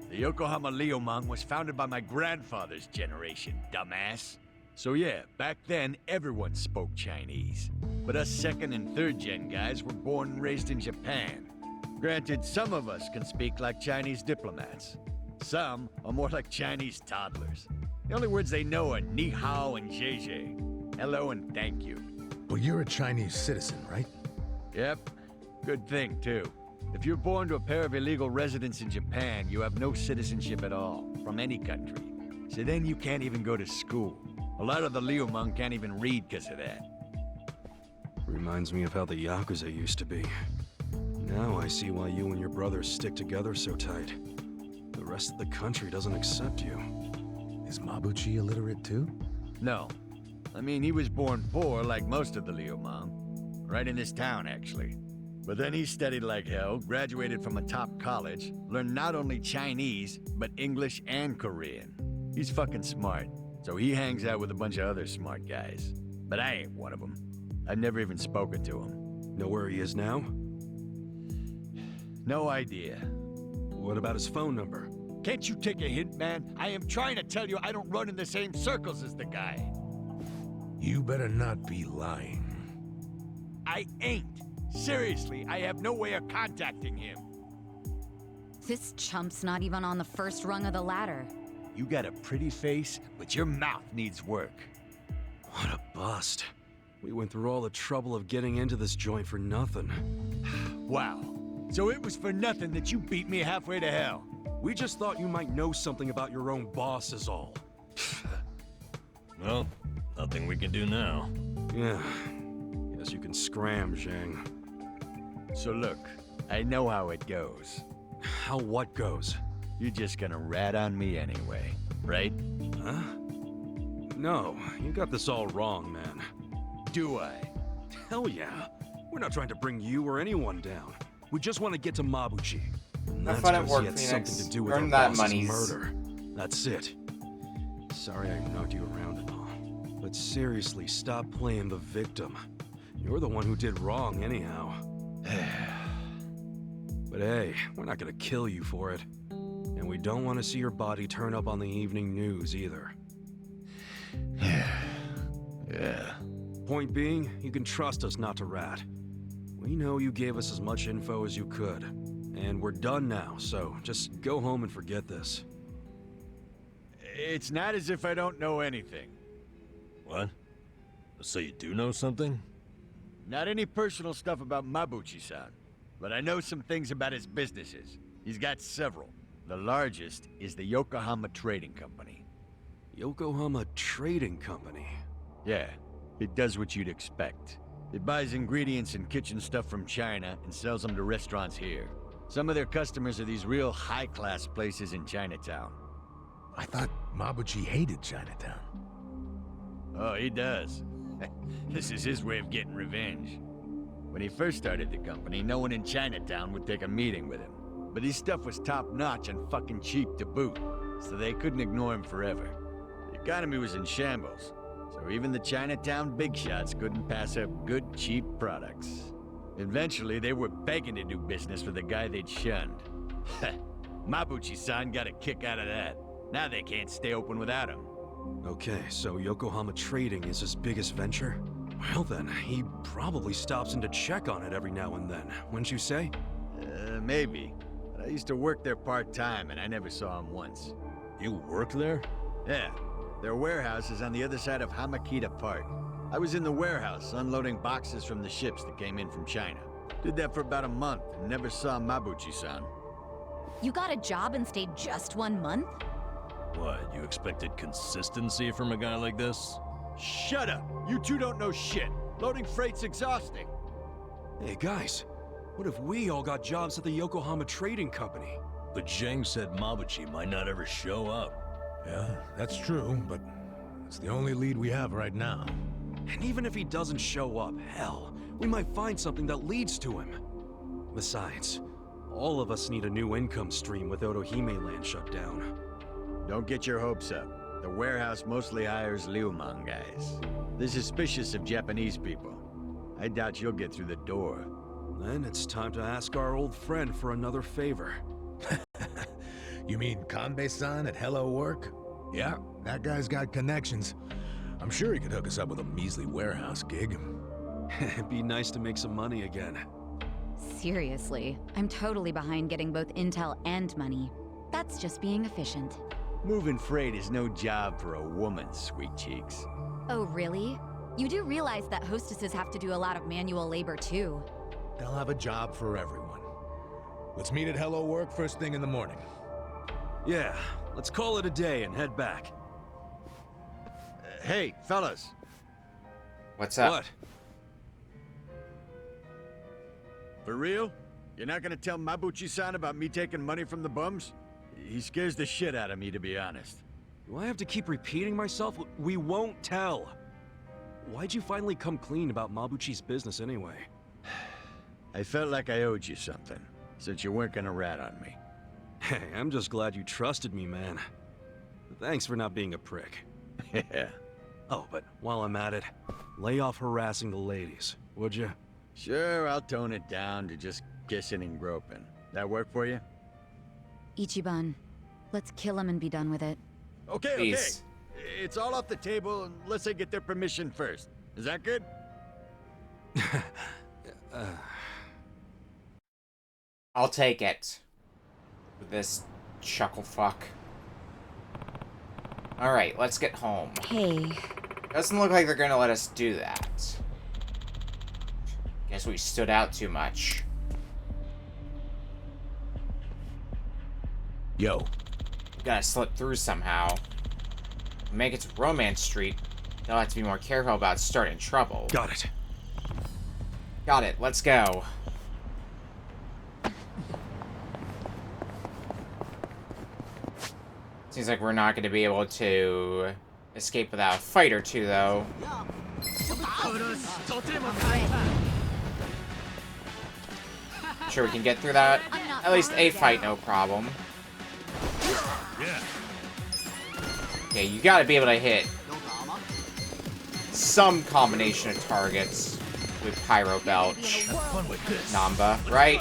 Speaker 10: The Yokohama Liumang was founded by my grandfather's generation, dumbass. So yeah, back then, everyone spoke Chinese. But us second and third gen guys were born and raised in Japan. Granted, some of us can speak like Chinese diplomats. Some are more like Chinese toddlers. The only words they know are ni hao and zhe. Hello and thank you.
Speaker 20: Well, you're a Chinese citizen, right?
Speaker 10: Yep. Good thing, too. If you're born to a pair of illegal residents in Japan, you have no citizenship at all, from any country. So then you can't even go to school. A lot of the Liumang can't even read because of that.
Speaker 4: Reminds me of how the Yakuza used to be. Now I see why you and your brothers stick together so tight. The rest of the country doesn't accept you.
Speaker 20: Is Mabuchi illiterate too?
Speaker 10: No. I mean, he was born poor like most of the Liumang. Right in this town, actually. But then he studied like hell, graduated from a top college, learned not only Chinese, but English and Korean. He's fucking smart, so he hangs out with a bunch of other smart guys. But I ain't one of them. I've never even spoken to him.
Speaker 4: Know where he is now?
Speaker 10: No idea.
Speaker 4: What about his phone number?
Speaker 10: Can't you take a hint, man? I am trying to tell you I don't run in the same circles as the guy.
Speaker 20: You better not be lying.
Speaker 10: I ain't. Seriously, I have no way of contacting him.
Speaker 12: This chump's not even on the first rung of the ladder.
Speaker 10: You got a pretty face, but your mouth needs work.
Speaker 4: What a bust. We went through all the trouble of getting into this joint for nothing.
Speaker 10: Wow. So it was for nothing that you beat me halfway to hell.
Speaker 4: We just thought you might know something about your own boss is all.
Speaker 8: Well, nothing we can do now.
Speaker 4: Yeah. Guess you can scram, Zhang.
Speaker 10: So look, I know how it goes.
Speaker 4: How what goes?
Speaker 10: You're just gonna rat on me anyway, right?
Speaker 4: Huh? No, you got this all wrong, man.
Speaker 10: Do I?
Speaker 4: Hell yeah. We're not trying to bring you or anyone down. We just want to get to Mabuchi. And
Speaker 1: Have
Speaker 4: that's
Speaker 1: fun at
Speaker 4: because
Speaker 1: work,
Speaker 4: he had
Speaker 1: Phoenix.
Speaker 4: something to do with
Speaker 1: Earn
Speaker 4: our
Speaker 1: that
Speaker 4: boss's
Speaker 1: monies.
Speaker 4: murder. That's it. Sorry I knocked you around and all. But seriously, stop playing the victim. You're the one who did wrong anyhow. But hey, we're not gonna kill you for it. And we don't want to see your body turn up on the evening news either.
Speaker 8: Yeah.
Speaker 4: Point being, you can trust us not to rat. We know you gave us as much info as you could. And we're done now, so just go home and forget this.
Speaker 10: It's not as if I don't know anything.
Speaker 8: What? So you do know something?
Speaker 10: Not any personal stuff about Mabuchi-san, but I know some things about his businesses. He's got several. The largest is the Yokohama Trading Company.
Speaker 4: Yokohama Trading Company?
Speaker 10: Yeah, it does what you'd expect. It buys ingredients and kitchen stuff from China and sells them to restaurants here. Some of their customers are these real high-class places in Chinatown.
Speaker 20: I thought Mabuchi hated Chinatown.
Speaker 10: Oh, he does. This is his way of getting revenge. When he first started the company, no one in Chinatown would take a meeting with him. But his stuff was top-notch and fucking cheap to boot, so they couldn't ignore him forever. The economy was in shambles, so even the Chinatown big shots couldn't pass up good, cheap products. Eventually, they were begging to do business with the guy they'd shunned. Mabuchi-san got a kick out of that. Now they can't stay open without him.
Speaker 4: Okay, so Yokohama Trading is his biggest venture? Well then, he probably stops in to check on it every now and then, wouldn't you say?
Speaker 10: Maybe. But I used to work there part-time, and I never saw him once.
Speaker 8: You work there?
Speaker 10: Yeah. Their warehouse is on the other side of Hamakita Park. I was in the warehouse, unloading boxes from the ships that came in from China. Did that for about a month, and never saw Mabuchi-san.
Speaker 12: You got a job and stayed just 1 month?
Speaker 8: What, you expected consistency from a guy like this?
Speaker 10: Shut up! You two don't know shit! Loading freight's exhausting!
Speaker 4: Hey guys, what if we all got jobs at the Yokohama Trading Company?
Speaker 8: But Zhang said Mabuchi might not ever show up.
Speaker 20: Yeah, that's true, but it's the only lead we have right now.
Speaker 4: And even if he doesn't show up, hell, we might find something that leads to him. Besides, all of us need a new income stream with Otohime Land shut down.
Speaker 10: Don't get your hopes up. The warehouse mostly hires Liumang guys. They're suspicious of Japanese people. I doubt you'll get through the door.
Speaker 4: Then it's time to ask our old friend for another favor.
Speaker 20: You mean Kanbei-san at Hello Work? Yeah, that guy's got connections. I'm sure he could hook us up with a measly warehouse gig.
Speaker 4: It'd be nice to make some money again.
Speaker 12: Seriously, I'm totally behind getting both intel and money. That's just being efficient.
Speaker 10: Moving freight is no job for a woman, sweet cheeks.
Speaker 12: Oh, really? You do realize that hostesses have to do a lot of manual labor, too.
Speaker 20: They'll have a job for everyone. Let's meet at Hello Work first thing in the morning.
Speaker 4: Yeah, let's call it a day and head back.
Speaker 10: Hey, fellas.
Speaker 1: What's up?
Speaker 4: What?
Speaker 10: For real? You're not gonna tell Mabuchi-san about me taking money from the bums? He scares the shit out of me, to be honest.
Speaker 4: Do I have to keep repeating myself? We won't tell. Why'd you finally come clean about Mabuchi's business anyway?
Speaker 10: I felt like I owed you something, since you weren't gonna rat on me.
Speaker 4: Hey, I'm just glad you trusted me, man. Thanks for not being a prick.
Speaker 10: Yeah.
Speaker 4: Oh, but while I'm at it, lay off harassing the ladies, would you?
Speaker 10: Sure, I'll tone it down to just kissing and groping. That work for you?
Speaker 12: Ichiban, let's kill him and be done with it.
Speaker 10: Okay,
Speaker 1: Please.
Speaker 10: okay. It's all off the table unless I get their permission first. Is that good?
Speaker 1: I'll take it. With this chuckle fuck. Alright, let's get home.
Speaker 12: Hey.
Speaker 1: Doesn't look like they're gonna let us do that. Guess we stood out too much.
Speaker 20: Yo.
Speaker 1: We gotta slip through somehow. Make it to Romance Street. They'll have to be more careful about starting trouble.
Speaker 4: Got it.
Speaker 1: Got it, let's go. Seems like we're not going to be able to escape without a fight or two, though. Sure, we can get through that. At least a fight, no problem. Okay, you gotta be able to hit some combination of targets with Pyro Belch. Namba, right?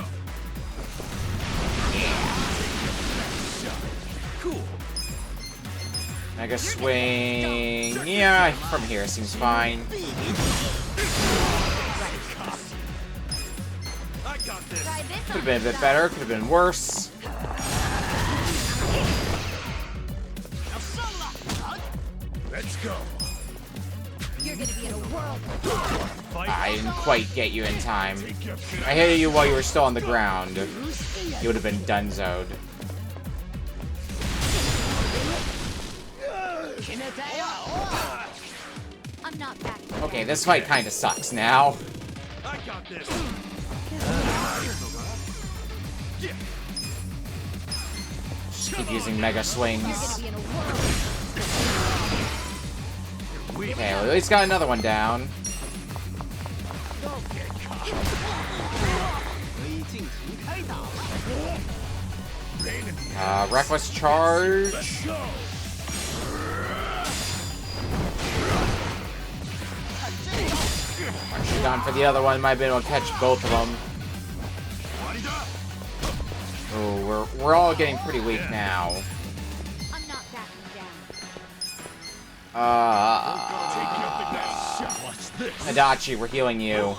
Speaker 1: Mega Swing... Yeah, from here seems fine. Could have been a bit better, could have been worse.
Speaker 10: Let's go.
Speaker 13: You're gonna be in a world.
Speaker 1: I didn't quite get you in time. I hit you while you were still on the ground. You would have been donezoed.
Speaker 13: I'm not back.
Speaker 1: Okay, this fight kind of sucks now.
Speaker 10: I got this.
Speaker 1: Just keep using Mega Swings. Okay, well, at least got another one down. Reckless Charge. Actually gone for the other one, might be able to catch both of them. Oh, we're all getting pretty weak now.
Speaker 13: I'm not backing down.
Speaker 1: Adachi, we're healing you.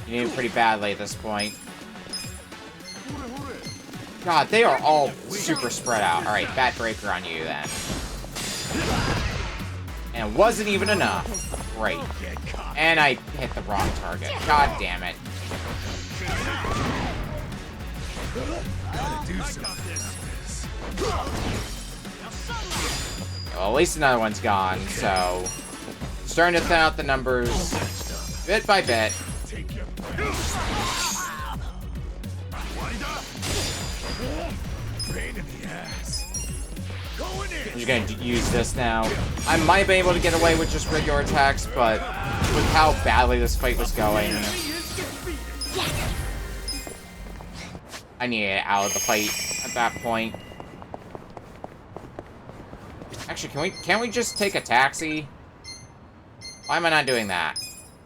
Speaker 1: You need it pretty badly at this point. God, they are all super spread out. Alright, Bat Breaker on you then. And it wasn't even enough. Great. And I hit the wrong target. God damn it. Well, at least another one's gone, so... Starting to thin out the numbers bit by bit. I'm just gonna use this now. I might be able to get away with just regular attacks, but with how badly this fight was going, I need to get out of the fight at that point. Actually, can't we just take a taxi? Why am I not doing that?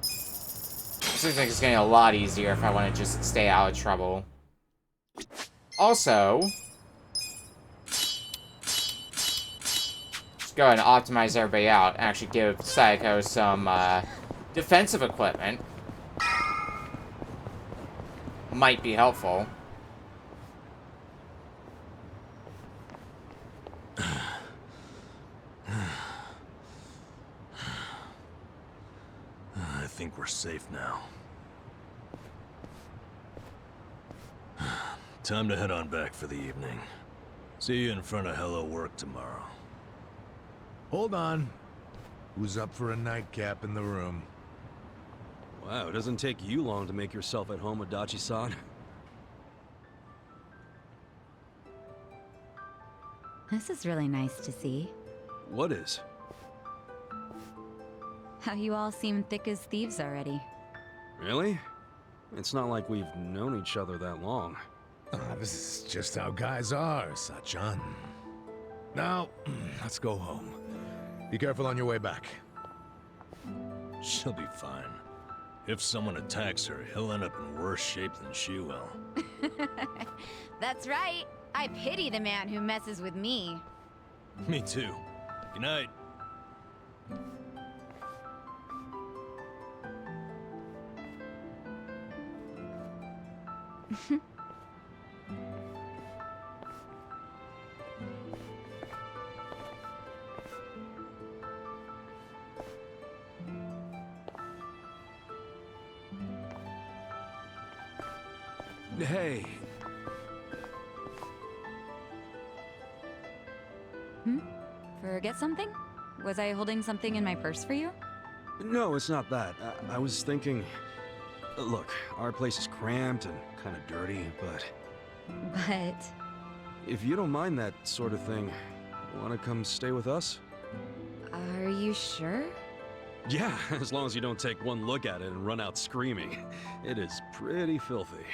Speaker 1: Seems like it's getting a lot easier if I want to just stay out of trouble. Also, just go ahead and optimize everybody out. Actually give Psycho some defensive equipment. Might be helpful.
Speaker 8: I think we're safe now. Time to head on back for the evening. See you in front of Hello Work tomorrow.
Speaker 20: Hold on. Who's up for a nightcap in the room?
Speaker 4: Wow, it doesn't take you long to make yourself at home with Dachi-san.
Speaker 12: This is really nice to see.
Speaker 4: What is?
Speaker 12: How you all seem thick as thieves already.
Speaker 4: Really? It's not like we've known each other that long.
Speaker 20: This is just how guys are, Sachan. Now, let's go home. Be careful on your way back.
Speaker 8: She'll be fine. If someone attacks her, he'll end up in worse shape than she will.
Speaker 12: That's right. I pity the man who messes with me.
Speaker 8: Me too. Good night.
Speaker 4: Hey.
Speaker 12: Forget something? Was I holding something in my purse for you?
Speaker 4: No, it's not that. I was thinking... Look, our place is cramped and kind of dirty, but...
Speaker 12: But...
Speaker 4: If you don't mind that sort of thing, wanna come stay with us?
Speaker 12: Are you sure?
Speaker 4: Yeah, as long as you don't take one look at it and run out screaming. It is pretty filthy.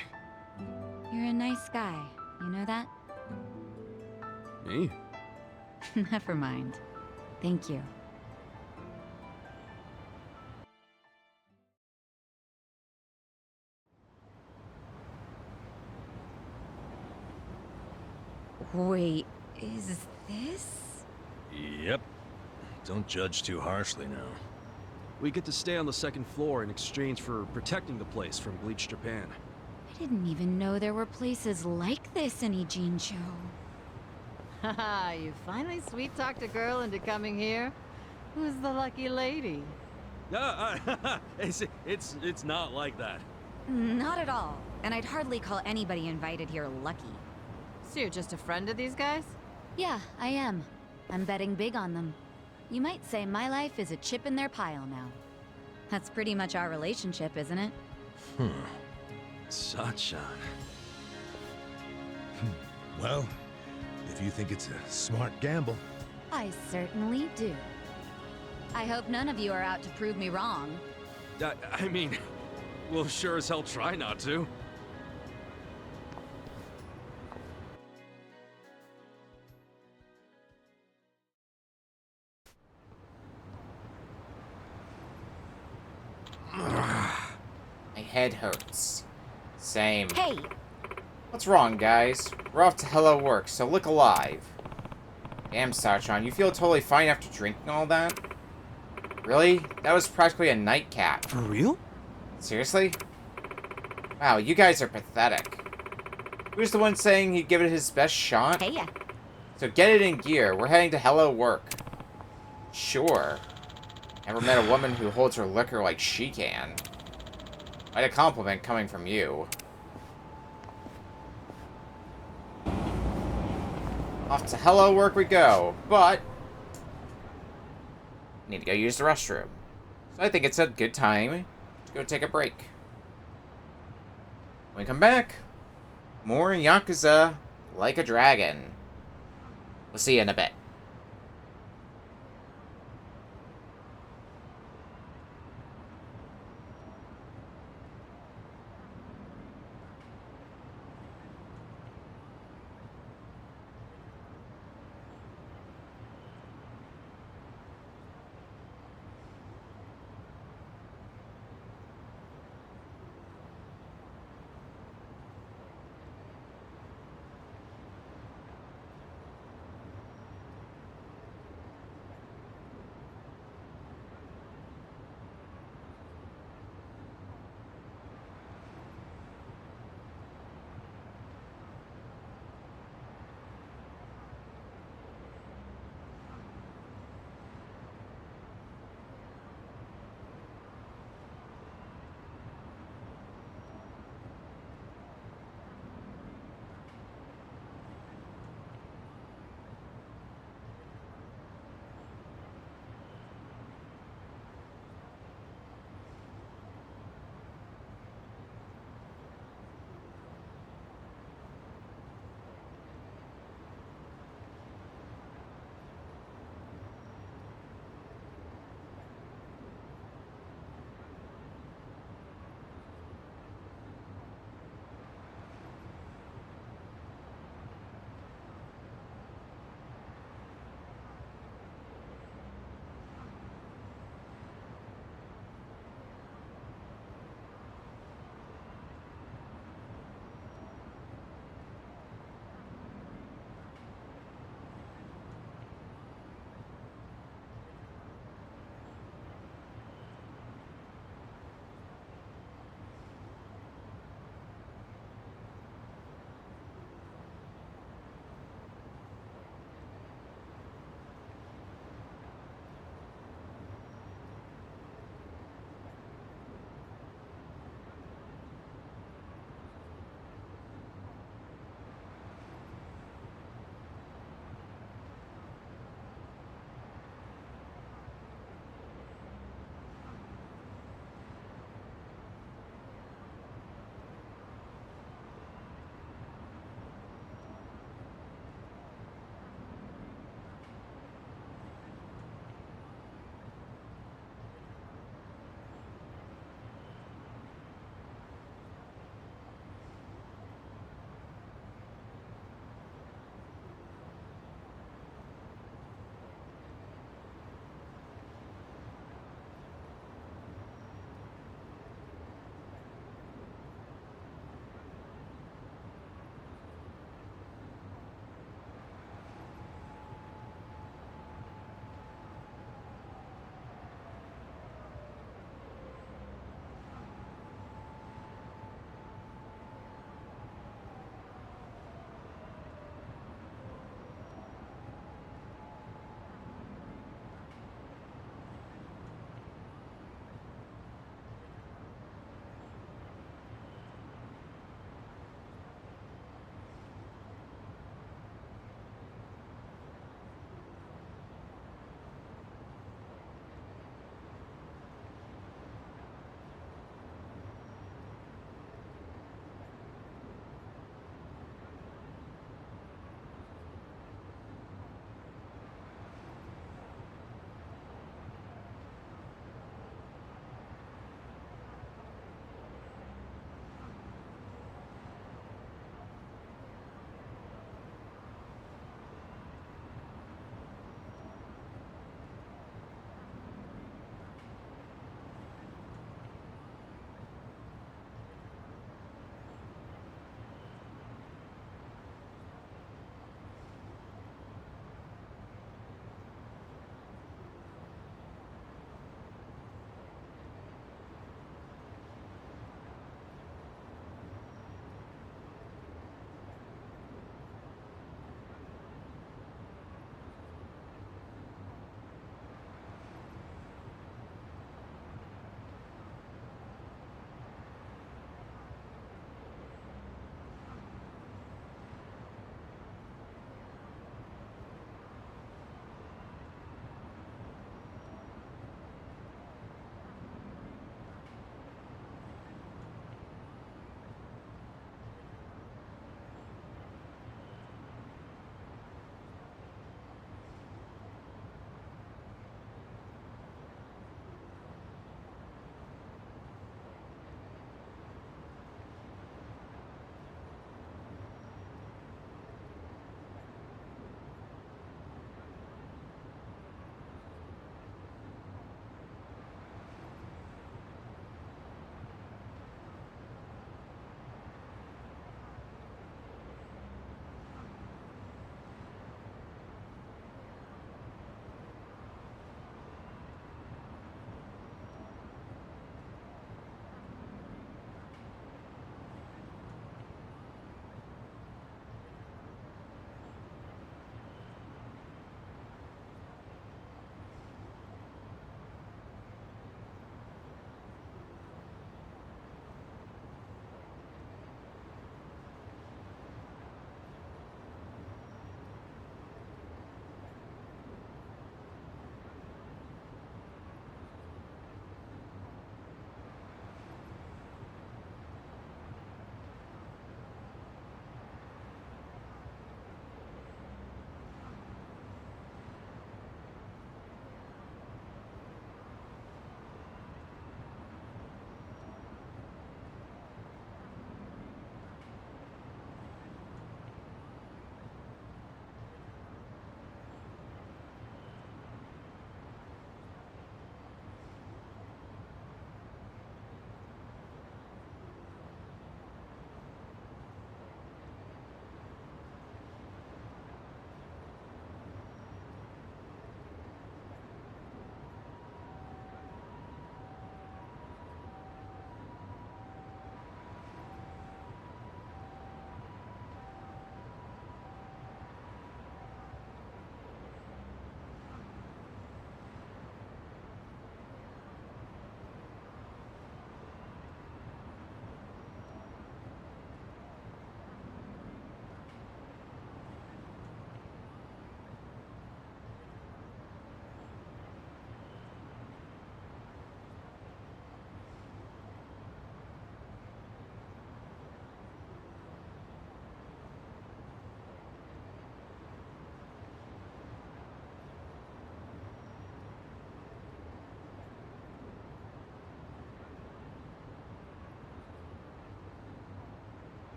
Speaker 12: You're a nice guy. You know that?
Speaker 4: Me?
Speaker 12: Never mind. Thank you. Wait, is this?
Speaker 8: Yep. Don't judge too harshly now.
Speaker 4: We get to stay on the second floor in exchange for protecting the place from Bleach Japan.
Speaker 12: I didn't even know there were places like this in Ijincho.
Speaker 14: Haha, you finally sweet-talked a girl into coming here? Who's the lucky lady?
Speaker 4: It's not like that.
Speaker 12: Not at all. And I'd hardly call anybody invited here lucky.
Speaker 14: So you're just a friend of these guys?
Speaker 12: Yeah, I am. I'm betting big on them. You might say my life is a chip in their pile now. That's pretty much our relationship, isn't it?
Speaker 4: Sachan.
Speaker 20: Well, if you think it's a smart gamble.
Speaker 12: I certainly do. I hope none of you are out to prove me wrong.
Speaker 4: I mean, we'll sure as hell try not to.
Speaker 1: My head hurts. Same.
Speaker 12: Hey!
Speaker 1: What's wrong, guys? We're off to Hello Work, so look alive. Damn, Sachan, you feel totally fine after drinking all that? Really? That was practically a nightcap.
Speaker 4: For real?
Speaker 1: Seriously? Wow, you guys are pathetic. Who's the one saying he'd give it his best shot?
Speaker 12: Hey ya.
Speaker 1: So get it in gear. We're heading to Hello Work. Sure. Never met a woman who holds her liquor like she can. Quite a compliment coming from you. Off to Hello Work we go, but need to go use the restroom. So I think it's a good time to go take a break. When we come back, more Yakuza Like a Dragon. We'll see you in a bit.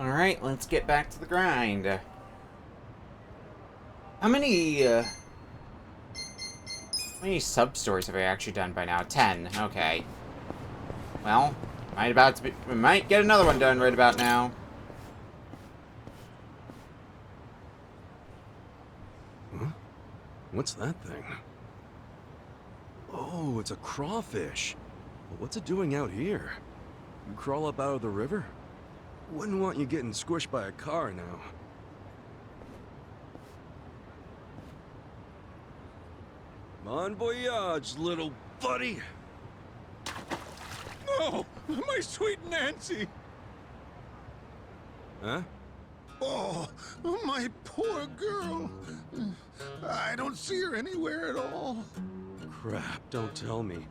Speaker 1: Alright, let's get back to the grind. How many sub-stories have I actually done by now? 10. Okay. Well, we might get another one done right about now.
Speaker 4: Huh? What's that thing? Oh, it's a crawfish. What's it doing out here? You crawl up out of the river? Wouldn't want you getting squished by a car now. Bon voyage, little buddy.
Speaker 16: Oh, my sweet Nancy.
Speaker 4: Huh?
Speaker 16: Oh, my poor girl. I don't see her anywhere at all.
Speaker 4: Crap, don't tell me.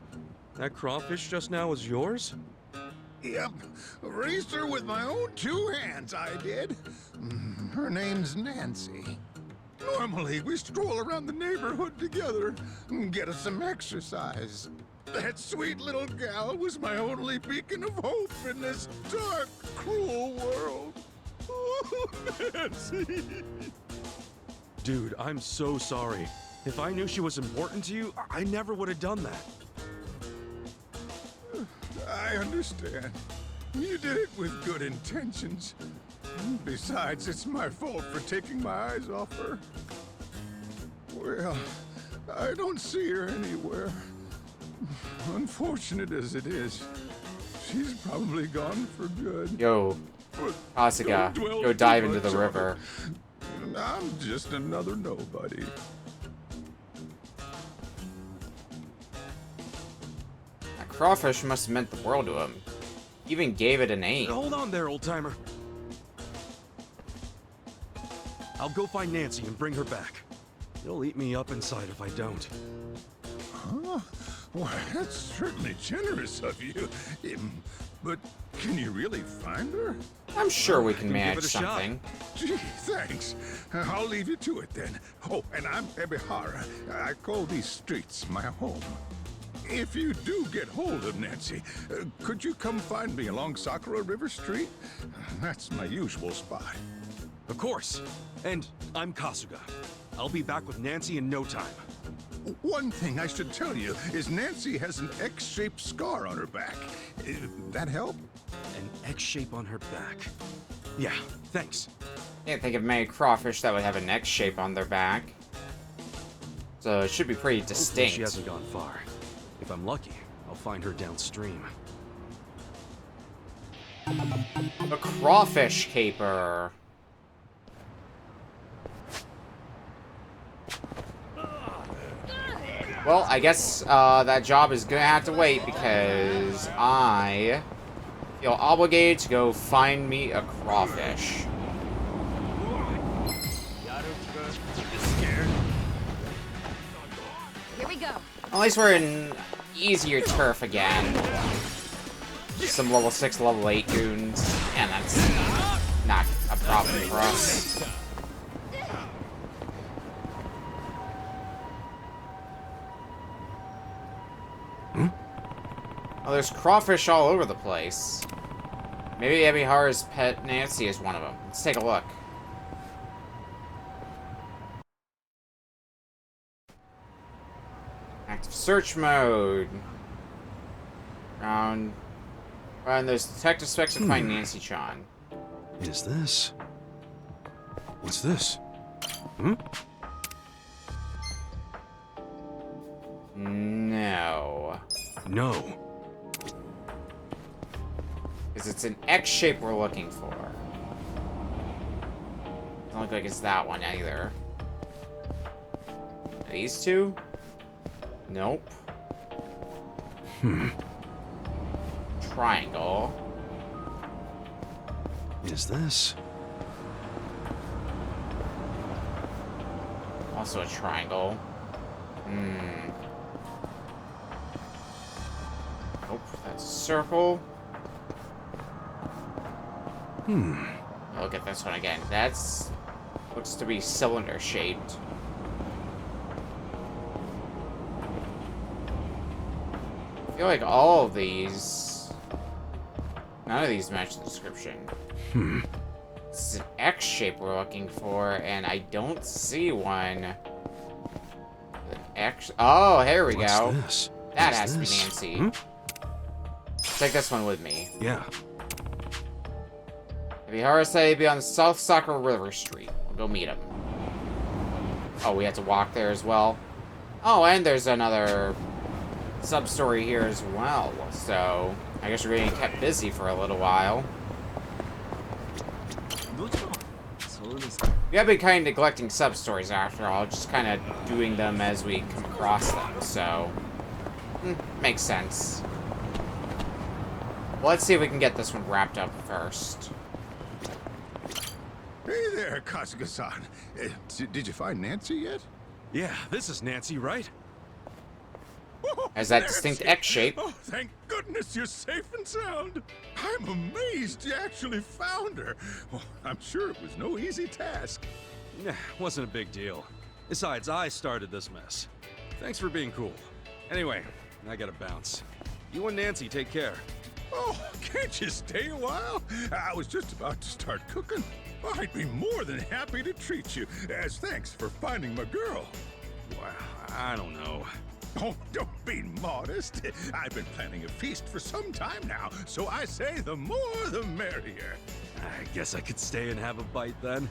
Speaker 4: That crawfish just now was yours?
Speaker 16: Yep, raised her with my own 2 hands, I did. Her name's Nancy. Normally, we stroll around the neighborhood together and get us some exercise. That sweet little gal was my only beacon of hope in this dark, cruel world. Oh, Nancy!
Speaker 4: Dude, I'm so sorry. If I knew she was important to you, I never would have done that.
Speaker 16: I understand. You did it with good intentions. Besides, it's my fault for taking my eyes off her. Well, I don't see her anywhere. Unfortunate as it is, she's probably gone for good.
Speaker 1: Yo, Kasuga, go dive into the river.
Speaker 16: I'm just another nobody.
Speaker 1: That crawfish must have meant the world to him. He even gave it a name.
Speaker 4: Hold on there, old-timer. I'll go find Nancy and bring her back. It'll eat me up inside if I don't.
Speaker 16: Huh? Why, that's certainly generous of you. But can you really find her?
Speaker 1: I'm sure we can
Speaker 16: Give
Speaker 1: manage
Speaker 16: it a shot.
Speaker 1: something.
Speaker 16: Gee, thanks. I'll leave you to it then. Oh, and I'm Ebihara. I call these streets my home. If you do get hold of Nancy, could you come find me along Sakura River Street? That's my usual spot.
Speaker 4: Of course. And I'm Kasuga. I'll be back with Nancy in no time.
Speaker 16: One thing I should tell you is Nancy has an X-shaped scar on her back. That help?
Speaker 4: An X shape on her back. Yeah, thanks.
Speaker 1: Can't think of many crawfish that would have an X shape on their back. So it should be pretty
Speaker 4: Hopefully
Speaker 1: distinct.
Speaker 4: she hasn't gone far. If I'm lucky, I'll find her downstream.
Speaker 1: A crawfish caper. Well, I guess that job is gonna have to wait because I feel obligated to go find me a crawfish.
Speaker 12: Here we go.
Speaker 1: At least we're in easier turf again. Just some level 6, level 8 goons. And that's not a problem for us. Oh, there's crawfish all over the place. Maybe Ebihara's pet Nancy is one of them. Let's take a look. Active search mode. And there's detective specs to find Nancy-chan.
Speaker 4: Is this? What's this? Hmm?
Speaker 1: No.
Speaker 4: No.
Speaker 1: Because it's an X shape we're looking for. Doesn't look like it's that one either. These two? Nope. Triangle.
Speaker 4: Is this?
Speaker 1: Also a triangle. Nope, that's a circle. Look at this one again. That's looks to be cylinder shaped. I feel like all of these, none of these match the description. This is an X shape we're looking for, and I don't see one. An X. Oh, here we
Speaker 4: What's
Speaker 1: go.
Speaker 4: this?
Speaker 1: That
Speaker 4: What's
Speaker 1: has
Speaker 4: this?
Speaker 1: to be Nancy.
Speaker 4: Hmm?
Speaker 1: Take this one with me.
Speaker 4: Yeah.
Speaker 1: If you heard say be on South Soccer River Street, we'll go meet him. Oh, we have to walk there as well. Oh, and there's another sub-story here as well. So I guess we're getting kept busy for a little while. We have been kind of neglecting sub-stories after all, just kind of doing them as we come across them, so makes sense. Well, let's see if we can get this one wrapped up first.
Speaker 16: Hey there, Kasuga-san. Did you find Nancy yet?
Speaker 4: Yeah, this is Nancy, right?
Speaker 1: Has that distinct X shape.
Speaker 16: Oh, thank goodness you're safe and sound. I'm amazed you actually found her. Well, I'm sure it was no easy task.
Speaker 4: Nah, wasn't a big deal. Besides, I started this mess. Thanks for being cool. Anyway, I gotta bounce. You and Nancy take care.
Speaker 16: Oh, can't you stay a while? I was just about to start cooking. I'd be more than happy to treat you, as thanks for finding my girl.
Speaker 4: Wow, I don't know.
Speaker 16: Oh, don't be modest. I've been planning a feast for some time now, so I say the more the merrier.
Speaker 4: I guess I could stay and have a bite then.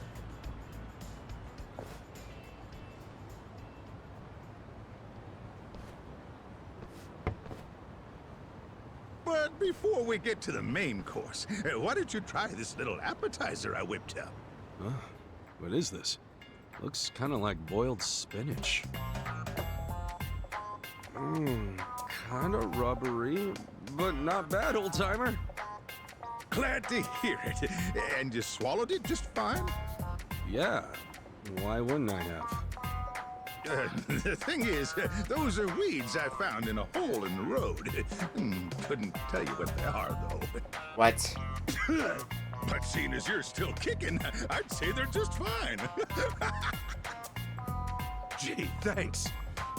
Speaker 16: But before we get to the main course, why don't you try this little appetizer I whipped up?
Speaker 4: Huh? What is this? Looks kind of like boiled spinach. Kind of rubbery, but not bad, old-timer.
Speaker 16: Glad to hear it. And you swallowed it just fine?
Speaker 4: Yeah, why wouldn't I have?
Speaker 16: The thing is, those are weeds I found in a hole in the road. Couldn't tell you what they are, though.
Speaker 1: What?
Speaker 16: But seeing as you're still kicking, I'd say they're just fine.
Speaker 4: Gee, thanks.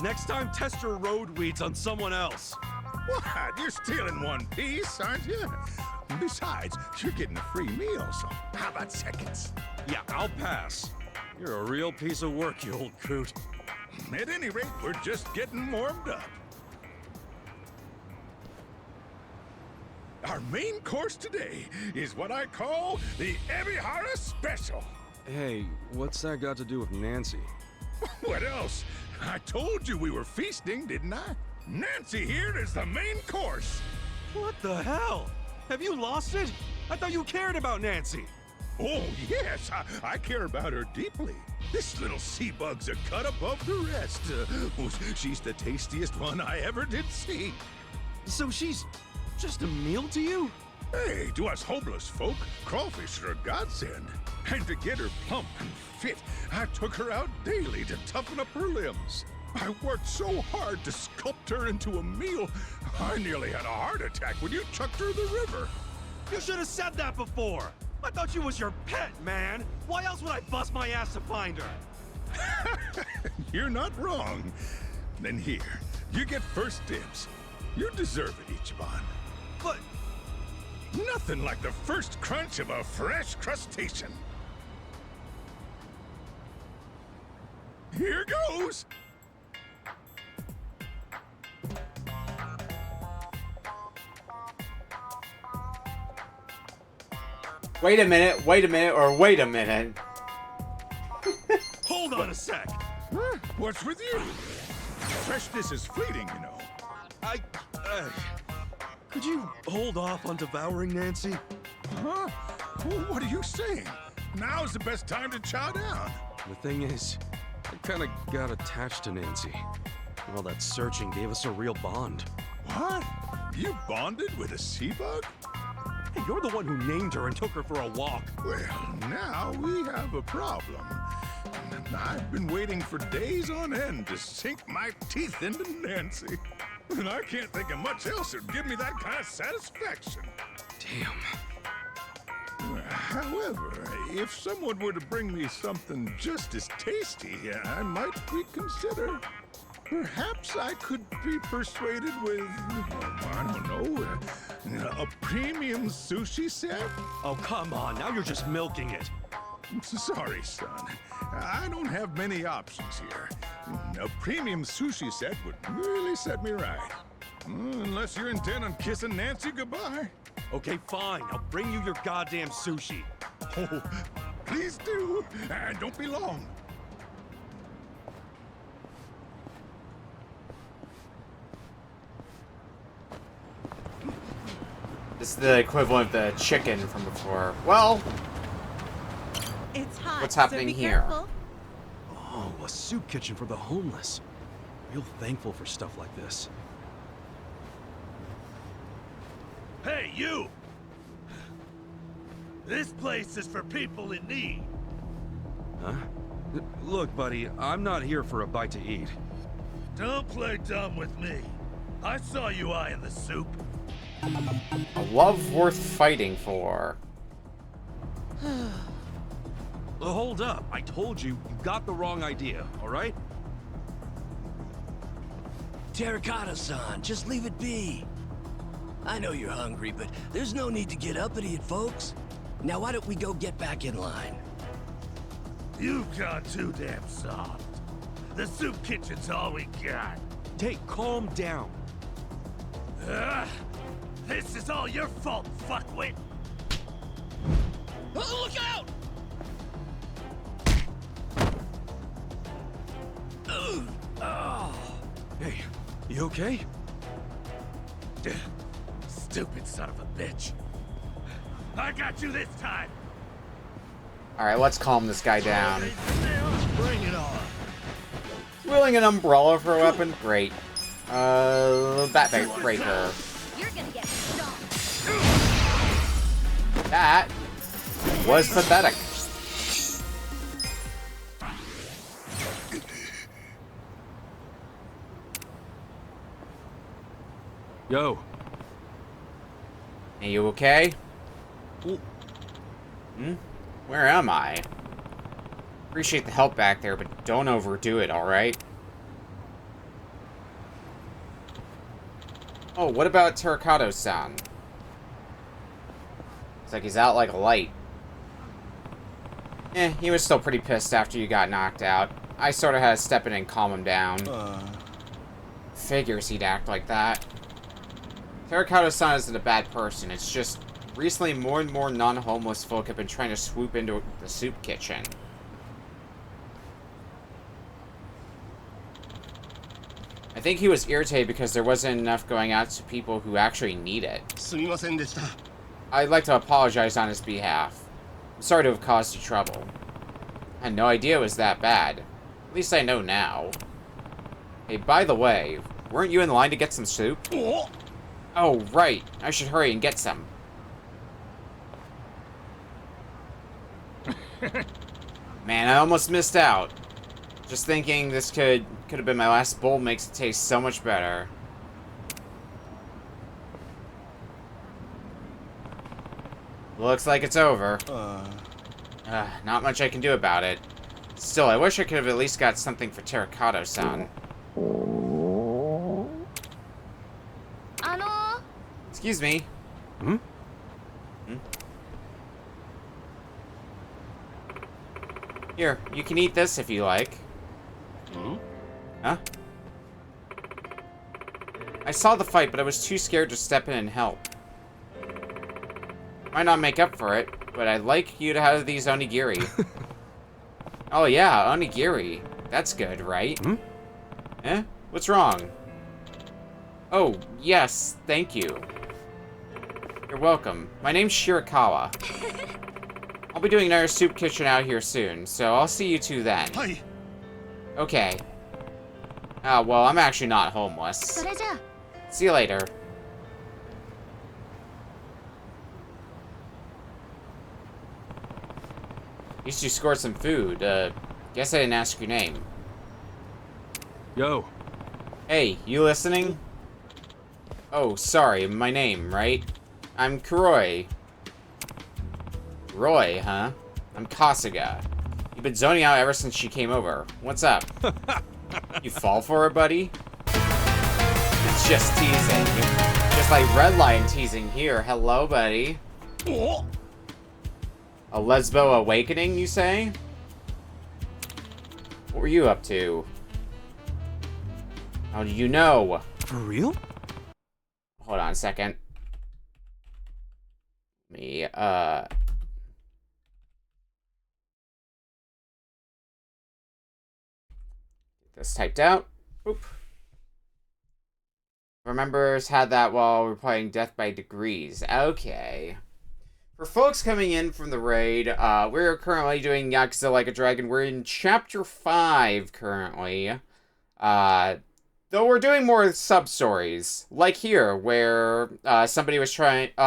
Speaker 4: Next time, test your road weeds on someone else.
Speaker 16: What? You're stealing one piece, aren't you? Besides, you're getting a free meal, so how about seconds?
Speaker 4: Yeah, I'll pass. You're a real piece of work, you old coot.
Speaker 16: At any rate, we're just getting warmed up. Our main course today is what I call the Ebihara Special.
Speaker 4: Hey, what's that got to do with Nancy?
Speaker 16: What else? I told you we were feasting, didn't I? Nancy here is the main course.
Speaker 4: What the hell? Have you lost it? I thought you cared about Nancy.
Speaker 16: Oh, yes, I care about her deeply. This little sea bug's a cut above the rest. She's the tastiest one I ever did see.
Speaker 4: So she's just a meal to you?
Speaker 16: Hey, to us homeless folk, crawfish are a godsend. And to get her plump and fit, I took her out daily to toughen up her limbs. I worked so hard to sculpt her into a meal, I nearly had a heart attack when you chucked her in the river.
Speaker 4: You should have said that before. I thought she was your pet, man. Why else would I bust my ass to find her?
Speaker 16: You're not wrong. Then here, you get first dibs. You deserve it, Ichiban.
Speaker 4: But
Speaker 16: nothing like the first crunch of a fresh crustacean. Here goes!
Speaker 1: Wait a minute, or wait a minute.
Speaker 4: Hold on a sec.
Speaker 16: Huh? What's with you? Freshness is fleeting, you know.
Speaker 4: Could you hold off on devouring Nancy?
Speaker 16: Huh? What are you saying? Now's the best time to chow down.
Speaker 4: The thing is, I kind of got attached to Nancy. All that searching gave us a real bond.
Speaker 16: What? You bonded with a sea bug?
Speaker 4: Hey, you're the one who named her and took her for a walk.
Speaker 16: Well, now we have a problem. I've been waiting for days on end to sink my teeth into Nancy. And I can't think of much else that'd give me that kind of satisfaction.
Speaker 4: Damn.
Speaker 16: However, if someone were to bring me something just as tasty, I might reconsider. Perhaps I could be persuaded with, I don't know, A premium sushi set?
Speaker 4: Oh, come on. Now you're just milking it.
Speaker 16: Sorry, son. I don't have many options here. A premium sushi set would really set me right. Unless you're intent on kissing Nancy goodbye.
Speaker 4: Okay, fine. I'll bring you your goddamn sushi.
Speaker 16: Oh, please do. And don't be long.
Speaker 1: This is the equivalent of the chicken from before. Well,
Speaker 9: it's hot,
Speaker 1: what's happening
Speaker 9: so be
Speaker 1: here?
Speaker 9: Careful.
Speaker 4: Oh, a soup kitchen for the homeless. Real thankful for stuff like this.
Speaker 10: Hey, you! This place is for people in need.
Speaker 4: Huh? Look, buddy, I'm not here for a bite to eat.
Speaker 10: Don't play dumb with me. I saw you eyeing the soup.
Speaker 1: A love worth fighting for.
Speaker 4: Hold up. I told you, you got the wrong idea, all right?
Speaker 22: Terracotta-san, just leave it be. I know you're hungry, but there's no need to get uppity at folks. Now why don't we go get back in line?
Speaker 10: You've gone too damn soft. The soup kitchen's all we got.
Speaker 4: Hey, calm down.
Speaker 10: This is all your fault, fuckwit!
Speaker 22: Oh, look out!
Speaker 10: Oh.
Speaker 4: Hey, you okay?
Speaker 10: Stupid son of a bitch. I got you this time!
Speaker 1: Alright, let's calm this guy down.
Speaker 10: Bring it on!
Speaker 1: Wielding an umbrella for a weapon? Great. Bat breaker.
Speaker 12: You're gonna get stomped.
Speaker 1: That was pathetic.
Speaker 4: Yo.
Speaker 1: Are you okay? Hmm? Where am I? Appreciate the help back there, but don't overdo it, alright? Oh, what about Terracotta-san? It's like he's out like a light. He was still pretty pissed after you got knocked out. I sort of had to step in and calm him down. Figures he'd act like that. Terracotta-san isn't a bad person, it's just recently more and more non-homeless folk have been trying to swoop into the soup kitchen. I think he was irritated because there wasn't enough going out to people who actually need it. I'd like to apologize on his behalf. I'm sorry to have caused you trouble. I had no idea it was that bad. At least I know now. Hey, by the way, weren't you in line to get some soup? Oh, right. I should hurry and get some. Man, I almost missed out. Just thinking this could have been my last bowl makes it taste so much better. Looks like it's over. Not much I can do about it. Still, I wish I could have at least got something for Terracotta-san. Excuse me.
Speaker 4: Hmm?
Speaker 1: Here, you can eat this if you like. Huh? I saw the fight, but I was too scared to step in and help. Might not make up for it, but I'd like you to have these onigiri. Oh yeah, onigiri. That's good, right? Eh? What's wrong? Oh, yes, thank you. You're welcome. My name's Shirakawa. I'll be doing another soup kitchen out here soon, so I'll see you two then. Okay. Well, I'm actually not homeless. See you later. At least you scored some food. Guess I didn't ask your name.
Speaker 4: Yo.
Speaker 1: Hey, you listening? Oh, sorry, my name, right? I'm Kuroi. Roy, huh? I'm Kasuga. You've been zoning out ever since she came over. What's up? You fall for her, buddy? It's just teasing. Just like Red Lion teasing here. Hello, buddy. A lesbo awakening, you say? What were you up to? How do you know?
Speaker 4: For real?
Speaker 1: Hold on a second. Get this typed out. Boop. Remembers had that while we were playing Death by Degrees. Okay. For folks coming in from the raid, we're currently doing Yakuza Like a Dragon. We're in Chapter 5 currently. Though we're doing more sub-stories. Like here, where a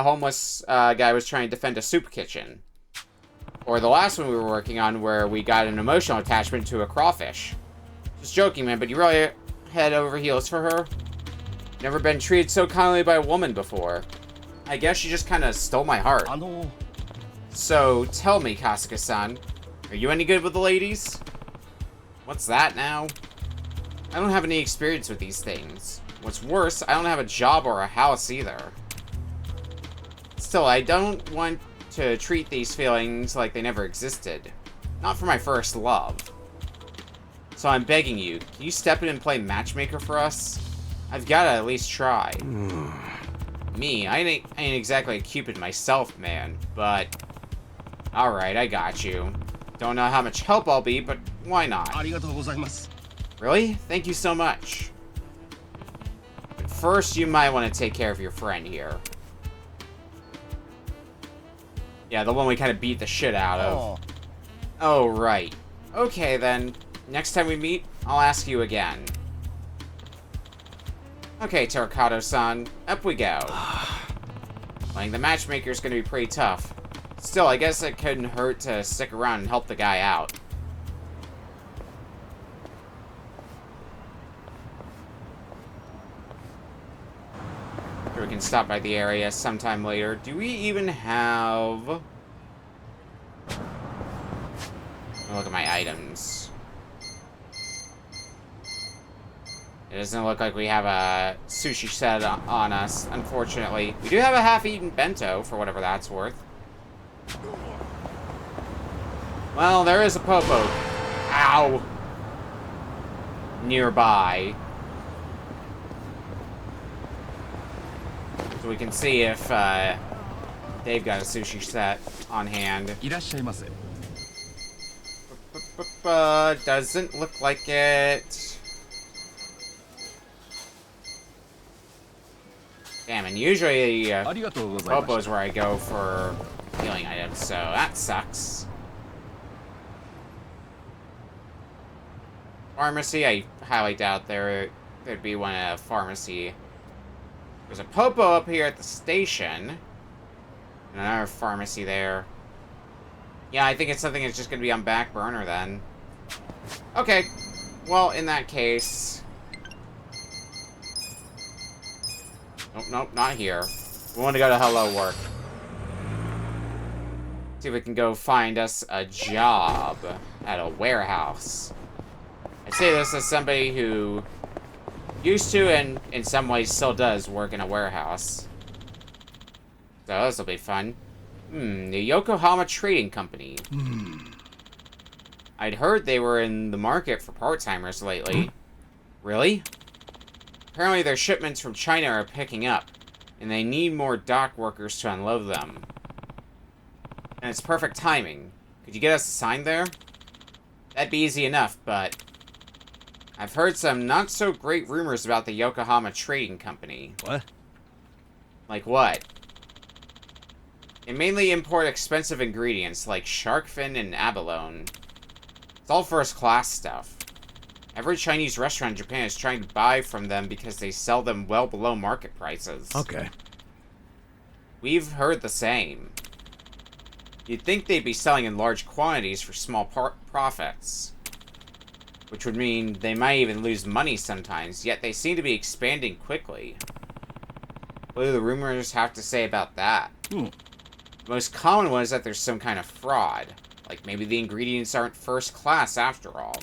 Speaker 1: homeless guy was trying to defend a soup kitchen. Or the last one we were working on where we got an emotional attachment to a crawfish. Just joking, man, but you really head over heels for her? Never been treated so kindly by a woman before. I guess she just kind of stole my heart. So, tell me, Kasuga-san, are you any good with the ladies? What's that now? I don't have any experience with these things. What's worse, I don't have a job or a house either. Still, I don't want to treat these feelings like they never existed. Not for my first love. So I'm begging you, can you step in and play matchmaker for us? I've gotta at least try. Me, I ain't exactly a Cupid myself, man, but... Alright, I got you. Don't know how much help I'll be, but why not? Really? Thank you so much. But first, you might want to take care of your friend here. Yeah, the one we kind of beat the shit out of. Oh, right. Okay, then. Next time we meet, I'll ask you again. Okay, Terracotta-san, up we go. Playing the matchmaker's gonna be pretty tough. Still, I guess it couldn't hurt to stick around and help the guy out. Sure, we can stop by the area sometime later. Do we even have... Look at my items. It doesn't look like we have a sushi set on us, unfortunately. We do have a half-eaten bento, for whatever that's worth. Well, there is a popo. Ow! Nearby. So we can see if they've got a sushi set on hand. Doesn't look like it. Damn, and usually Popo is where I go for healing items, so that sucks. Pharmacy, I highly doubt there'd be one at a pharmacy. There's a Popo up here at the station. And another pharmacy there. Yeah, I think it's something that's just gonna be on back burner then. Okay. Well, in that case... Nope, nope, not here. We want to go to Hello Work. See if we can go find us a job at a warehouse. I say this as somebody who used to, and in some ways still does, work in a warehouse. So this will be fun. The Yokohama Trading Company. I'd heard they were in the market for part-timers lately. Really? Apparently their shipments from China are picking up, and they need more dock workers to unload them. And it's perfect timing. Could you get us assigned there? That'd be easy enough, but... I've heard some not-so-great rumors about the Yokohama Trading Company.
Speaker 6: What?
Speaker 1: Like what? They mainly import expensive ingredients like shark fin and abalone. It's all first-class stuff. Every Chinese restaurant in Japan is trying to buy from them because they sell them well below market prices.
Speaker 20: Okay.
Speaker 1: We've heard the same. You'd think they'd be selling in large quantities for small profits. Which would mean they might even lose money sometimes, yet they seem to be expanding quickly. What do the rumors have to say about that? The most common one is that there's some kind of fraud. Like maybe the ingredients aren't first class after all.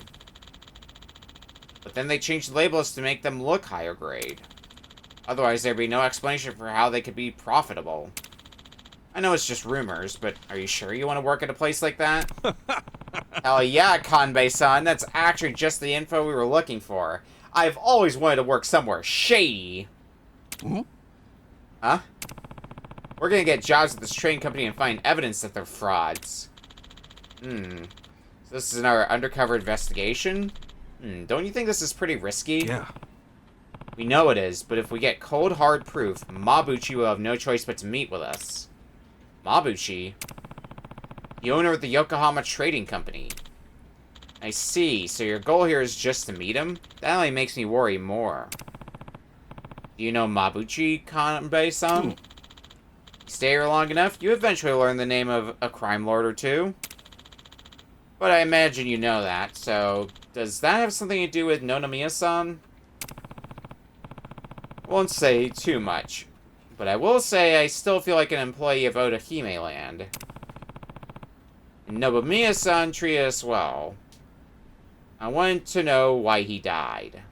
Speaker 1: But then they change the labels to make them look higher grade. Otherwise, there'd be no explanation for how they could be profitable. I know it's just rumors, but are you sure you want to work at a place like that? Hell yeah, Kanbei-san. That's actually just the info we were looking for. I've always wanted to work somewhere shady. Huh? We're gonna get jobs at this trading company and find evidence that they're frauds. So this is our undercover investigation? Don't you think this is pretty risky?
Speaker 4: Yeah.
Speaker 1: We know it is, but if we get cold, hard proof, Mabuchi will have no choice but to meet with us. Mabuchi? The owner of the Yokohama Trading Company. I see, so your goal here is just to meet him? That only makes me worry more. Do you know Mabuchi, Kanbei-san? You stay here long enough, you eventually learn the name of a crime lord or two. But I imagine you know that, so does that have something to do with Nonomiya-san? Won't say too much, but I will say I still feel like an employee of Otohime Land. And Nobumiya-san treated us well. I wanted to know why he died.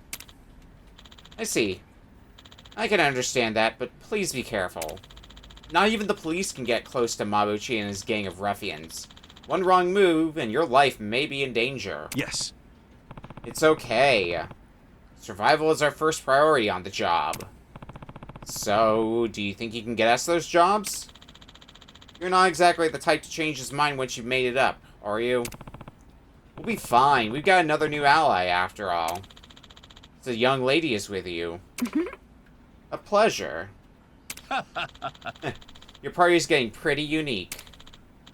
Speaker 1: I see. I can understand that, but please be careful. Not even the police can get close to Mabuchi and his gang of ruffians. One wrong move, and your life may be in danger.
Speaker 4: Yes.
Speaker 1: It's okay. Survival is our first priority on the job. So, do you think you can get us those jobs? You're not exactly the type to change his mind once you've made it up, are you? We'll be fine. We've got another new ally, after all. The young lady is with you. A pleasure. Your party's getting pretty unique.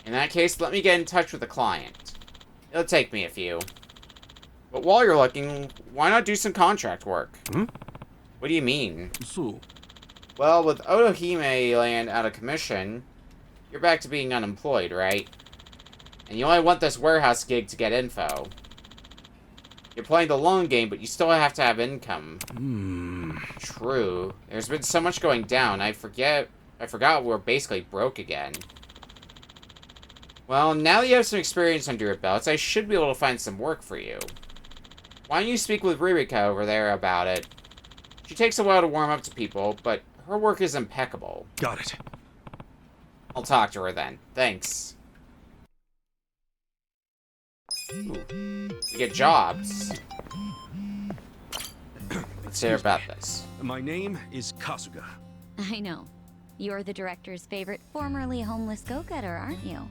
Speaker 1: In that case, let me get in touch with the client. It'll take me a few. But while you're looking, why not do some contract work? What do you mean?
Speaker 4: So?
Speaker 1: Well, with Otohime Land out of commission, you're back to being unemployed, right? And you only want this warehouse gig to get info. You're playing the long game, but you still have to have income. True. There's been so much going down, I forgot we're basically broke again. Well, now that you have some experience under your belts, I should be able to find some work for you. Why don't you speak with Ririka over there about it? She takes a while to warm up to people, but her work is impeccable.
Speaker 4: Got it.
Speaker 1: I'll talk to her then. Thanks. Ooh. We get jobs. Let's hear about this.
Speaker 4: My name is Kasuga.
Speaker 12: I know. You're the director's favorite formerly homeless go-getter, aren't you?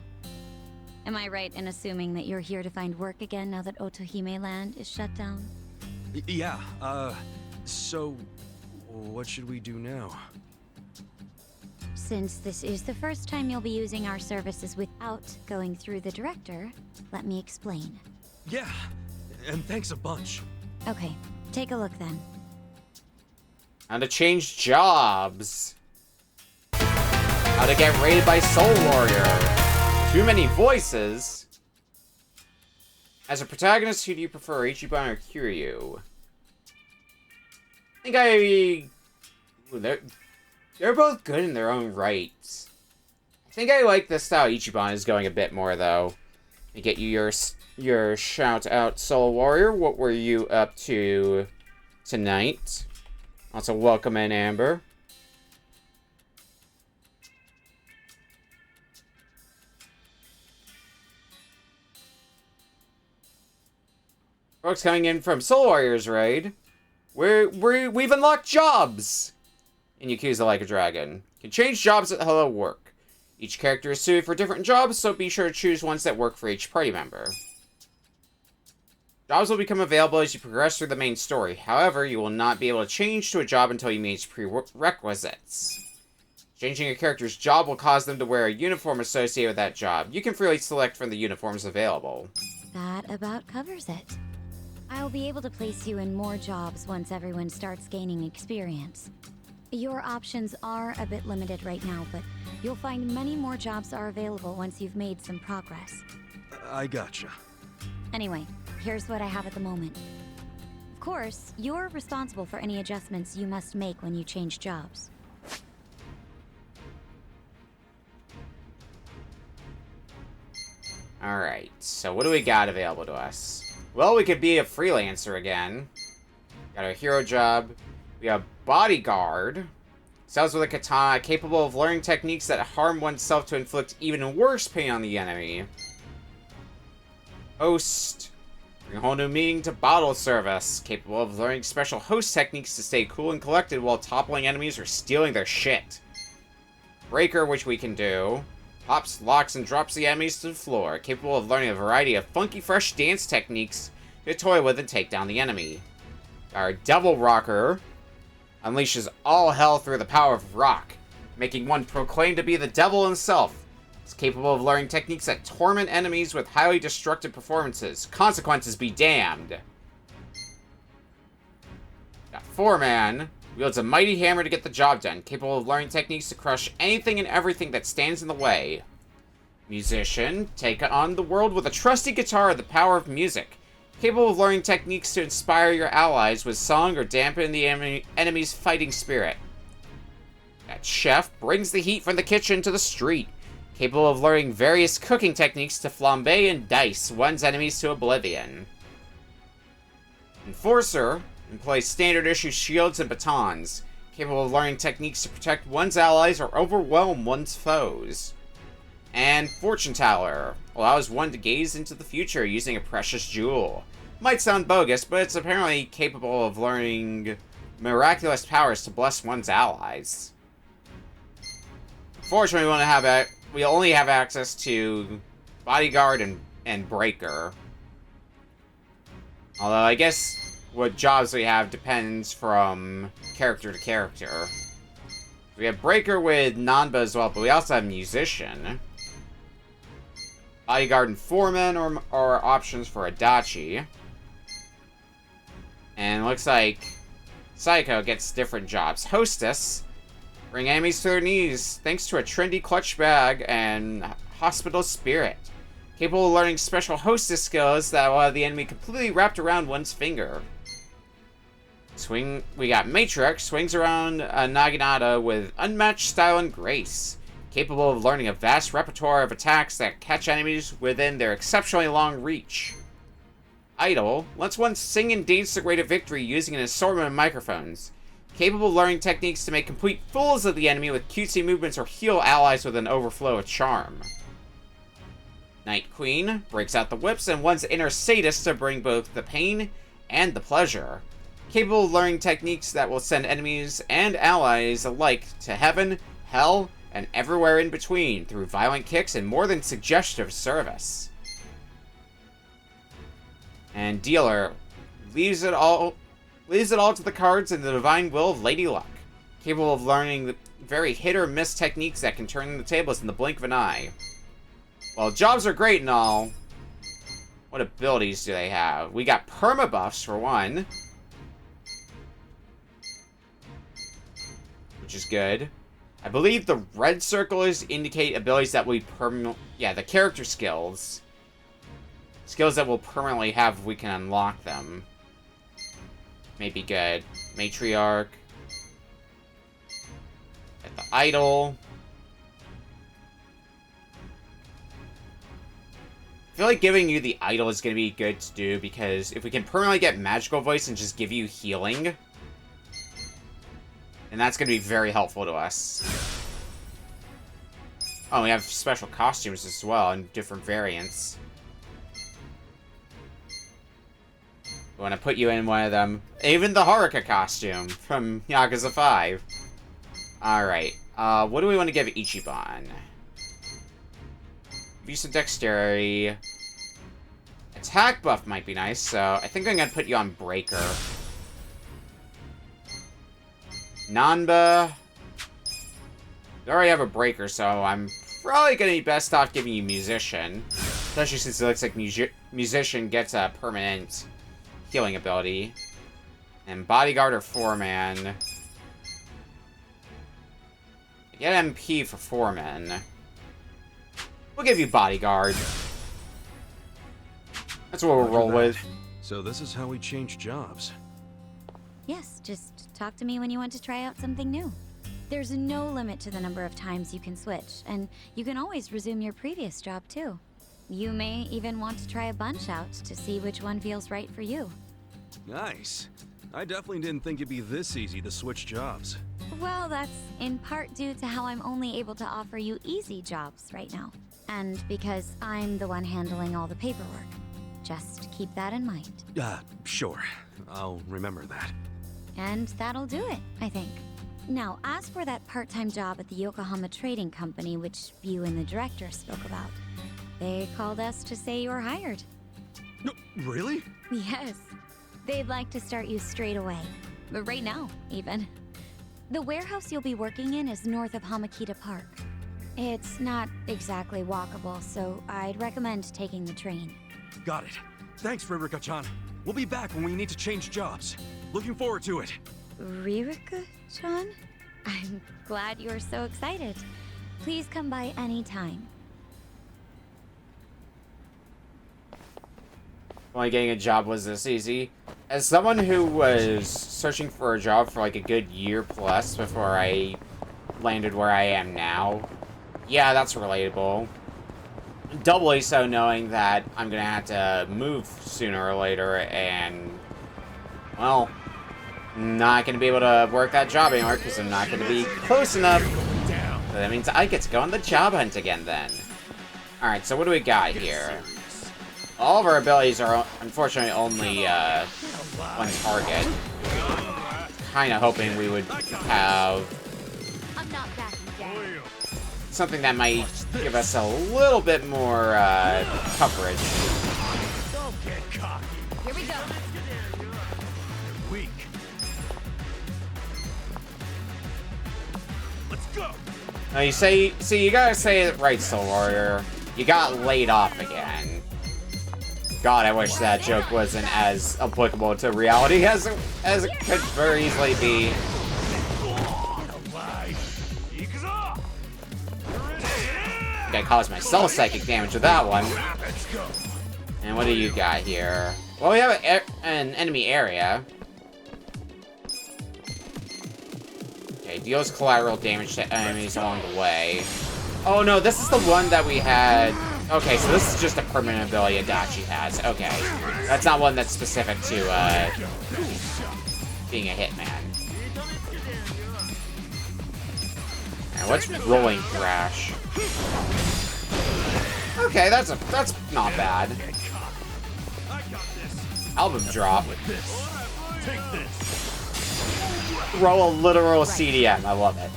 Speaker 12: Am I right in assuming that you're here to find work again now that Otohime Land is shut down?
Speaker 4: Yeah, so what should we do now?
Speaker 12: Since this is the first time you'll be using our services without going through the director, let me explain.
Speaker 4: Yeah, and thanks a bunch.
Speaker 12: Okay, take a look then.
Speaker 1: How to change jobs. How to get raided by Soul Warrior. Too many voices. As a protagonist, who do you prefer, Ichiban or Kiryu? I think they're both good in their own rights. I think I like the style Ichiban is going a bit more, though. To get you your shout out, Soul Warrior. What were you up to tonight? Also, welcome in, Amber. Folks coming in from Soul Warriors raid. We've unlocked jobs in Yakuza Like a Dragon. You can change jobs at Hello Work. Each character is suited for different jobs, so be sure to choose ones that work for each party member. Jobs will become available as you progress through the main story. However, you will not be able to change to a job until you meet prerequisites. Changing a character's job will cause them to wear a uniform associated with that job. You can freely select from the uniforms available.
Speaker 12: That about covers it. I'll be able to place you in more jobs once everyone starts gaining experience. Your options are a bit limited right now, but you'll find many more jobs are available once you've made some progress.
Speaker 4: I gotcha.
Speaker 12: Anyway, here's what I have at the moment. Of course, you're responsible for any adjustments you must make when you change jobs.
Speaker 1: Alright, so what do we got available to us? Well, we could be a freelancer again. Got our hero job. We have Bodyguard. Cells with a katana, capable of learning techniques that harm oneself to inflict even worse pain on the enemy. Host. Bring a whole new meaning to bottle service. Capable of learning special host techniques to stay cool and collected while toppling enemies or stealing their shit. Breaker, which we can do. Pops, locks, and drops the enemies to the floor. Capable of learning a variety of funky, fresh dance techniques to toy with and take down the enemy. Our Devil Rocker unleashes all hell through the power of rock, making one proclaimed to be the devil himself. It's capable of learning techniques that torment enemies with highly destructive performances. Consequences be damned. Got Foreman. Wields a mighty hammer to get the job done. Capable of learning techniques to crush anything and everything that stands in the way. Musician. Take on the world with a trusty guitar and the power of music. Capable of learning techniques to inspire your allies with song or dampen the enemy's fighting spirit. That chef brings the heat from the kitchen to the street. Capable of learning various cooking techniques to flambe and dice one's enemies to oblivion. Enforcer employs standard issue shields and batons. Capable of learning techniques to protect one's allies or overwhelm one's foes. And Fortune Teller allows one to gaze into the future using a precious jewel. Might sound bogus, but it's apparently capable of learning miraculous powers to bless one's allies. Unfortunately, we only have access to Bodyguard and Breaker. Although, I guess what jobs we have depends from character to character. We have Breaker with Nanba as well, but we also have Musician. Bodyguard and Foreman are options for Adachi. And it looks like Psycho gets different jobs. Hostess. Bring enemies to their knees thanks to a trendy clutch bag and hospital spirit. Capable of learning special hostess skills that will have the enemy completely wrapped around one's finger. We got Matrix. Swings around Naginata with unmatched style and grace. Capable of learning a vast repertoire of attacks that catch enemies within their exceptionally long reach. Idol lets one sing and dance the way to victory using an assortment of microphones. Capable of learning techniques to make complete fools of the enemy with cutesy movements or heal allies with an overflow of charm. Night Queen breaks out the whips and one's inner sadist to bring both the pain and the pleasure. Capable of learning techniques that will send enemies and allies alike to heaven, hell, and everywhere in between through violent kicks and more than suggestive service. And Dealer leaves it all to the cards and the divine will of Lady Luck. Capable of learning the very hit or miss techniques that can turn the tables in the blink of an eye. While jobs are great and all, what abilities do they have? We got permabuffs for one, which is good. I believe the red circles indicate abilities that we the character skills. Skills that we'll permanently have if we can unlock them. May be good. Matriarch. At the Idol. I feel like giving you the Idol is going to be good to do, because if we can permanently get Magical Voice and just give you healing, and that's going to be very helpful to us. Oh, we have special costumes as well, and different variants. We want to put you in one of them. Even the Haruka costume from Yakuza 5. Alright, what do we want to give Ichiban? Use of dexterity. Attack buff might be nice, so I think I'm going to put you on Breaker. Nanba. You already have a Breaker, so I'm probably going to be best off giving you Musician. Especially since it looks like Musician gets a permanent healing ability. And Bodyguard or Foreman. Get MP for Foreman. We'll give you Bodyguard. That's what we'll roll with.
Speaker 4: So this is how we change jobs.
Speaker 12: Yes, just talk to me when you want to try out something new. There's no limit to the number of times you can switch, and you can always resume your previous job too. You may even want to try a bunch out to see which one feels right for you.
Speaker 4: Nice. I definitely didn't think it'd be this easy to switch jobs.
Speaker 12: Well, that's in part due to how I'm only able to offer you easy jobs right now. And because I'm the one handling all the paperwork. Just keep that in mind.
Speaker 4: Sure. I'll remember that.
Speaker 12: And that'll do it, I think. Now, as for that part-time job at the Yokohama Trading Company, which you and the director spoke about, they called us to say you're hired.
Speaker 4: No, really?
Speaker 12: Yes. They'd like to start you straight away. But right now, even. The warehouse you'll be working in is north of Hamakita Park. It's not exactly walkable, so I'd recommend taking the train.
Speaker 4: Got it. Thanks, Ririka-chan. We'll be back when we need to change jobs. Looking forward to it.
Speaker 12: Ririka-chan? I'm glad you're so excited. Please come by any time.
Speaker 1: Only getting a job was this easy. As someone who was searching for a job for like a good year plus before I landed where I am now, yeah, that's relatable. Doubly so knowing that I'm gonna have to move sooner or later and, well, not gonna be able to work that job anymore because I'm not gonna be close enough. So that means I get to go on the job hunt again then. Alright, so what do we got here? All of our abilities are, unfortunately, only one target. Kinda hoping we would have something that might give us a little bit more coverage.
Speaker 10: Don't get cocky.
Speaker 12: Here we go.
Speaker 10: Weak. Let's go.
Speaker 1: Now you gotta say it right, Soul Warrior. You got laid off again. God, I wish that joke wasn't as applicable to reality as it could very easily be. I caused myself psychic damage with that one. And what do you got here? Well, we have an enemy area. Okay, deals collateral damage to enemies along the way. Oh no, this is the one that we had. Okay, so this is just a permanent ability Adachi has. Okay. That's not one that's specific to, being a hitman. And what's Rolling Thrash? Okay, that's not bad. Album drop. Roll a literal CDM, I love it.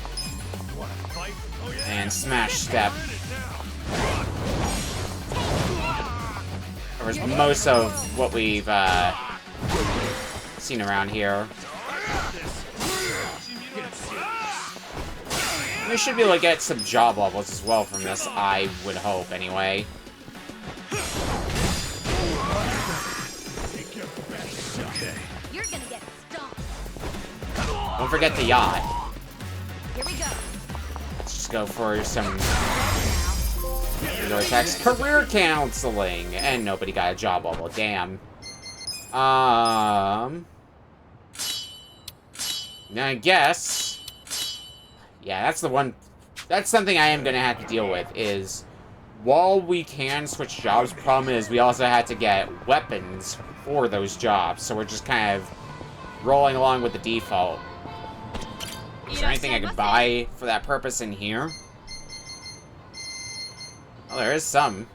Speaker 1: And Smash Step. Covers most of what we've seen around here. We should be able to get some job levels as well from this, I would hope, anyway.
Speaker 12: You're gonna get stomped.
Speaker 1: Don't forget the yacht.
Speaker 12: Here we go.
Speaker 1: Let's just go for some attacks. Career counseling, and nobody got a job level. Damn. I guess. Yeah, that's the one. That's something I am gonna have to deal with. Is while we can switch jobs, problem is we also had to get weapons for those jobs. So we're just kind of rolling along with the default. Is there anything I could buy for that purpose in here? Oh, there is some.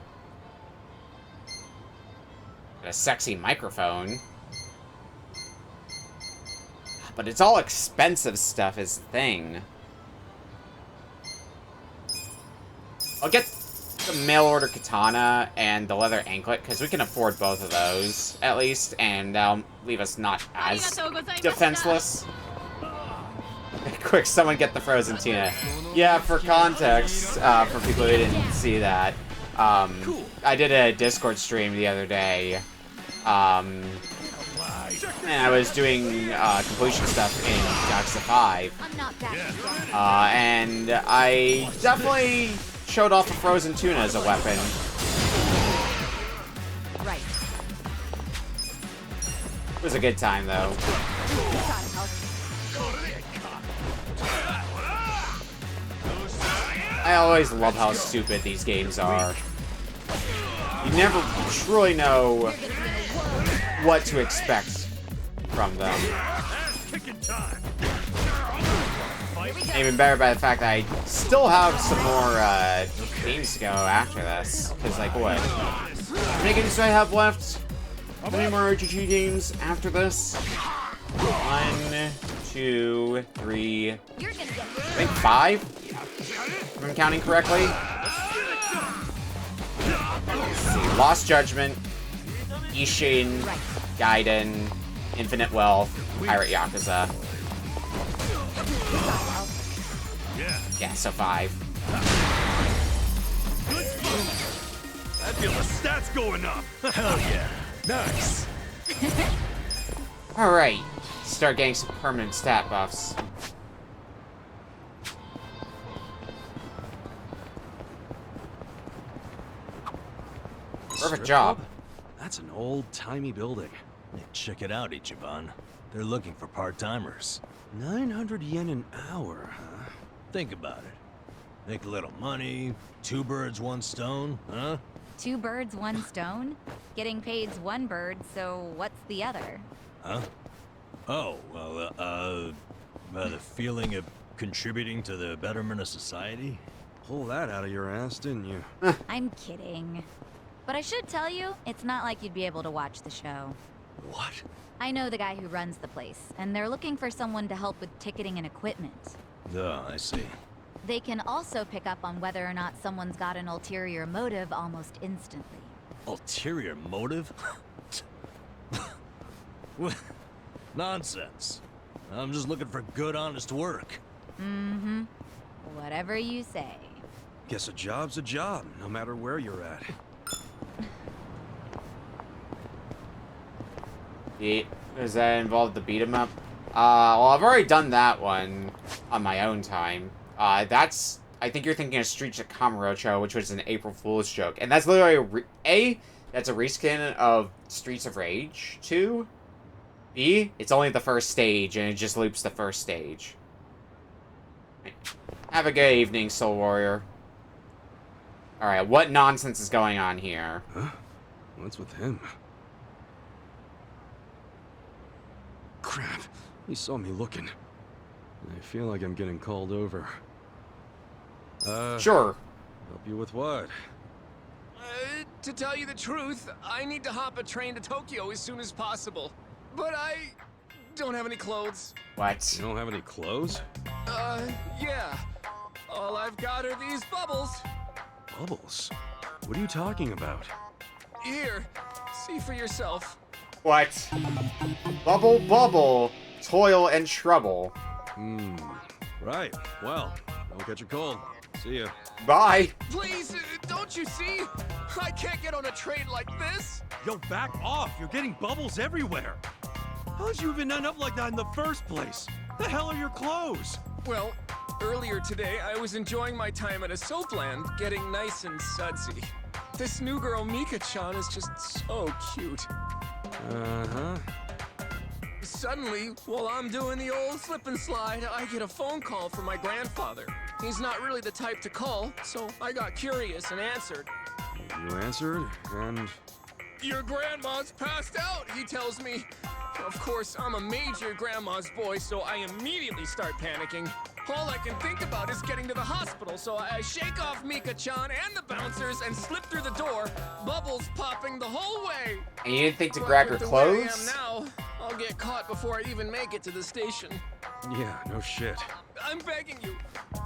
Speaker 1: Got a sexy microphone. But it's all expensive stuff is the thing. I'll get the mail-order katana and the leather anklet, because we can afford both of those, at least, and that'll leave us not as defenseless. Quick, someone get the frozen tuna. Yeah, for context, for people who didn't see that, I did a Discord stream the other day, and I was doing completion stuff in Yakuza 5, and I definitely showed off a frozen tuna as a weapon.
Speaker 12: Right.
Speaker 1: It was a good time, though. I always love how stupid these games are. You never truly know what to expect from them.
Speaker 6: Kicking time.
Speaker 1: Even better by the fact that I still have some more games to go after this. Because, like, what? How many games do I have left? How many more RGG games after this? 1, 2, 3, I think 5? If I'm counting correctly. Let's see. Lost Judgment, Ishin, Gaiden, Infinite Wealth, Pirate Yakuza. Yeah, so 5.
Speaker 6: I feel the stats going up. Hell yeah. Nice.
Speaker 1: Alright, start getting some permanent stat buffs. Perfect job.
Speaker 4: That's an old-timey building.
Speaker 8: Hey, check it out, Ichiban. They're looking for part-timers.
Speaker 4: 900 yen an hour, huh?
Speaker 8: Think about it. Make a little money, 2 birds, 1 stone, huh?
Speaker 12: 2 birds, 1 stone? Getting paid's 1 bird, so what's the other?
Speaker 8: Huh? Oh, well, the feeling of contributing to the betterment of society?
Speaker 4: Pull that out of your ass, didn't you?
Speaker 12: I'm kidding. But I should tell you, it's not like you'd be able to watch the show.
Speaker 8: What?
Speaker 12: I know the guy who runs the place, and they're looking for someone to help with ticketing and equipment.
Speaker 8: Oh, I see.
Speaker 12: They can also pick up on whether or not someone's got an ulterior motive almost instantly.
Speaker 8: Ulterior motive? Nonsense. I'm just looking for good, honest work.
Speaker 12: Mm-hmm. Whatever you say.
Speaker 4: Guess a job's a job, no matter where you're at.
Speaker 1: Does that involve the beat 'em up? Well, I've already done that one on my own time. I think you're thinking of Streets of Kamurocho, which was an April Fool's joke. And that's literally that's a reskin of Streets of Rage 2. B, it's only the first stage, and it just loops the first stage. Have a good evening, Soul Warrior. Alright, what nonsense is going on here?
Speaker 4: Huh? What's with him? Crap, he saw me looking. I feel like I'm getting called over.
Speaker 1: Sure.
Speaker 4: Help you with what?
Speaker 18: To tell you the truth, I need to hop a train to Tokyo as soon as possible. But I don't have any clothes.
Speaker 1: What?
Speaker 4: You don't have any clothes?
Speaker 18: Yeah. All I've got are these bubbles.
Speaker 4: Bubbles? What are you talking about?
Speaker 18: Here, see for yourself.
Speaker 1: What? Bubble, bubble, toil and trouble.
Speaker 4: Right. Well, don't catch a cold. See ya.
Speaker 1: Bye.
Speaker 18: Please, don't you see? I can't get on a train like this.
Speaker 6: Yo, back off. You're getting bubbles everywhere. How did you even end up like that in the first place? The hell are your clothes?
Speaker 18: Well, earlier today, I was enjoying my time at a soapland, getting nice and sudsy. This new girl, Mika-chan, is just so cute.
Speaker 4: Uh-huh.
Speaker 18: Suddenly, while I'm doing the old slip and slide, I get a phone call from my grandfather. He's not really the type to call, so I got curious and answered.
Speaker 4: You answered, and...
Speaker 18: Your grandma's passed out, he tells me. Of course, I'm a major grandma's boy, so I immediately start panicking. All I can think about is getting to the hospital, so I shake off Mika-chan and the bouncers and slip through the door, bubbles popping the whole way.
Speaker 1: And you didn't think to grab your clothes?
Speaker 18: Where I am now, I'll get caught before I even make it to the station.
Speaker 4: Yeah, no shit.
Speaker 18: I'm begging you.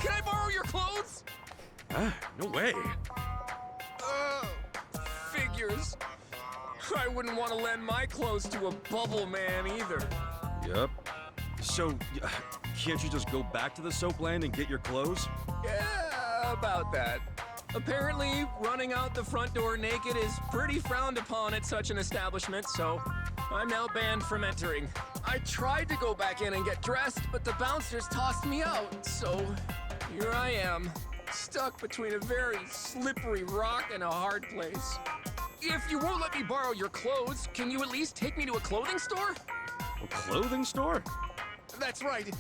Speaker 18: Can I borrow your clothes?
Speaker 4: No way.
Speaker 18: Figures. I wouldn't want to lend my clothes to a bubble man either.
Speaker 4: Yep. So, can't you just go back to the soapland and get your clothes?
Speaker 18: Yeah, about that. Apparently, running out the front door naked is pretty frowned upon at such an establishment, so I'm now banned from entering. I tried to go back in and get dressed, but the bouncers tossed me out, so here I am, stuck between a very slippery rock and a hard place. If you won't let me borrow your clothes, can you at least take me to a clothing store?
Speaker 4: A clothing store?
Speaker 18: That's right.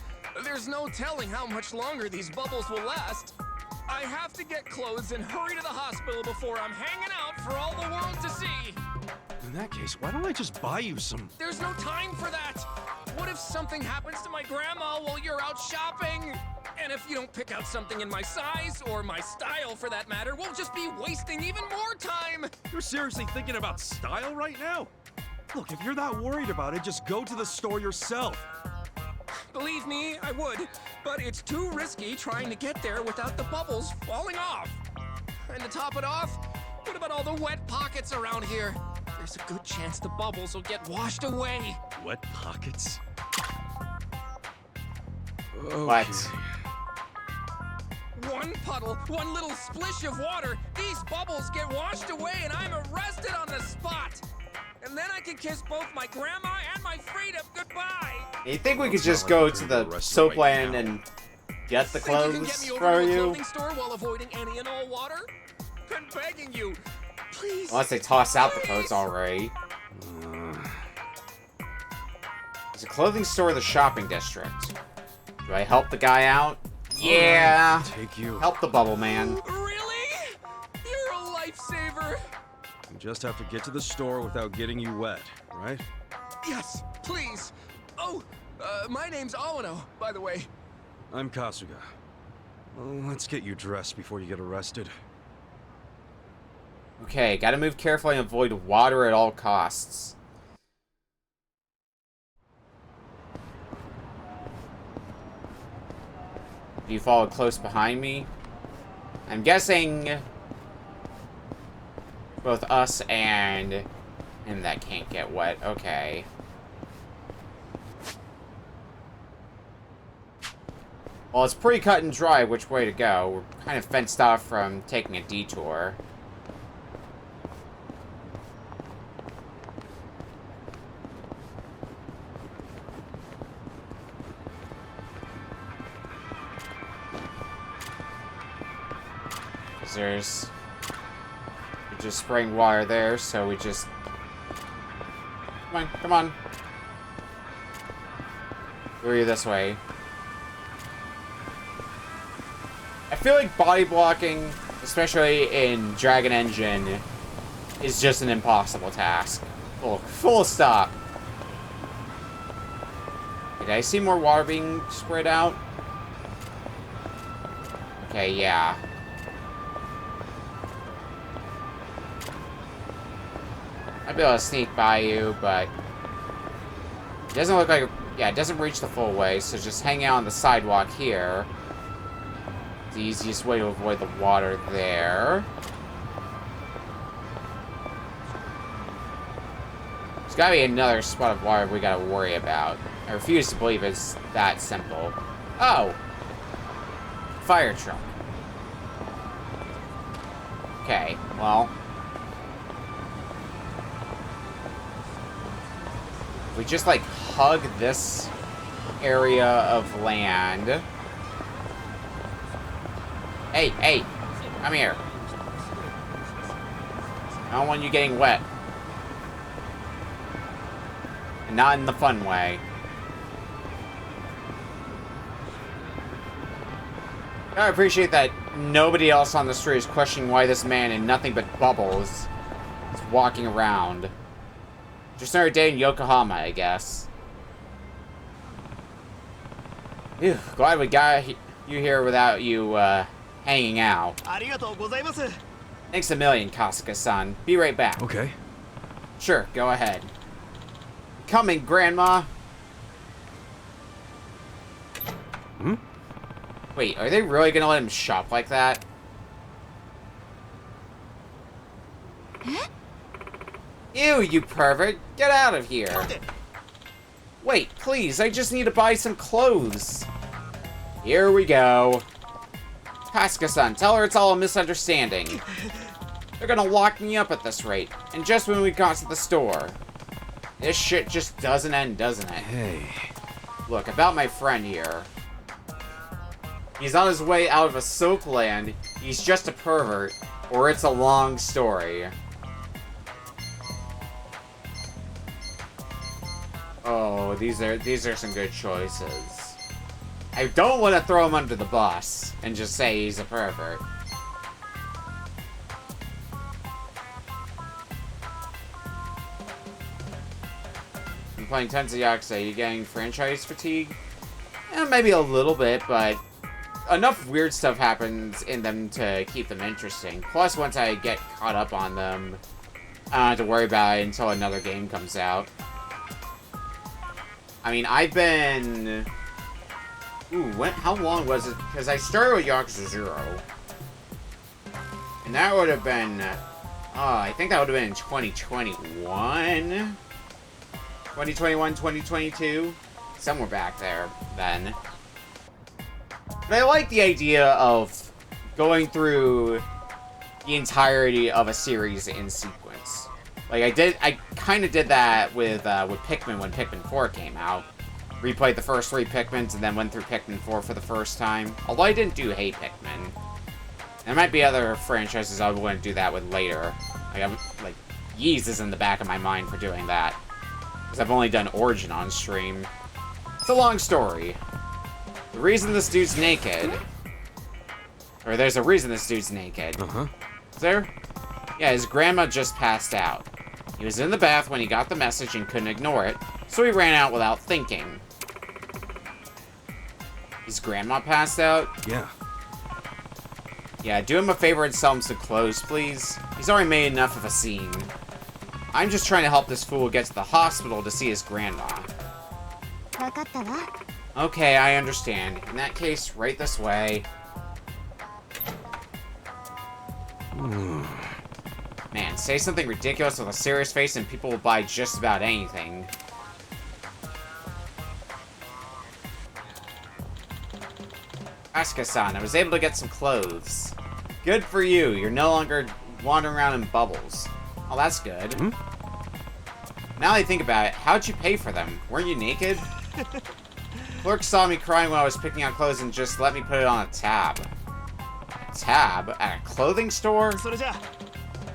Speaker 18: There's no telling how much longer these bubbles will last. I have to get clothes and hurry to the hospital before I'm hanging out for all the world to see.
Speaker 4: In that case, why don't I just buy you some...
Speaker 18: There's no time for that! What if something happens to my grandma while you're out shopping? And if you don't pick out something in my size, or my style for that matter, we'll just be wasting even more time!
Speaker 6: You're seriously thinking about style right now? Look, if you're that worried about it, just go to the store yourself.
Speaker 18: Believe me, I would, but it's too risky trying to get there without the bubbles falling off. And to top it off, what about all the wet pockets around here? There's a good chance the bubbles will get washed away.
Speaker 6: Wet pockets?
Speaker 1: What?
Speaker 18: One puddle, one little splish of water, these bubbles get washed away and I'm arrested on the spot. And then I can kiss both my grandma and my freedom goodbye.
Speaker 1: You think we could just go to the soap land and get the
Speaker 18: Think you can
Speaker 1: clothes
Speaker 18: get me over
Speaker 1: for
Speaker 18: to a
Speaker 1: you?
Speaker 18: clothing store while avoiding any and all water? I'm begging you, please.
Speaker 1: Unless they toss out the clothes already. Is a clothing store the shopping district? Do I help the guy out? Yeah.
Speaker 4: Take you.
Speaker 1: Help the bubble man.
Speaker 18: Really? You're a lifesaver.
Speaker 4: You just have to get to the store without getting you wet, right?
Speaker 18: Yes, please. Oh, my name's Awano, by the way.
Speaker 4: I'm Kasuga. Well, let's get you dressed before you get arrested.
Speaker 1: Okay, gotta move carefully and avoid water at all costs. Do you follow close behind me? I'm guessing both us and him that can't get wet. Okay. Well, it's pretty cut and dry which way to go. We're kind of fenced off from taking a detour. We're just spraying water there, so we just... Come on. Where are you this way? I feel like body blocking, especially in Dragon Engine, is just an impossible task. Full stop. Did I see more water being sprayed out? Okay, yeah. I'd be able to sneak by you, but it doesn't look like... Yeah, it doesn't reach the full way, so just hang out on the sidewalk here. It's the easiest way to avoid the water there. There's gotta be another spot of water we gotta worry about. I refuse to believe it's that simple. Oh! Fire truck. Okay, well... we just, like, hug this area of land. Hey! Come here. I don't want you getting wet. And not in the fun way. I appreciate that nobody else on the street is questioning why this man in nothing but bubbles is walking around. Just another day in Yokohama, I guess. Phew, glad we got you here without you, hanging out. Thanks a million, Kasuga-san. Be right back.
Speaker 4: Okay.
Speaker 1: Sure, go ahead. Coming, Grandma!
Speaker 4: Hmm?
Speaker 1: Wait, are they really gonna let him shop like that? Ew, you pervert! Get out of here! Wait, please, I just need to buy some clothes. Here we go. Kasuga-san, tell her it's all a misunderstanding. They're gonna lock me up at this rate, and just when we got to the store. This shit just doesn't end, doesn't it?
Speaker 4: Hey.
Speaker 1: Look, about my friend here. He's on his way out of a soap land, he's just a pervert, or it's a long story. Oh, these are some good choices. I don't want to throw him under the bus and just say he's a pervert. playing tons of Yakuza. Are you getting franchise fatigue? Maybe a little bit, but enough weird stuff happens in them to keep them interesting. Plus, once I get caught up on them, I don't have to worry about it until another game comes out. I mean, I've been... Ooh, how long was it? Because I started with Yakuza 0. And that would have been... I think that would have been in 2021? 2021, 2022? Somewhere back there, then. But I like the idea of going through the entirety of a series in sequence. Like, I kind of did that with Pikmin when Pikmin 4 came out. Replayed the first 3 Pikmins and then went through Pikmin 4 for the first time. Although I didn't do Hey Pikmin. There might be other franchises I want to do that with later. Like, Yeez is in the back of my mind for doing that. Because I've only done Origin on stream. It's a long story. The reason this dude's naked... Or there's a reason this dude's naked.
Speaker 4: Uh-huh.
Speaker 1: Is there? Yeah, his grandma just passed out. He was in the bath when he got the message and couldn't ignore it, so he ran out without thinking. His grandma passed out?
Speaker 4: Yeah.
Speaker 1: Yeah, do him a favor and sell him some clothes, please. He's already made enough of a scene. I'm just trying to help this fool get to the hospital to see his grandma. Okay, I understand. In that case, right this way. Man, say something ridiculous with a serious face and people will buy just about anything. Asuka-san, I was able to get some clothes. Good for you. You're no longer wandering around in bubbles. Oh, that's good.
Speaker 4: Hmm?
Speaker 1: Now that I think about it, how'd you pay for them? Weren't you naked? Clerk saw me crying while I was picking out clothes and just let me put it on a tab. A tab? At a clothing store?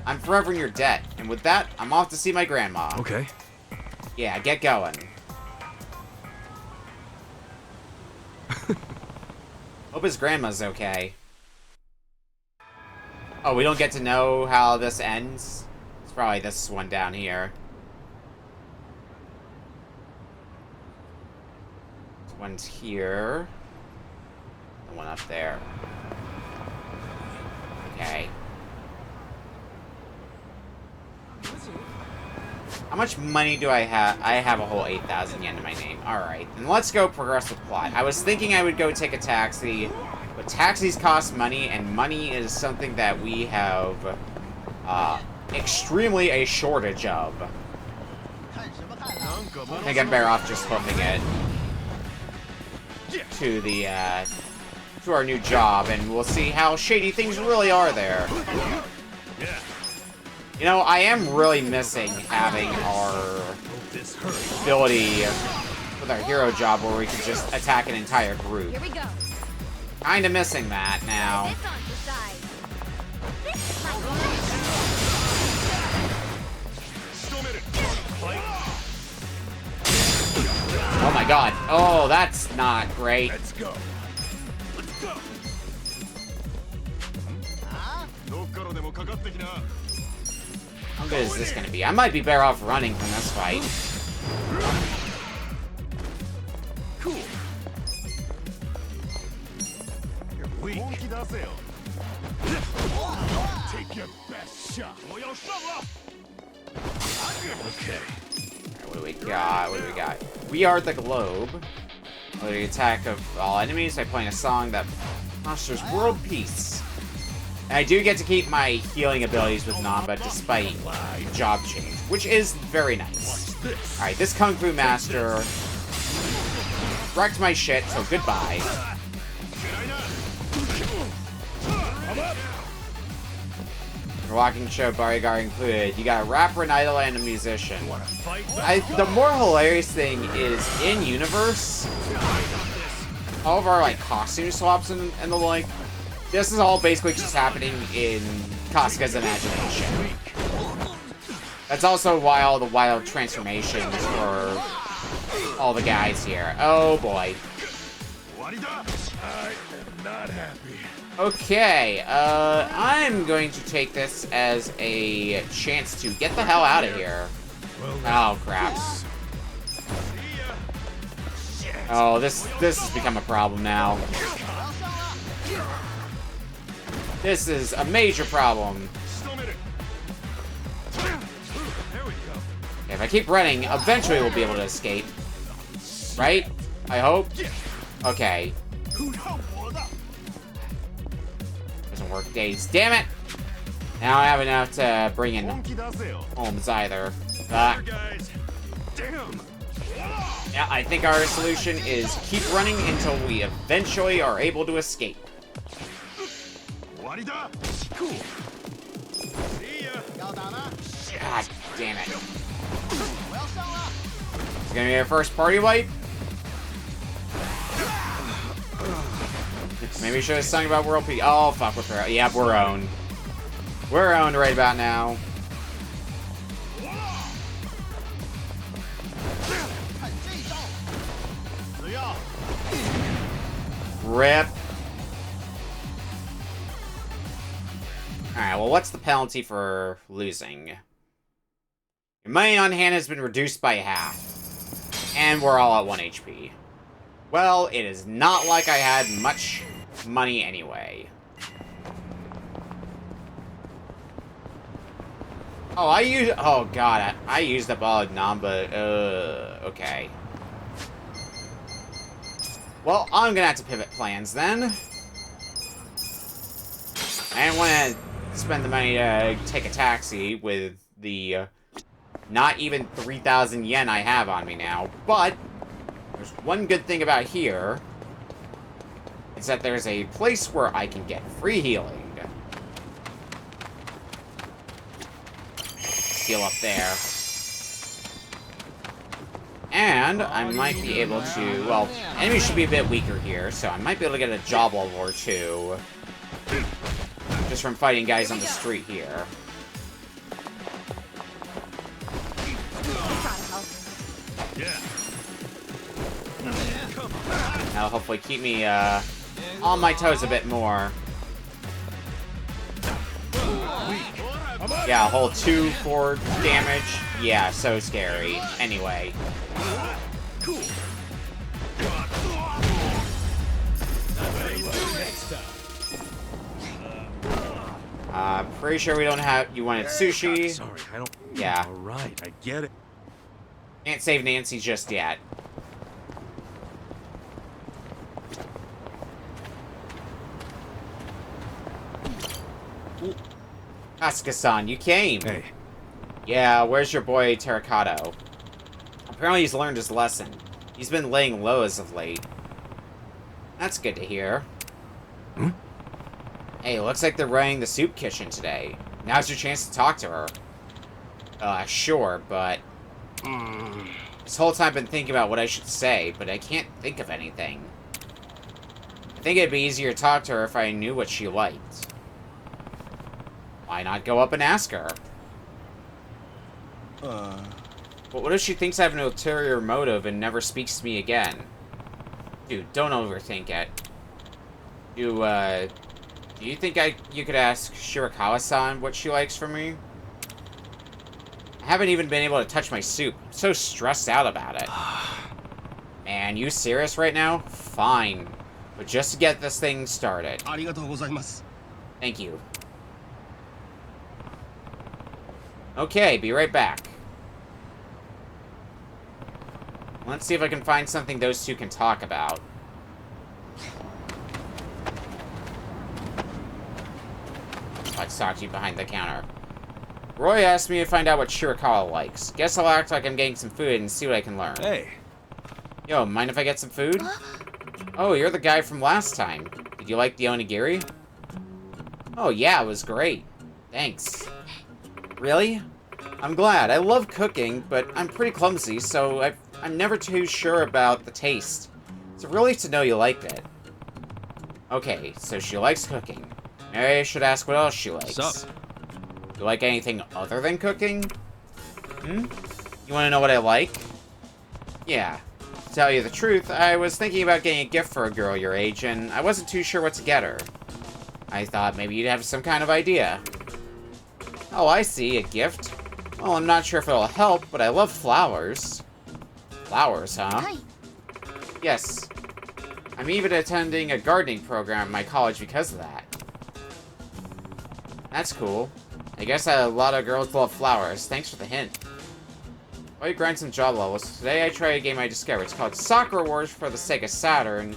Speaker 1: I'm forever in your debt. And with that, I'm off to see my grandma.
Speaker 4: Okay.
Speaker 1: Yeah, get going. Hope his grandma's okay. Oh, we don't get to know how this ends? It's probably this one down here. This one's here. The one up there. Okay. How much money do I have? I have a whole 8,000 yen to my name. Alright, then let's go progress the plot. I was thinking I would go take a taxi, but taxis cost money, and money is something that we have extremely a shortage of. I think I'm better off just hoofing it to the to our new job, and we'll see how shady things really are there. You know, I am really missing having our ability with our hero job where we can just attack an entire group.
Speaker 12: Here we go.
Speaker 1: Kinda missing that now. Oh my god. Oh, that's not great.
Speaker 16: Let's go. Let's go.
Speaker 1: How good is this gonna be? I might be better off running from this fight.
Speaker 16: Cool. You're weak. Take your best shot.
Speaker 1: Okay. Alright, what do we got? What do we got? We are the globe. The attack of all enemies by playing a song that fosters world peace. And I do get to keep my healing abilities with Namba despite job change, which is very nice. Alright, this Kung Fu Master wrecked my shit, so goodbye. Your walking show bodyguard included. You got a rapper, an idol, and a musician. The more hilarious thing is, in-universe, all of our like costume swaps and the like, this is all basically just happening in Kasuga's imagination. That's also why all the wild transformations for all the guys here. Oh boy.
Speaker 16: I am not happy.
Speaker 1: Okay, I'm going to take this as a chance to get the hell out of here. Oh, crap. Oh, this has become a problem now. This is a major problem. If I keep running, eventually we'll be able to escape. Right? I hope? Okay. Doesn't work days. Damn it! Now I have enough to bring in Holmes either. Yeah, I think our solution is keep running until we eventually are able to escape. God damn it. It's gonna be our first party wipe? Maybe we should have sung about world peace. Oh, fuck with her. Yeah, we're owned. We're owned right about now. Rip. Alright, well, what's the penalty for losing? Your money on hand has been reduced by half. And we're all at 1 HP. Well, it is not like I had much money anyway. Oh, oh god, I used up all of Namba. Okay. Well, I'm gonna have to pivot plans then. I didn't want to spend the money to take a taxi with the not even 3,000 yen I have on me now, but there's one good thing about here. Is that there's a place where I can get free healing. Heal up there. And I might be able to, well, enemies should be a bit weaker here, so I might be able to get a job level or two. Just from fighting guys on the street here. That'll hopefully keep me on my toes a bit more. Yeah, a whole 2 forward damage. Yeah, so scary. Anyway. Pretty sure we don't have. You wanted sushi.
Speaker 4: Sorry, I don't.
Speaker 1: Yeah.
Speaker 4: All right, I get it.
Speaker 1: Can't save Nancy just yet. Asuka-san, you came.
Speaker 4: Hey.
Speaker 1: Yeah, where's your boy Terracato? Apparently he's learned his lesson. He's been laying low as of late. That's good to hear.
Speaker 4: Hmm?
Speaker 1: Hey, looks like they're running the soup kitchen today. Now's your chance to talk to her. Sure, but... This whole time I've been thinking about what I should say, but I can't think of anything. I think it'd be easier to talk to her if I knew what she liked. Why not go up and ask her? But what if she thinks I have an ulterior motive and never speaks to me again? Dude, don't overthink it. Do you think you could ask Shirakawa-san what she likes from me? I haven't even been able to touch my soup. I'm so stressed out about it. Man, you serious right now? Fine. But just to get this thing started. Thank you. Okay, be right back. Let's see if I can find something those two can talk about. Let's talk to you behind the counter. Roy asked me to find out what Shirakawa likes. Guess I'll act like I'm getting some food and see what I can learn.
Speaker 4: Hey.
Speaker 1: Yo, mind if I get some food? Oh, you're the guy from last time. Did you like the onigiri? Oh yeah, it was great. Thanks. Really? I'm glad. I love cooking, but I'm pretty clumsy, so I'm never too sure about the taste. It's a relief to know you liked it. Okay, so she likes cooking. Maybe I should ask what else she likes.
Speaker 4: Sup?
Speaker 1: You like anything other than cooking? Hmm? You want to know what I like? Yeah. To tell you the truth, I was thinking about getting a gift for a girl your age, and I wasn't too sure what to get her. I thought maybe you'd have some kind of idea. Oh, I see. A gift? Well, I'm not sure if it'll help, but I love flowers. Flowers, huh? Yes. I'm even attending a gardening program at my college because of that. That's cool. I guess a lot of girls love flowers. Thanks for the hint. While you grind some job levels, today I tried a game I discovered. It's called Soccer Wars for the Sega Saturn,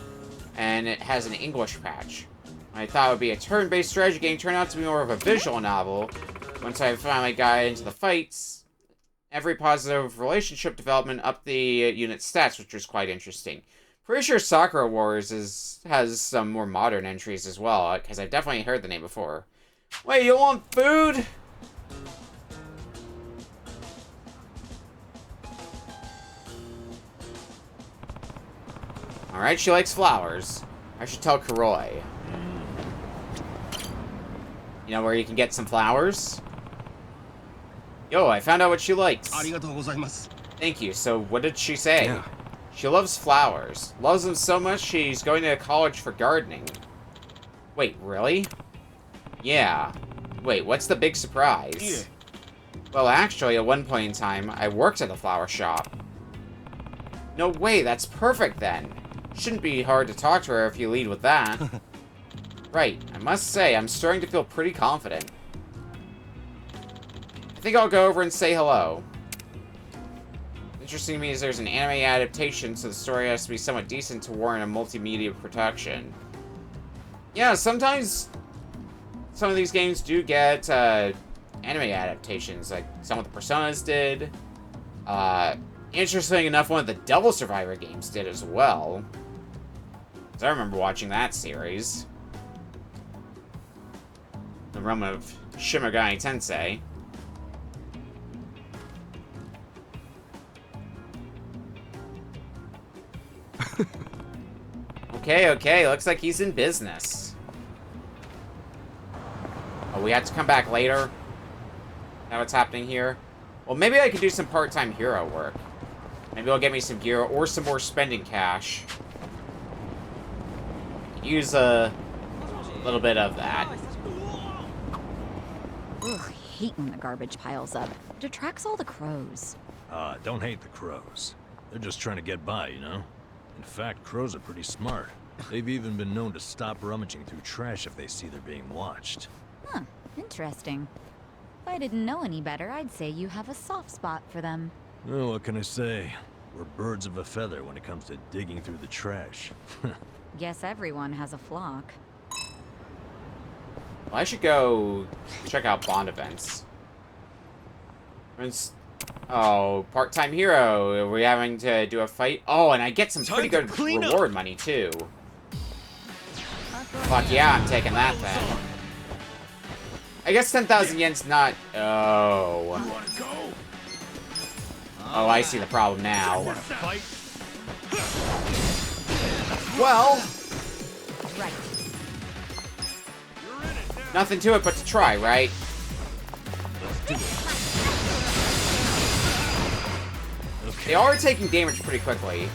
Speaker 1: and it has an English patch. I thought it would be a turn-based strategy game, turned out to be more of a visual novel. Once I finally got into the fights, every positive relationship development upped the unit's stats, which was quite interesting. Pretty sure Soccer Wars has some more modern entries as well, because I've definitely heard the name before. Wait, you want food? Alright, she likes flowers. I should tell Kuroi. You know where you can get some flowers? Yo, I found out what she likes. Thank you. So, what did she say?
Speaker 4: Yeah.
Speaker 1: She loves flowers. Loves them so much she's going to college for gardening. Wait, really? Yeah. Wait, what's the big surprise? Well, actually, at one point in time, I worked at a flower shop. No way, that's perfect then. Shouldn't be hard to talk to her if you lead with that. Right, I must say, I'm starting to feel pretty confident. I think I'll go over and say hello. Interesting to me is there's an anime adaptation, so the story has to be somewhat decent to warrant a multimedia production. Yeah, sometimes some of these games do get anime adaptations, like some of the Personas did. Interesting enough, one of the Devil Survivor games did as well. 'Cause I remember watching that series. The realm of Shimogami Tensei. Okay, looks like he's in business. Oh, we have to come back later? Now what's happening here? Well, maybe I could do some part-time hero work. Maybe it'll get me some gear or some more spending cash. I could use a little bit of that.
Speaker 12: Ugh, hate when the garbage piles up. It attracts all the crows.
Speaker 6: Don't hate the crows. They're just trying to get by, you know? In fact, crows are pretty smart. They've even been known to stop rummaging through trash if they see they're being watched.
Speaker 12: Huh, interesting. If I didn't know any better, I'd say you have a soft spot for them.
Speaker 6: Oh, what can I say? We're birds of a feather when it comes to digging through the trash.
Speaker 12: Guess everyone has a flock.
Speaker 1: Well, I should go check out Bond events. Oh, part-time hero. Are we having to do a fight? Oh, and I get some pretty good reward money, too. Fuck yeah, I'm taking that then. I guess 10,000 yen's not... Oh. Oh, I see the problem now. Well... Nothing to it but to try, right? They are taking damage pretty quickly.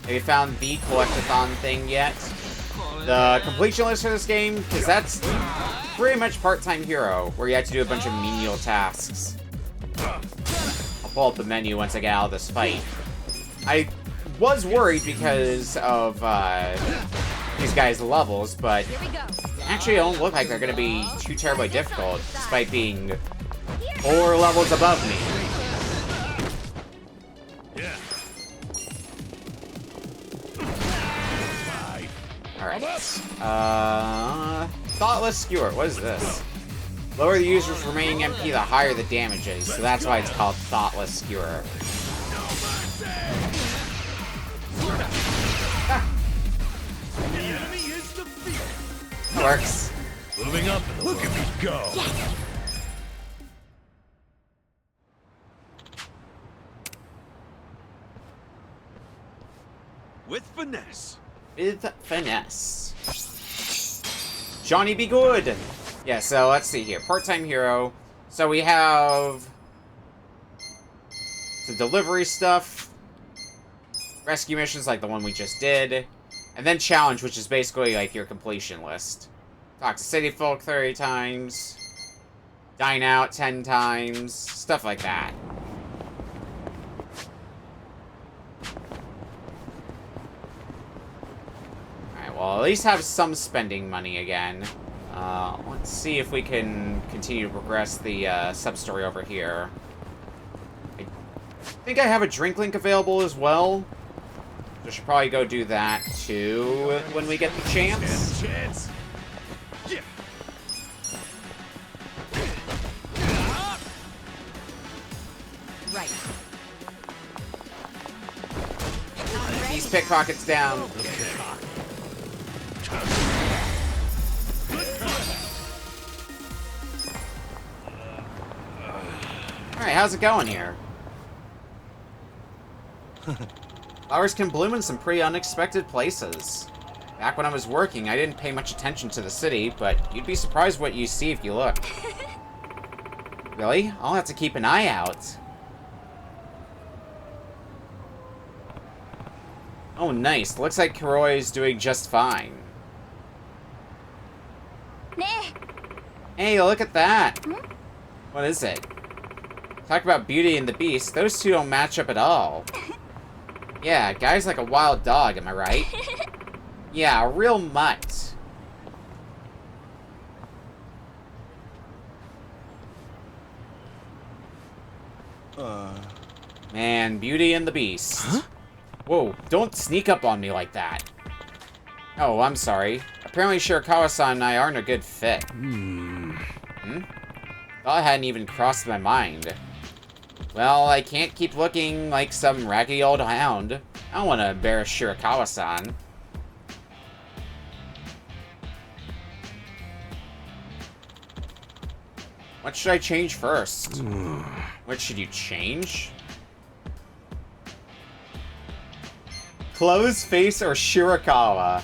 Speaker 1: Have you found the collectathon thing yet? The completion list for this game? Because that's pretty much part-time hero, where you have to do a bunch of menial tasks. I'll pull up the menu once I get out of this fight. I was worried because of these guys' levels, but actually don't look like they're going to be too terribly difficult, despite being 4 levels above me. Alright. Thoughtless Skewer. What is this? Lower the user's remaining MP, the higher the damage is, so that's why it's called Thoughtless Skewer. Works.
Speaker 6: Moving up, look at me go.
Speaker 10: With finesse.
Speaker 1: With finesse. Johnny be good. Yeah, so let's see here. Part-time hero. So we have some delivery stuff. Rescue missions like the one we just did. And then challenge, which is basically like your completion list. Talk to city folk 30 times. Dine out 10 times. Stuff like that. at least have some spending money again. Let's see if we can continue to progress the sub-story over here. I think I have a drink link available as well. So I should probably go do that too when we get the chance.
Speaker 12: Right.
Speaker 1: These pickpockets down. Alright, how's it going here? Flowers can bloom in some pretty unexpected places. Back when I was working, I didn't pay much attention to the city, but you'd be surprised what you see if you look. Really? I'll have to keep an eye out. Oh, nice. Looks like Kuroi's doing just fine. Hey, look at that. What is it? Talk about Beauty and the Beast. Those two don't match up at all. Yeah, guy's like a wild dog, am I right? Yeah, a real mutt. Man, Beauty and the Beast. Huh? Whoa, don't sneak up on me like that. Oh, I'm sorry. Apparently Shirakawa-san and I aren't a good fit. Thought it hadn't even crossed my mind. Well, I can't keep looking like some raggedy old hound. I don't want to embarrass Shirakawa-san. What should I change first? What should you change? Clothes, face, or Shirakawa?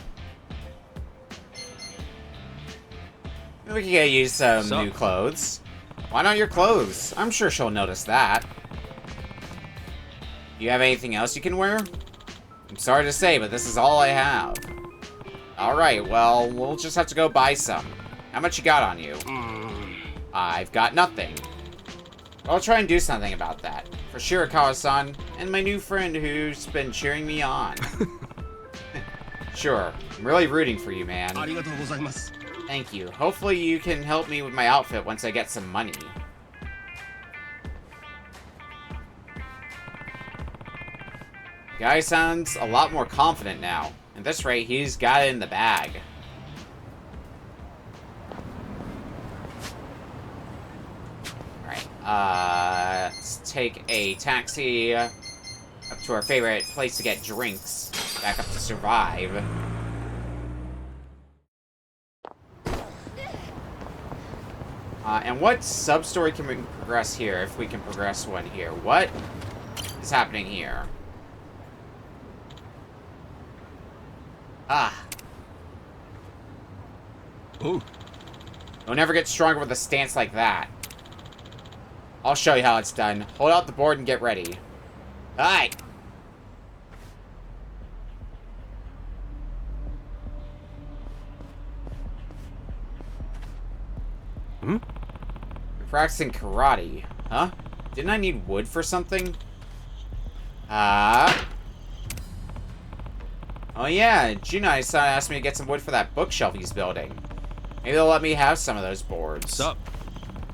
Speaker 1: We can get you some new clothes. Why not your clothes? I'm sure she'll notice that. Do you have anything else you can wear? I'm sorry to say, but this is all I have. Alright, well, we'll just have to go buy some. How much you got on you? I've got nothing. I'll try and do something about that. For Shirakawa-san, and my new friend who's been cheering me on. Sure, I'm really rooting for you, man. Thank you. Hopefully you can help me with my outfit once I get some money. Guy sounds a lot more confident now. At this rate, he's got it in the bag. Alright, let's take a taxi up to our favorite place to get drinks. Back up to Survive. And what sub-story can we progress here, if we can progress one here? What is happening here? Ooh. Don't ever get stronger with a stance like that. I'll show you how it's done. Hold out the board and get ready. Alright. You're practicing karate, huh? Didn't I need wood for something? Oh yeah, Junai-san asked me to get some wood for that bookshelf he's building. Maybe they'll let me have some of those boards. What's up?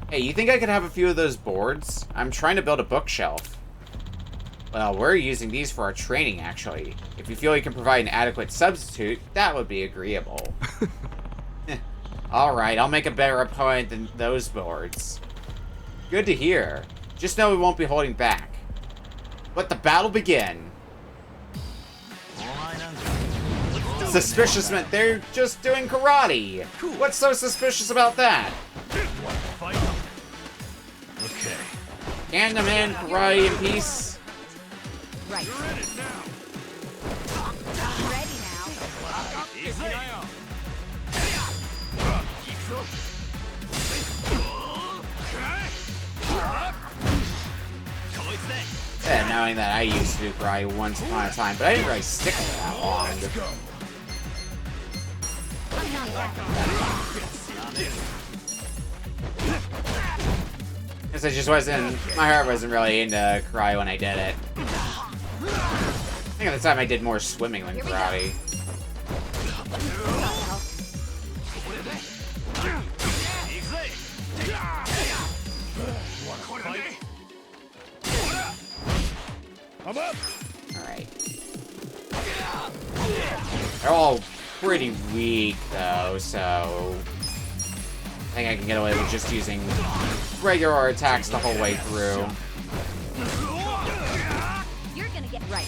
Speaker 1: Hey, you think I could have a few of those boards? I'm trying to build a bookshelf. Well, we're using these for our training, actually. If you feel you can provide an adequate substitute, that would be agreeable. Alright, I'll make a better opponent than those boards. Good to hear. Just know we won't be holding back. Let the battle begin. Suspicious meant they're just doing karate. What's so suspicious about that?
Speaker 8: Okay.
Speaker 1: Can the man karate in peace?
Speaker 12: Right.
Speaker 10: Ready now. Easy now.
Speaker 1: Yeah, knowing that I used to do karate once upon a time, but I didn't really stick with it that long. Because I just wasn't, my heart wasn't really into karate when I did it. I think at the time I did more swimming than karate.
Speaker 8: I'm up.
Speaker 1: Alright. They're all pretty weak, though, so... I think I can get away with just using regular attacks the whole way through.
Speaker 12: You're gonna get right.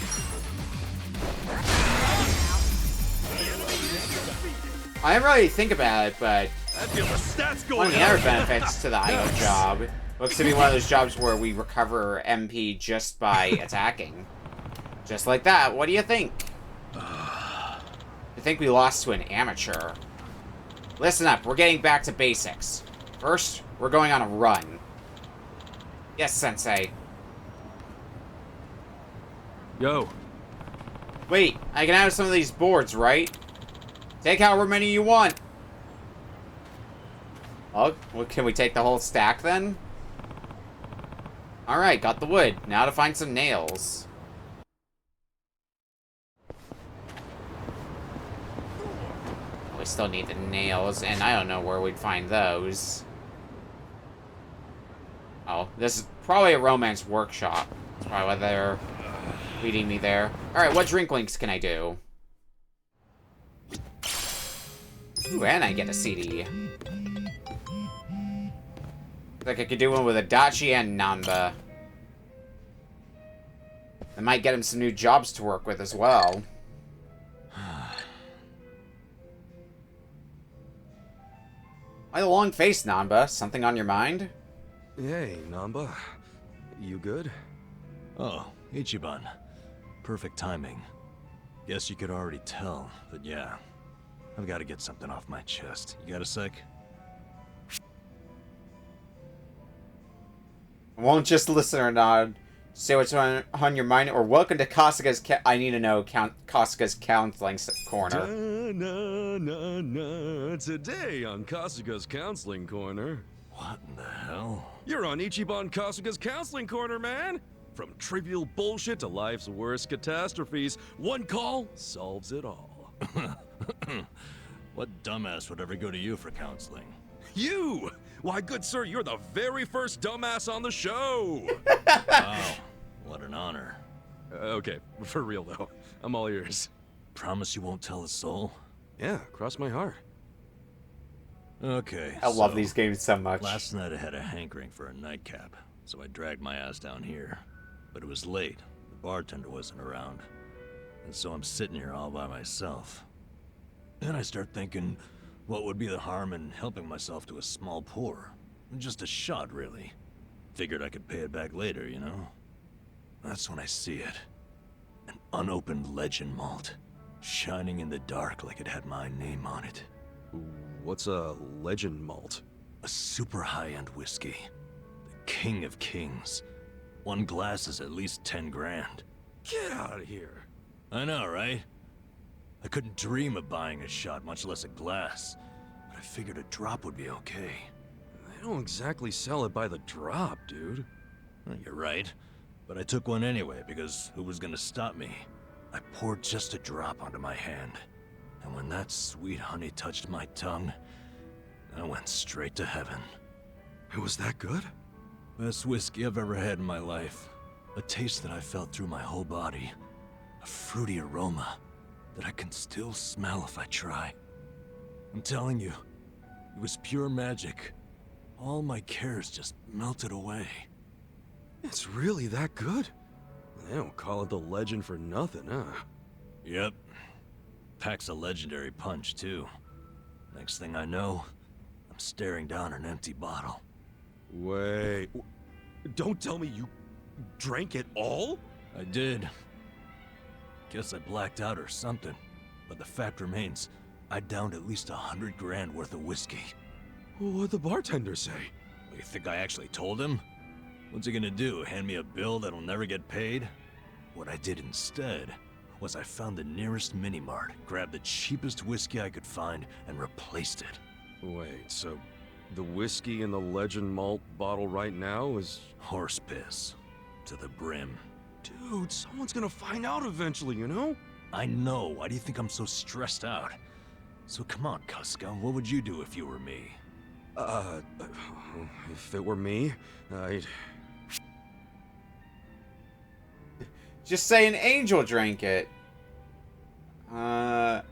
Speaker 1: I didn't really think about it, but one of the other
Speaker 8: up.
Speaker 1: benefits to the idle job looks to be one of those jobs where we recover MP just by attacking. Just like that. What do you think? I think we lost to an amateur. Listen up, we're getting back to basics. First, we're going on a run. Yes, Sensei.
Speaker 4: Yo.
Speaker 1: Wait, I can have some of these boards, right? Take however many you want. Oh, well, can we take the whole stack then? Alright, got the wood. Now to find some nails. We still need the nails, and I don't know where we'd find those. Oh, this is probably a romance workshop. That's probably why they're leading me there. Alright, what drink links can I do? Ooh, and I get a CD. Like I could do one with Adachi and Namba. I might get him some new jobs to work with as well. Why the long face, Namba? Something on your mind?
Speaker 4: Hey, Namba. You good?
Speaker 8: Oh, Ichiban. Perfect timing. Guess you could already tell, but yeah. I've got to get something off my chest. You got a sec?
Speaker 1: Won't just listen or nod. Say what's on your mind, or welcome to Kasuga's I need to know Kasuga's counseling corner.
Speaker 4: Today on Kasuga's counseling corner.
Speaker 8: What in the hell?
Speaker 4: You're on Ichiban Kasuga's counseling corner, man. From trivial bullshit to life's worst catastrophes, one call solves it all.
Speaker 8: What dumbass would ever go to you for counseling?
Speaker 4: You! Why, good sir, you're the very first dumbass on the show!
Speaker 8: Wow, what an honor.
Speaker 4: Okay, for real though. I'm all ears.
Speaker 8: Promise you won't tell a soul?
Speaker 4: Yeah, cross my heart.
Speaker 8: Okay,
Speaker 1: I love these games so much.
Speaker 8: Last night I had a hankering for a nightcap, so I dragged my ass down here. But it was late. The bartender wasn't around. And so I'm sitting here all by myself. Then I start thinking, what would be the harm in helping myself to a small pour? Just a shot, really. Figured I could pay it back later, you know? That's when I see it. An unopened legend malt, shining in the dark like it had my name on it.
Speaker 4: What's a legend malt?
Speaker 8: A super high-end whiskey. The king of kings. One glass is at least 10 grand.
Speaker 4: Get out of here.
Speaker 8: I know, right? I couldn't dream of buying a shot, much less a glass. But I figured a drop would be okay.
Speaker 4: They don't exactly sell it by the drop, dude.
Speaker 8: Well, you're right. But I took one anyway, because who was gonna stop me? I poured just a drop onto my hand. And when that sweet honey touched my tongue, I went straight to heaven.
Speaker 4: It was that good?
Speaker 8: Best whiskey I've ever had in my life. A taste that I felt through my whole body. A fruity aroma that I can still smell if I try. I'm telling you, it was pure magic. All my cares just melted away.
Speaker 4: It's really that good? They don't call it the legend for nothing, huh?
Speaker 8: Yep. Packs a legendary punch, too. Next thing I know, I'm staring down an empty bottle.
Speaker 4: Wait... Don't tell me you drank it all?
Speaker 8: I did. Guess I blacked out or something. But the fact remains, I downed at least 100 grand worth of whiskey.
Speaker 4: What'd the bartender say?
Speaker 8: You think I actually told him? What's he gonna do, hand me a bill that'll never get paid? What I did instead was I found the nearest mini-mart, grabbed the cheapest whiskey I could find, and replaced it.
Speaker 4: Wait, so the whiskey in the legend malt bottle right now is...
Speaker 8: Horse piss. To the brim.
Speaker 4: Dude, someone's gonna find out eventually, you know?
Speaker 8: I know. Why do you think I'm so stressed out? So come on, Kasuga, what would you do if you were me?
Speaker 4: If it were me, I'd...
Speaker 1: Just say an angel drank it. Down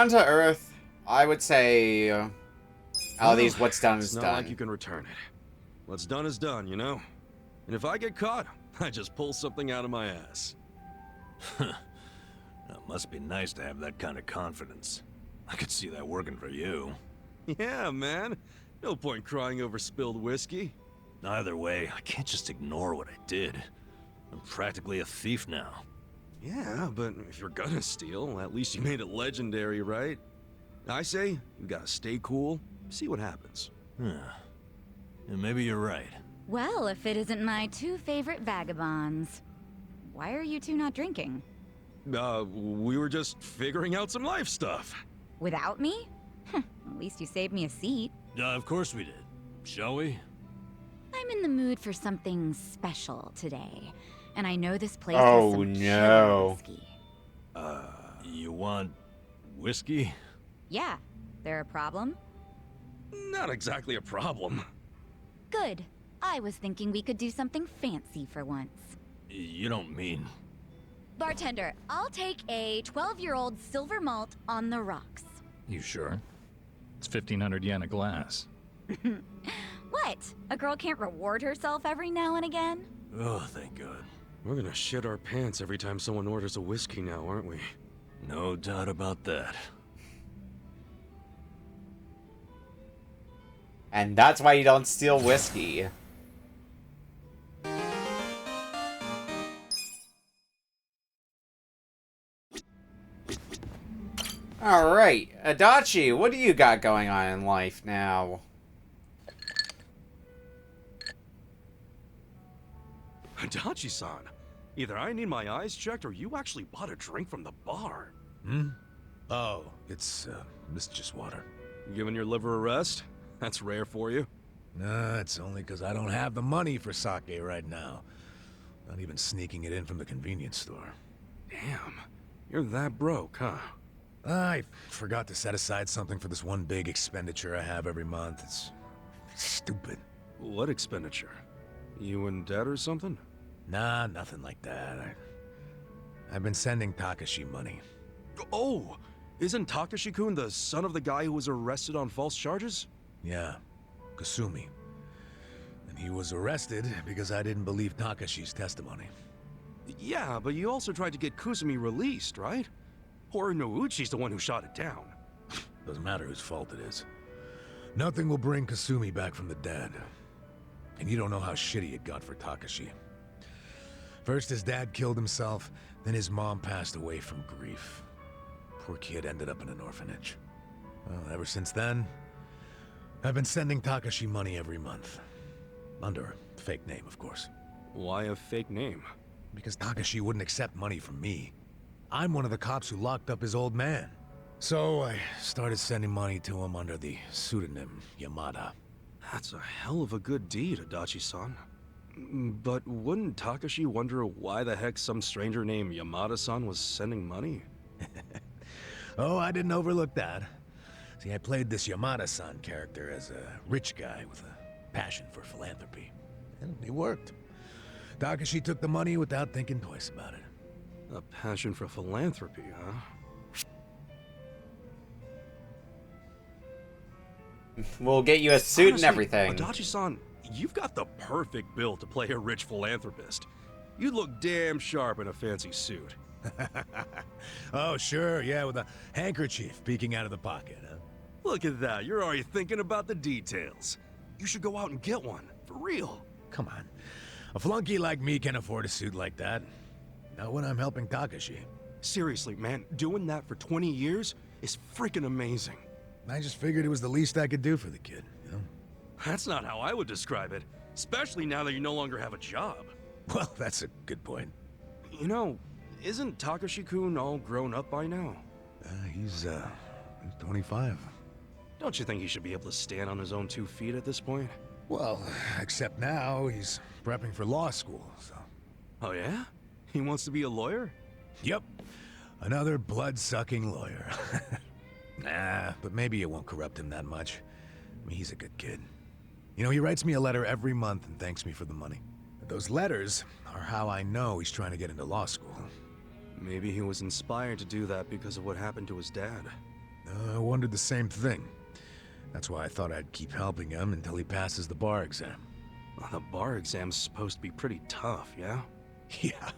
Speaker 1: to earth, I would say, all these what's done is
Speaker 4: it's
Speaker 1: done.
Speaker 4: not like you can return it. What's done is done, you know? And if I get caught, I just pull something out of my ass.
Speaker 8: It must be nice to have that kind of confidence. I could see that working for you.
Speaker 4: Yeah, man. No point crying over spilled whiskey.
Speaker 8: Either way, I can't just ignore what I did. I'm practically a thief now.
Speaker 4: Yeah, but if you're gonna steal, at least you made it legendary, right? I say, you gotta stay cool, see what happens.
Speaker 8: Yeah, maybe you're right.
Speaker 12: Well, if it isn't my two favorite vagabonds. Why are you two not drinking?
Speaker 4: We were just figuring out some life stuff.
Speaker 12: Without me? At least you saved me a seat.
Speaker 8: Of course we did. Shall we?
Speaker 12: I'm in the mood for something special today. And I know this place
Speaker 1: Oh,
Speaker 12: has some
Speaker 1: no.
Speaker 12: killer whiskey.
Speaker 8: You want whiskey?
Speaker 12: Yeah. There a problem?
Speaker 4: Not exactly a problem.
Speaker 12: Good. I was thinking we could do something fancy for once.
Speaker 8: You don't mean...
Speaker 12: Bartender, I'll take a 12-year-old silver malt on the rocks.
Speaker 6: You sure? It's 1,500 yen a glass.
Speaker 12: What? A girl can't reward herself every now and again?
Speaker 8: Oh, thank God.
Speaker 4: We're gonna shit our pants every time someone orders a whiskey now, aren't we?
Speaker 8: No doubt about that.
Speaker 1: And that's why you don't steal whiskey. Alright, Adachi, what do you got going on in life now?
Speaker 4: Adachi-san, either I need my eyes checked or you actually bought a drink from the bar.
Speaker 20: Oh, it's, just water.
Speaker 4: You giving your liver a rest? That's rare for you.
Speaker 20: Nah, it's only because I don't have the money for sake right now. Not even sneaking it in from the convenience store.
Speaker 4: Damn, you're that broke, huh?
Speaker 20: I forgot to set aside something for this one big expenditure I have every month. It's stupid.
Speaker 4: What expenditure? You in debt or something?
Speaker 20: Nah, nothing like that. I've been sending Takashi money.
Speaker 4: Oh, isn't Takashi-kun the son of the guy who was arrested on false charges?
Speaker 20: Yeah, Kasumi. And he was arrested because I didn't believe Takashi's testimony.
Speaker 4: Yeah, but you also tried to get Kusumi released, right? Or Nouchi's the one who shot it down.
Speaker 20: Doesn't matter whose fault it is. Nothing will bring Kasumi back from the dead. And you don't know how shitty it got for Takashi. First his dad killed himself, then his mom passed away from grief. Poor kid ended up in an orphanage. Well, ever since then, I've been sending Takashi money every month. Under a fake name, of course.
Speaker 4: Why a fake name?
Speaker 20: Because Takashi wouldn't accept money from me. I'm one of the cops who locked up his old man. So I started sending money to him under the pseudonym Yamada.
Speaker 4: That's a hell of a good deed, Adachi-san. But wouldn't Takashi wonder why the heck some stranger named Yamada-san was sending money?
Speaker 20: Oh, I didn't overlook that. See, I played this Yamada-san character as a rich guy with a passion for philanthropy. And it worked. Takashi took the money without thinking twice about it.
Speaker 4: A passion for philanthropy, huh?
Speaker 1: We'll get you a suit
Speaker 4: Honestly,
Speaker 1: and everything.
Speaker 4: Adachi-san, you've got the perfect build to play a rich philanthropist. You'd look damn sharp in a fancy suit.
Speaker 20: Oh, sure, yeah, with a handkerchief peeking out of the pocket, huh?
Speaker 4: Look at that, you're already thinking about the details. You should go out and get one, for real.
Speaker 20: Come on. A flunky like me can afford a suit like that. Not when I'm helping Takashi.
Speaker 4: Seriously, man, doing that for 20 years is freaking amazing.
Speaker 20: I just figured it was the least I could do for the kid, you know?
Speaker 4: That's not how I would describe it, especially now that you no longer have a job.
Speaker 20: Well, that's a good point.
Speaker 4: You know, isn't Takashi-kun all grown up by now?
Speaker 20: He's 25.
Speaker 4: Don't you think he should be able to stand on his own 2 feet at this point?
Speaker 20: Well, except now he's prepping for law school, so...
Speaker 4: Oh yeah? He wants to be a lawyer?
Speaker 20: Yep. Another blood-sucking lawyer. Nah, but maybe it won't corrupt him that much. I mean, he's a good kid. You know, he writes me a letter every month and thanks me for the money. those letters are how I know he's trying to get into law school.
Speaker 4: Maybe he was inspired to do that because of what happened to his dad.
Speaker 20: I wondered the same thing. That's why I thought I'd keep helping him until he passes the bar exam.
Speaker 4: Well, the bar exam's supposed to be pretty tough, yeah?
Speaker 20: Yeah.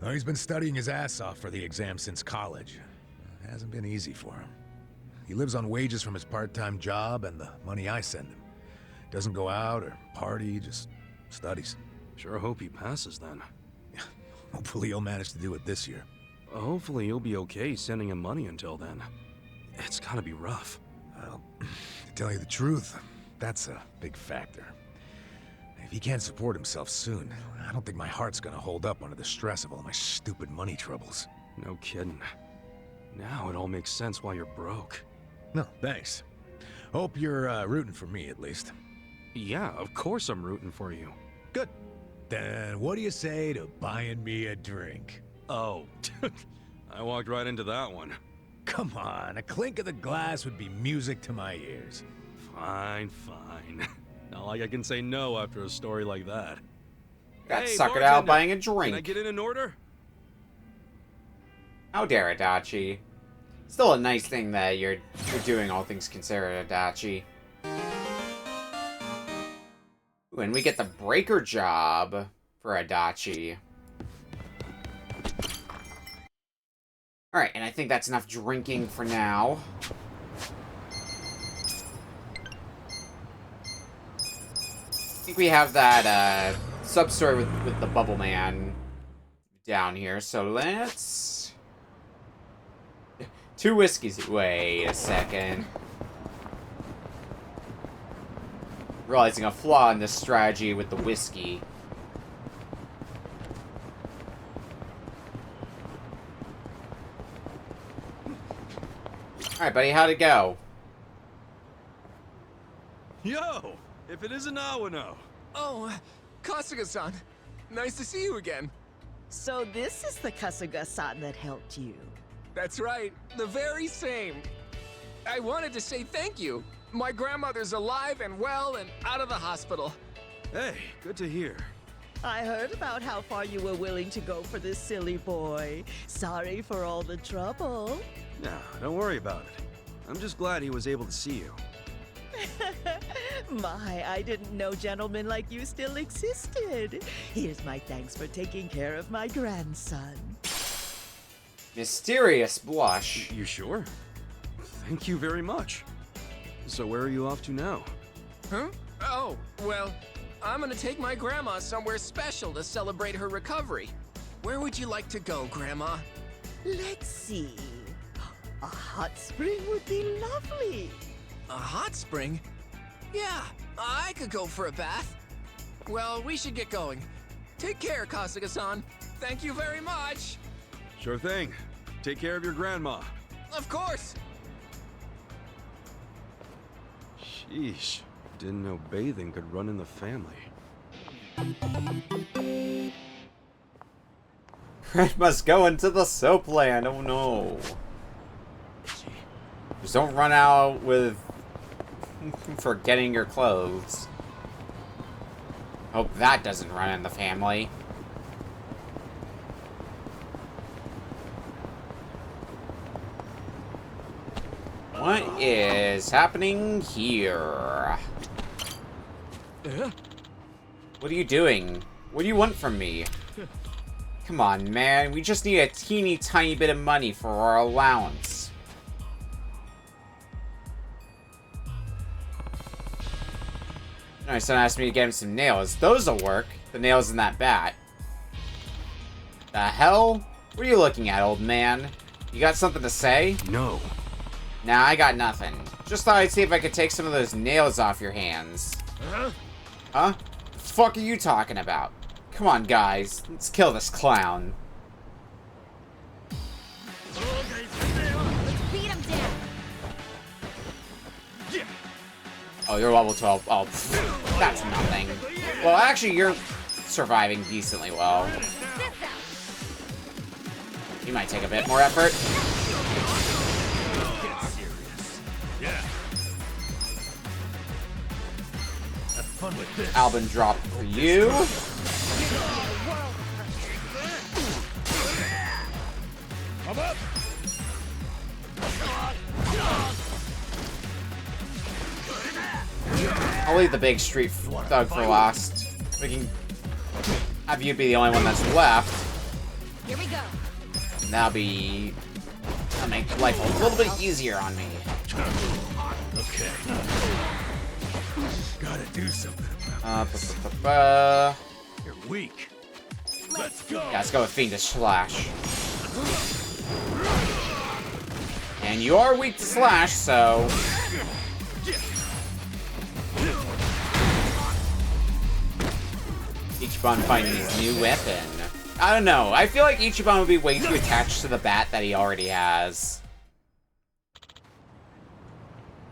Speaker 20: Well, he's been studying his ass off for the exam since college. It hasn't been easy for him. He lives on wages from his part-time job and the money I send him. Doesn't go out or party, just studies.
Speaker 4: Sure hope he passes then.
Speaker 20: Hopefully he'll manage to do it this year.
Speaker 4: Hopefully you'll be okay sending him money until then. It's gotta be rough.
Speaker 20: Well, to tell you the truth, that's a big factor. If he can't support himself soon, I don't think my heart's gonna hold up under the stress of all my stupid money troubles.
Speaker 4: No kidding. Now it all makes sense why you're broke.
Speaker 20: No, thanks. Hope you're rooting for me, at least.
Speaker 4: Yeah, of course I'm rooting for you.
Speaker 20: Good. Then what do you say to buying me a drink?
Speaker 4: Oh, I walked right into that one.
Speaker 20: Come on, a clink of the glass would be music to my ears.
Speaker 4: Fine, fine. Not like I can say no after a story like that.
Speaker 1: Got
Speaker 4: Hey,
Speaker 1: suckered out
Speaker 4: bartender,
Speaker 1: buying a drink.
Speaker 4: Can I get in an order?
Speaker 1: How dare, Adachi. Still a nice thing that you're doing, all things considered, Adachi. Ooh, and we get the breaker job for Adachi. Alright, and I think that's enough drinking for now. I think we have that sub-story with the Bubble Man down here, so let's... 2 whiskeys. Wait a second. Realizing a flaw in this strategy with the whiskey. Alright, buddy, how'd it go?
Speaker 6: Yo! If it isn't Awano!
Speaker 18: Oh, Kasuga-san. Nice to see you again.
Speaker 9: So this is the Kasuga-san that helped you.
Speaker 18: That's right, the very same. I wanted to say thank you. My grandmother's alive and well and out of the hospital.
Speaker 4: Hey, good to hear.
Speaker 9: I heard about how far you were willing to go for this silly boy. Sorry for all the trouble.
Speaker 4: Nah, don't worry about it. I'm just glad he was able to see you.
Speaker 9: My, I didn't know gentlemen like you still existed. Here's my thanks for taking care of my grandson.
Speaker 1: Mysterious blush.
Speaker 4: You sure? Thank you very much. So where are you off to now?
Speaker 18: Huh? Oh, well, I'm gonna take my grandma somewhere special to celebrate her recovery. Where would you like to go, Grandma?
Speaker 9: Let's see. A hot spring would be lovely.
Speaker 18: A hot spring? Yeah, I could go for a bath. Well, we should get going. Take care, Kasuga-san. Thank you very much.
Speaker 4: Sure thing. Take care of your grandma.
Speaker 18: Of course.
Speaker 4: Sheesh. Didn't know bathing could run in the family.
Speaker 1: Red must go into the soap land. Oh no. Just don't run out with forgetting your clothes. Hope that doesn't run in the family. What is happening here? What are you doing? What do you want from me? Come on, man. We just need a teeny tiny bit of money for our allowance. My son asked me to get him some nails. Those'll work. The nails in that bat. The hell? What are you looking at, old man? You got something to say?
Speaker 4: No.
Speaker 1: Nah, I got nothing. Just thought I'd see if I could take some of those nails off your hands.
Speaker 18: Huh?
Speaker 1: Huh? What the fuck are you talking about? Come on, guys. Let's kill this clown.
Speaker 12: Let's beat him down.
Speaker 1: Oh, you're level 12. Oh, pfft, that's nothing. Well, actually, you're surviving decently well. You might take a bit more effort.
Speaker 16: Get serious. Yeah. Have fun with this.
Speaker 1: Albin drop for you.
Speaker 10: I'm up!
Speaker 1: I'll leave the big street thug for last. We can have you be the only one that's left.
Speaker 12: Here we go.
Speaker 1: And that'll make life a little bit easier on me.
Speaker 8: Okay. Gotta do something.
Speaker 10: You're weak. Let's go.
Speaker 1: Yeah, let's go with Fiendish Slash. And you are weak to Slash, so... Ichiban finding his new weapon. I don't know. I feel like Ichiban would be way too attached to the bat that he already has.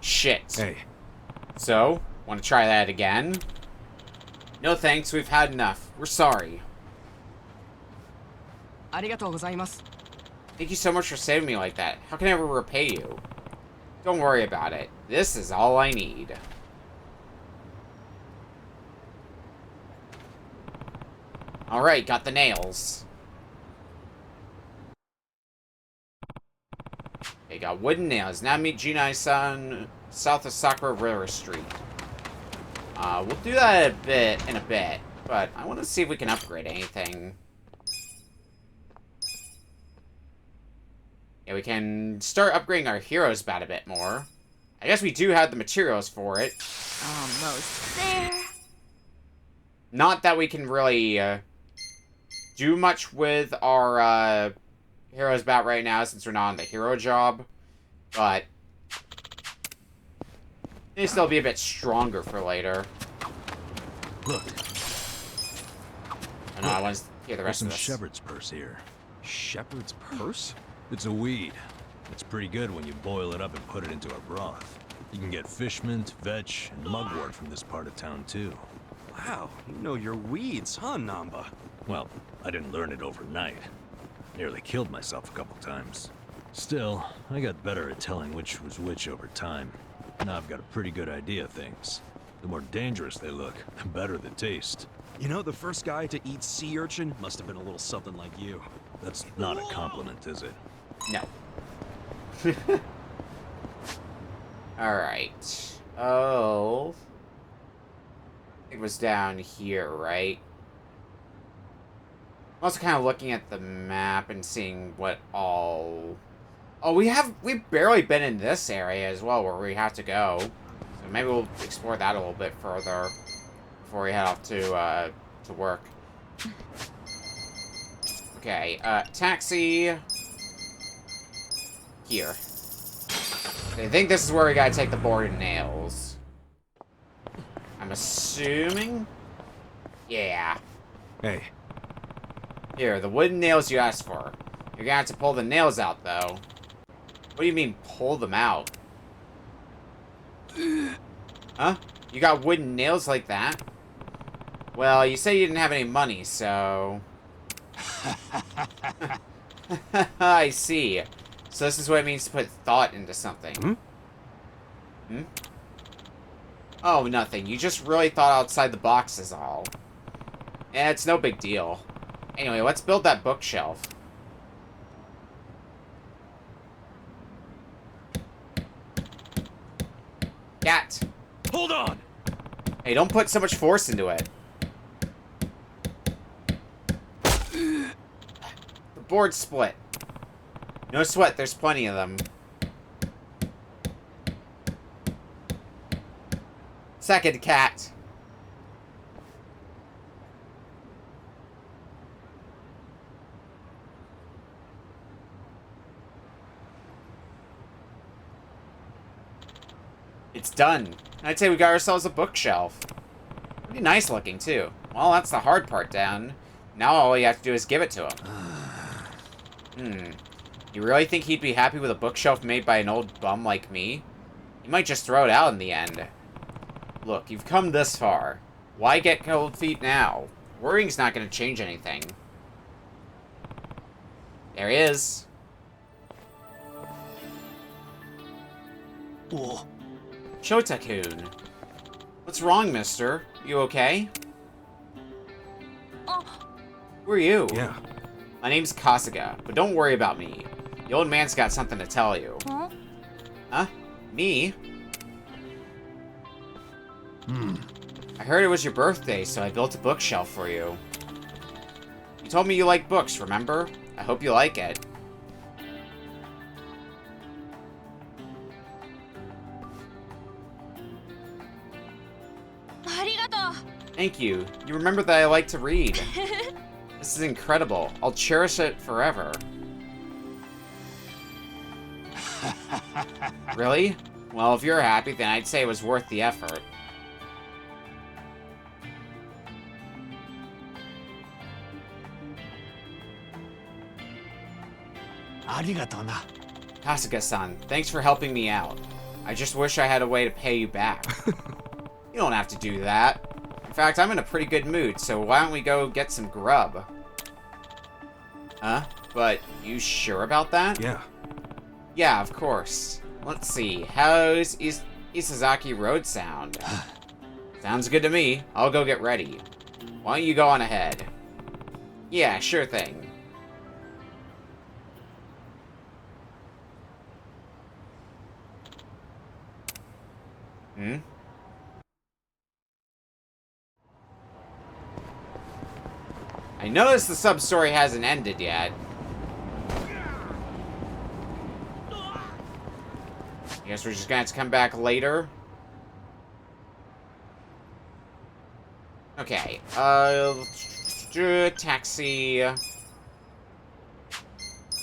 Speaker 1: Shit.
Speaker 8: Hey.
Speaker 1: So, want to try that again? No thanks, we've had enough. We're sorry. Thank you so much for saving me like that. How can I ever repay you? Don't worry about it. This is all I need. Alright, got the nails. Okay, got wooden nails. Now meet Junai-san south of Sakura River Street. We'll do that in a bit, but I want to see if we can upgrade anything. Yeah, we can start upgrading our heroes bat a bit more. I guess we do have the materials for it.
Speaker 12: Almost there.
Speaker 1: Not that we can really do much with our heroes bat right now since we're not on the hero job, but they still be a bit stronger for later.
Speaker 8: Look.
Speaker 1: Oh, no, I want to hear the rest
Speaker 8: There's
Speaker 1: of
Speaker 8: some
Speaker 1: this.
Speaker 8: shepherd's purse here.
Speaker 4: Shepherd's purse?
Speaker 8: It's a weed. It's pretty good when you boil it up and put it into a broth. You can get fish mint, vetch, and mugwort from this part of town, too.
Speaker 4: Wow, you know your weeds, huh, Namba?
Speaker 8: Well, I didn't learn it overnight. Nearly killed myself a couple times. Still, I got better at telling which was which over time. Now I've got a pretty good idea of things. The more dangerous they look, the better the taste.
Speaker 4: You know, the first guy to eat sea urchin must have been a little something like you.
Speaker 8: That's not a compliment, is it?
Speaker 1: No. Alright. Oh. It was down here, right? I'm also kind of looking at the map and seeing what all... Oh, we've barely been in this area as well where we have to go. So maybe we'll explore that a little bit further before we head off to work. Okay, taxi... Here. I think this is where we gotta take the board and nails. I'm assuming? Yeah.
Speaker 8: Hey.
Speaker 1: Here, the wooden nails you asked for. You're gonna have to pull the nails out, though. What do you mean, pull them out? Huh? You got wooden nails like that? Well, you said you didn't have any money, so... I see. So this is what it means to put thought into something. Hmm? Oh, nothing. You just really thought outside the box is all. Yeah, it's no big deal. Anyway, let's build that bookshelf. Cat!
Speaker 8: Hold on!
Speaker 1: Hey, don't put so much force into it. The board's split. No sweat, there's plenty of them. Second cat. It's done. I'd say we got ourselves a bookshelf. Pretty nice looking, too. Well, that's the hard part down. Now all you have to do is give it to him. You really think he'd be happy with a bookshelf made by an old bum like me? He might just throw it out in the end. Look, you've come this far. Why get cold feet now? Worrying's not going to change anything. There he is.
Speaker 4: Whoa.
Speaker 1: Shota-kun. What's wrong, mister? You okay? Who are you?
Speaker 4: Yeah.
Speaker 1: My name's Kasuga, but don't worry about me. The old man's got something to tell you.
Speaker 13: Huh?
Speaker 1: Huh? Me?
Speaker 16: Hmm.
Speaker 1: I heard it was your birthday, so I built a bookshelf for you. You told me you like books, remember? I hope you like it.
Speaker 13: Arigato.
Speaker 1: Thank you. You remember that I like to read. This is incredible. I'll cherish it forever. Really? Well, if you're happy, then I'd say it was worth the effort.
Speaker 10: Arigato na.
Speaker 1: Kasuga-san, thanks for helping me out. I just wish I had a way to pay you back. You don't have to do that. In fact, I'm in a pretty good mood, so why don't we go get some grub? Huh? But you sure about that?
Speaker 4: Yeah.
Speaker 1: Yeah, of course. Let's see, how's Isazaki Road sound? Sounds good to me. I'll go get ready. Why don't you go on ahead? Yeah, sure thing. Hmm? I noticed the sub-story hasn't ended yet. I guess we're just gonna have to come back later. Okay, taxi. I'll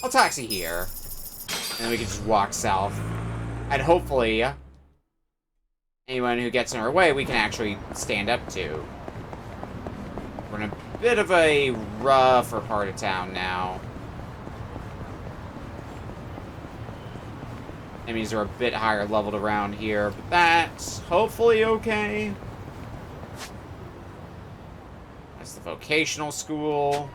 Speaker 1: taxi here. And then we can just walk south. And hopefully, anyone who gets in our way, we can actually stand up to. We're in a bit of a rougher part of town now. Enemies are a bit higher leveled around here, but that's hopefully okay. That's the vocational school.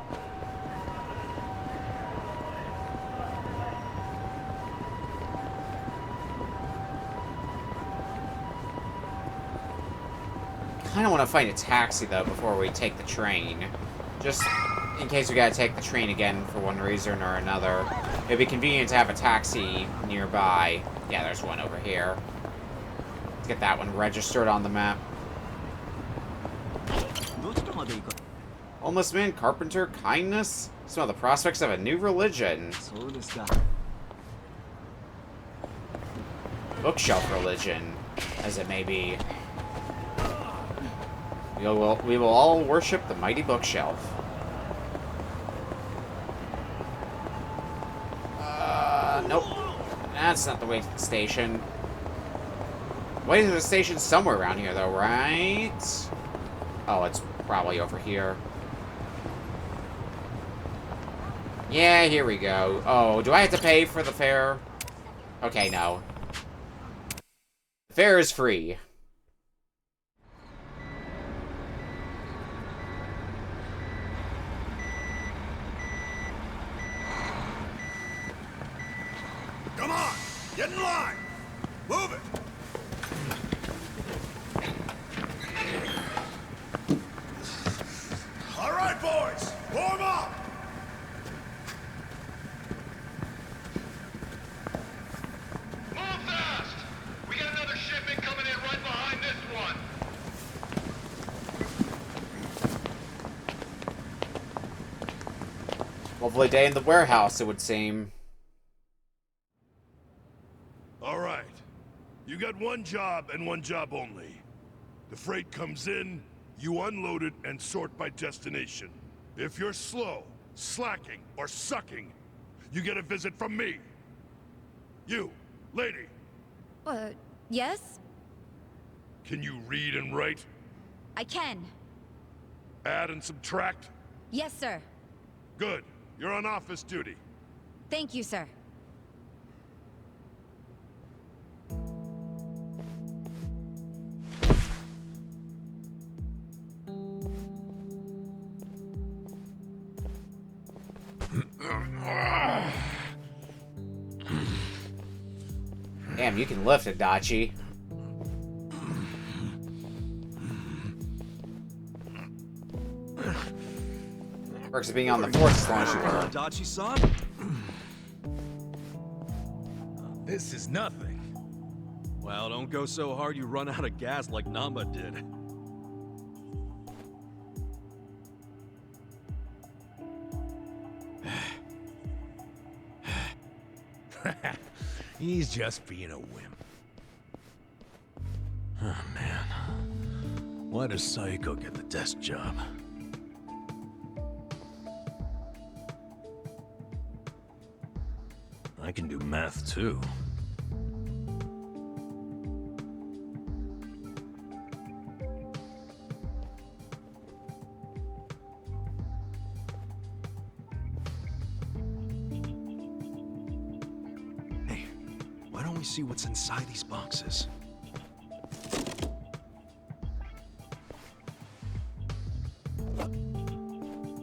Speaker 1: Kind of want to find a taxi, though, before we take the train. Just in case we gotta take the train again for one reason or another. It'd be convenient to have a taxi nearby. Yeah, there's one over here. Let's get that one registered on the map. Homeless man, carpenter, kindness? Smell the prospects of a new religion. Bookshelf religion, as it may be. We will all worship the mighty bookshelf. Nope. That's not the way to the station. Way to the station somewhere around here, though, right? Oh, it's probably over here. Yeah, here we go. Oh, do I have to pay for the fare? Okay, no. The fare is free.
Speaker 5: Come on! Get in line! Move it! All right, boys! Form up! Move fast! We got another shipment coming in right behind this one!
Speaker 1: Lovely day in the warehouse, it would seem.
Speaker 5: All right. You got one job and one job only. The freight comes in, you unload it and sort by destination. If you're slow, slacking, or sucking, you get a visit from me. You, lady.
Speaker 12: Yes?
Speaker 5: Can you read and write?
Speaker 12: I can.
Speaker 5: Add and subtract?
Speaker 12: Yes, sir.
Speaker 5: Good. You're on office duty.
Speaker 12: Thank you, sir.
Speaker 1: Damn, you can lift it, Dachi. Perks of being on the force as long as you were.
Speaker 4: Dachi-san?
Speaker 20: This is nothing.
Speaker 4: Well, don't go so hard you run out of gas like Namba did.
Speaker 20: He's just being a wimp.
Speaker 8: Oh, man. Why does Saiko get the desk job? I can do math, too.
Speaker 4: Hey, why don't we see what's inside these boxes?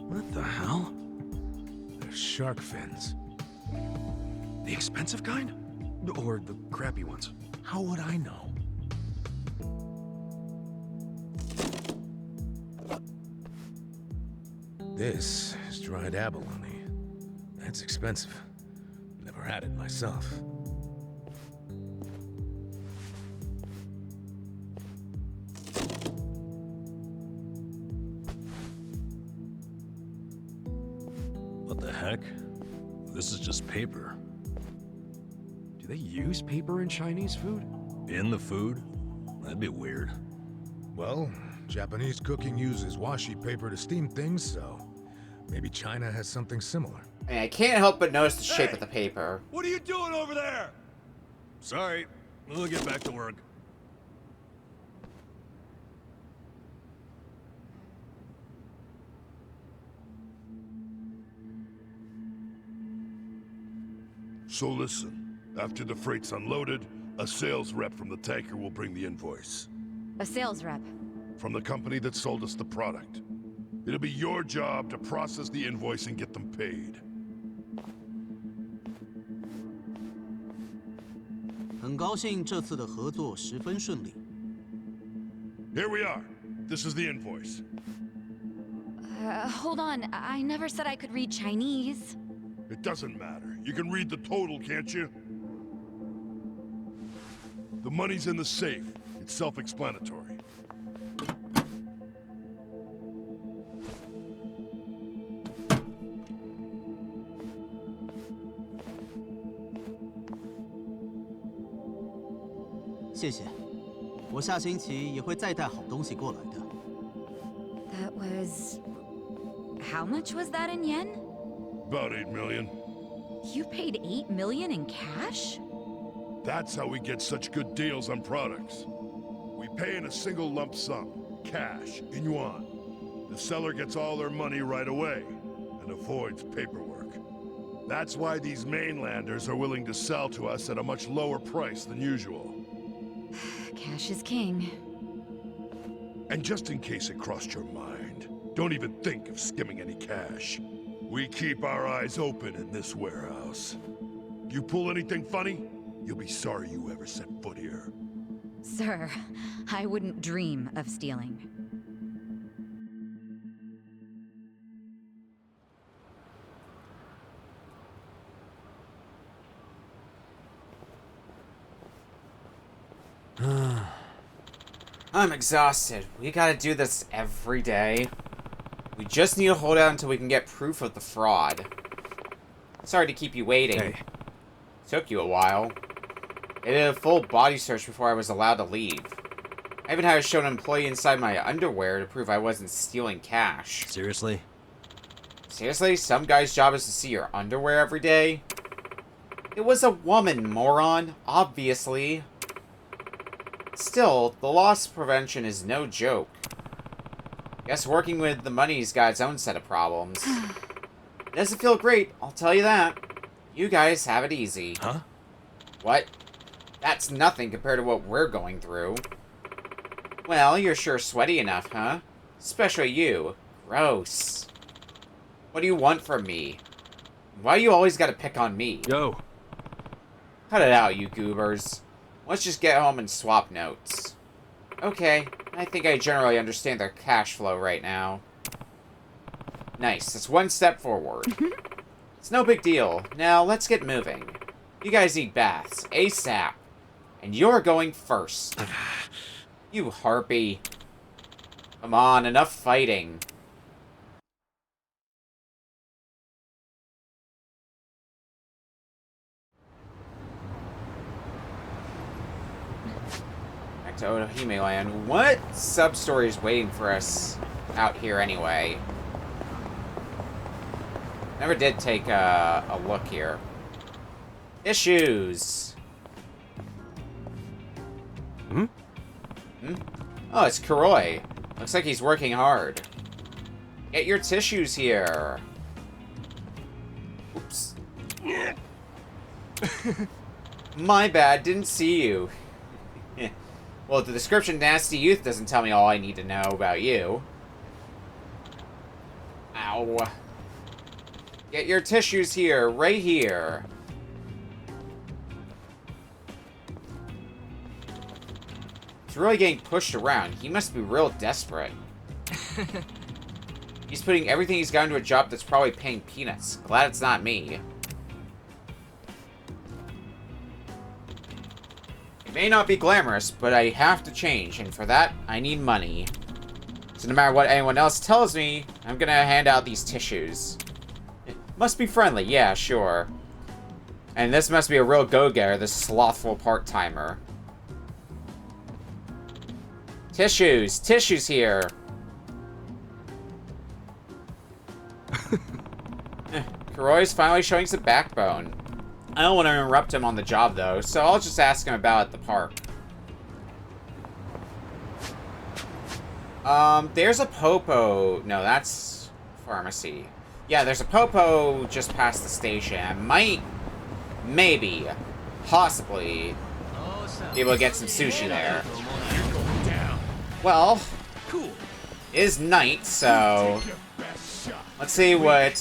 Speaker 4: What the hell?
Speaker 20: They're shark fins.
Speaker 4: The expensive kind? Or the crappy ones?
Speaker 20: How would I know? This is dried abalone. That's expensive. Never had it myself.
Speaker 8: What the heck? This is just paper.
Speaker 4: Do they use paper in Chinese food?
Speaker 8: In the food? That'd be weird.
Speaker 20: Well, Japanese cooking uses washi paper to steam things, so maybe China has something similar.
Speaker 1: I mean, I can't help but notice the shape of the paper.
Speaker 6: What are you doing over there?
Speaker 8: Sorry, we'll get back to work.
Speaker 11: So listen, after the freight's unloaded, a sales rep from the tanker will bring the invoice.
Speaker 12: A sales rep.
Speaker 11: From the company that sold us the product. It'll be your job to process the invoice and get them paid.
Speaker 15: 很高兴这次的合作十分顺利。
Speaker 11: Here we are. This is the invoice.
Speaker 12: Hold on. I never said I could read Chinese.
Speaker 11: It doesn't matter. You can read the total, can't you? The money's in the safe. It's self-explanatory.
Speaker 15: "谢谢，我下星期也会再带好东西过来的。
Speaker 12: That was... How much was that in yen?
Speaker 11: About 8 million.
Speaker 12: You paid 8 million in cash?
Speaker 11: That's how we get such good deals on products. We pay in a single lump sum, cash, in yuan. The seller gets all their money right away, and avoids paperwork. That's why these mainlanders are willing to sell to us at a much lower price than usual.
Speaker 12: Cash is king.
Speaker 11: And just in case it crossed your mind, don't even think of skimming any cash. We keep our eyes open in this warehouse. You pull anything funny, you'll be sorry you ever set foot here.
Speaker 12: Sir, I wouldn't dream of stealing.
Speaker 1: I'm exhausted. We gotta do this every day. We just need to hold out until we can get proof of the fraud. Sorry to keep you waiting.
Speaker 4: Hey.
Speaker 1: Took you a while. I did a full body search before I was allowed to leave. I even had to show an employee inside my underwear to prove I wasn't stealing cash.
Speaker 8: Seriously?
Speaker 1: Seriously? Some guy's job is to see your underwear every day? It was a woman, moron. Obviously. Still, the loss prevention is no joke. Guess working with the money's got its own set of problems. It doesn't feel great, I'll tell you that. You guys have it easy.
Speaker 8: Huh?
Speaker 1: What? That's nothing compared to what we're going through. Well, you're sure sweaty enough, huh? Especially you. Gross. What do you want from me? Why you always gotta pick on me?
Speaker 4: Yo.
Speaker 1: Cut it out, you goobers. Let's just get home and swap notes. Okay, I think I generally understand their cash flow right now. Nice, that's one step forward. It's no big deal. Now, let's get moving. You guys need baths, ASAP. And you're going first. You harpy. Come on, enough fighting. Back to Otohime Land. What sub-story is waiting for us out here anyway? Never did take a look here. Issues.
Speaker 19: Hmm?
Speaker 1: Hmm? Oh, it's Kuroi. Looks like he's working hard. Get your tissues here. Oops. My bad, didn't see you. Well, the description Nasty Youth doesn't tell me all I need to know about you. Ow. Get your tissues here, right here. He's really getting pushed around. He must be real desperate. He's putting everything he's got into a job that's probably paying peanuts. Glad it's not me. It may not be glamorous, but I have to change, and for that, I need money. So no matter what anyone else tells me, I'm gonna hand out these tissues. It must be friendly, yeah, sure. And this must be a real go-getter, this slothful part-timer. Tissues! Tissues here! Kuroi's finally showing some backbone. I don't want to interrupt him on the job, though, so I'll just ask him about the park. There's a Popo. No, that's pharmacy. Yeah, there's a Popo just past the station. I might, maybe, possibly, be able to get some sushi there. Well, it is night, so let's see what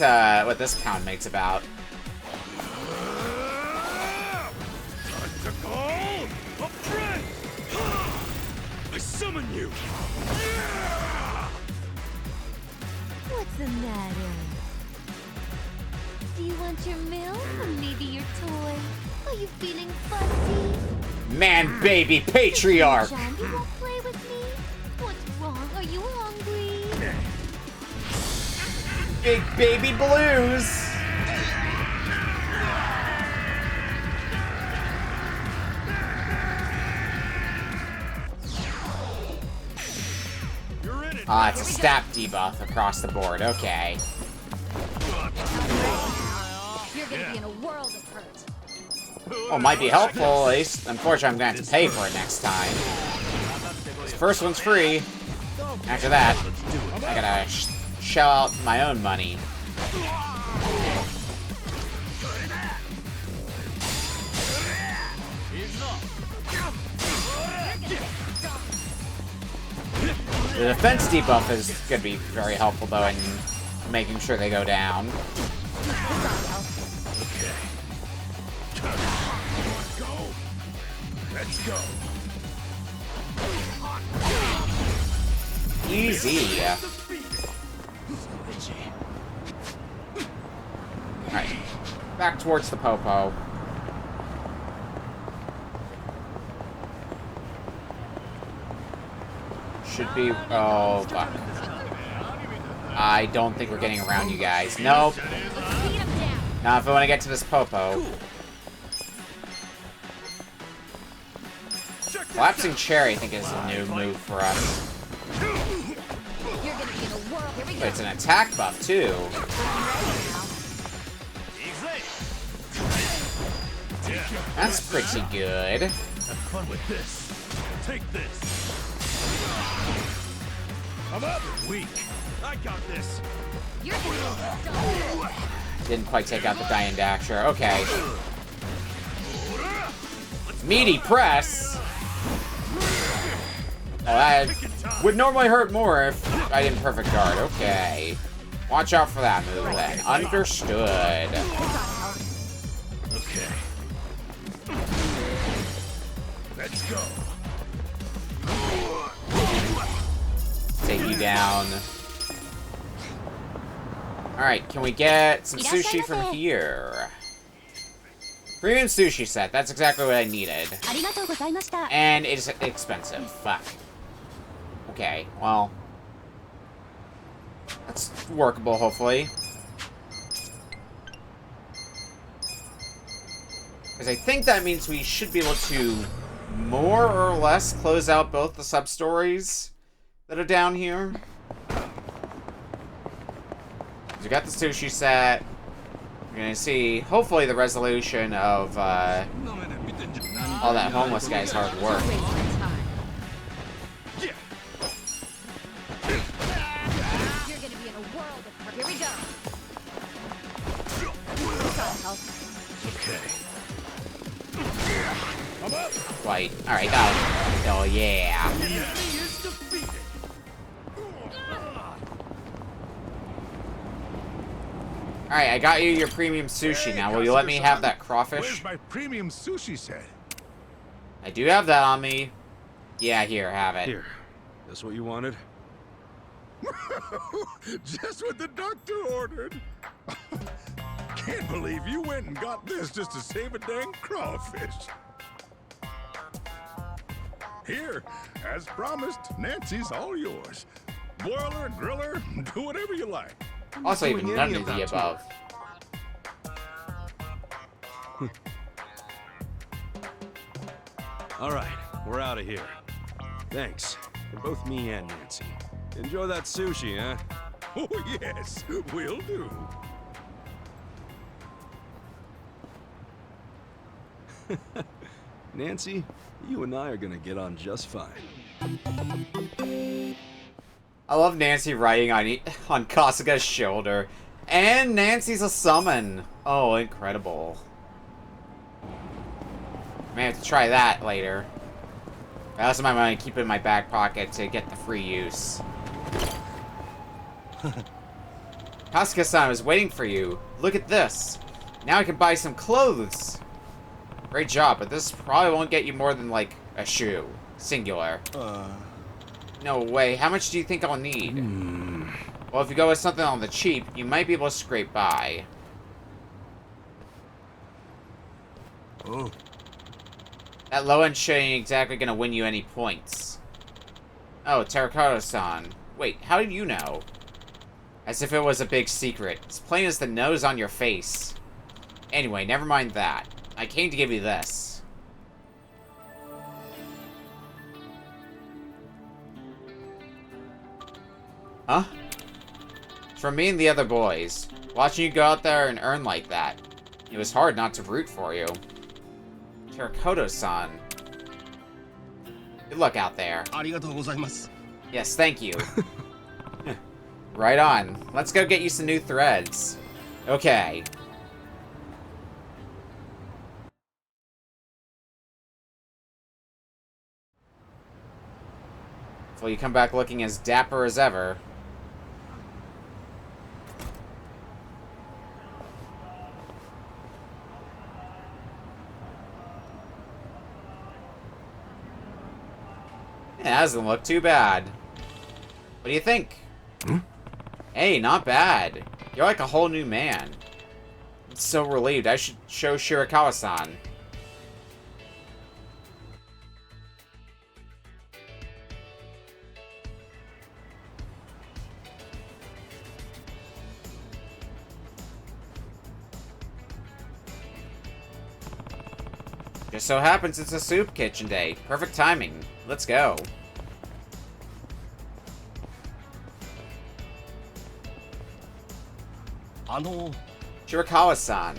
Speaker 1: this pound makes about.
Speaker 6: I summon you!
Speaker 13: What's the matter? Do you want your milk or maybe your toy? Are you feeling fussy?
Speaker 1: Man, baby, patriarch!
Speaker 13: John, you won't play with me? What's wrong? Are you hungry?
Speaker 1: Big baby blues! Ah, it's a stat debuff across the board. Okay.
Speaker 13: You're gonna be in a world of hurt.
Speaker 1: Well, might be helpful, at least. Unfortunately, I'm going to have to pay for it next time. This first one's free. After that, I gotta shell out my own money. The defense debuff is going to be very helpful, though, in making sure they go down.
Speaker 6: Okay. Let's go.
Speaker 1: Easy. Alright. Back towards the Popo. Should be... Oh, fuck. I don't think we're getting around you guys. Nope. Not if I want to get to this Popo. Collapsing Cherry, I think, is a new move for us. But it's an attack buff, too. That's pretty good.
Speaker 6: Have fun with this. Take this. I'm up. Weak. I got this.
Speaker 1: Didn't quite take out the Diane Dasher. Okay. Meaty press. Oh, that would normally hurt more if I didn't perfect guard. Okay. Watch out for that move then. Understood.
Speaker 6: Okay. Let's go.
Speaker 1: Take you down. Alright, can we get some sushi from here? Premium sushi set. That's exactly what I needed. And it's expensive. Fuck. Okay, well. That's workable, hopefully. Because I think that means we should be able to more or less close out both the sub-stories that are down here. We got the sushi set. We're gonna see, hopefully, the resolution of all that homeless guy's hard work.
Speaker 12: You're gonna be in a world of hurt. Here we go.
Speaker 8: Okay.
Speaker 1: White. Alright, go. Oh, yeah. Alright, I got you your premium sushi now. Will you let me have that crawfish?
Speaker 16: Where's my premium sushi set?
Speaker 1: I do have that on me. Yeah, here, have it.
Speaker 4: Here. That's what you wanted?
Speaker 16: Just what the doctor ordered. Can't believe you went and got this just to save a dang crawfish. Here, as promised, Nancy's all yours. Boil her, grill her, do whatever you like.
Speaker 1: Also, even none of the above.
Speaker 4: All right, we're out of here. Thanks. For both me and Nancy. Enjoy that sushi, huh?
Speaker 16: Oh, yes, will do.
Speaker 4: Nancy, you and I are gonna get on just fine.
Speaker 1: I love Nancy riding on Kasuga's shoulder. And Nancy's a summon. Oh, incredible. May have to try that later. I also might want to keep it in my back pocket to get the free use. Kasuga-san, I was waiting for you. Look at this. Now I can buy some clothes. Great job, but this probably won't get you more than, like, a shoe. Singular. No way. How much do you think I'll need? Well, if you go with something on the cheap, you might be able to scrape by.
Speaker 16: Oh.
Speaker 1: That low end shit ain't exactly gonna win you any points. Oh, Terracotta-san. Wait, how did you know? As if it was a big secret. It's plain as the nose on your face. Anyway, never mind that. I came to give you this. Huh? It's from me and the other boys. Watching you go out there and earn like that. It was hard not to root for you. Terracotta-san. Good luck out there. Yes, thank you. Right on. Let's go get you some new threads. Okay. Well, you come back looking as dapper as ever. It doesn't look too bad. What do you think? Hey, not bad. You're like a whole new man. I'm so relieved. I should show Shirakawa-san. Just so happens it's a soup kitchen day. Perfect timing. Let's go. Shirakawa-san.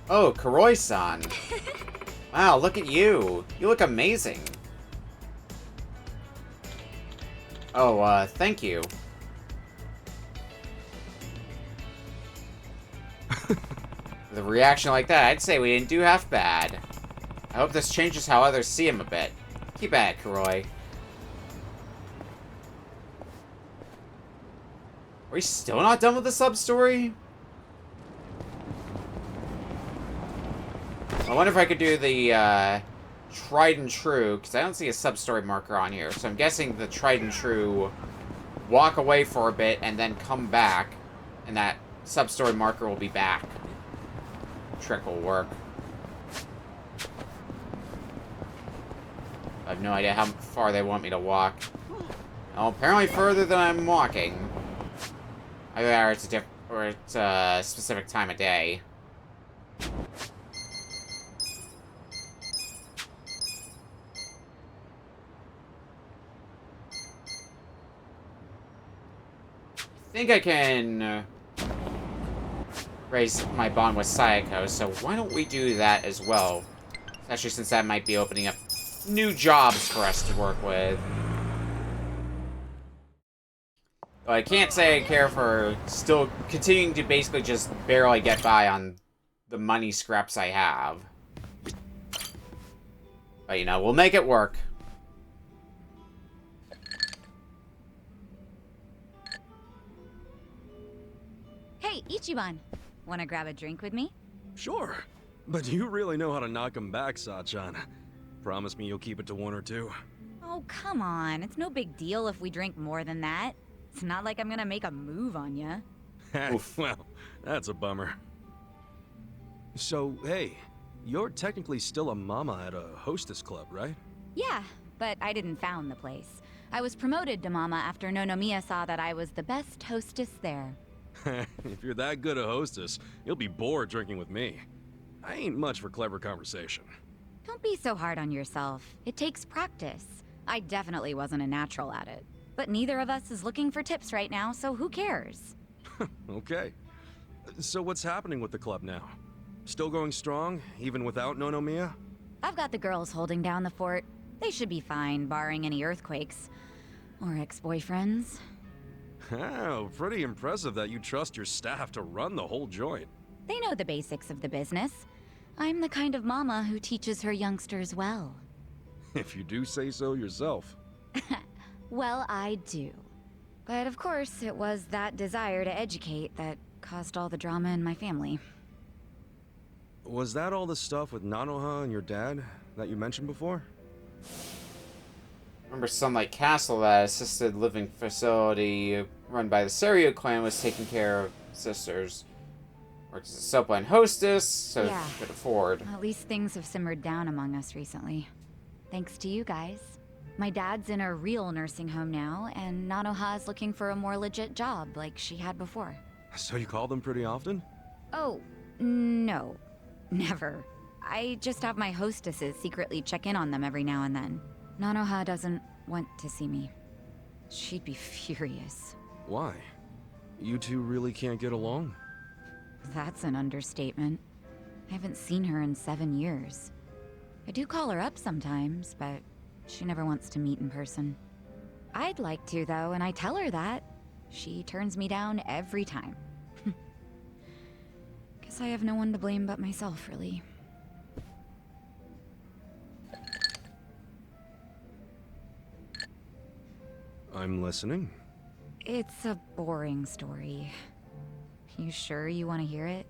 Speaker 1: Oh, Kuroi-san. Wow, look at you. You look amazing. Oh, thank you. With a reaction like that, I'd say we didn't do half bad. I hope this changes how others see him a bit. Keep at it, Kuroi. Are we still not done with the sub-story? I wonder if I could do the, tried and true, because I don't see a sub-story marker on here, so I'm guessing the tried and true walk away for a bit and then come back, and that sub-story marker will be back. Trick will work. I have no idea how far they want me to walk. Oh, apparently further than I'm walking. Either it's a specific time of day. I think I can raise my bond with Sayako, so why don't we do that as well? Especially since that might be opening up new jobs for us to work with. Though I can't say I care for still continuing to basically just barely get by on the money scraps I have. But, you know, we'll make it work.
Speaker 12: Hey, Ichiban. Wanna grab a drink with me?
Speaker 4: Sure. But you really know how to knock 'em back, Sachan. Promise me you'll keep it to 1 or 2.
Speaker 12: Oh, come on. It's no big deal if we drink more than that. It's not like I'm gonna make a move on ya.
Speaker 4: Well, that's a bummer. So, hey, you're technically still a mama at a hostess club, right?
Speaker 12: Yeah, but I didn't found the place. I was promoted to mama after Nonomiya saw that I was the best hostess there.
Speaker 4: If you're that good a hostess, you'll be bored drinking with me. I ain't much for clever conversation.
Speaker 12: Don't be so hard on yourself. It takes practice. I definitely wasn't a natural at it. But neither of us is looking for tips right now, so who cares?
Speaker 4: Okay. So what's happening with the club now? Still going strong, even without Nonomiya?
Speaker 12: I've got the girls holding down the fort. They should be fine, barring any earthquakes. Or ex-boyfriends.
Speaker 4: Oh, pretty impressive that you trust your staff to run the whole joint.
Speaker 12: They know the basics of the business. I'm the kind of mama who teaches her youngsters well.
Speaker 4: If you do say so yourself.
Speaker 12: Well, I do. But of course, it was that desire to educate that caused all the drama in my family.
Speaker 4: Was that all the stuff with Nanoha and your dad that you mentioned before?
Speaker 1: Remember Sunlight Castle, that assisted living facility run by the Seiryu clan, was taking care of sisters. Worked as a soapline hostess, so
Speaker 12: Yeah.
Speaker 1: could afford.
Speaker 12: At least things have simmered down among us recently. Thanks to you guys. My dad's in a real nursing home now, and Nanoha's looking for a more legit job like she had before.
Speaker 4: So you call them pretty often?
Speaker 12: Oh, no. Never. I just have my hostesses secretly check in on them every now and then. Nanoha doesn't want to see me. She'd be furious.
Speaker 4: Why? You two really can't get along?
Speaker 12: That's an understatement. I haven't seen her in 7 years. I do call her up sometimes, but she never wants to meet in person. I'd like to, though, and I tell her that. She turns me down every time. Guess I have no one to blame but myself, really.
Speaker 4: I'm listening.
Speaker 12: It's a boring story. You sure you want to hear it?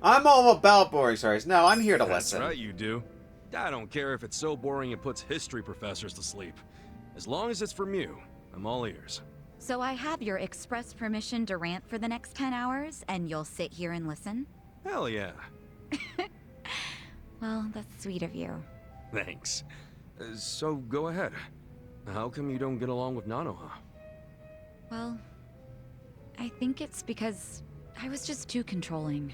Speaker 1: I'm all about boring stories. No, I'm here to listen.
Speaker 4: That's right, you do. I don't care if it's so boring it puts history professors to sleep. As long as it's from you, I'm all ears.
Speaker 12: So I have your express permission to rant for the next 10 hours, and you'll sit here and listen?
Speaker 4: Hell yeah.
Speaker 12: Well, that's sweet of you.
Speaker 4: Thanks. So go ahead. How come you don't get along with Nanoha?
Speaker 12: Well, I think it's because I was just too controlling.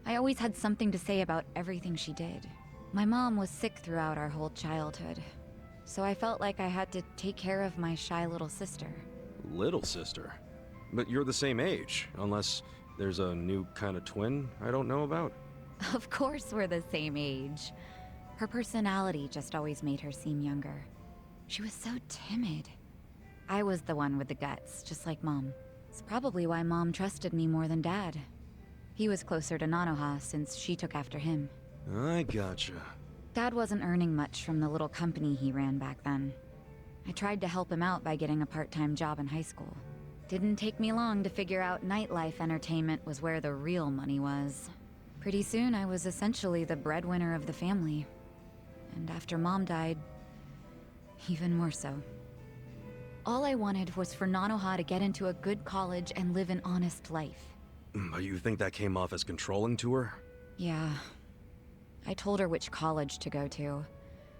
Speaker 12: I always had something to say about everything she did. My mom was sick throughout our whole childhood, so I felt like I had to take care of my shy little sister.
Speaker 4: Little sister? But you're the same age, unless there's a new kind of twin I don't know about?
Speaker 12: Of course we're the same age. Her personality just always made her seem younger. She was so timid. I was the one with the guts, just like Mom. It's probably why Mom trusted me more than Dad. He was closer to Nanoha since she took after him.
Speaker 4: I gotcha.
Speaker 12: Dad wasn't earning much from the little company he ran back then. I tried to help him out by getting a part-time job in high school. Didn't take me long to figure out nightlife entertainment was where the real money was. Pretty soon, I was essentially the breadwinner of the family. And after Mom died, even more so. All I wanted was for Nanoha to get into a good college and live an honest life.
Speaker 4: But you think that came off as controlling to her?
Speaker 12: Yeah. I told her which college to go to.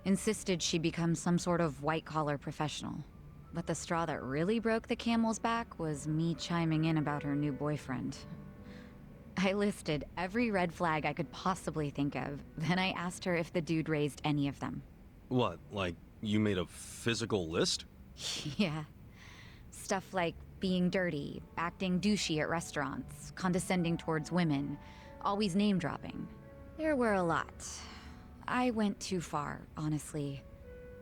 Speaker 12: Insisted she become some sort of white-collar professional. But the straw that really broke the camel's back was me chiming in about her new boyfriend. I listed every red flag I could possibly think of, then I asked her if the dude raised any of them.
Speaker 4: What, like you made a physical list?
Speaker 12: Yeah. Stuff like being dirty, acting douchey at restaurants, condescending towards women, always name-dropping. There were a lot. I went too far, honestly.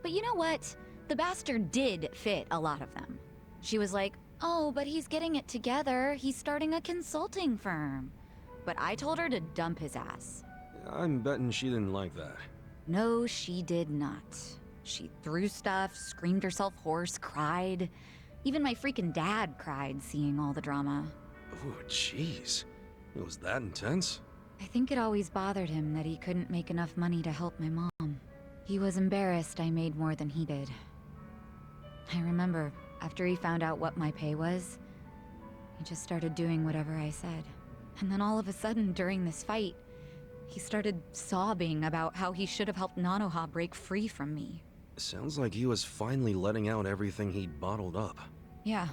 Speaker 12: But you know what? The bastard did fit a lot of them. She was like, oh, but he's getting it together. He's starting a consulting firm. But I told her to dump his ass.
Speaker 4: I'm betting she didn't like that.
Speaker 12: No, she did not. She threw stuff, screamed herself hoarse, cried. Even my freaking dad cried seeing all the drama.
Speaker 4: Oh, jeez. It was that intense?
Speaker 12: I think it always bothered him that he couldn't make enough money to help my mom. He was embarrassed I made more than he did. I remember, after he found out what my pay was, he just started doing whatever I said. And then all of a sudden, during this fight, he started sobbing about how he should have helped Nanoha break free from me.
Speaker 4: Sounds like he was finally letting out everything he'd bottled up.
Speaker 12: Yeah.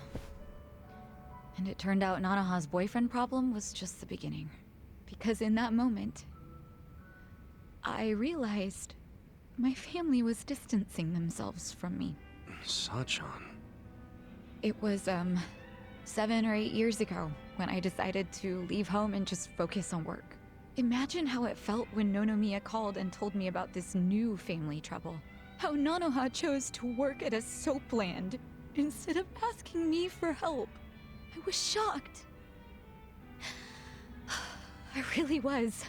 Speaker 12: And it turned out Nanoha's boyfriend problem was just the beginning. Because in that moment, I realized my family was distancing themselves from me.
Speaker 4: Sachan.
Speaker 12: It was, 7 or 8 years ago when I decided to leave home and just focus on work. Imagine how it felt when Nonomiya called and told me about this new family trouble. How Nanoha chose to work at a soap land instead of asking me for help. I was shocked. I really was.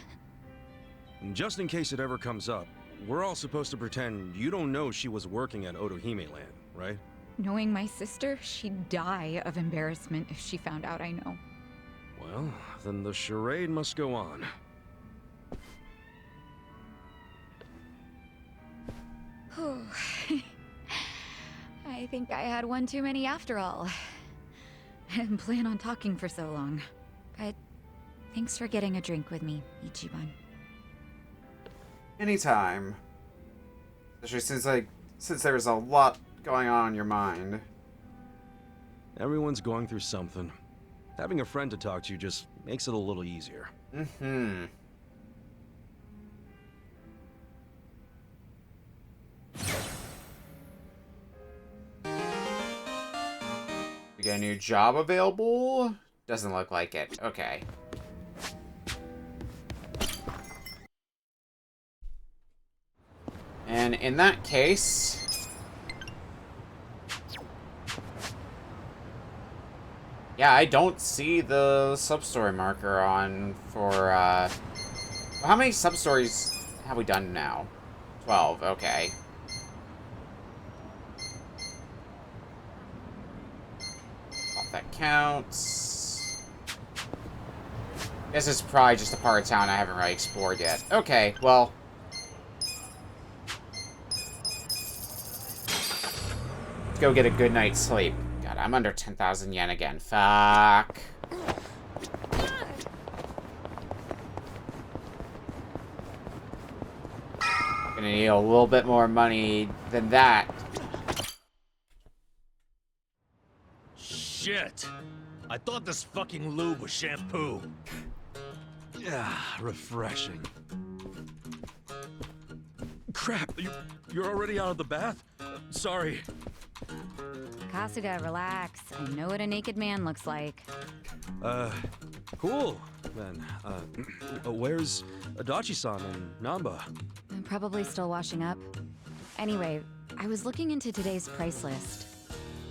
Speaker 4: Just in case it ever comes up, we're all supposed to pretend you don't know she was working at Otohime Land, right?
Speaker 12: Knowing my sister, she'd die of embarrassment if she found out I know.
Speaker 4: Well, then the charade must go on.
Speaker 12: I think I had one too many after all. I didn't plan on talking for so long. But thanks for getting a drink with me, Ichiban.
Speaker 1: Anytime. Especially since there's a lot going on in your mind.
Speaker 4: Everyone's going through something. Having a friend to talk to just makes it a little easier.
Speaker 1: Mm-hmm. We got a new job available? Doesn't look like it. Okay. And in that case... yeah, I don't see the sub-story marker on for, how many sub-stories have we done now? 12, okay. Well, that counts. This is probably just a part of town I haven't really explored yet. Okay, well... let's go get a good night's sleep. God, I'm under 10,000 yen again. Fuck. Gonna need a little bit more money than that.
Speaker 6: Shit! I thought this fucking lube was shampoo.
Speaker 4: Yeah, refreshing.
Speaker 6: Crap, you're already out of the bath? Sorry.
Speaker 12: Kasuga, relax. I know what a naked man looks like.
Speaker 4: Cool, then. Where's Adachi-san and Namba?
Speaker 12: I'm probably still washing up. Anyway, I was looking into today's price list.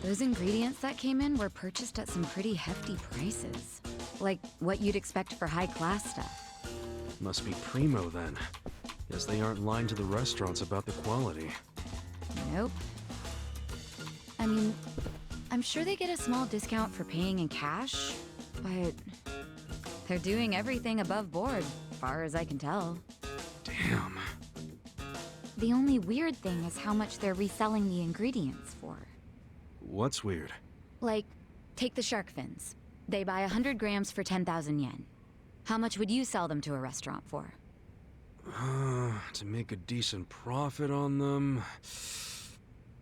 Speaker 12: Those ingredients that came in were purchased at some pretty hefty prices. Like what you'd expect for high-class stuff.
Speaker 4: Must be primo, then. Guess they aren't lying to the restaurants about the quality.
Speaker 12: Nope. I mean, I'm sure they get a small discount for paying in cash, but they're doing everything above board. far as I can tell.
Speaker 4: Damn.
Speaker 12: The only weird thing is how much they're reselling the ingredients for.
Speaker 4: What's weird?
Speaker 12: Like, take the shark fins. They buy 100 grams for 10,000 yen. How much would you sell them to a restaurant for?
Speaker 4: To make a decent profit on them...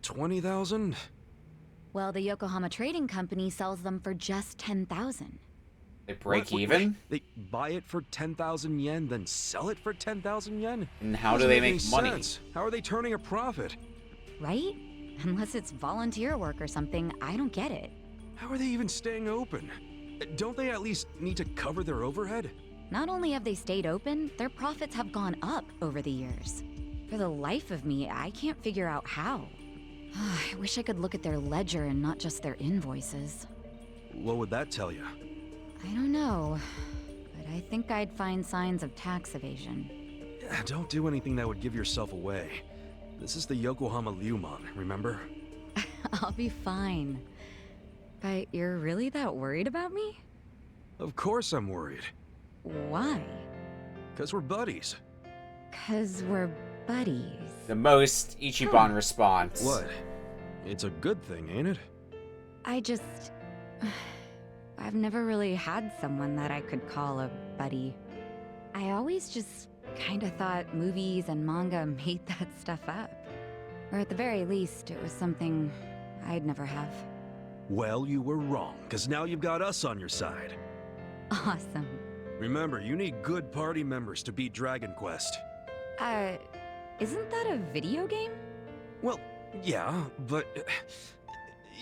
Speaker 4: 20,000?
Speaker 12: Well, the Yokohama Trading Company sells them for just 10,000.
Speaker 1: They break even?
Speaker 4: They buy it for 10,000 yen, then sell it for 10,000 yen?
Speaker 1: And how do they make money?
Speaker 4: Sense. How are they turning a profit?
Speaker 12: Right? Unless it's volunteer work or something, I don't get it.
Speaker 4: How are they even staying open? Don't they at least need to cover their overhead?
Speaker 12: Not only have they stayed open, their profits have gone up over the years. For the life of me, I can't figure out how. I wish I could look at their ledger and not just their invoices.
Speaker 4: What would that tell you?
Speaker 12: I don't know, but I think I'd find signs of tax evasion.
Speaker 4: Don't do anything that would give yourself away. This is the Yokohama Ryuman, remember?
Speaker 12: I'll be fine. But you're really that worried about me?
Speaker 4: Of course I'm worried.
Speaker 12: Why?
Speaker 4: 'Cause we're buddies.
Speaker 12: 'Cause we're buddies.
Speaker 1: The most Ichiban response.
Speaker 4: What? It's a good thing, ain't it?
Speaker 12: I've never really had someone that I could call a buddy. I always just kinda thought movies and manga made that stuff up. Or at the very least, it was something I'd never have.
Speaker 4: Well, you were wrong, 'cause now you've got us on your side.
Speaker 12: Awesome.
Speaker 4: Remember, you need good party members to beat Dragon Quest.
Speaker 12: Isn't that a video game?
Speaker 4: Well, yeah, but...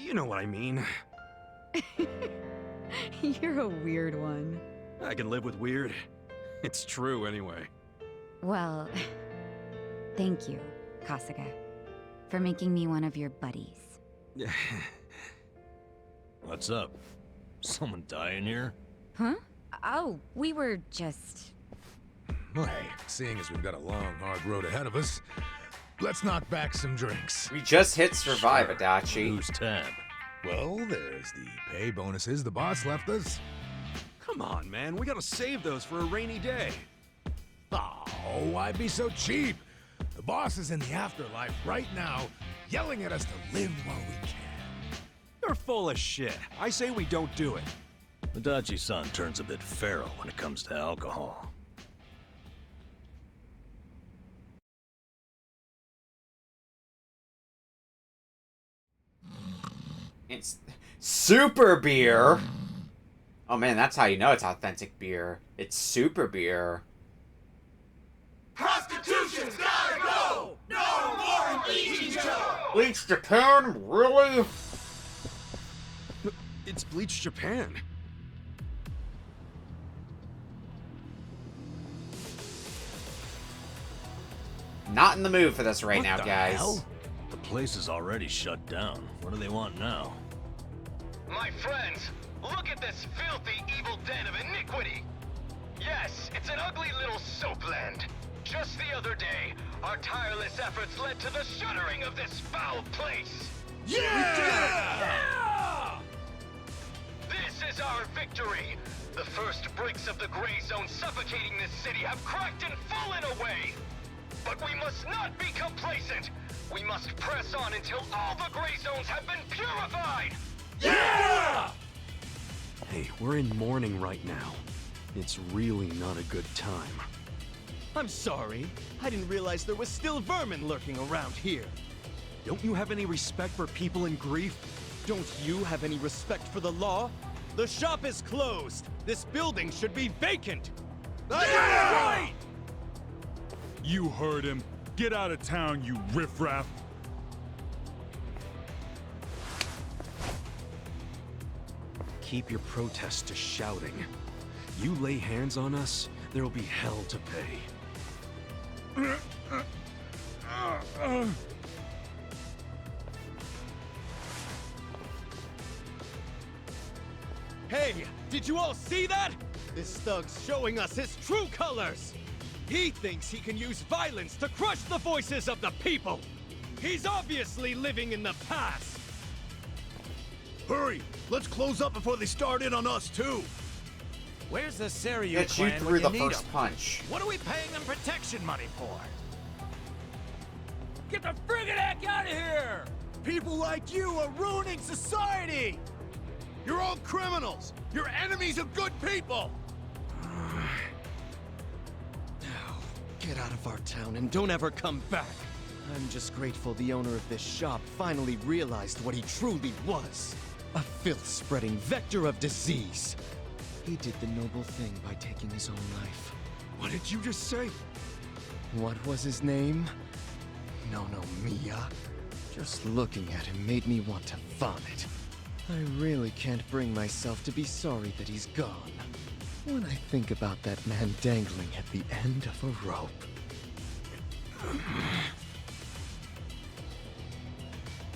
Speaker 4: you know what I mean.
Speaker 12: You're a weird one.
Speaker 4: I can live with weird. It's true, anyway.
Speaker 12: Well, thank you, Kasuga, for making me one of your buddies.
Speaker 8: What's up? Someone dying here?
Speaker 12: Huh? Oh, we were just...
Speaker 20: Well, hey, seeing as we've got a long, hard road ahead of us, let's knock back some drinks.
Speaker 1: We just hit survive, Adachi.
Speaker 8: Who's tab?
Speaker 20: Well, there's the pay bonuses the boss left us.
Speaker 4: Come on, man. We gotta save those for a rainy day.
Speaker 20: Oh, why be so cheap? The boss is in the afterlife right now, yelling at us to live while we can.
Speaker 4: You're full of shit. I say we don't do it.
Speaker 8: Adachi-san turns a bit feral when it comes to alcohol.
Speaker 1: It's super beer. Oh man, that's how you know it's authentic beer. It's super beer.
Speaker 19: Prostitution's gotta go! No more Bleach Japan!
Speaker 1: Bleach Japan? Really?
Speaker 4: It's Bleach Japan.
Speaker 1: Not in the mood for this right now,
Speaker 8: the
Speaker 1: guys.
Speaker 8: Hell? The place is already shut down. What do they want now?
Speaker 19: My friends, look at this filthy, evil den of iniquity! Yes, it's an ugly little soapland. Just the other day, our tireless efforts led to the shuttering of this foul place! Yeah! This is our victory! The first bricks of the gray zone suffocating this city have cracked and fallen away! But we must not be complacent! We must press on until all the gray zones have been purified! Yeah!
Speaker 4: Hey, we're in mourning right now. It's really not a good time.
Speaker 21: I'm sorry. I didn't realize there was still vermin lurking around here.
Speaker 4: Don't you have any respect for people in grief?
Speaker 21: Don't you have any respect for the law? The shop is closed. This building should be vacant.
Speaker 6: Right! You heard him. Get out of town, you riffraff.
Speaker 4: Keep your protest to shouting. You lay hands on us, there'll be hell to pay.
Speaker 21: Hey, did you all see that? This thug's showing us his true colors. He thinks he can use violence to crush the voices of the people. He's obviously living in the past.
Speaker 16: Hurry! Let's close up before they start in on us, too!
Speaker 10: Where's the Seiryu
Speaker 1: Get you
Speaker 10: clan
Speaker 1: through
Speaker 10: when
Speaker 1: the
Speaker 10: you need
Speaker 1: first
Speaker 10: 'em?
Speaker 1: punch.
Speaker 10: What are we paying them protection money for? Get the friggin' heck out of here! People like you are ruining society!
Speaker 21: You're all criminals! You're enemies of good people!
Speaker 3: Get out of our town and don't ever come back. I'm just grateful the owner of this shop finally realized what he truly was. A filth-spreading vector of disease. He did the noble thing by taking his own life.
Speaker 21: What did you just say?
Speaker 3: What was his name? No, Mia. Just looking at him made me want to vomit. I really can't bring myself to be sorry that he's gone. When I think about that man dangling at the end of a rope.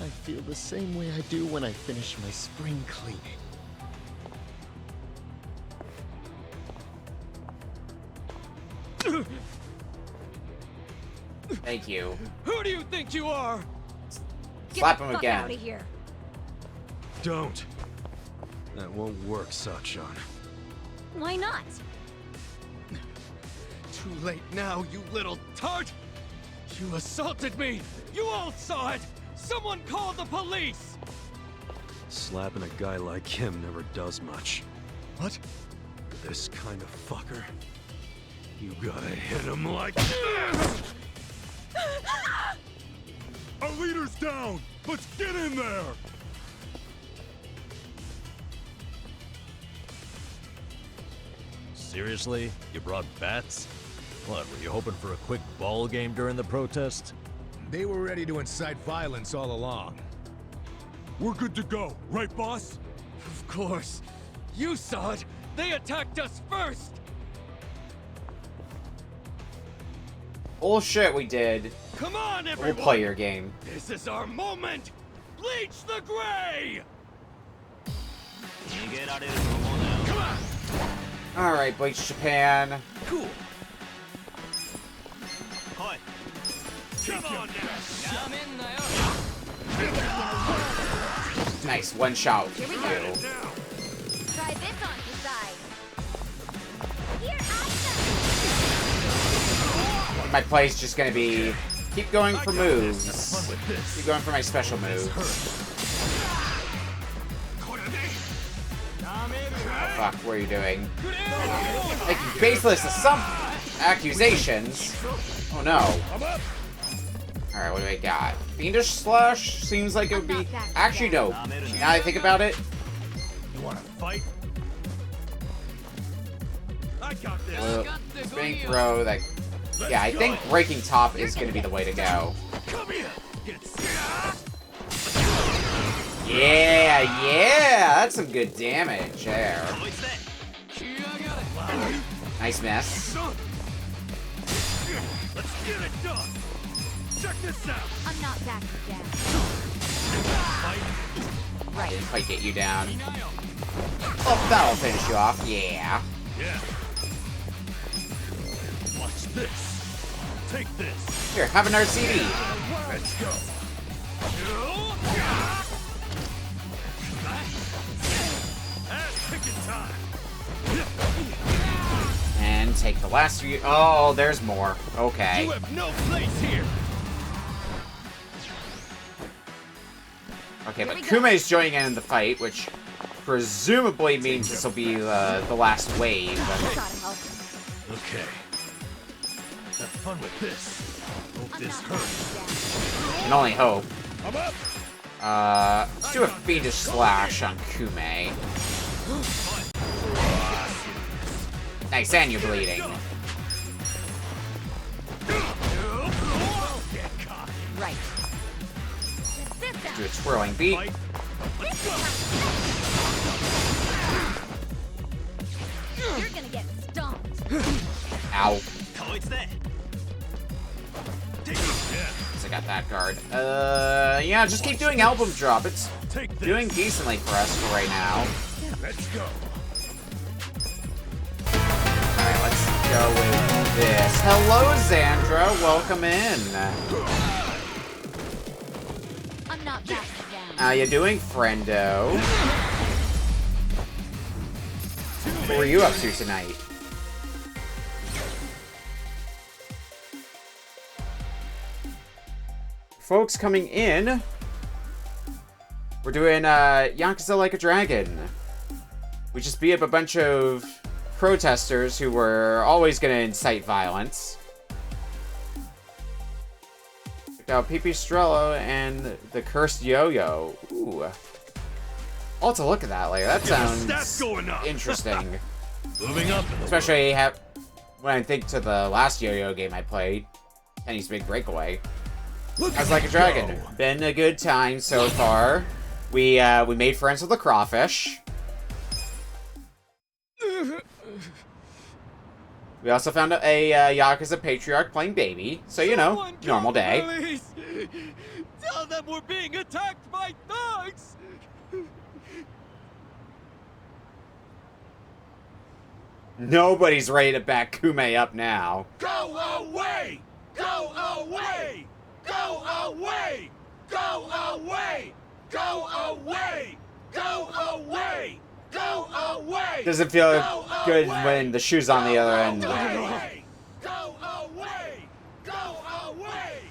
Speaker 3: I feel the same way I do when I finish my spring cleaning.
Speaker 1: Thank you.
Speaker 3: Who do you think you are?
Speaker 1: Slap him again.
Speaker 2: Out of here.
Speaker 4: Don't. That won't work, Sachan.
Speaker 2: Why not?
Speaker 3: Too late now, you little tart! You assaulted me! You all saw it! Someone call the police!
Speaker 4: Slapping a guy like him never does much.
Speaker 3: What?
Speaker 4: This kind of fucker. You gotta hit him like this!
Speaker 21: Our leader's down! Let's get in there!
Speaker 8: Seriously? You brought bats? What, were you hoping for a quick ball game during the protest?
Speaker 20: They were ready to incite violence all along.
Speaker 21: We're good to go, right, boss?
Speaker 3: Of course. You saw it! They attacked us first!
Speaker 1: Bullshit, we did.
Speaker 3: Come on, everyone!
Speaker 1: We'll play your game.
Speaker 3: This is our moment! Bleach the gray! Come on!
Speaker 1: Alright, Bleach Japan.
Speaker 3: Cool. Come on now!
Speaker 1: Nice, one shot.
Speaker 2: Here we go. Try this on the side. Here,
Speaker 1: My play's just gonna be keep going for moves. Keep going for my special moves. Oh fuck, what are you doing? Making baseless accusations. Oh no. Alright, what do I got? Fiendish Slash seems like it would be actually no. Now that I think about it.
Speaker 21: You wanna fight? I got this.
Speaker 1: Spinning throw, that. Yeah, I think breaking top is gonna be the way to go.
Speaker 21: Come here.
Speaker 1: Yeah, that's some good damage there. Nice mess.
Speaker 21: Let's get it done. Check this out.
Speaker 2: I'm not back again.
Speaker 1: I didn't quite get you down. Oh, that'll finish you off. Yeah.
Speaker 21: Yeah. Watch this. Take this.
Speaker 1: Here, have another CD.
Speaker 21: Let's go. Ass kicking time.
Speaker 1: And take the last few. Oh, there's more. Okay.
Speaker 21: You have no place here.
Speaker 1: Okay, but Kume's joining in the fight, which presumably means this will be the last wave.
Speaker 21: Okay. Have fun with this. Hope this hurts.
Speaker 1: Can only hope.
Speaker 21: I'm up.
Speaker 1: Let's do a Fiendish Slash on Kume. Nice, and you're bleeding.
Speaker 2: Right.
Speaker 1: Do a twirling beat.
Speaker 2: You're gonna get stomped.
Speaker 1: Ow. So I got that guard. Yeah, just keep doing album drop. It's doing decently for us for right now.
Speaker 21: Let's go.
Speaker 1: Alright, let's go with this. Hello, Xandra. Welcome in.
Speaker 2: I'm not back again.
Speaker 1: How you doing, friendo? What were you up to tonight? Folks coming in, we're doing Yakuza Like a Dragon. We just beat up a bunch of protesters who were always going to incite violence. Check out Pipistrello and the Cursed Yo-Yo. Ooh. I'll have to look at that later. That sounds interesting.
Speaker 8: Moving up.
Speaker 1: Especially when I think to the last Yo-Yo game I played, Penny's Big Breakaway. As Like a Dragon. Been a good time so far. We made friends with the crawfish. We also found a Yakuza patriarch playing baby. So, you know, normal day.
Speaker 21: Police! Tell them we're being attacked by thugs!
Speaker 1: Nobody's ready to back Kume up now.
Speaker 21: Go away! Go away! Go away! Go away! Go away! Go away! Go away!
Speaker 1: Doesn't feel good when the shoe's on the other end.
Speaker 21: Go away! Go away! Go away!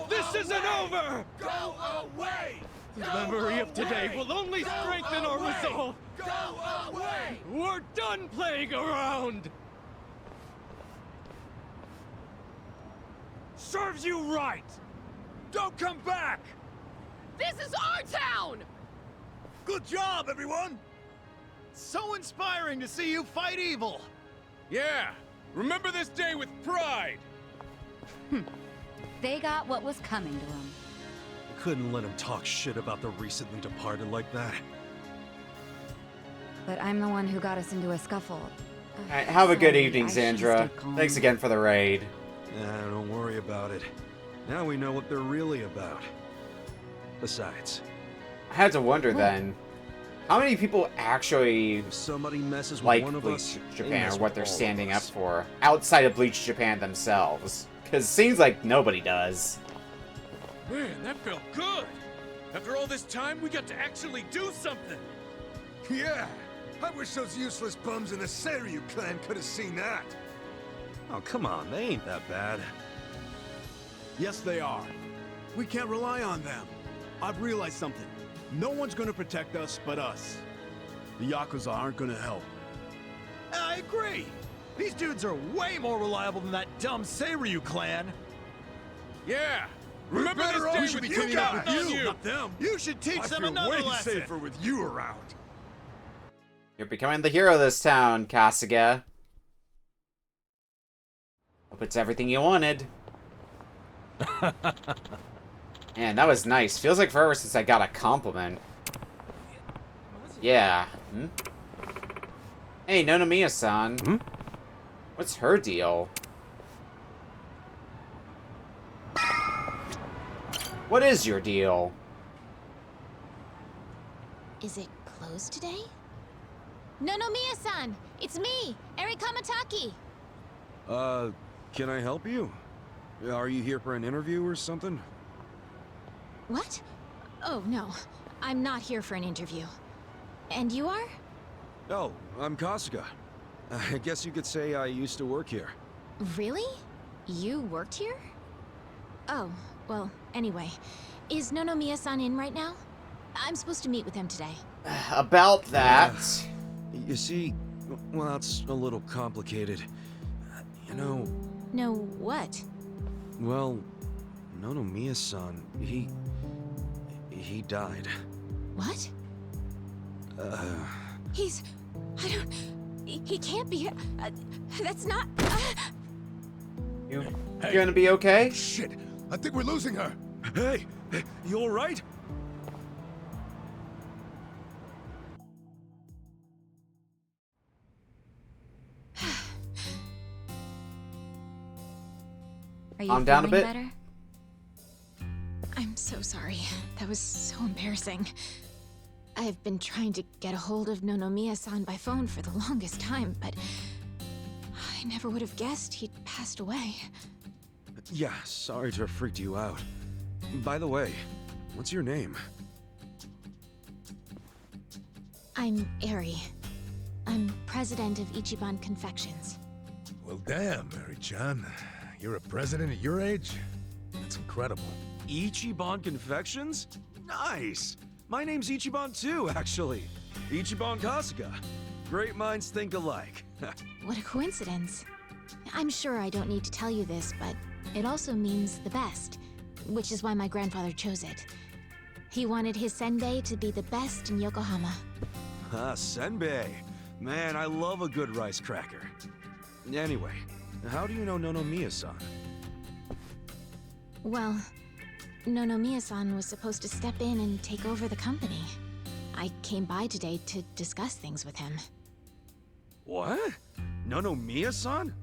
Speaker 21: This isn't over! Go away! The memory of today will only strengthen our resolve! Go away! We're done playing around! Serves you right! Don't come back!
Speaker 7: This is our town!
Speaker 21: Good job, everyone! So inspiring to see you fight evil!
Speaker 6: Yeah, remember this day with pride!
Speaker 12: They got what was coming to them.
Speaker 4: Couldn't let him talk shit about the recently departed like that.
Speaker 12: But I'm the one who got us into a scuffle.
Speaker 1: Alright, have a good
Speaker 12: Sorry,
Speaker 1: evening,
Speaker 12: I should've
Speaker 1: Sandra.
Speaker 12: stayed calm.
Speaker 1: Thanks again for the raid.
Speaker 4: Nah, don't worry about it. Now we know what they're really about. Besides,
Speaker 1: I had to wonder then, how many people actually
Speaker 4: if somebody messes with
Speaker 1: like
Speaker 4: one of
Speaker 1: Bleach
Speaker 4: us, they
Speaker 1: Japan
Speaker 4: mess
Speaker 1: or what
Speaker 4: with
Speaker 1: they're
Speaker 4: all of
Speaker 1: standing up
Speaker 4: us.
Speaker 1: for outside of Bleach Japan themselves? Because it seems like nobody does.
Speaker 6: Man, that felt good! After all this time, we got to actually do something!
Speaker 16: Yeah, I wish those useless bums in the Seiryu clan could have seen that.
Speaker 4: Oh, come on, they ain't that bad.
Speaker 17: Yes, they are. We can't rely on them. I've realized something. No one's gonna protect us but us. The Yakuza aren't gonna help.
Speaker 21: I agree! These dudes are way more reliable than that dumb Seiryu clan!
Speaker 6: Yeah!
Speaker 16: We're
Speaker 6: Remember
Speaker 16: better
Speaker 6: this
Speaker 16: off.
Speaker 6: day
Speaker 16: We should
Speaker 6: with
Speaker 16: be
Speaker 6: you
Speaker 16: cleaning up
Speaker 6: guys!
Speaker 16: with you,
Speaker 21: not them! You should teach
Speaker 16: I
Speaker 21: them
Speaker 16: feel
Speaker 21: another
Speaker 16: way
Speaker 21: lesson!
Speaker 16: safer with you around.
Speaker 1: You're becoming the hero of this town, Kasuga. Hope it's everything you wanted. Man, that was nice. Feels like forever since I got a compliment. Yeah. Hmm? Hey, Nonomiya-san.
Speaker 4: Hmm?
Speaker 1: What's her deal? What is your deal?
Speaker 13: Is it closed today? Nonomiya-san! It's me, Eri Kamataki!
Speaker 4: Can I help you? Are you here for an interview or something?
Speaker 13: What? Oh, no. I'm not here for an interview. And you are?
Speaker 4: Oh, I'm Kasuga. I guess you could say I used to work here.
Speaker 13: Really? You worked here? Oh, well, anyway. Is Nonomiya-san in right now? I'm supposed to meet with him today.
Speaker 1: About that.
Speaker 4: You see, well, that's a little complicated. You know...
Speaker 13: No, what?
Speaker 4: Well, Nonomiya-san, he died.
Speaker 13: What? He's... I don't... He can't be... that's not...
Speaker 1: You gonna be okay?
Speaker 16: Shit, I think we're losing her.
Speaker 21: Hey, you alright?
Speaker 12: Are you
Speaker 1: I'm down a
Speaker 12: feeling
Speaker 1: bit.
Speaker 12: better?
Speaker 13: I'm so sorry. That was so embarrassing. I have been trying to get a hold of Nonomiya-san by phone for the longest time, but... I never would have guessed he'd passed away.
Speaker 4: Yeah, sorry to have freaked you out. By the way, what's your name?
Speaker 13: I'm Eri. I'm president of Ichiban Confections.
Speaker 20: Well, damn, Mary-chan. You're a president at your age? That's incredible.
Speaker 4: Ichiban Confections? Nice! My name's Ichiban too, actually. Ichiban Kasuga. Great minds think alike.
Speaker 13: What a coincidence. I'm sure I don't need to tell you this, but it also means the best, which is why my grandfather chose it. He wanted his senbei to be the best in Yokohama.
Speaker 4: Ah, senbei. Man, I love a good rice cracker. Anyway, how do you know Nonomiya-san?
Speaker 13: Well, Nonomiya-san was supposed to step in and take over the company. I came by today to discuss things with him.
Speaker 4: What? Nonomiya-san?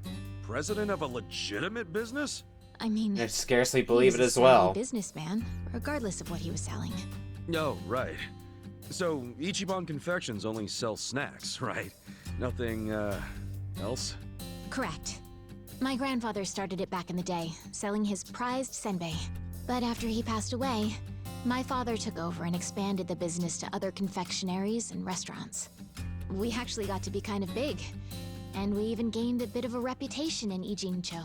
Speaker 4: President of a legitimate business?
Speaker 13: I mean,
Speaker 1: I scarcely believe it
Speaker 13: he was
Speaker 1: as
Speaker 13: a savvy
Speaker 1: well.
Speaker 13: businessman, regardless of what he was selling.
Speaker 4: Oh, right. So, Ichiban Confections only sells snacks, right? Nothing, else?
Speaker 13: Correct. My grandfather started it back in the day, selling his prized senbei. But after he passed away, my father took over and expanded the business to other confectionaries and restaurants. We actually got to be kind of big, and we even gained a bit of a reputation in Ijincho.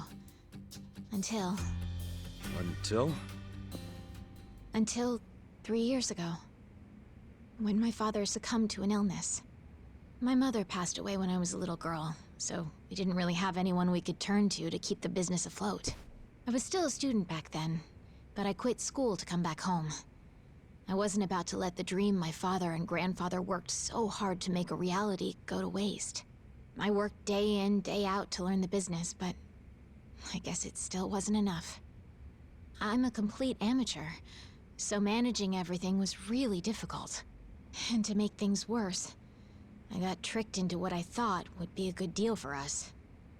Speaker 13: Until 3 years ago, when my father succumbed to an illness. My mother passed away when I was a little girl, so we didn't really have anyone we could turn to keep the business afloat. I was still a student back then, but I quit school to come back home. I wasn't about to let the dream my father and grandfather worked so hard to make a reality go to waste. I worked day in, day out to learn the business, but I guess it still wasn't enough. I'm a complete amateur, so managing everything was really difficult. And to make things worse, I got tricked into what I thought would be a good deal for us.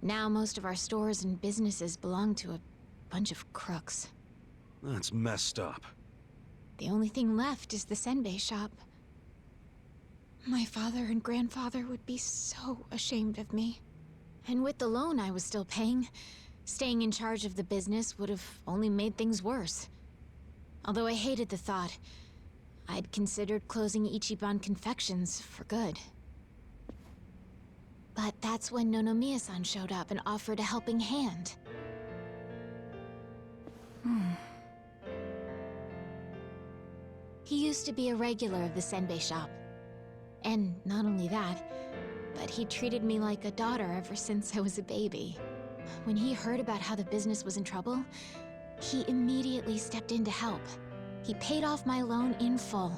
Speaker 13: Now most of our stores and businesses belong to a bunch of crooks.
Speaker 4: That's messed up.
Speaker 13: The only thing left is the senbei shop. My father and grandfather would be so ashamed of me. And with the loan I was still paying, staying in charge of the business would have only made things worse. Although I hated the thought, I'd considered closing Ichiban Confections for good. But that's when Nonomiya-san showed up and offered a helping hand. He used to be a regular of the senbei shop. And not only that, but he treated me like a daughter ever since I was a baby. When he heard about how the business was in trouble, he immediately stepped in to help. He paid off my loan in full,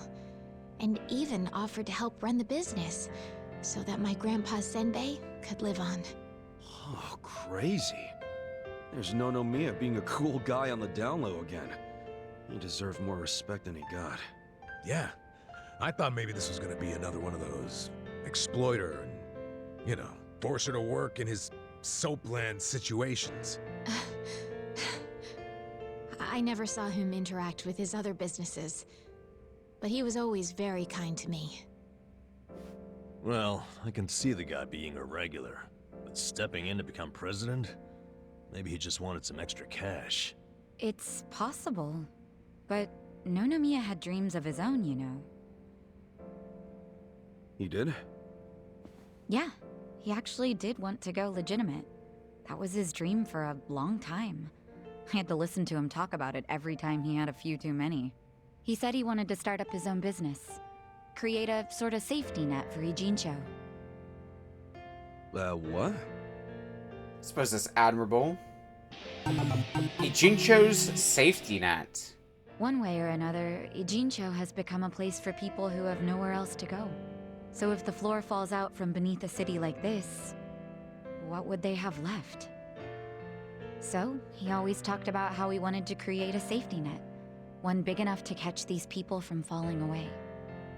Speaker 13: and even offered to help run the business, so that my grandpa's senbei could live on.
Speaker 4: Oh, crazy. There's Nonomiya being a cool guy on the down low again. He deserved more respect than he got.
Speaker 20: Yeah. I thought maybe this was gonna be another one of those exploiter and, you know, force her to work in his soapland situations.
Speaker 13: I never saw him interact with his other businesses, but he was always very kind to me.
Speaker 8: Well, I can see the guy being a regular, but stepping in to become president? Maybe he just wanted some extra cash.
Speaker 12: It's possible, but Nonomiya had dreams of his own, you know.
Speaker 4: He did?
Speaker 12: Yeah, he actually did want to go legitimate. That was his dream for a long time. I had to listen to him talk about it every time he had a few too many. He said he wanted to start up his own business. Create a sort of safety net for Ijincho.
Speaker 4: What?
Speaker 1: I suppose that's admirable. Ijincho's safety net.
Speaker 12: One way or another, Ijincho has become a place for people who have nowhere else to go. So if the floor falls out from beneath a city like this, what would they have left? So, he always talked about how he wanted to create a safety net. One big enough to catch these people from falling away.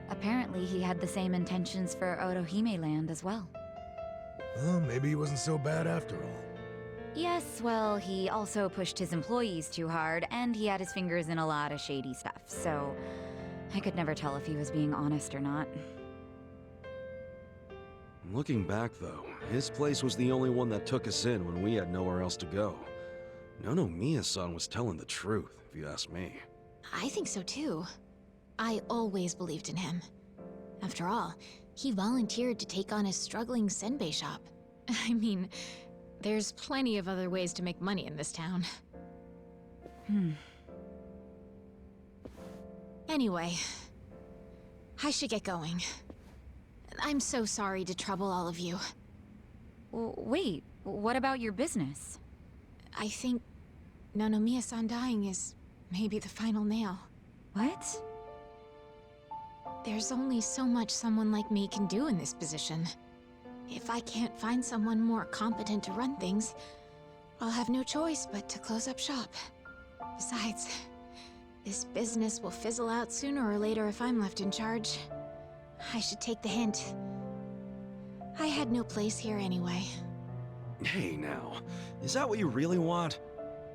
Speaker 12: Apparently, he had the same intentions for Orohime Land as well.
Speaker 20: Well, maybe he wasn't so bad after all.
Speaker 12: Yes, well, he also pushed his employees too hard, and he had his fingers in a lot of shady stuff, so I could never tell if he was being honest or not.
Speaker 4: Looking back, though, his place was the only one that took us in when we had nowhere else to go. Nonomiya-san was telling the truth, if you ask me.
Speaker 13: I think so too. I always believed in him. After all, He volunteered to take on a struggling senbei shop. I mean, there's plenty of other ways to make money in this town. Anyway, I should get going. I'm so sorry to trouble all of you.
Speaker 12: Wait, what about your business?
Speaker 13: I think Nonomiya-san dying is maybe the final nail.
Speaker 12: What?
Speaker 13: There's only so much someone like me can do in this position. If I can't find someone more competent to run things, I'll have no choice but to close up shop. Besides, this business will fizzle out sooner or later if I'm left in charge. I should take the hint. I had no place here anyway.
Speaker 4: Hey now, is that what you really want?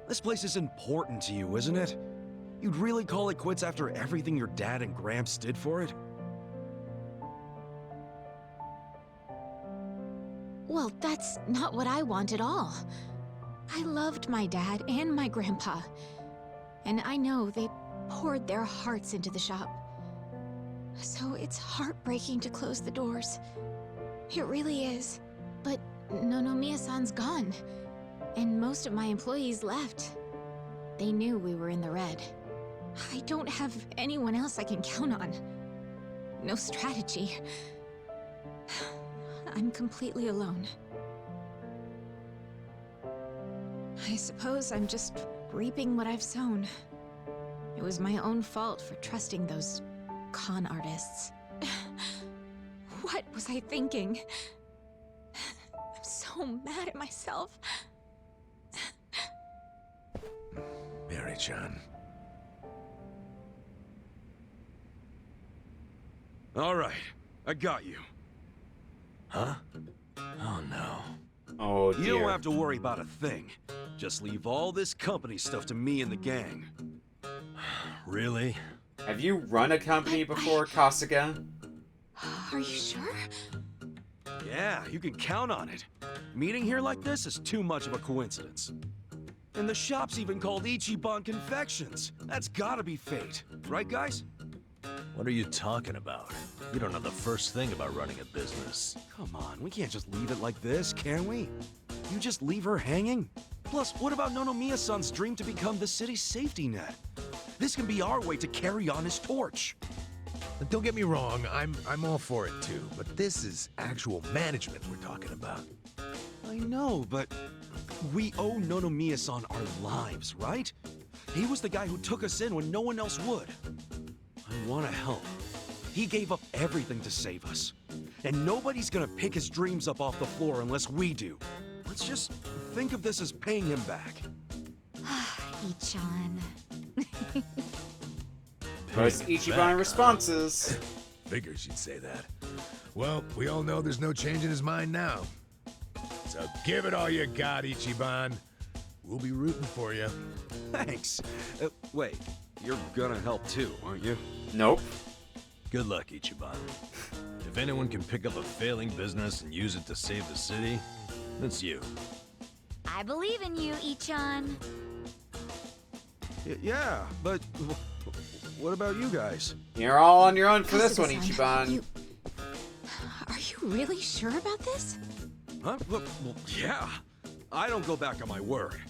Speaker 4: This place is important to you, isn't it? You'd really call it quits after everything your dad and Gramps did for it?
Speaker 13: Well, that's not what I want at all. I loved my dad and my grandpa. And I know they poured their hearts into the shop. So it's heartbreaking to close the doors. It really is. But Nonomiya-san's gone. And most of my employees left. They knew we were in the red. I don't have anyone else I can count on. No strategy. I'm completely alone. I suppose I'm just reaping what I've sown. It was my own fault for trusting those con artists. What was I thinking? I'm so mad at myself.
Speaker 20: Mary-chan.
Speaker 4: All right, I got you.
Speaker 8: Huh? Oh no.
Speaker 1: Oh dear.
Speaker 4: You don't have to worry about a thing. Just leave all this company stuff to me and the gang.
Speaker 8: Really?
Speaker 1: Have you run a company before, Kasuga?
Speaker 13: Are you sure?
Speaker 4: Yeah, you can count on it. Meeting here like this is too much of a coincidence. And the shop's even called Ichiban Confections. That's gotta be fate. Right, guys?
Speaker 8: What are you talking about? You don't know the first thing about running a business.
Speaker 4: Come on, we can't just leave it like this, can we? You just leave her hanging? Plus, what about Nonomiya-san's dream to become the city's safety net? This can be our way to carry on his torch.
Speaker 20: Don't get me wrong, I'm all for it too, but this is actual management we're talking about.
Speaker 4: I know, but we owe Nonomiya-san our lives, right? He was the guy who took us in when no one else would. I want to help. He gave up everything to save us. And nobody's gonna pick his dreams up off the floor unless we do. Let's just think of this as paying him back.
Speaker 13: Ichan.
Speaker 1: Most Ichiban responses.
Speaker 20: Figures you'd say that. Well, we all know there's no change in his mind now. So give it all you got, Ichiban. We'll be rooting for you.
Speaker 4: Thanks. Wait, you're gonna help too, aren't you?
Speaker 1: Nope.
Speaker 8: Good luck, Ichiban. If anyone can pick up a failing business and use it to save the city, it's you.
Speaker 12: I believe in you, Ichan.
Speaker 4: Yeah, but what about you guys?
Speaker 1: You're all on your own for this one, Ichiban.
Speaker 13: Are you really sure about this?
Speaker 4: Huh? Well, yeah. I don't go back on my word.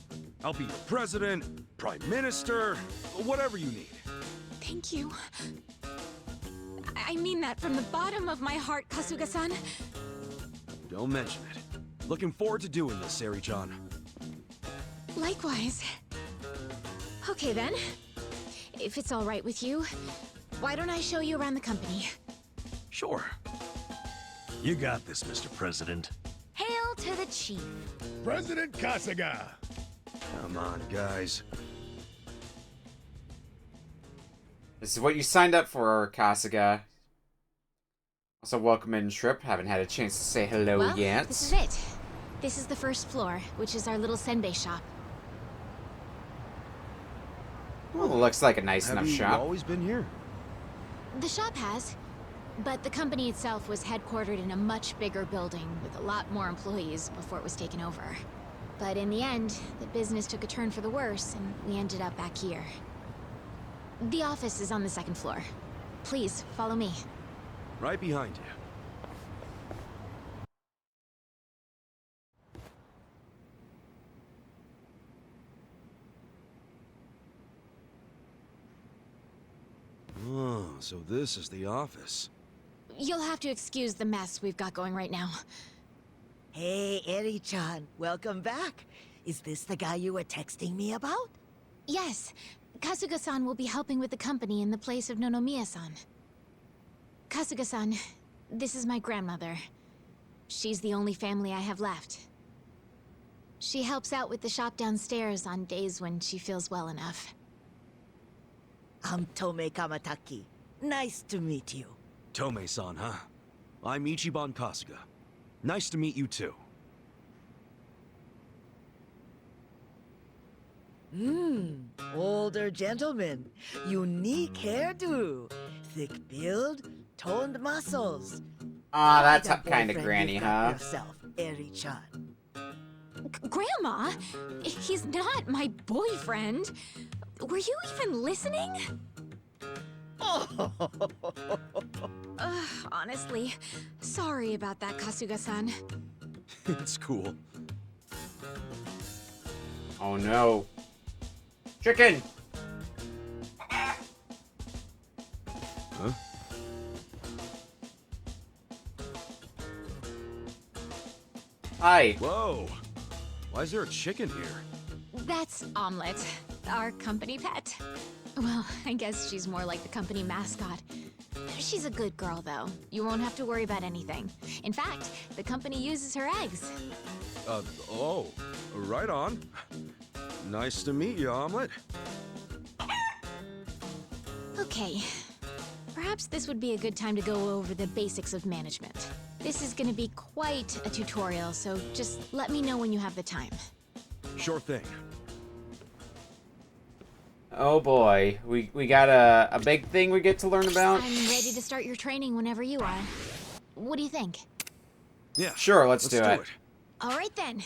Speaker 4: I'll be your president, prime minister, whatever you need.
Speaker 13: Thank you. I mean that from the bottom of my heart, Kasuga-san.
Speaker 4: Don't mention it. Looking forward to doing this, Sari-chan.
Speaker 13: Likewise. Okay then. If it's all right with you, why don't I show you around the company?
Speaker 4: Sure.
Speaker 8: You got this, Mr. President.
Speaker 12: Hail to the chief.
Speaker 20: President Kasuga!
Speaker 4: Come on, guys.
Speaker 1: This is what you signed up for, Kasuga. Also, welcome in, Trip. Haven't had a chance to say hello
Speaker 13: Well,
Speaker 1: yet.
Speaker 13: this is it. This is the first floor, which is our little senbei shop.
Speaker 1: Well, looks like a nice enough shop.
Speaker 4: Have you always been here?
Speaker 13: The shop has, but the company itself was headquartered in a much bigger building with a lot more employees before it was taken over. But in the end, the business took a turn for the worse, and we ended up back here. The office is on the second floor. Please, follow me.
Speaker 4: Right behind you. So this is the office.
Speaker 12: You'll have to excuse the mess we've got going right now.
Speaker 9: Hey, Eri-chan, welcome back. Is this the guy you were texting me about?
Speaker 12: Yes. Kasuga-san will be helping with the company in the place of Nonomiya-san. Kasuga-san, this is my grandmother. She's the only family I have left. She helps out with the shop downstairs on days when she feels well enough.
Speaker 9: I'm Tome Kamataki. Nice to meet you.
Speaker 4: Tome-san, huh? I'm Ichiban Kasuga. Nice to meet you too.
Speaker 9: Older gentleman. Unique hairdo. Thick build, toned muscles.
Speaker 1: Ah, that's
Speaker 9: Like a
Speaker 1: kind of
Speaker 9: boyfriend
Speaker 1: granny,
Speaker 9: you've got
Speaker 1: huh?
Speaker 9: Yourself, Eri-chan.
Speaker 12: Grandma? He's not my boyfriend. Were you even listening? Honestly, sorry about that, Kasuga-san.
Speaker 4: It's cool.
Speaker 1: Oh no. Chicken!
Speaker 4: Huh?
Speaker 1: Hi.
Speaker 4: Whoa! Why is there a chicken here?
Speaker 12: That's Omelette, our company pet. Well, I guess she's more like the company mascot. She's a good girl, though. You won't have to worry about anything. In fact, the company uses her eggs.
Speaker 4: Oh, right on. Nice to meet you, Omelette.
Speaker 12: Okay. Perhaps this would be a good time to go over the basics of management. This is gonna be quite a tutorial, so just let me know when you have the time.
Speaker 4: Sure thing.
Speaker 1: Oh boy, we got a big thing we get to learn about?
Speaker 12: I'm ready to start your training whenever you are. What do you think?
Speaker 4: Yeah.
Speaker 1: Sure, let's do it.
Speaker 12: All right then.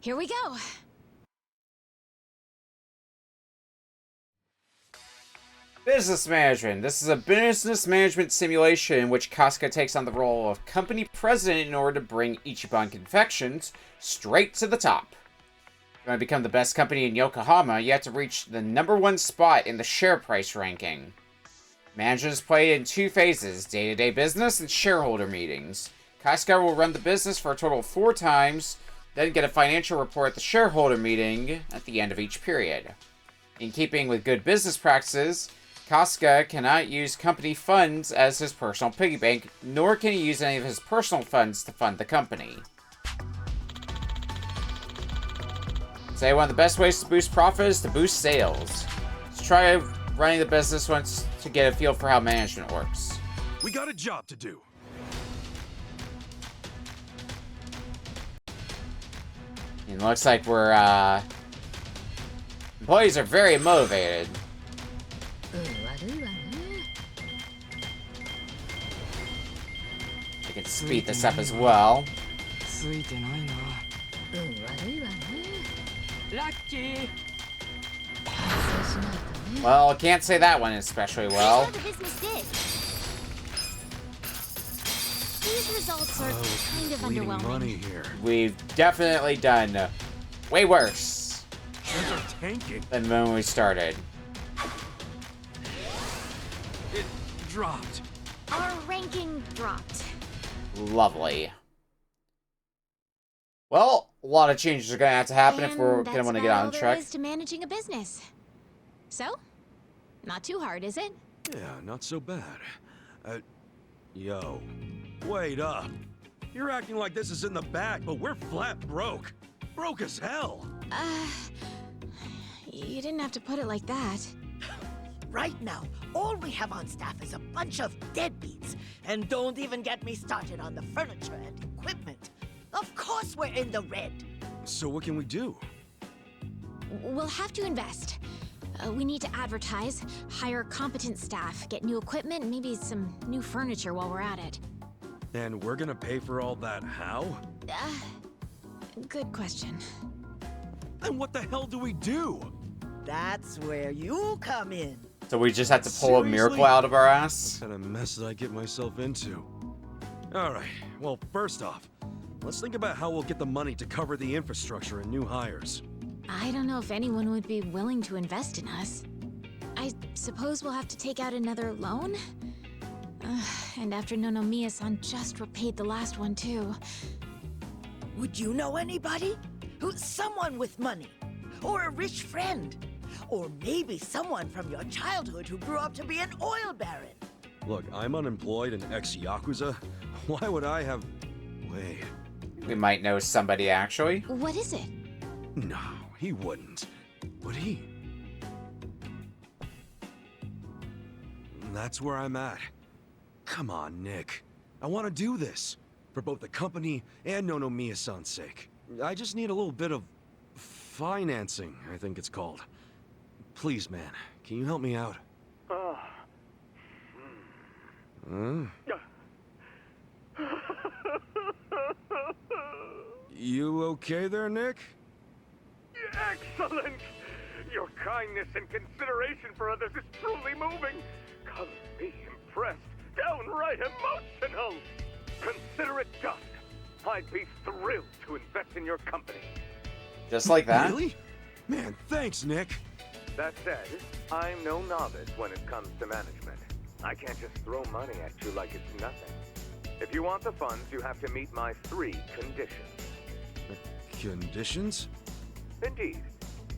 Speaker 12: Here we go.
Speaker 1: Business management. This is a business management simulation in which Kasuga takes on the role of company president in order to bring Ichiban Confections straight to the top. If you want to become the best company in Yokohama, you have to reach the #1 spot in the share price ranking. Managers play in 2 phases, day-to-day business and shareholder meetings. Kasuga will run the business for a total of 4 times, then get a financial report at the shareholder meeting at the end of each period. In keeping with good business practices, Kasuga cannot use company funds as his personal piggy bank, nor can he use any of his personal funds to fund the company. Say one of the best ways to boost profit is to boost sales. Let's try running the business once to get a feel for how management works.
Speaker 4: We got a job to do.
Speaker 1: It looks like we're, employees are very motivated. I can speed this up as well. Well, can't say that one especially well.
Speaker 12: Here's how the business did. These results are kind of
Speaker 4: Bleeding
Speaker 12: underwhelming.
Speaker 4: money here.
Speaker 1: We've definitely done way worse
Speaker 4: Shares are tanking.
Speaker 1: than when we started.
Speaker 4: It dropped.
Speaker 12: Our ranking dropped.
Speaker 1: Lovely. Well, a lot of changes are going to have to happen if we're going to want to get on
Speaker 12: That's
Speaker 1: track.
Speaker 12: all there is to managing a business. So, not too hard, is it?
Speaker 4: Yeah, not so bad. Yo, wait up. You're acting like this is in the bag, but we're flat broke. Broke as hell.
Speaker 12: You didn't have to put it like that.
Speaker 9: Right now, all we have on staff is a bunch of deadbeats. And don't even get me started on the furniture and equipment. Of course we're in the red.
Speaker 4: So what can we do?
Speaker 12: We'll have to invest. We need to advertise, hire competent staff, get new equipment, maybe some new furniture while we're at it.
Speaker 4: And we're gonna pay for all that how?
Speaker 12: Good question.
Speaker 4: Then what the hell do we do?
Speaker 9: That's where you come in.
Speaker 1: So we just have to pull a miracle
Speaker 4: Seriously?
Speaker 1: out of our ass?
Speaker 4: What kind of mess did I get myself into? Alright, well, first off, let's think about how we'll get the money to cover the infrastructure and new hires.
Speaker 12: I don't know if anyone would be willing to invest in us. I suppose we'll have to take out another loan?
Speaker 13: And after Nonomiya-san just repaid the last one, too.
Speaker 9: Would you know anybody? Someone with money? Or a rich friend? Or maybe someone from your childhood who grew up to be an oil baron?
Speaker 4: Look, I'm unemployed and ex-Yakuza. Why would I have... Wait.
Speaker 1: We might know somebody, actually.
Speaker 13: What is it?
Speaker 4: No, he wouldn't. Would he? That's where I'm at. Come on, Nick. I want to do this. For both the company and Nonomiya-san's sake. I just need a little bit of... financing, I think it's called. Please, man, can you help me out? Huh? You okay there, Nick?
Speaker 14: Excellent! Your kindness and consideration for others is truly moving. Color me impressed, downright emotional. Consider it done. I'd be thrilled to invest in your company.
Speaker 1: Just like that?
Speaker 4: Really? Man, thanks, Nick.
Speaker 14: That said, I'm no novice when it comes to management. I can't just throw money at you like it's nothing. If you want the funds, you have to meet my 3 conditions.
Speaker 4: Conditions?
Speaker 14: Indeed.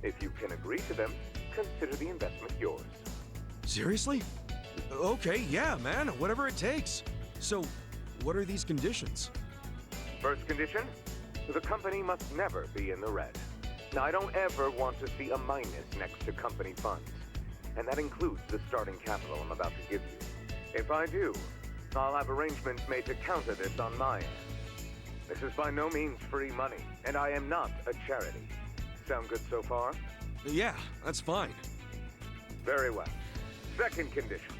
Speaker 14: If you can agree to them, consider the investment yours.
Speaker 4: Seriously? Okay, yeah, man, whatever it takes. So, what are these conditions?
Speaker 14: First condition, the company must never be in the red. Now, I don't ever want to see a minus next to company funds. And that includes the starting capital I'm about to give you. If I do, I'll have arrangements made to counter this on my end. This is by no means free money, and I am not a charity. Sound good so far?
Speaker 4: Yeah, that's fine.
Speaker 14: Very well. Second condition.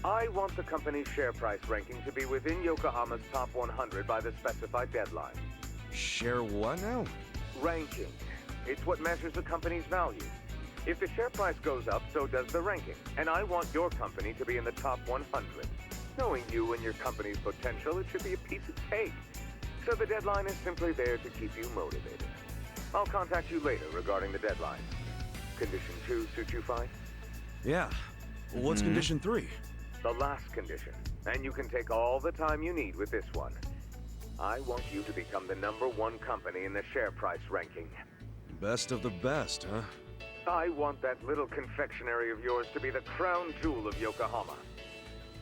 Speaker 14: I want the company's share price ranking to be within Yokohama's top 100 by the specified deadline.
Speaker 4: Share what now?
Speaker 14: Ranking. It's what measures the company's value. If the share price goes up, so does the ranking. And I want your company to be in the top 100. Knowing you and your company's potential, it should be a piece of cake. So the deadline is simply there to keep you motivated. I'll contact you later regarding the deadline. Condition 2 suit you fine?
Speaker 4: Yeah. What's condition 3?
Speaker 14: The last condition. And you can take all the time you need with this one. I want you to become the #1 company in the share price ranking.
Speaker 4: Best of the best, huh?
Speaker 14: I want that little confectionery of yours to be the crown jewel of Yokohama.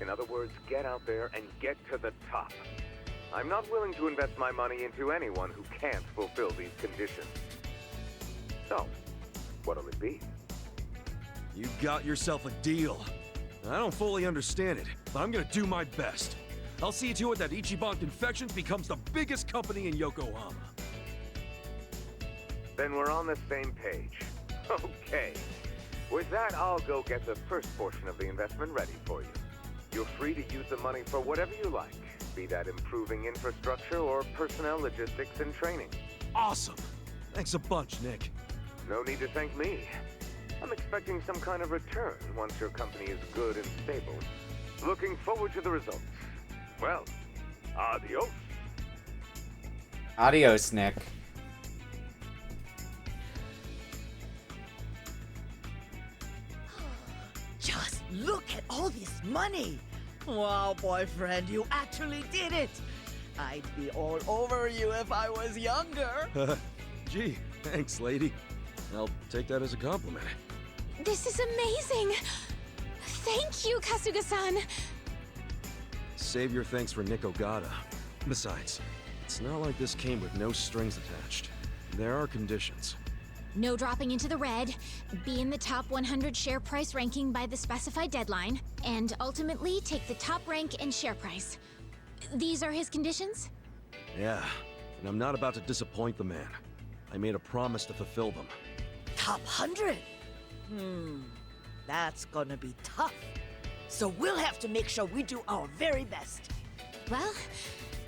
Speaker 14: In other words, get out there and get to the top. I'm not willing to invest my money into anyone who can't fulfill these conditions. So, what'll it be?
Speaker 4: You got yourself a deal. I don't fully understand it, but I'm gonna do my best. I'll see to it that Ichiban Confections becomes the biggest company in Yokohama.
Speaker 14: Then we're on the same page. Okay. With that, I'll go get the first portion of the investment ready for you. You're free to use the money for whatever you like, be that improving infrastructure or personnel logistics and training.
Speaker 4: Awesome! Thanks a bunch, Nick.
Speaker 14: No need to thank me. I'm expecting some kind of return once your company is good and stable. Looking forward to the results. Well, adios.
Speaker 1: Adios, Nick.
Speaker 9: Just look at all this money! Wow, boyfriend, you actually did it! I'd be all over you if I was younger.
Speaker 4: Gee, thanks, lady. I'll take that as a compliment.
Speaker 13: This is amazing! Thank you, Kasuga-san!
Speaker 4: Save your thanks for Nick Ogata. Besides, it's not like this came with no strings attached. There are conditions.
Speaker 12: No dropping into the red, be in the top 100 share price ranking by the specified deadline, and ultimately take the top rank and share price. These are his conditions?
Speaker 4: Yeah, and I'm not about to disappoint the man. I made a promise to fulfill them.
Speaker 9: Top 100? That's gonna be tough. So we'll have to make sure we do our very best.
Speaker 12: Well,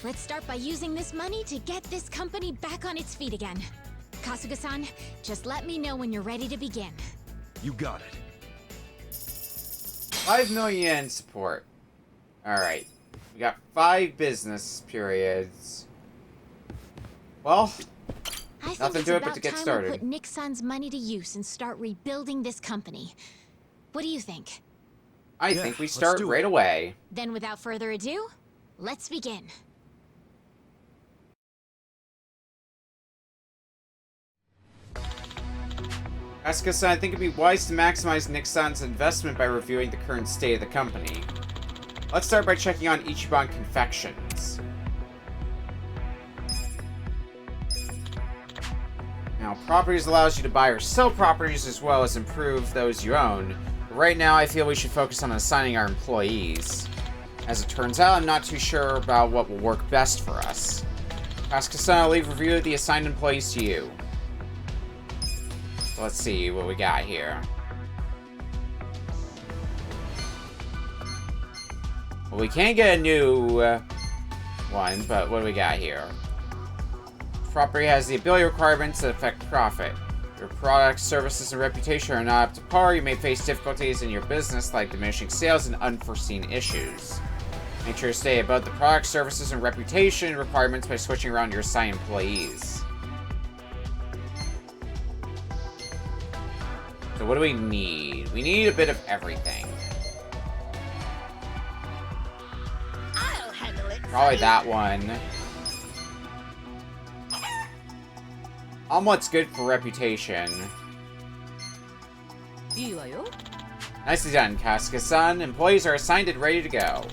Speaker 12: let's start by using this money to get this company back on its feet again. Kasuga-san, just let me know when you're ready to begin.
Speaker 4: You got it.
Speaker 1: 5 million yen support. Alright. We got 5 business periods. Well,
Speaker 12: I think
Speaker 1: nothing
Speaker 12: it's
Speaker 1: to it
Speaker 12: about
Speaker 1: but to get
Speaker 12: time
Speaker 1: started.
Speaker 12: we put Nick-san's money to use and start rebuilding this company. What do you think?
Speaker 1: I think we start right away.
Speaker 18: Then without further ado, let's begin.
Speaker 1: Asuka-san, I think it'd be wise to maximize Nick-san's investment by reviewing the current state of the company. Let's start by checking on Ichiban Confections. Now, properties allows you to buy or sell properties as well as improve those you own. But right now, I feel we should focus on assigning our employees. As it turns out, I'm not too sure about what will work best for us. Asuka-san, I'll leave review of the assigned employees to you. Let's see what we got here. Well, we can get a new one, but what do we got here? Property has the ability requirements that affect profit. Your products, services, and reputation are not up to par. You may face difficulties in your business like diminishing sales and unforeseen issues. Make sure to stay above the product, services, and reputation requirements by switching around your assigned employees. So what do we need? We need a bit of everything.
Speaker 9: I'll handle it.
Speaker 1: Probably that one. Omelet's good for reputation. Nicely done, Kasuga-san. Employees are assigned and ready to go.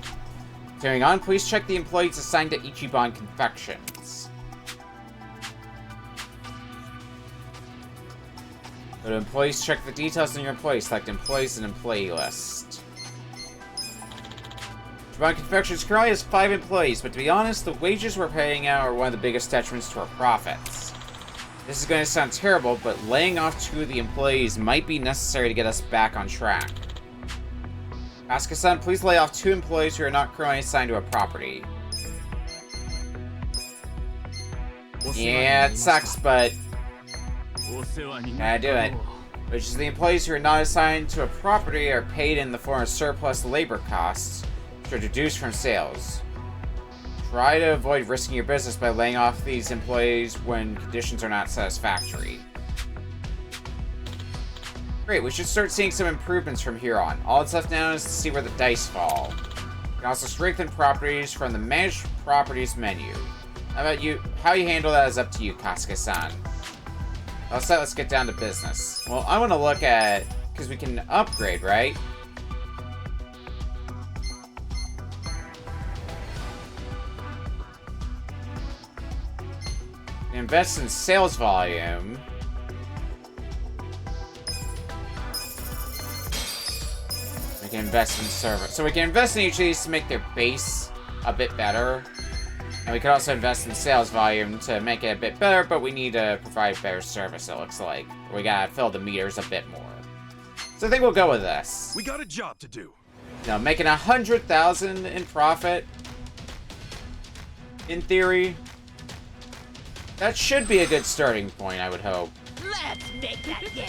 Speaker 1: Carrying on, please check the employees assigned to Ichiban Confections. Go to employees, check the details on your employees, select employees and employee list. Ichiban Confections currently has 5 employees, but to be honest, the wages we're paying out are one of the biggest detriments to our profits. This is going to sound terrible, but laying off 2 of the employees might be necessary to get us back on track. Asuka-san, please lay off 2 employees who are not currently assigned to a property. Yeah, it sucks, but gotta do it. Which is the employees who are not assigned to a property are paid in the form of surplus labor costs, which are deduced from sales. Try to avoid risking your business by laying off these employees when conditions are not satisfactory. Great, we should start seeing some improvements from here on. All that's left now is to see where the dice fall. You can also strengthen properties from the Managed Properties menu. How about you? How you handle that is up to you, Kasuga-san. Let's get down to business. Well, I want to look at... because we can upgrade, right? Invest in sales volume. We can invest in server. So we can invest in each of these to make their base a bit better. And we could also invest in sales volume to make it a bit better, but we need to provide better service, it looks like. We gotta fill the meters a bit more. So I think we'll go with this.
Speaker 6: We got a job to do.
Speaker 1: Now, making 100,000 in profit, in theory, that should be a good starting point, I would hope.
Speaker 9: Let's make that yen.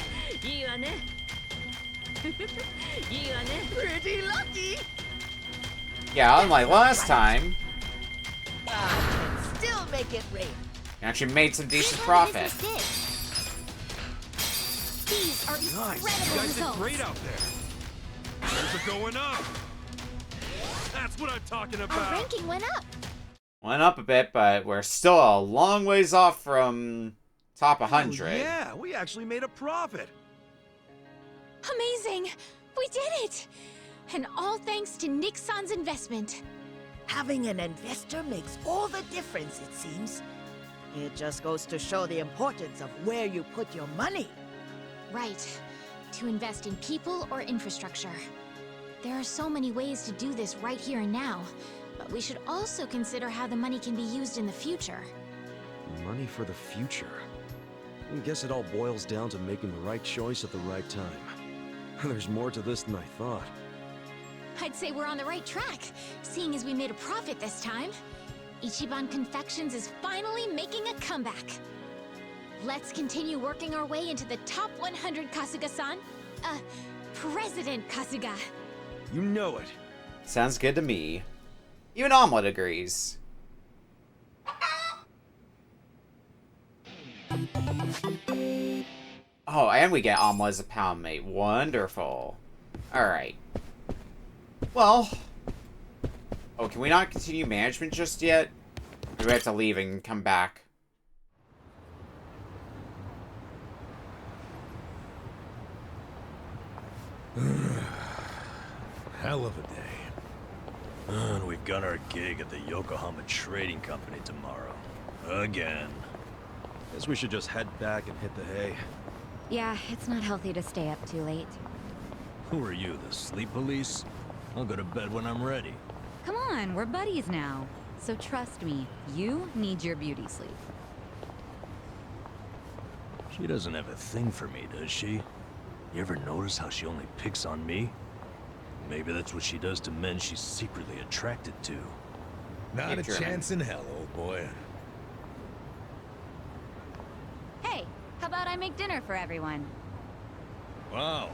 Speaker 9: Pretty lucky.
Speaker 1: Yeah, unlike last time,
Speaker 9: Still make it rain.
Speaker 1: we actually made some decent profit.
Speaker 18: These are
Speaker 6: Nice. You
Speaker 18: incredible
Speaker 6: guys did
Speaker 18: results.
Speaker 6: great out there. Sales are going up. That's what I'm talking
Speaker 18: Our
Speaker 6: about.
Speaker 18: ranking went up.
Speaker 1: Went up a bit, but we're still a long ways off from top 100.
Speaker 6: Oh, yeah, we actually made a profit.
Speaker 18: Amazing! We did it! And all thanks to Nick-san's investment.
Speaker 9: Having an investor makes all the difference, it seems. It just goes to show the importance of where you put your money.
Speaker 18: Right. To invest in people or infrastructure. There are so many ways to do this right here and now, but we should also consider how the money can be used in the future.
Speaker 4: Money for the future. I guess it all boils down to making the right choice at the right time. There's more to this than I thought.
Speaker 18: I'd say we're on the right track, seeing as we made a profit this time. Ichiban Confections is finally making a comeback. Let's continue working our way into the top 100, Kasuga-san. President Kasuga.
Speaker 4: You know it.
Speaker 1: Sounds good to me. Even Omelet agrees. Oh, and we get Omelet as a pound mate. Wonderful. Alright. Well... Oh, can we not continue management just yet? Or do we have to leave and come back?
Speaker 8: Hell of a day. And we've got our gig at the Yokohama Trading Company tomorrow. Again.
Speaker 4: Guess we should just head back and hit the hay.
Speaker 12: Yeah, it's not healthy to stay up too late.
Speaker 8: Who are you, the sleep police? I'll go to bed when I'm ready.
Speaker 12: Come on, we're buddies now. So trust me, you need your beauty sleep.
Speaker 8: She doesn't have a thing for me, does she? You ever notice how she only picks on me? Maybe that's what she does to men she's secretly attracted to.
Speaker 20: Not a chance in hell, old boy.
Speaker 12: Hey, how about I make dinner for everyone?
Speaker 8: Wow.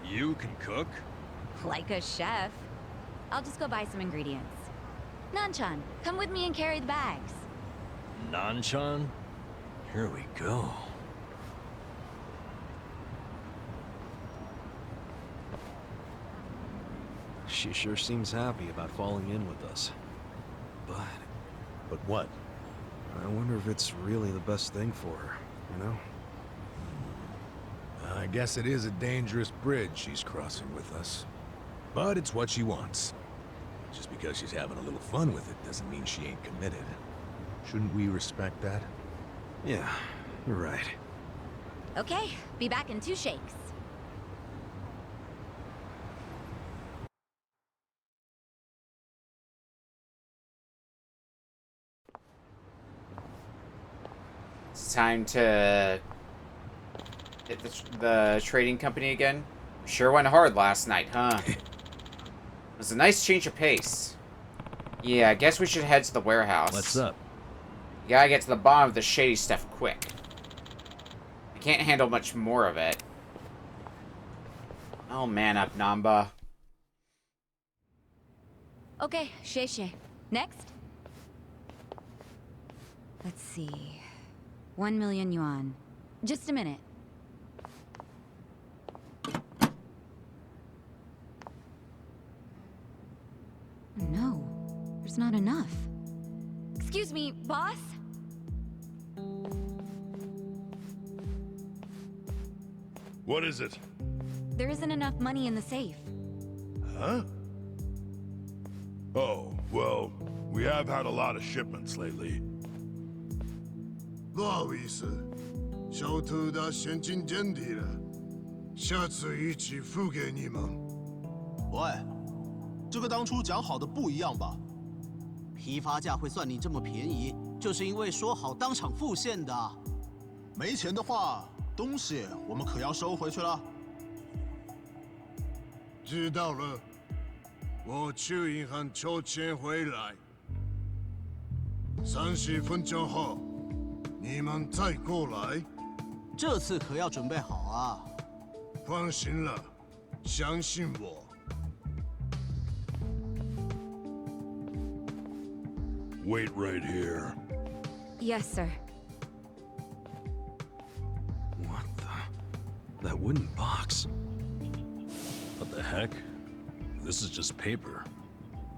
Speaker 8: You can cook?
Speaker 12: Like a chef. I'll just go buy some ingredients. Nanchan, come with me and carry the bags.
Speaker 8: Nanchan? Here we go.
Speaker 4: She sure seems happy about falling in with us. But what? I wonder if it's really the best thing for her, you know?
Speaker 20: I guess it is a dangerous bridge she's crossing with us. But it's what she wants. Just because she's having a little fun with it doesn't mean she ain't committed. Shouldn't we respect that?
Speaker 4: Yeah, you're right.
Speaker 12: Okay, be back in 2 shakes.
Speaker 1: It's time to hit the trading company again. Sure went hard last night, huh? It was a nice change of pace. Yeah, I guess we should head to the warehouse.
Speaker 8: What's up?
Speaker 1: You gotta get to the bottom of the shady stuff quick. I can't handle much more of it. Oh, man up, Namba.
Speaker 12: Okay, Sheshe. Next? Let's see. 1 million yuan. Just a minute. No, there's not enough. Excuse me, boss?
Speaker 11: What is it?
Speaker 12: There isn't enough money in the safe.
Speaker 11: Huh? Oh, well, we have had a lot of shipments lately.
Speaker 5: 不好意思，小偷的现金见底了，下次一起付给你们。
Speaker 15: 喂，这个当初讲好的不一样吧？批发价会算你这么便宜，就是因为说好当场付现的。没钱的话，东西我们可要收回去了。
Speaker 5: 知道了，我去银行抽钱回来。30分钟后。 你们再过来，
Speaker 15: 这次可要准备好啊！
Speaker 5: 放心了，相信我。
Speaker 11: Wait right here.
Speaker 12: Yes, sir.
Speaker 4: What the? That wooden box.
Speaker 8: What the heck? This is just paper.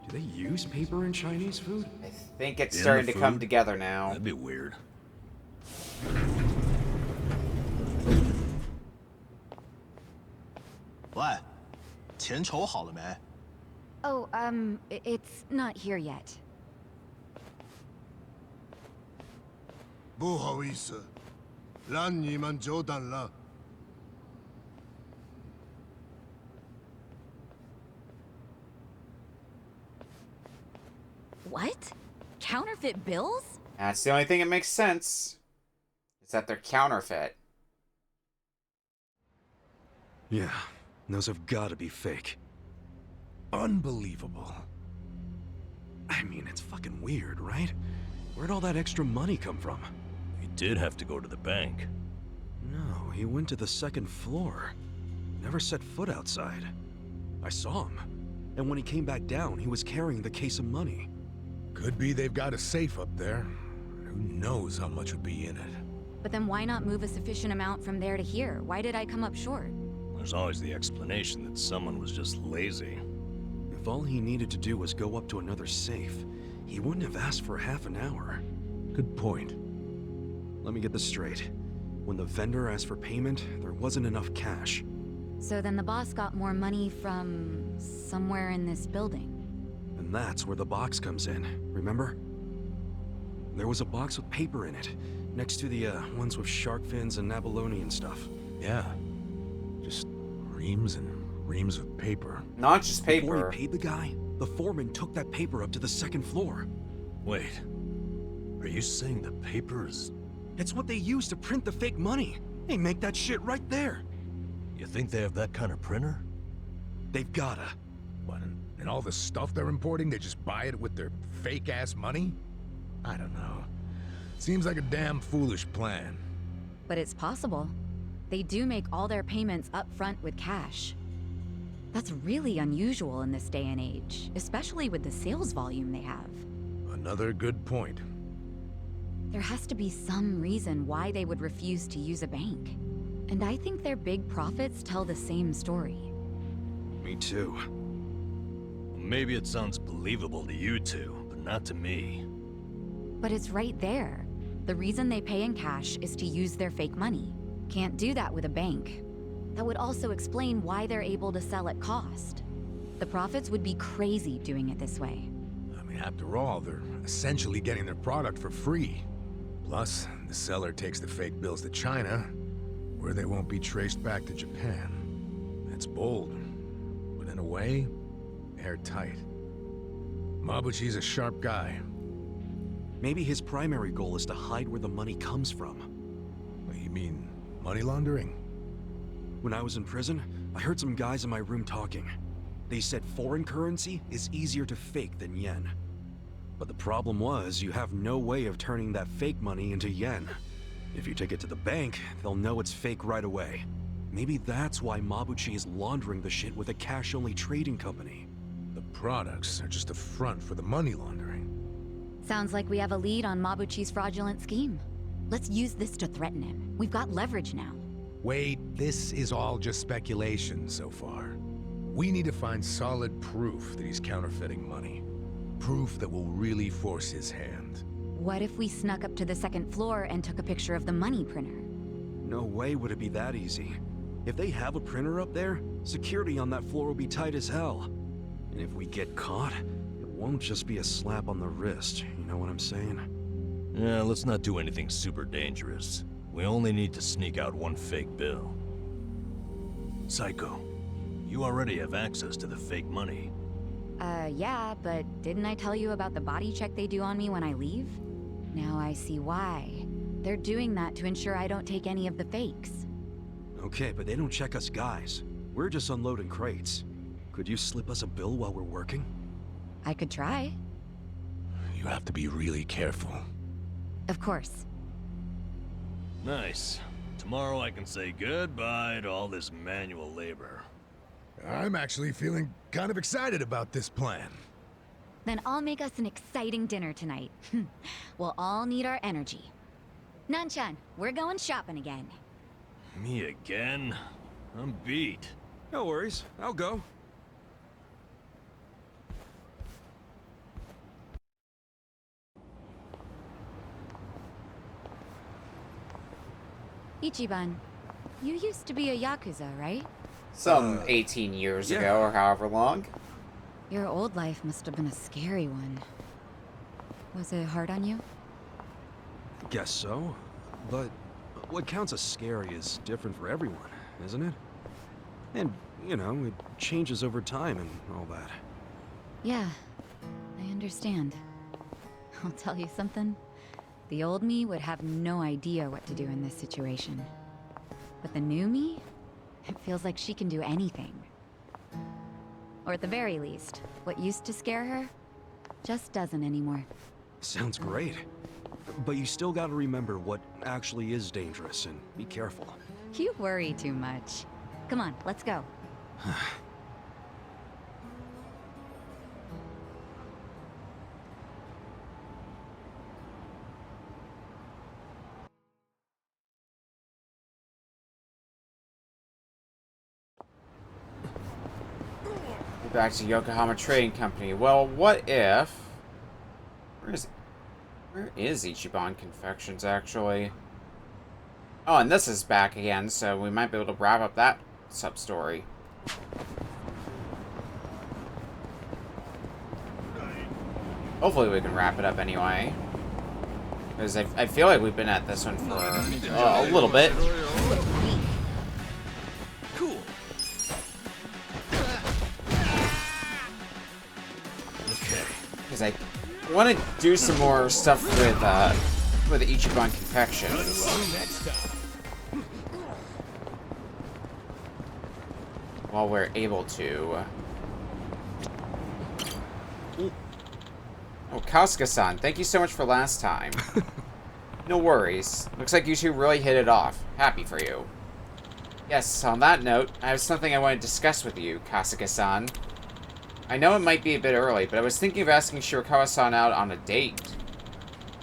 Speaker 3: Do they use paper in Chinese food?
Speaker 1: I think it's starting to come together now.
Speaker 8: That'd be weird.
Speaker 15: 喂，钱筹好了没？
Speaker 12: Oh, it's not here yet.
Speaker 5: 不好意思，让你们久等了。
Speaker 12: What? Counterfeit bills?
Speaker 1: That's the only thing that makes sense. Is that they're counterfeit.
Speaker 4: Yeah, those have got to be fake.
Speaker 20: Unbelievable.
Speaker 4: I mean, it's fucking weird, right? Where'd all that extra money come from?
Speaker 8: He did have to go to the bank.
Speaker 4: No, he went to the 2nd floor. Never set foot outside. I saw him. And when he came back down, he was carrying the case of money.
Speaker 20: Could be they've got a safe up there. Who knows how much would be in it.
Speaker 12: But then why not move a sufficient amount from there to here? Why did I come up short?
Speaker 8: There's always the explanation that someone was just lazy.
Speaker 4: If all he needed to do was go up to another safe, he wouldn't have asked for half an hour.
Speaker 20: Good point.
Speaker 4: Let me get this straight. When the vendor asked for payment, there wasn't enough cash.
Speaker 12: So then the boss got more money from somewhere in this building.
Speaker 4: And that's where the box comes in, remember? There was a box with paper in it, next to the ones with shark fins and abalone and stuff.
Speaker 20: Yeah. Just reams and reams of paper.
Speaker 1: Not just paper.
Speaker 4: Before he paid the guy, the foreman took that paper up to the second floor.
Speaker 8: Wait. Are you saying the paper is...
Speaker 4: It's what they use to print the fake money. They make that shit right there.
Speaker 8: You think they have that kind of printer?
Speaker 4: They've gotta.
Speaker 20: What, and all the stuff they're importing, they just buy it with their fake-ass money? I don't know. Seems like a damn foolish plan.
Speaker 12: But it's possible. They do make all their payments up front with cash. That's really unusual in this day and age, especially with the sales volume they have.
Speaker 20: Another good point.
Speaker 12: There has to be some reason why they would refuse to use a bank. And I think their big profits tell the same story.
Speaker 4: Me too.
Speaker 8: Maybe it sounds believable to you two, but not to me.
Speaker 12: But it's right there. The reason they pay in cash is to use their fake money. Can't do that with a bank. That would also explain why they're able to sell at cost. The profits would be crazy doing it this way.
Speaker 20: I mean, after all, they're essentially getting their product for free. Plus, the seller takes the fake bills to China, where they won't be traced back to Japan. That's bold, but in a way, airtight. Mabuchi's a sharp guy.
Speaker 4: Maybe his primary goal is to hide where the money comes from.
Speaker 20: You mean money laundering?
Speaker 4: When I was in prison, I heard some guys in my room talking. They said foreign currency is easier to fake than yen. But the problem was, you have no way of turning that fake money into yen. If you take it to the bank, they'll know it's fake right away. Maybe that's why Mabuchi is laundering the shit with a cash-only trading company.
Speaker 20: The products are just a front for the money laundering.
Speaker 12: Sounds like we have a lead on Mabuchi's fraudulent scheme. Let's use this to threaten him. We've got leverage now.
Speaker 20: Wait, this is all just speculation so far. We need to find solid proof that he's counterfeiting money. Proof that will really force his hand.
Speaker 12: What if we snuck up to the second floor and took a picture of the money printer?
Speaker 4: No way would it be that easy. If they have a printer up there, security on that floor will be tight as hell. And if we get caught, it won't just be a slap on the wrist, you know what I'm saying?
Speaker 8: Yeah, let's not do anything super dangerous. We only need to sneak out one fake bill. Psycho, you already have access to the fake money.
Speaker 12: Yeah, but didn't I tell you about the body check they do on me when I leave? Now I see why. They're doing that to ensure I don't take any of the fakes.
Speaker 4: Okay, but they don't check us guys. We're just unloading crates. Could you slip us a bill while we're working?
Speaker 12: I could try.
Speaker 20: You have to be really careful.
Speaker 12: Of course.
Speaker 8: Nice. Tomorrow I can say goodbye to all this manual labor.
Speaker 20: I'm actually feeling kind of excited about this plan.
Speaker 12: Then I'll make us an exciting dinner tonight. We'll all need our energy. Nanchan, we're going shopping again.
Speaker 8: Me again? I'm beat.
Speaker 4: No worries, I'll go.
Speaker 12: Ichiban, you used to be a Yakuza, right?
Speaker 1: Some 18 years ago, or however long.
Speaker 12: Your old life must have been a scary one. Was it hard on you?
Speaker 4: Guess so. But what counts as scary is different for everyone, isn't it? And, you know, it changes over time and all that.
Speaker 12: Yeah, I understand. I'll tell you something. The old me would have no idea what to do in this situation. But the new me? It feels like she can do anything. Or at the very least, what used to scare her, just doesn't anymore.
Speaker 4: Sounds great. But you still gotta remember what actually is dangerous and be careful.
Speaker 12: You worry too much. Come on, let's go.
Speaker 1: Back to Yokohama Trading Company. Well, what if... Where is Ichiban Confections, actually? Oh, and this is back again, so we might be able to wrap up that sub-story. Hopefully we can wrap it up anyway. Because I feel like we've been at this one for a little bit.
Speaker 21: Cool.
Speaker 1: Okay. Because I want to do some more stuff with Ichiban Confections. While we're able to. Oh, Kasuga-san, thank you so much for last time. No worries. Looks like you two really hit it off. Happy for you. Yes, on that note, I have something I want to discuss with you, Kasuga-san. I know it might be a bit early, but I was thinking of asking Shirakawa-san out on a date.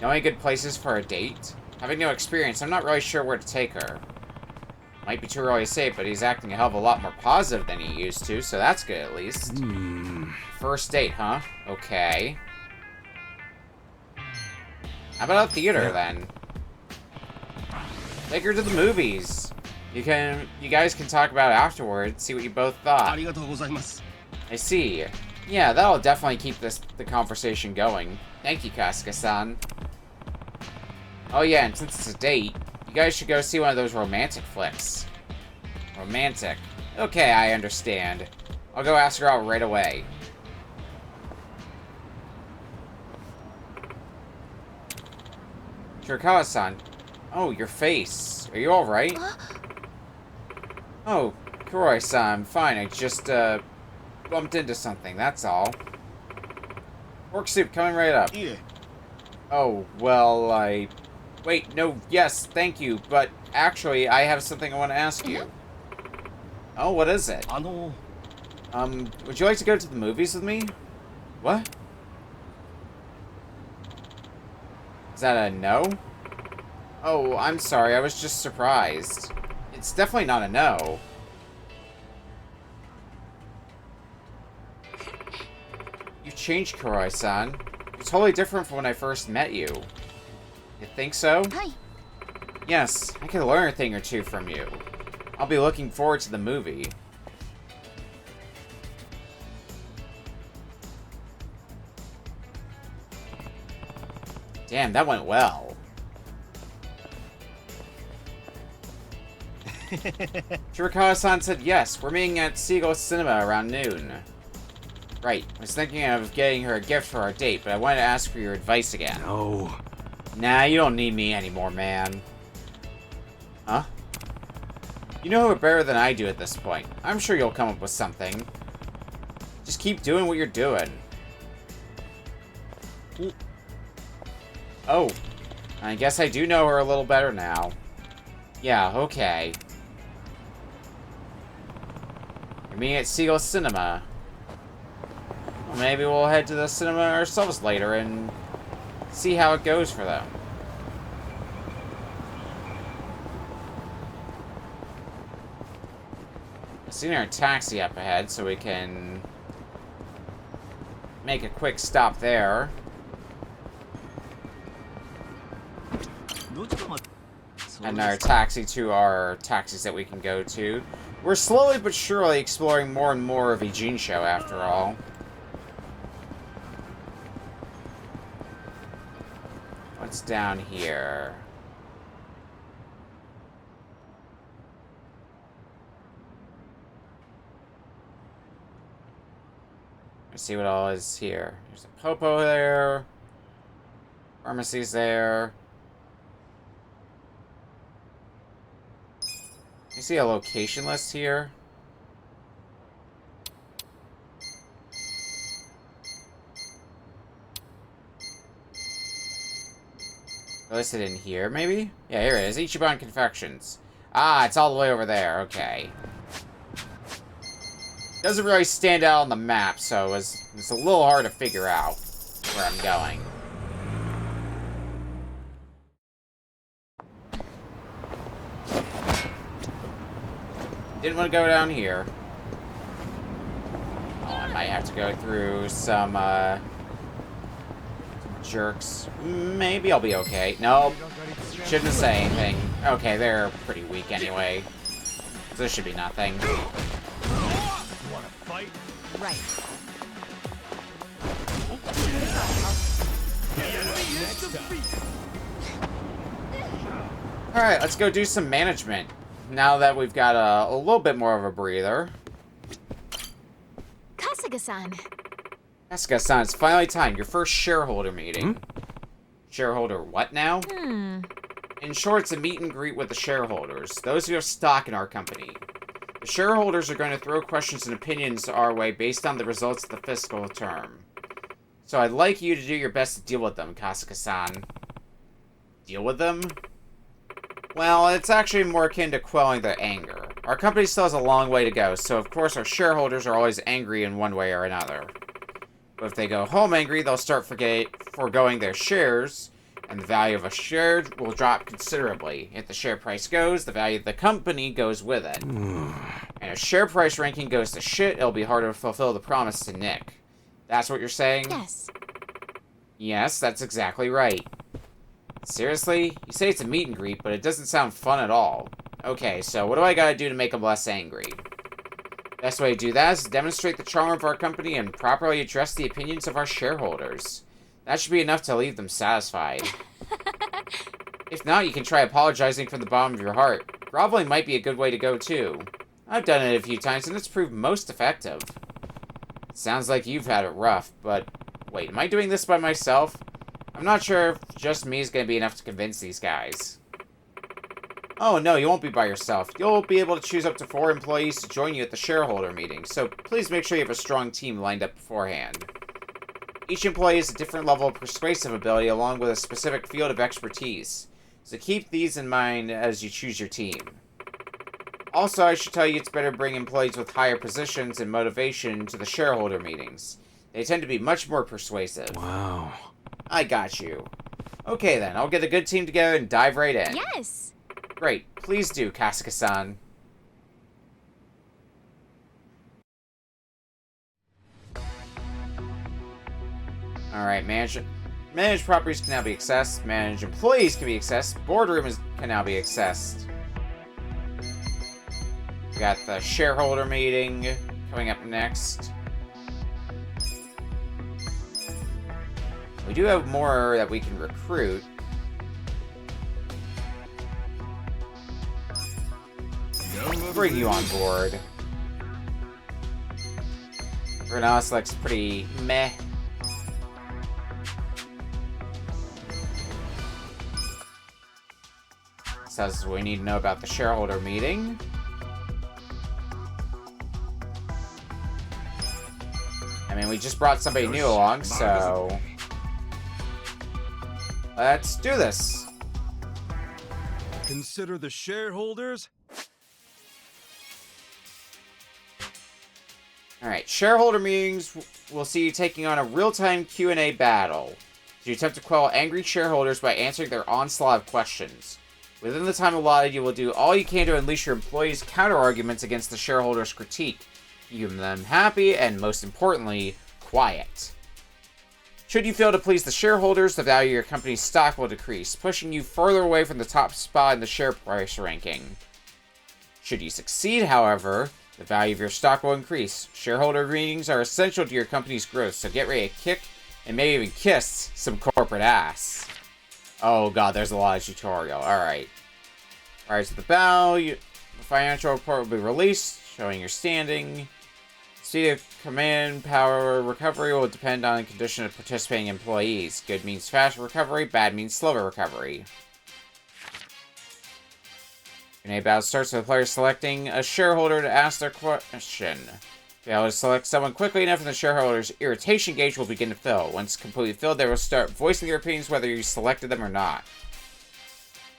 Speaker 1: Know any good places for a date? Having no experience, I'm not really sure where to take her. Might be too early to say, but he's acting a hell of a lot more positive than he used to, so that's good at least. First date, huh? Okay. How about a theater, then? Take her to the movies. You guys can talk about it afterwards, see what you both thought. I see. Yeah, that'll definitely keep the conversation going. Thank you, Kasuga-san. Oh yeah, and since it's a date, you guys should go see one of those romantic flicks. Romantic. Okay, I understand. I'll go ask her out right away. Shirakawa-san. Oh, your face. Are you alright? Oh, Kuroi-san, I'm fine. I just, bumped into something, that's all. Pork soup coming right up.
Speaker 15: Yeah.
Speaker 1: Oh, well, Wait, no, yes, thank you, but actually, I have something I want to ask you. Oh, what is it? Would you like to go to the movies with me? What? Is that a no? Oh, I'm sorry, I was just surprised. It's definitely not a no. You've changed, Kuroi-san. You're totally different from when I first met you. You think so?
Speaker 18: Hi.
Speaker 1: Yes, I could learn a thing or two from you. I'll be looking forward to the movie. Damn, that went well. Shirakawa-san said yes. We're meeting at Seagull Cinema around noon. Right. I was thinking of getting her a gift for our date, but I wanted to ask for your advice again.
Speaker 4: No.
Speaker 1: Nah, you don't need me anymore, man. Huh? You know her better than I do at this point. I'm sure you'll come up with something. Just keep doing what you're doing. Oh. I guess I do know her a little better now. Yeah, okay. You're meeting at Seagull Cinema. Well, maybe we'll head to the cinema ourselves later and see how it goes for them. I've seen our taxi up ahead, so we can make a quick stop there. And our taxi to our taxis that we can go to. We're slowly but surely exploring more and more of Ijincho after all. What's down here? Let's see what all is here. There's a Popo there. Pharmacy's there. You see a location list here? Listed in here, maybe? Yeah, here it is. Ichiban Confections. Ah, it's all the way over there. Okay. Doesn't really stand out on the map, so it's a little hard to figure out where I'm going. Didn't want to go down here. Oh, am I might have to go through some jerks. Maybe I'll be okay. Nope. Shouldn't say anything. Okay, they're pretty weak anyway. So this should be nothing.
Speaker 6: You wanna fight?
Speaker 9: Right.
Speaker 1: Alright, let's go do some management. Now that we've got a little bit more of a breather.
Speaker 18: Kasuga-san.
Speaker 1: Kasuga-san, it's finally time. Your first shareholder meeting. Shareholder what now? In short, it's a meet and greet with the shareholders. Those who have stock in our company. The shareholders are going to throw questions and opinions our way based on the results of the fiscal term. So I'd like you to do your best to deal with them, Kasuga-san. Deal with them? Well, it's actually more akin to quelling their anger. Our company still has a long way to go, so of course our shareholders are always angry in one way or another. But if they go home angry, they'll start foregoing their shares, and the value of a share will drop considerably. If the share price goes, the value of the company goes with it. And if share price ranking goes to shit, it'll be harder to fulfill the promise to Nick. That's what you're saying?
Speaker 18: Yes.
Speaker 1: Yes, that's exactly right. Seriously? You say it's a meet and greet, but it doesn't sound fun at all. Okay, so what do I gotta do to make them less angry? Best way to do that is to demonstrate the charm of our company and properly address the opinions of our shareholders. That should be enough to leave them satisfied. If not, you can try apologizing from the bottom of your heart. Groveling might be a good way to go, too. I've done it a few times, and it's proved most effective. It sounds like you've had it rough, but... Wait, am I doing this by myself? I'm not sure if just me is going to be enough to convince these guys. Oh, no, you won't be by yourself. You'll be able to choose up to 4 employees to join you at the shareholder meeting, so please make sure you have a strong team lined up beforehand. Each employee has a different level of persuasive ability along with a specific field of expertise, so keep these in mind as you choose your team. Also, I should tell you it's better to bring employees with higher positions and motivation to the shareholder meetings. They tend to be much more persuasive.
Speaker 8: Wow.
Speaker 1: I got you. Okay then, I'll get a good team together and dive right in.
Speaker 18: Yes.
Speaker 1: Great, please do, Kasuga-san. Alright, managed properties can now be accessed. Managed employees can be accessed. Boardroom can now be accessed. We got the shareholder meeting coming up next. We do have more that we can recruit. Bring you on board. Everyone else looks pretty meh. Says we need to know about the shareholder meeting. I mean, we just brought somebody new along, so... Let's do this.
Speaker 6: Consider the shareholders.
Speaker 1: Alright, shareholder meetings will see you taking on a real-time Q&A battle. You attempt to quell angry shareholders by answering their onslaught of questions. Within the time allotted, you will do all you can to unleash your employees' counter-arguments against the shareholders' critique, keeping them happy and, most importantly, quiet. Should you fail to please the shareholders, the value of your company's stock will decrease, pushing you further away from the top spot in the share price ranking. Should you succeed, however, the value of your stock will increase. Shareholder meetings are essential to your company's growth, so get ready to kick and maybe even kiss some corporate ass. Oh god, there's a lot of tutorial. Alright. Rise to the value. The financial report will be released, showing your standing. Speed of command power recovery will depend on the condition of participating employees. Good means fast recovery, bad means slower recovery. Q&A battle starts with the player selecting a shareholder to ask their question. Be able to select someone quickly enough and the shareholder's irritation gauge will begin to fill. Once completely filled, they will start voicing their opinions whether you selected them or not.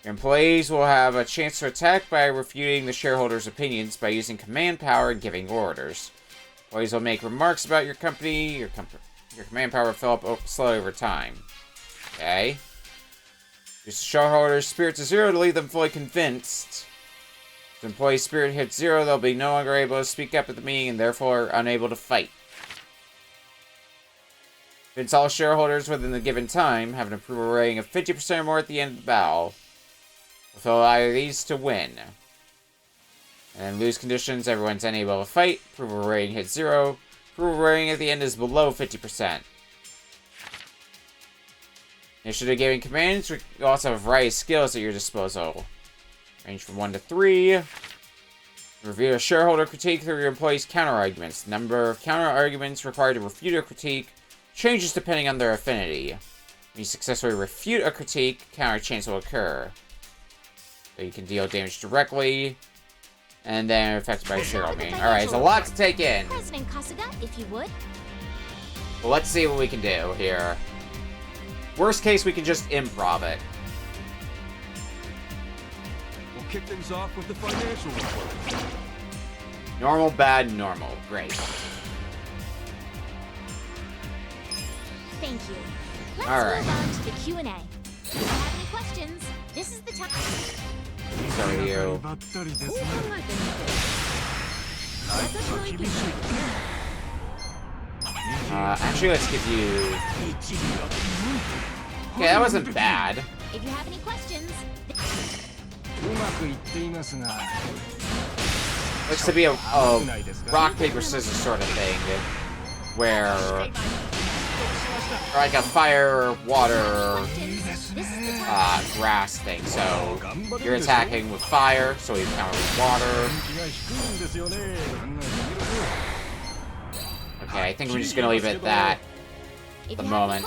Speaker 1: Your employees will have a chance to attack by refuting the shareholder's opinions by using command power and giving orders. Employees will make remarks about your company. Your command power will fill up slowly over time. Okay. Use the shareholder's spirit to 0 to leave them fully convinced. If the employee's spirit hits 0, they'll be no longer able to speak up at the meeting and therefore unable to fight. Convince all shareholders within the given time, have an approval rating of 50% or more at the end of the battle. Fulfill either of these to win. And then lose conditions, everyone's unable to fight. Approval rating hits 0. Approval rating at the end is below 50%. Initiative giving commands, you also have a variety of skills at your disposal. Range from 1 to 3. Review a shareholder critique through your employees' counter-arguments. The number of counter-arguments required to refute a critique changes depending on their affinity. When you successfully refute a critique, counter chance will occur. So you can deal damage directly, and then affected by shareholder meeting. Alright, it's a lot to take in.
Speaker 18: President Kasuga, if you would.
Speaker 1: Well, let's see what we can do here. Worst case, we can just improv it.
Speaker 6: We'll kick things off with the financial report.
Speaker 1: Normal, bad, normal. Great.
Speaker 18: Thank you. Let's
Speaker 1: All right.
Speaker 18: move on to the Q&A. If you have any questions, this is the time.
Speaker 1: So you. Actually, let's give you. Okay, that wasn't bad.
Speaker 18: If you have any questions,
Speaker 1: Looks to be a rock, paper, scissors sort of thing, where like a fire, water, grass thing. So you're attacking with fire, so you counter with water. Okay, I think we're just gonna leave it at that at the moment.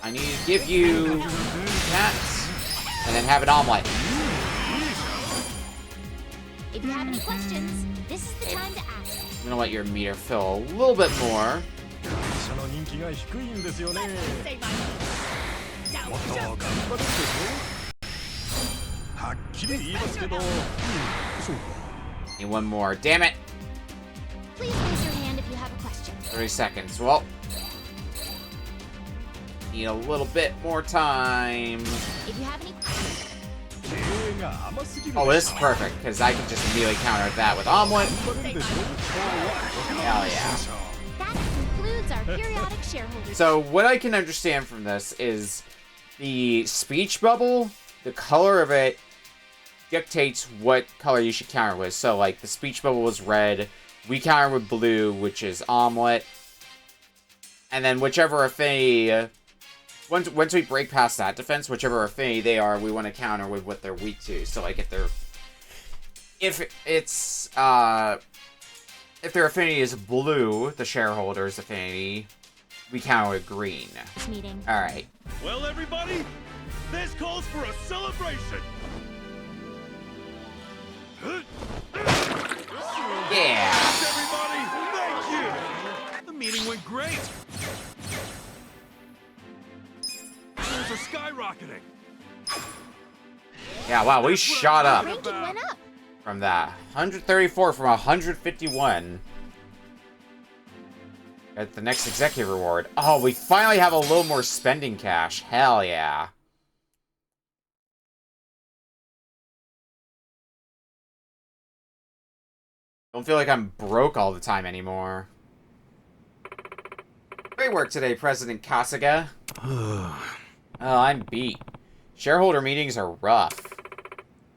Speaker 1: I need to give you cats and then have an omelet.
Speaker 18: if you have any questions, this is the time to ask.
Speaker 1: I'm gonna let your meter fill a little bit more. Need one more. Damn it!
Speaker 18: Please raise your hand if you have a question.
Speaker 1: 30 seconds. Well, need a little bit more time.
Speaker 18: If you have any
Speaker 1: Oh, this is perfect, because I can just immediately counter that with omelet. Hell yeah.
Speaker 18: That concludes our periodic shareholders.
Speaker 1: So, what I can understand from this is the speech bubble, the color of it dictates what color you should counter with. So, like, the speech bubble was red, we counter with blue, which is omelet. And then whichever affinity... Once we break past that defense, whichever affinity they are, we want to counter with what they're weak to. So, like, if their affinity is blue, the shareholders' affinity, we counter with green. All right.
Speaker 6: Well, everybody, this calls for a celebration.
Speaker 1: Yeah.
Speaker 6: Everybody, thank you. The meeting went great. Sales are skyrocketing.
Speaker 1: Yeah, wow, we shot up
Speaker 18: ranking went up.
Speaker 1: from that. 134 from 151. At the next executive reward. Oh, we finally have a little more spending cash. Hell yeah. Don't feel like I'm broke all the time anymore. Great work today, President Kasuga. Oh, I'm beat. Shareholder meetings are rough.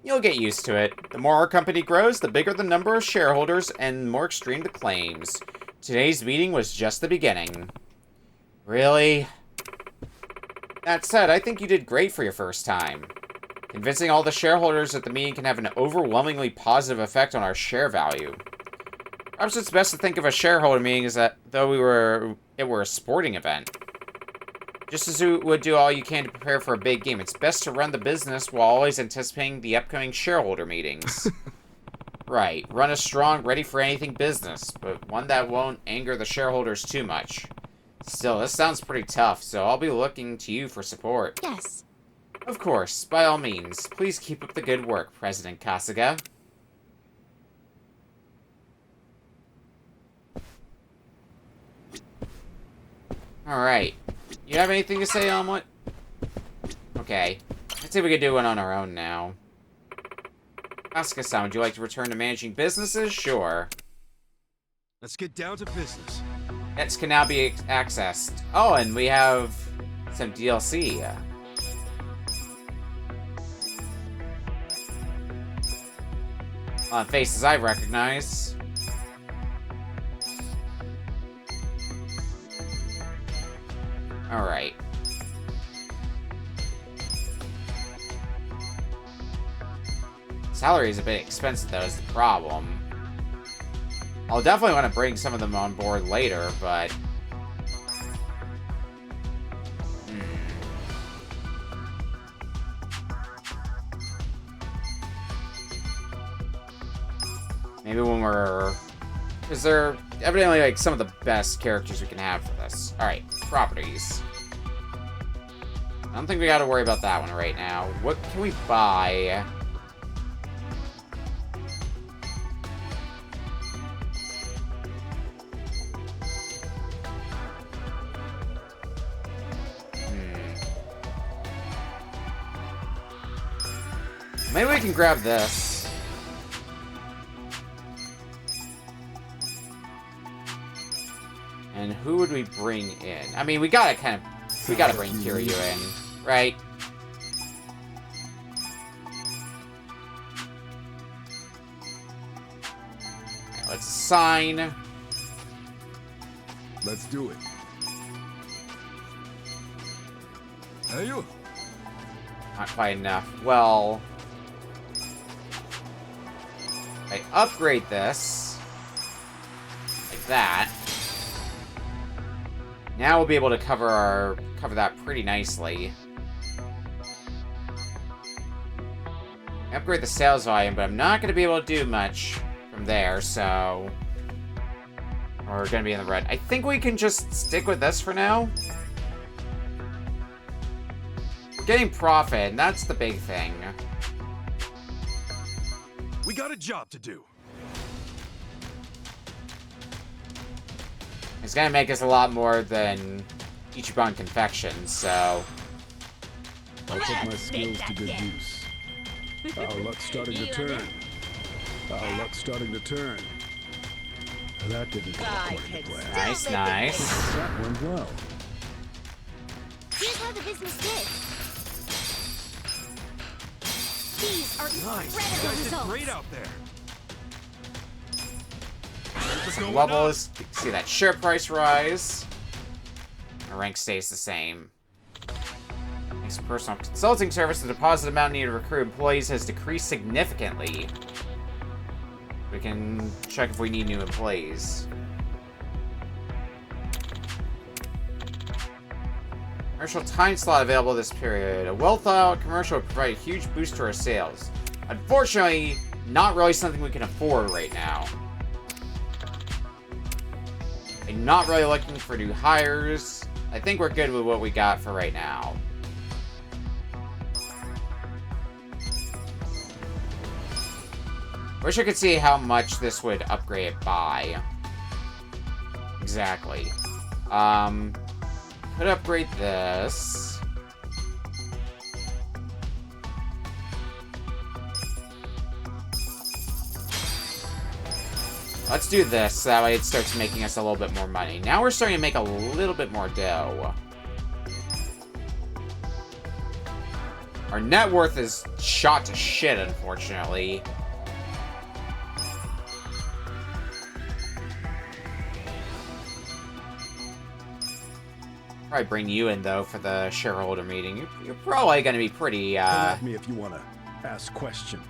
Speaker 1: You'll get used to it. The more our company grows, the bigger the number of shareholders and more extreme the claims. Today's meeting was just the beginning. Really? That said, I think you did great for your first time. Convincing all the shareholders at the meeting can have an overwhelmingly positive effect on our share value. Perhaps it's best to think of a shareholder meeting as though it were a sporting event. Just as you would do all you can to prepare for a big game, it's best to run the business while always anticipating the upcoming shareholder meetings. Right, run a strong, ready-for-anything business, but one that won't anger the shareholders too much. Still, this sounds pretty tough, so I'll be looking to you for support.
Speaker 18: Yes.
Speaker 1: Of course, by all means. Please keep up the good work, President Kasuga. Alright. You have anything to say, Omelet? Okay. Let's see if we can do one on our own now. Kasuga-san, would you like to return to managing businesses? Sure.
Speaker 6: Let's get down to business.
Speaker 1: Pets can now be accessed. Oh, and we have some DLC. Faces I recognize. Alright. Salary is a bit expensive, though, is the problem. I'll definitely want to bring some of them on board later, but... Maybe when we're... Because they're evidently, like, some of the best characters we can have for this. Alright, properties. I don't think we gotta worry about that one right now. What can we buy? Maybe we can grab this. And who would we bring in? I mean, we gotta bring Kiryu in, right? Okay, let's assign.
Speaker 17: Let's do it. Hey, you.
Speaker 1: Not quite enough. Well, I upgrade this like that. Now we'll be able to cover that pretty nicely. I upgrade the sales volume, but I'm not going to be able to do much from there, so we're going to be in the red. I think we can just stick with this for now. We're getting profit, and that's the big thing.
Speaker 6: We got a job to do.
Speaker 1: It's gonna make us a lot more than Ichiban Confections, so...
Speaker 17: I'll put my skills to good use. Our luck's starting to turn. Our luck's starting to turn. That didn't go according to plan.
Speaker 1: Nice, nice.
Speaker 17: That went well.
Speaker 18: Here's how the business did. These are
Speaker 6: Nice. You
Speaker 18: incredible
Speaker 6: guys did
Speaker 18: results.
Speaker 6: great out there.
Speaker 1: Levels, see that share price rise. Our rank stays the same. Thanks to personal consulting service, the deposit amount needed to recruit employees has decreased significantly. We can check if we need new employees. Commercial time slot available this period. A well-thought-out commercial would provide a huge boost to our sales. Unfortunately, not really something we can afford right now. I'm not really looking for new hires. I think we're good with what we got for right now. Wish I could see how much this would upgrade it by. Exactly. Could upgrade this. Let's do this, so that way it starts making us a little bit more money. Now we're starting to make a little bit more dough. Our net worth is shot to shit, unfortunately. Probably bring you in, though, for the shareholder meeting. You're probably going to be pretty,
Speaker 17: Come at me if you want to ask questions.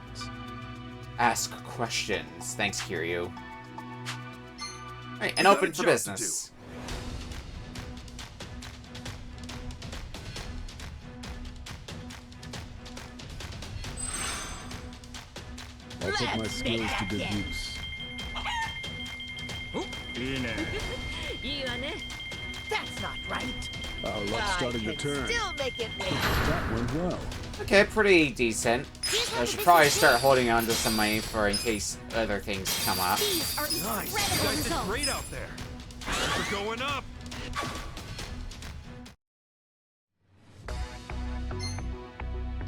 Speaker 1: Ask questions. Thanks, Kiryu. Alright, and open for business.
Speaker 17: I'll put my skills to good use.
Speaker 9: That's not right.
Speaker 17: Our luck's starting to turn.
Speaker 9: Still make it wait.
Speaker 17: That went well.
Speaker 1: Okay, pretty decent. I should probably start holding on to some money for in case other things come up.
Speaker 18: These are
Speaker 6: Nice. You
Speaker 18: incredible
Speaker 6: guys did
Speaker 18: results.
Speaker 6: great out there. We're going up.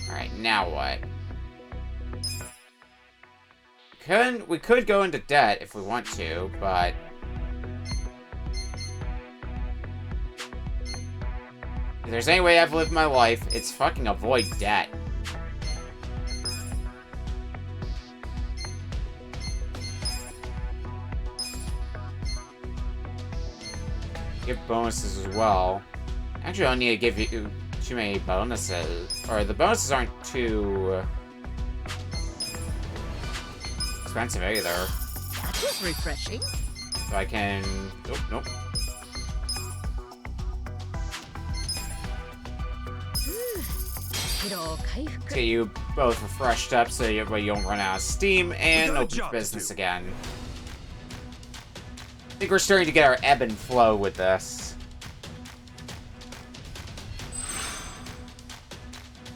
Speaker 1: Alright, now what? We could go into debt if we want to, but If there's any way I've lived my life, it's fucking avoid debt. Give bonuses as well. Actually, I don't need to give you too many bonuses. Or the bonuses aren't too expensive either.
Speaker 9: That was refreshing.
Speaker 1: So I can... Nope, nope. Let's get you both refreshed up so you don't run out of steam and open for business again. I think we're starting to get our ebb and flow with this.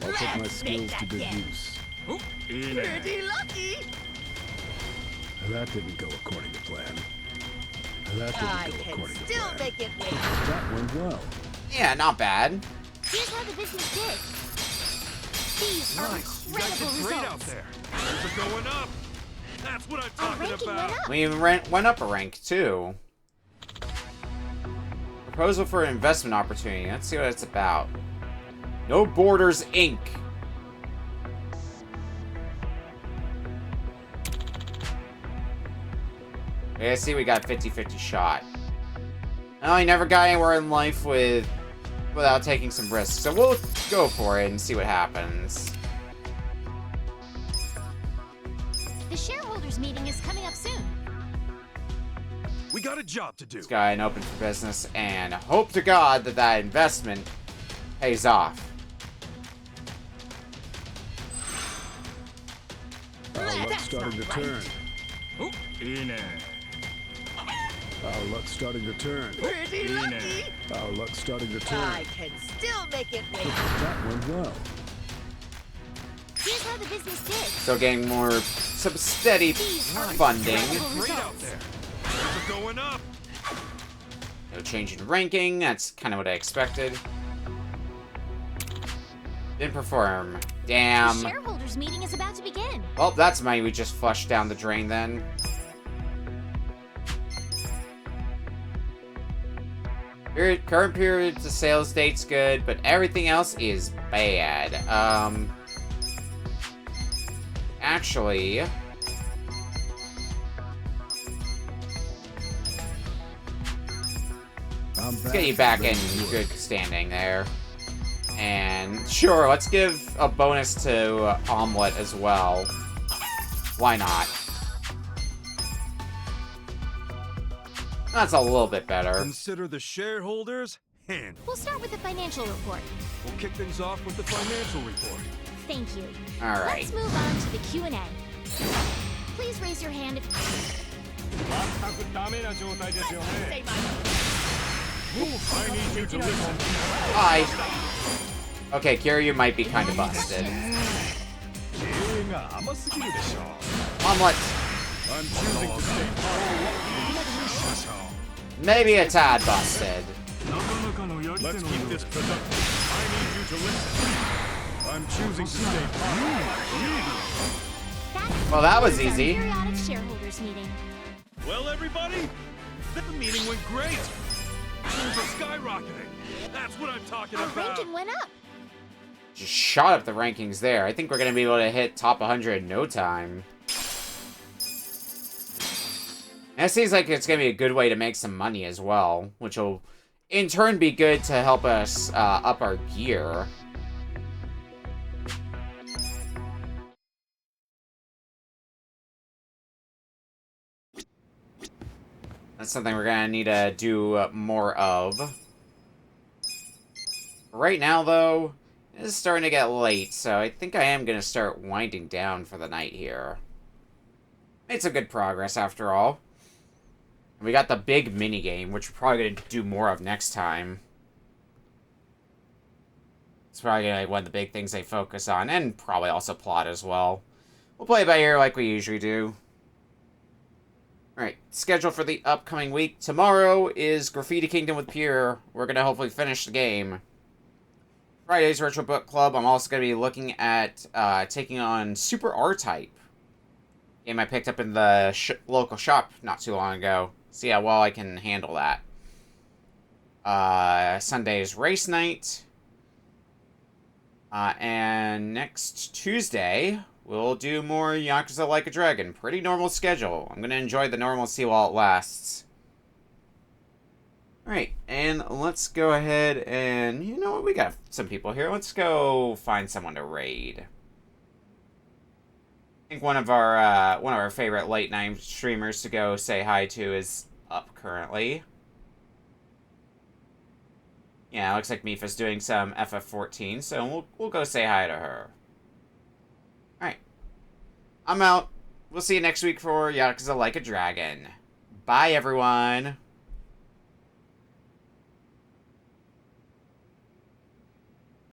Speaker 17: I'll put my skills to good use.
Speaker 9: Pretty lucky.
Speaker 17: That didn't go according to plan. That
Speaker 9: I
Speaker 17: didn't go
Speaker 9: can
Speaker 17: according to
Speaker 9: still
Speaker 17: plan.
Speaker 9: make it wait.
Speaker 17: That went well.
Speaker 1: Yeah, not bad.
Speaker 18: Here's how the business did. These are
Speaker 6: Nice. You guys
Speaker 18: incredible
Speaker 6: did great
Speaker 18: results.
Speaker 6: out there. Things are going up. That's what I'm
Speaker 18: Our
Speaker 6: talking
Speaker 18: ranking
Speaker 6: about.
Speaker 18: went up.
Speaker 1: We even went up a rank, too. Proposal for an investment opportunity. Let's see what it's about. No Borders, Inc. Okay, I see we got a 50-50 shot. Well, I never got anywhere in life without taking some risks, so we'll go for it and see what happens.
Speaker 18: The shareholders meeting is coming up soon.
Speaker 6: We got a job to do.
Speaker 1: Let's go ahead and open for business and hope to God that that investment pays off.
Speaker 17: Our luck's starting to turn. Our luck's starting to turn.
Speaker 9: Pretty lucky.
Speaker 17: Our luck's starting to turn.
Speaker 9: I can still make it wait.
Speaker 17: That went well.
Speaker 18: Here's how the business did.
Speaker 1: So getting some steady funding.
Speaker 6: Great out there. Things are going up.
Speaker 1: No change in ranking. That's kind of what I expected. Didn't perform. Damn.
Speaker 18: The shareholders meeting is about to begin.
Speaker 1: Well, that's money we just flushed down the drain then. Current period to sales date's good, but everything else is bad. Actually... Let's get you back in good standing there. And sure, let's give a bonus to Omelette as well. Why not? That's a little bit better.
Speaker 6: Consider the shareholders handled.
Speaker 18: We'll start with the financial report.
Speaker 6: We'll kick things off with the financial report.
Speaker 18: Thank you.
Speaker 1: All right.
Speaker 18: Let's move on to the Q&A. Please raise your hand if...
Speaker 9: Say my
Speaker 6: I need you to listen.
Speaker 1: Hi. Okay, Kiryu might be kind of busted. Omelette.
Speaker 6: I'm choosing to stay
Speaker 1: Maybe a tad busted.
Speaker 6: Let's keep this productive. I need you to listen. I'm choosing to stay
Speaker 1: Well, that was
Speaker 18: Here's our
Speaker 1: easy.
Speaker 18: periodic shareholders meeting.
Speaker 6: Well, everybody, the meeting went great. Things are skyrocketing. That's what I'm talking
Speaker 18: Our
Speaker 6: about.
Speaker 18: ranking went up.
Speaker 1: Just shot up the rankings there. I think we're going to be able to hit top 100 in no time. And it seems like it's going to be a good way to make some money as well, which will in turn be good to help us up our gear. That's something we're going to need to do more of. Right now, though, it's starting to get late, so I think I am going to start winding down for the night here. Made some good progress, after all. And we got the big minigame, which we're probably going to do more of next time. It's probably going to be one of the big things they focus on, and probably also plot as well. We'll play it by ear like we usually do. Alright, schedule for the upcoming week. Tomorrow is Graffiti Kingdom with Pierre. We're going to hopefully finish the game. Friday's Retro Book Club, I'm also going to be looking at taking on Super R-Type. Game I picked up in the local shop not too long ago. See how well I can handle that. Sunday's Race Night. And next Tuesday, we'll do more Yakuza Like a Dragon. Pretty normal schedule. I'm going to enjoy the normalcy while it lasts. Alright, and let's go ahead and... You know what? We got some people here. Let's go find someone to raid. I think one of our favorite late night streamers to go say hi to is up currently. Yeah, looks like Mifa's doing some FF14, so we'll go say hi to her. Alright. I'm out. We'll see you next week for Yakuza Like a Dragon. Bye, everyone!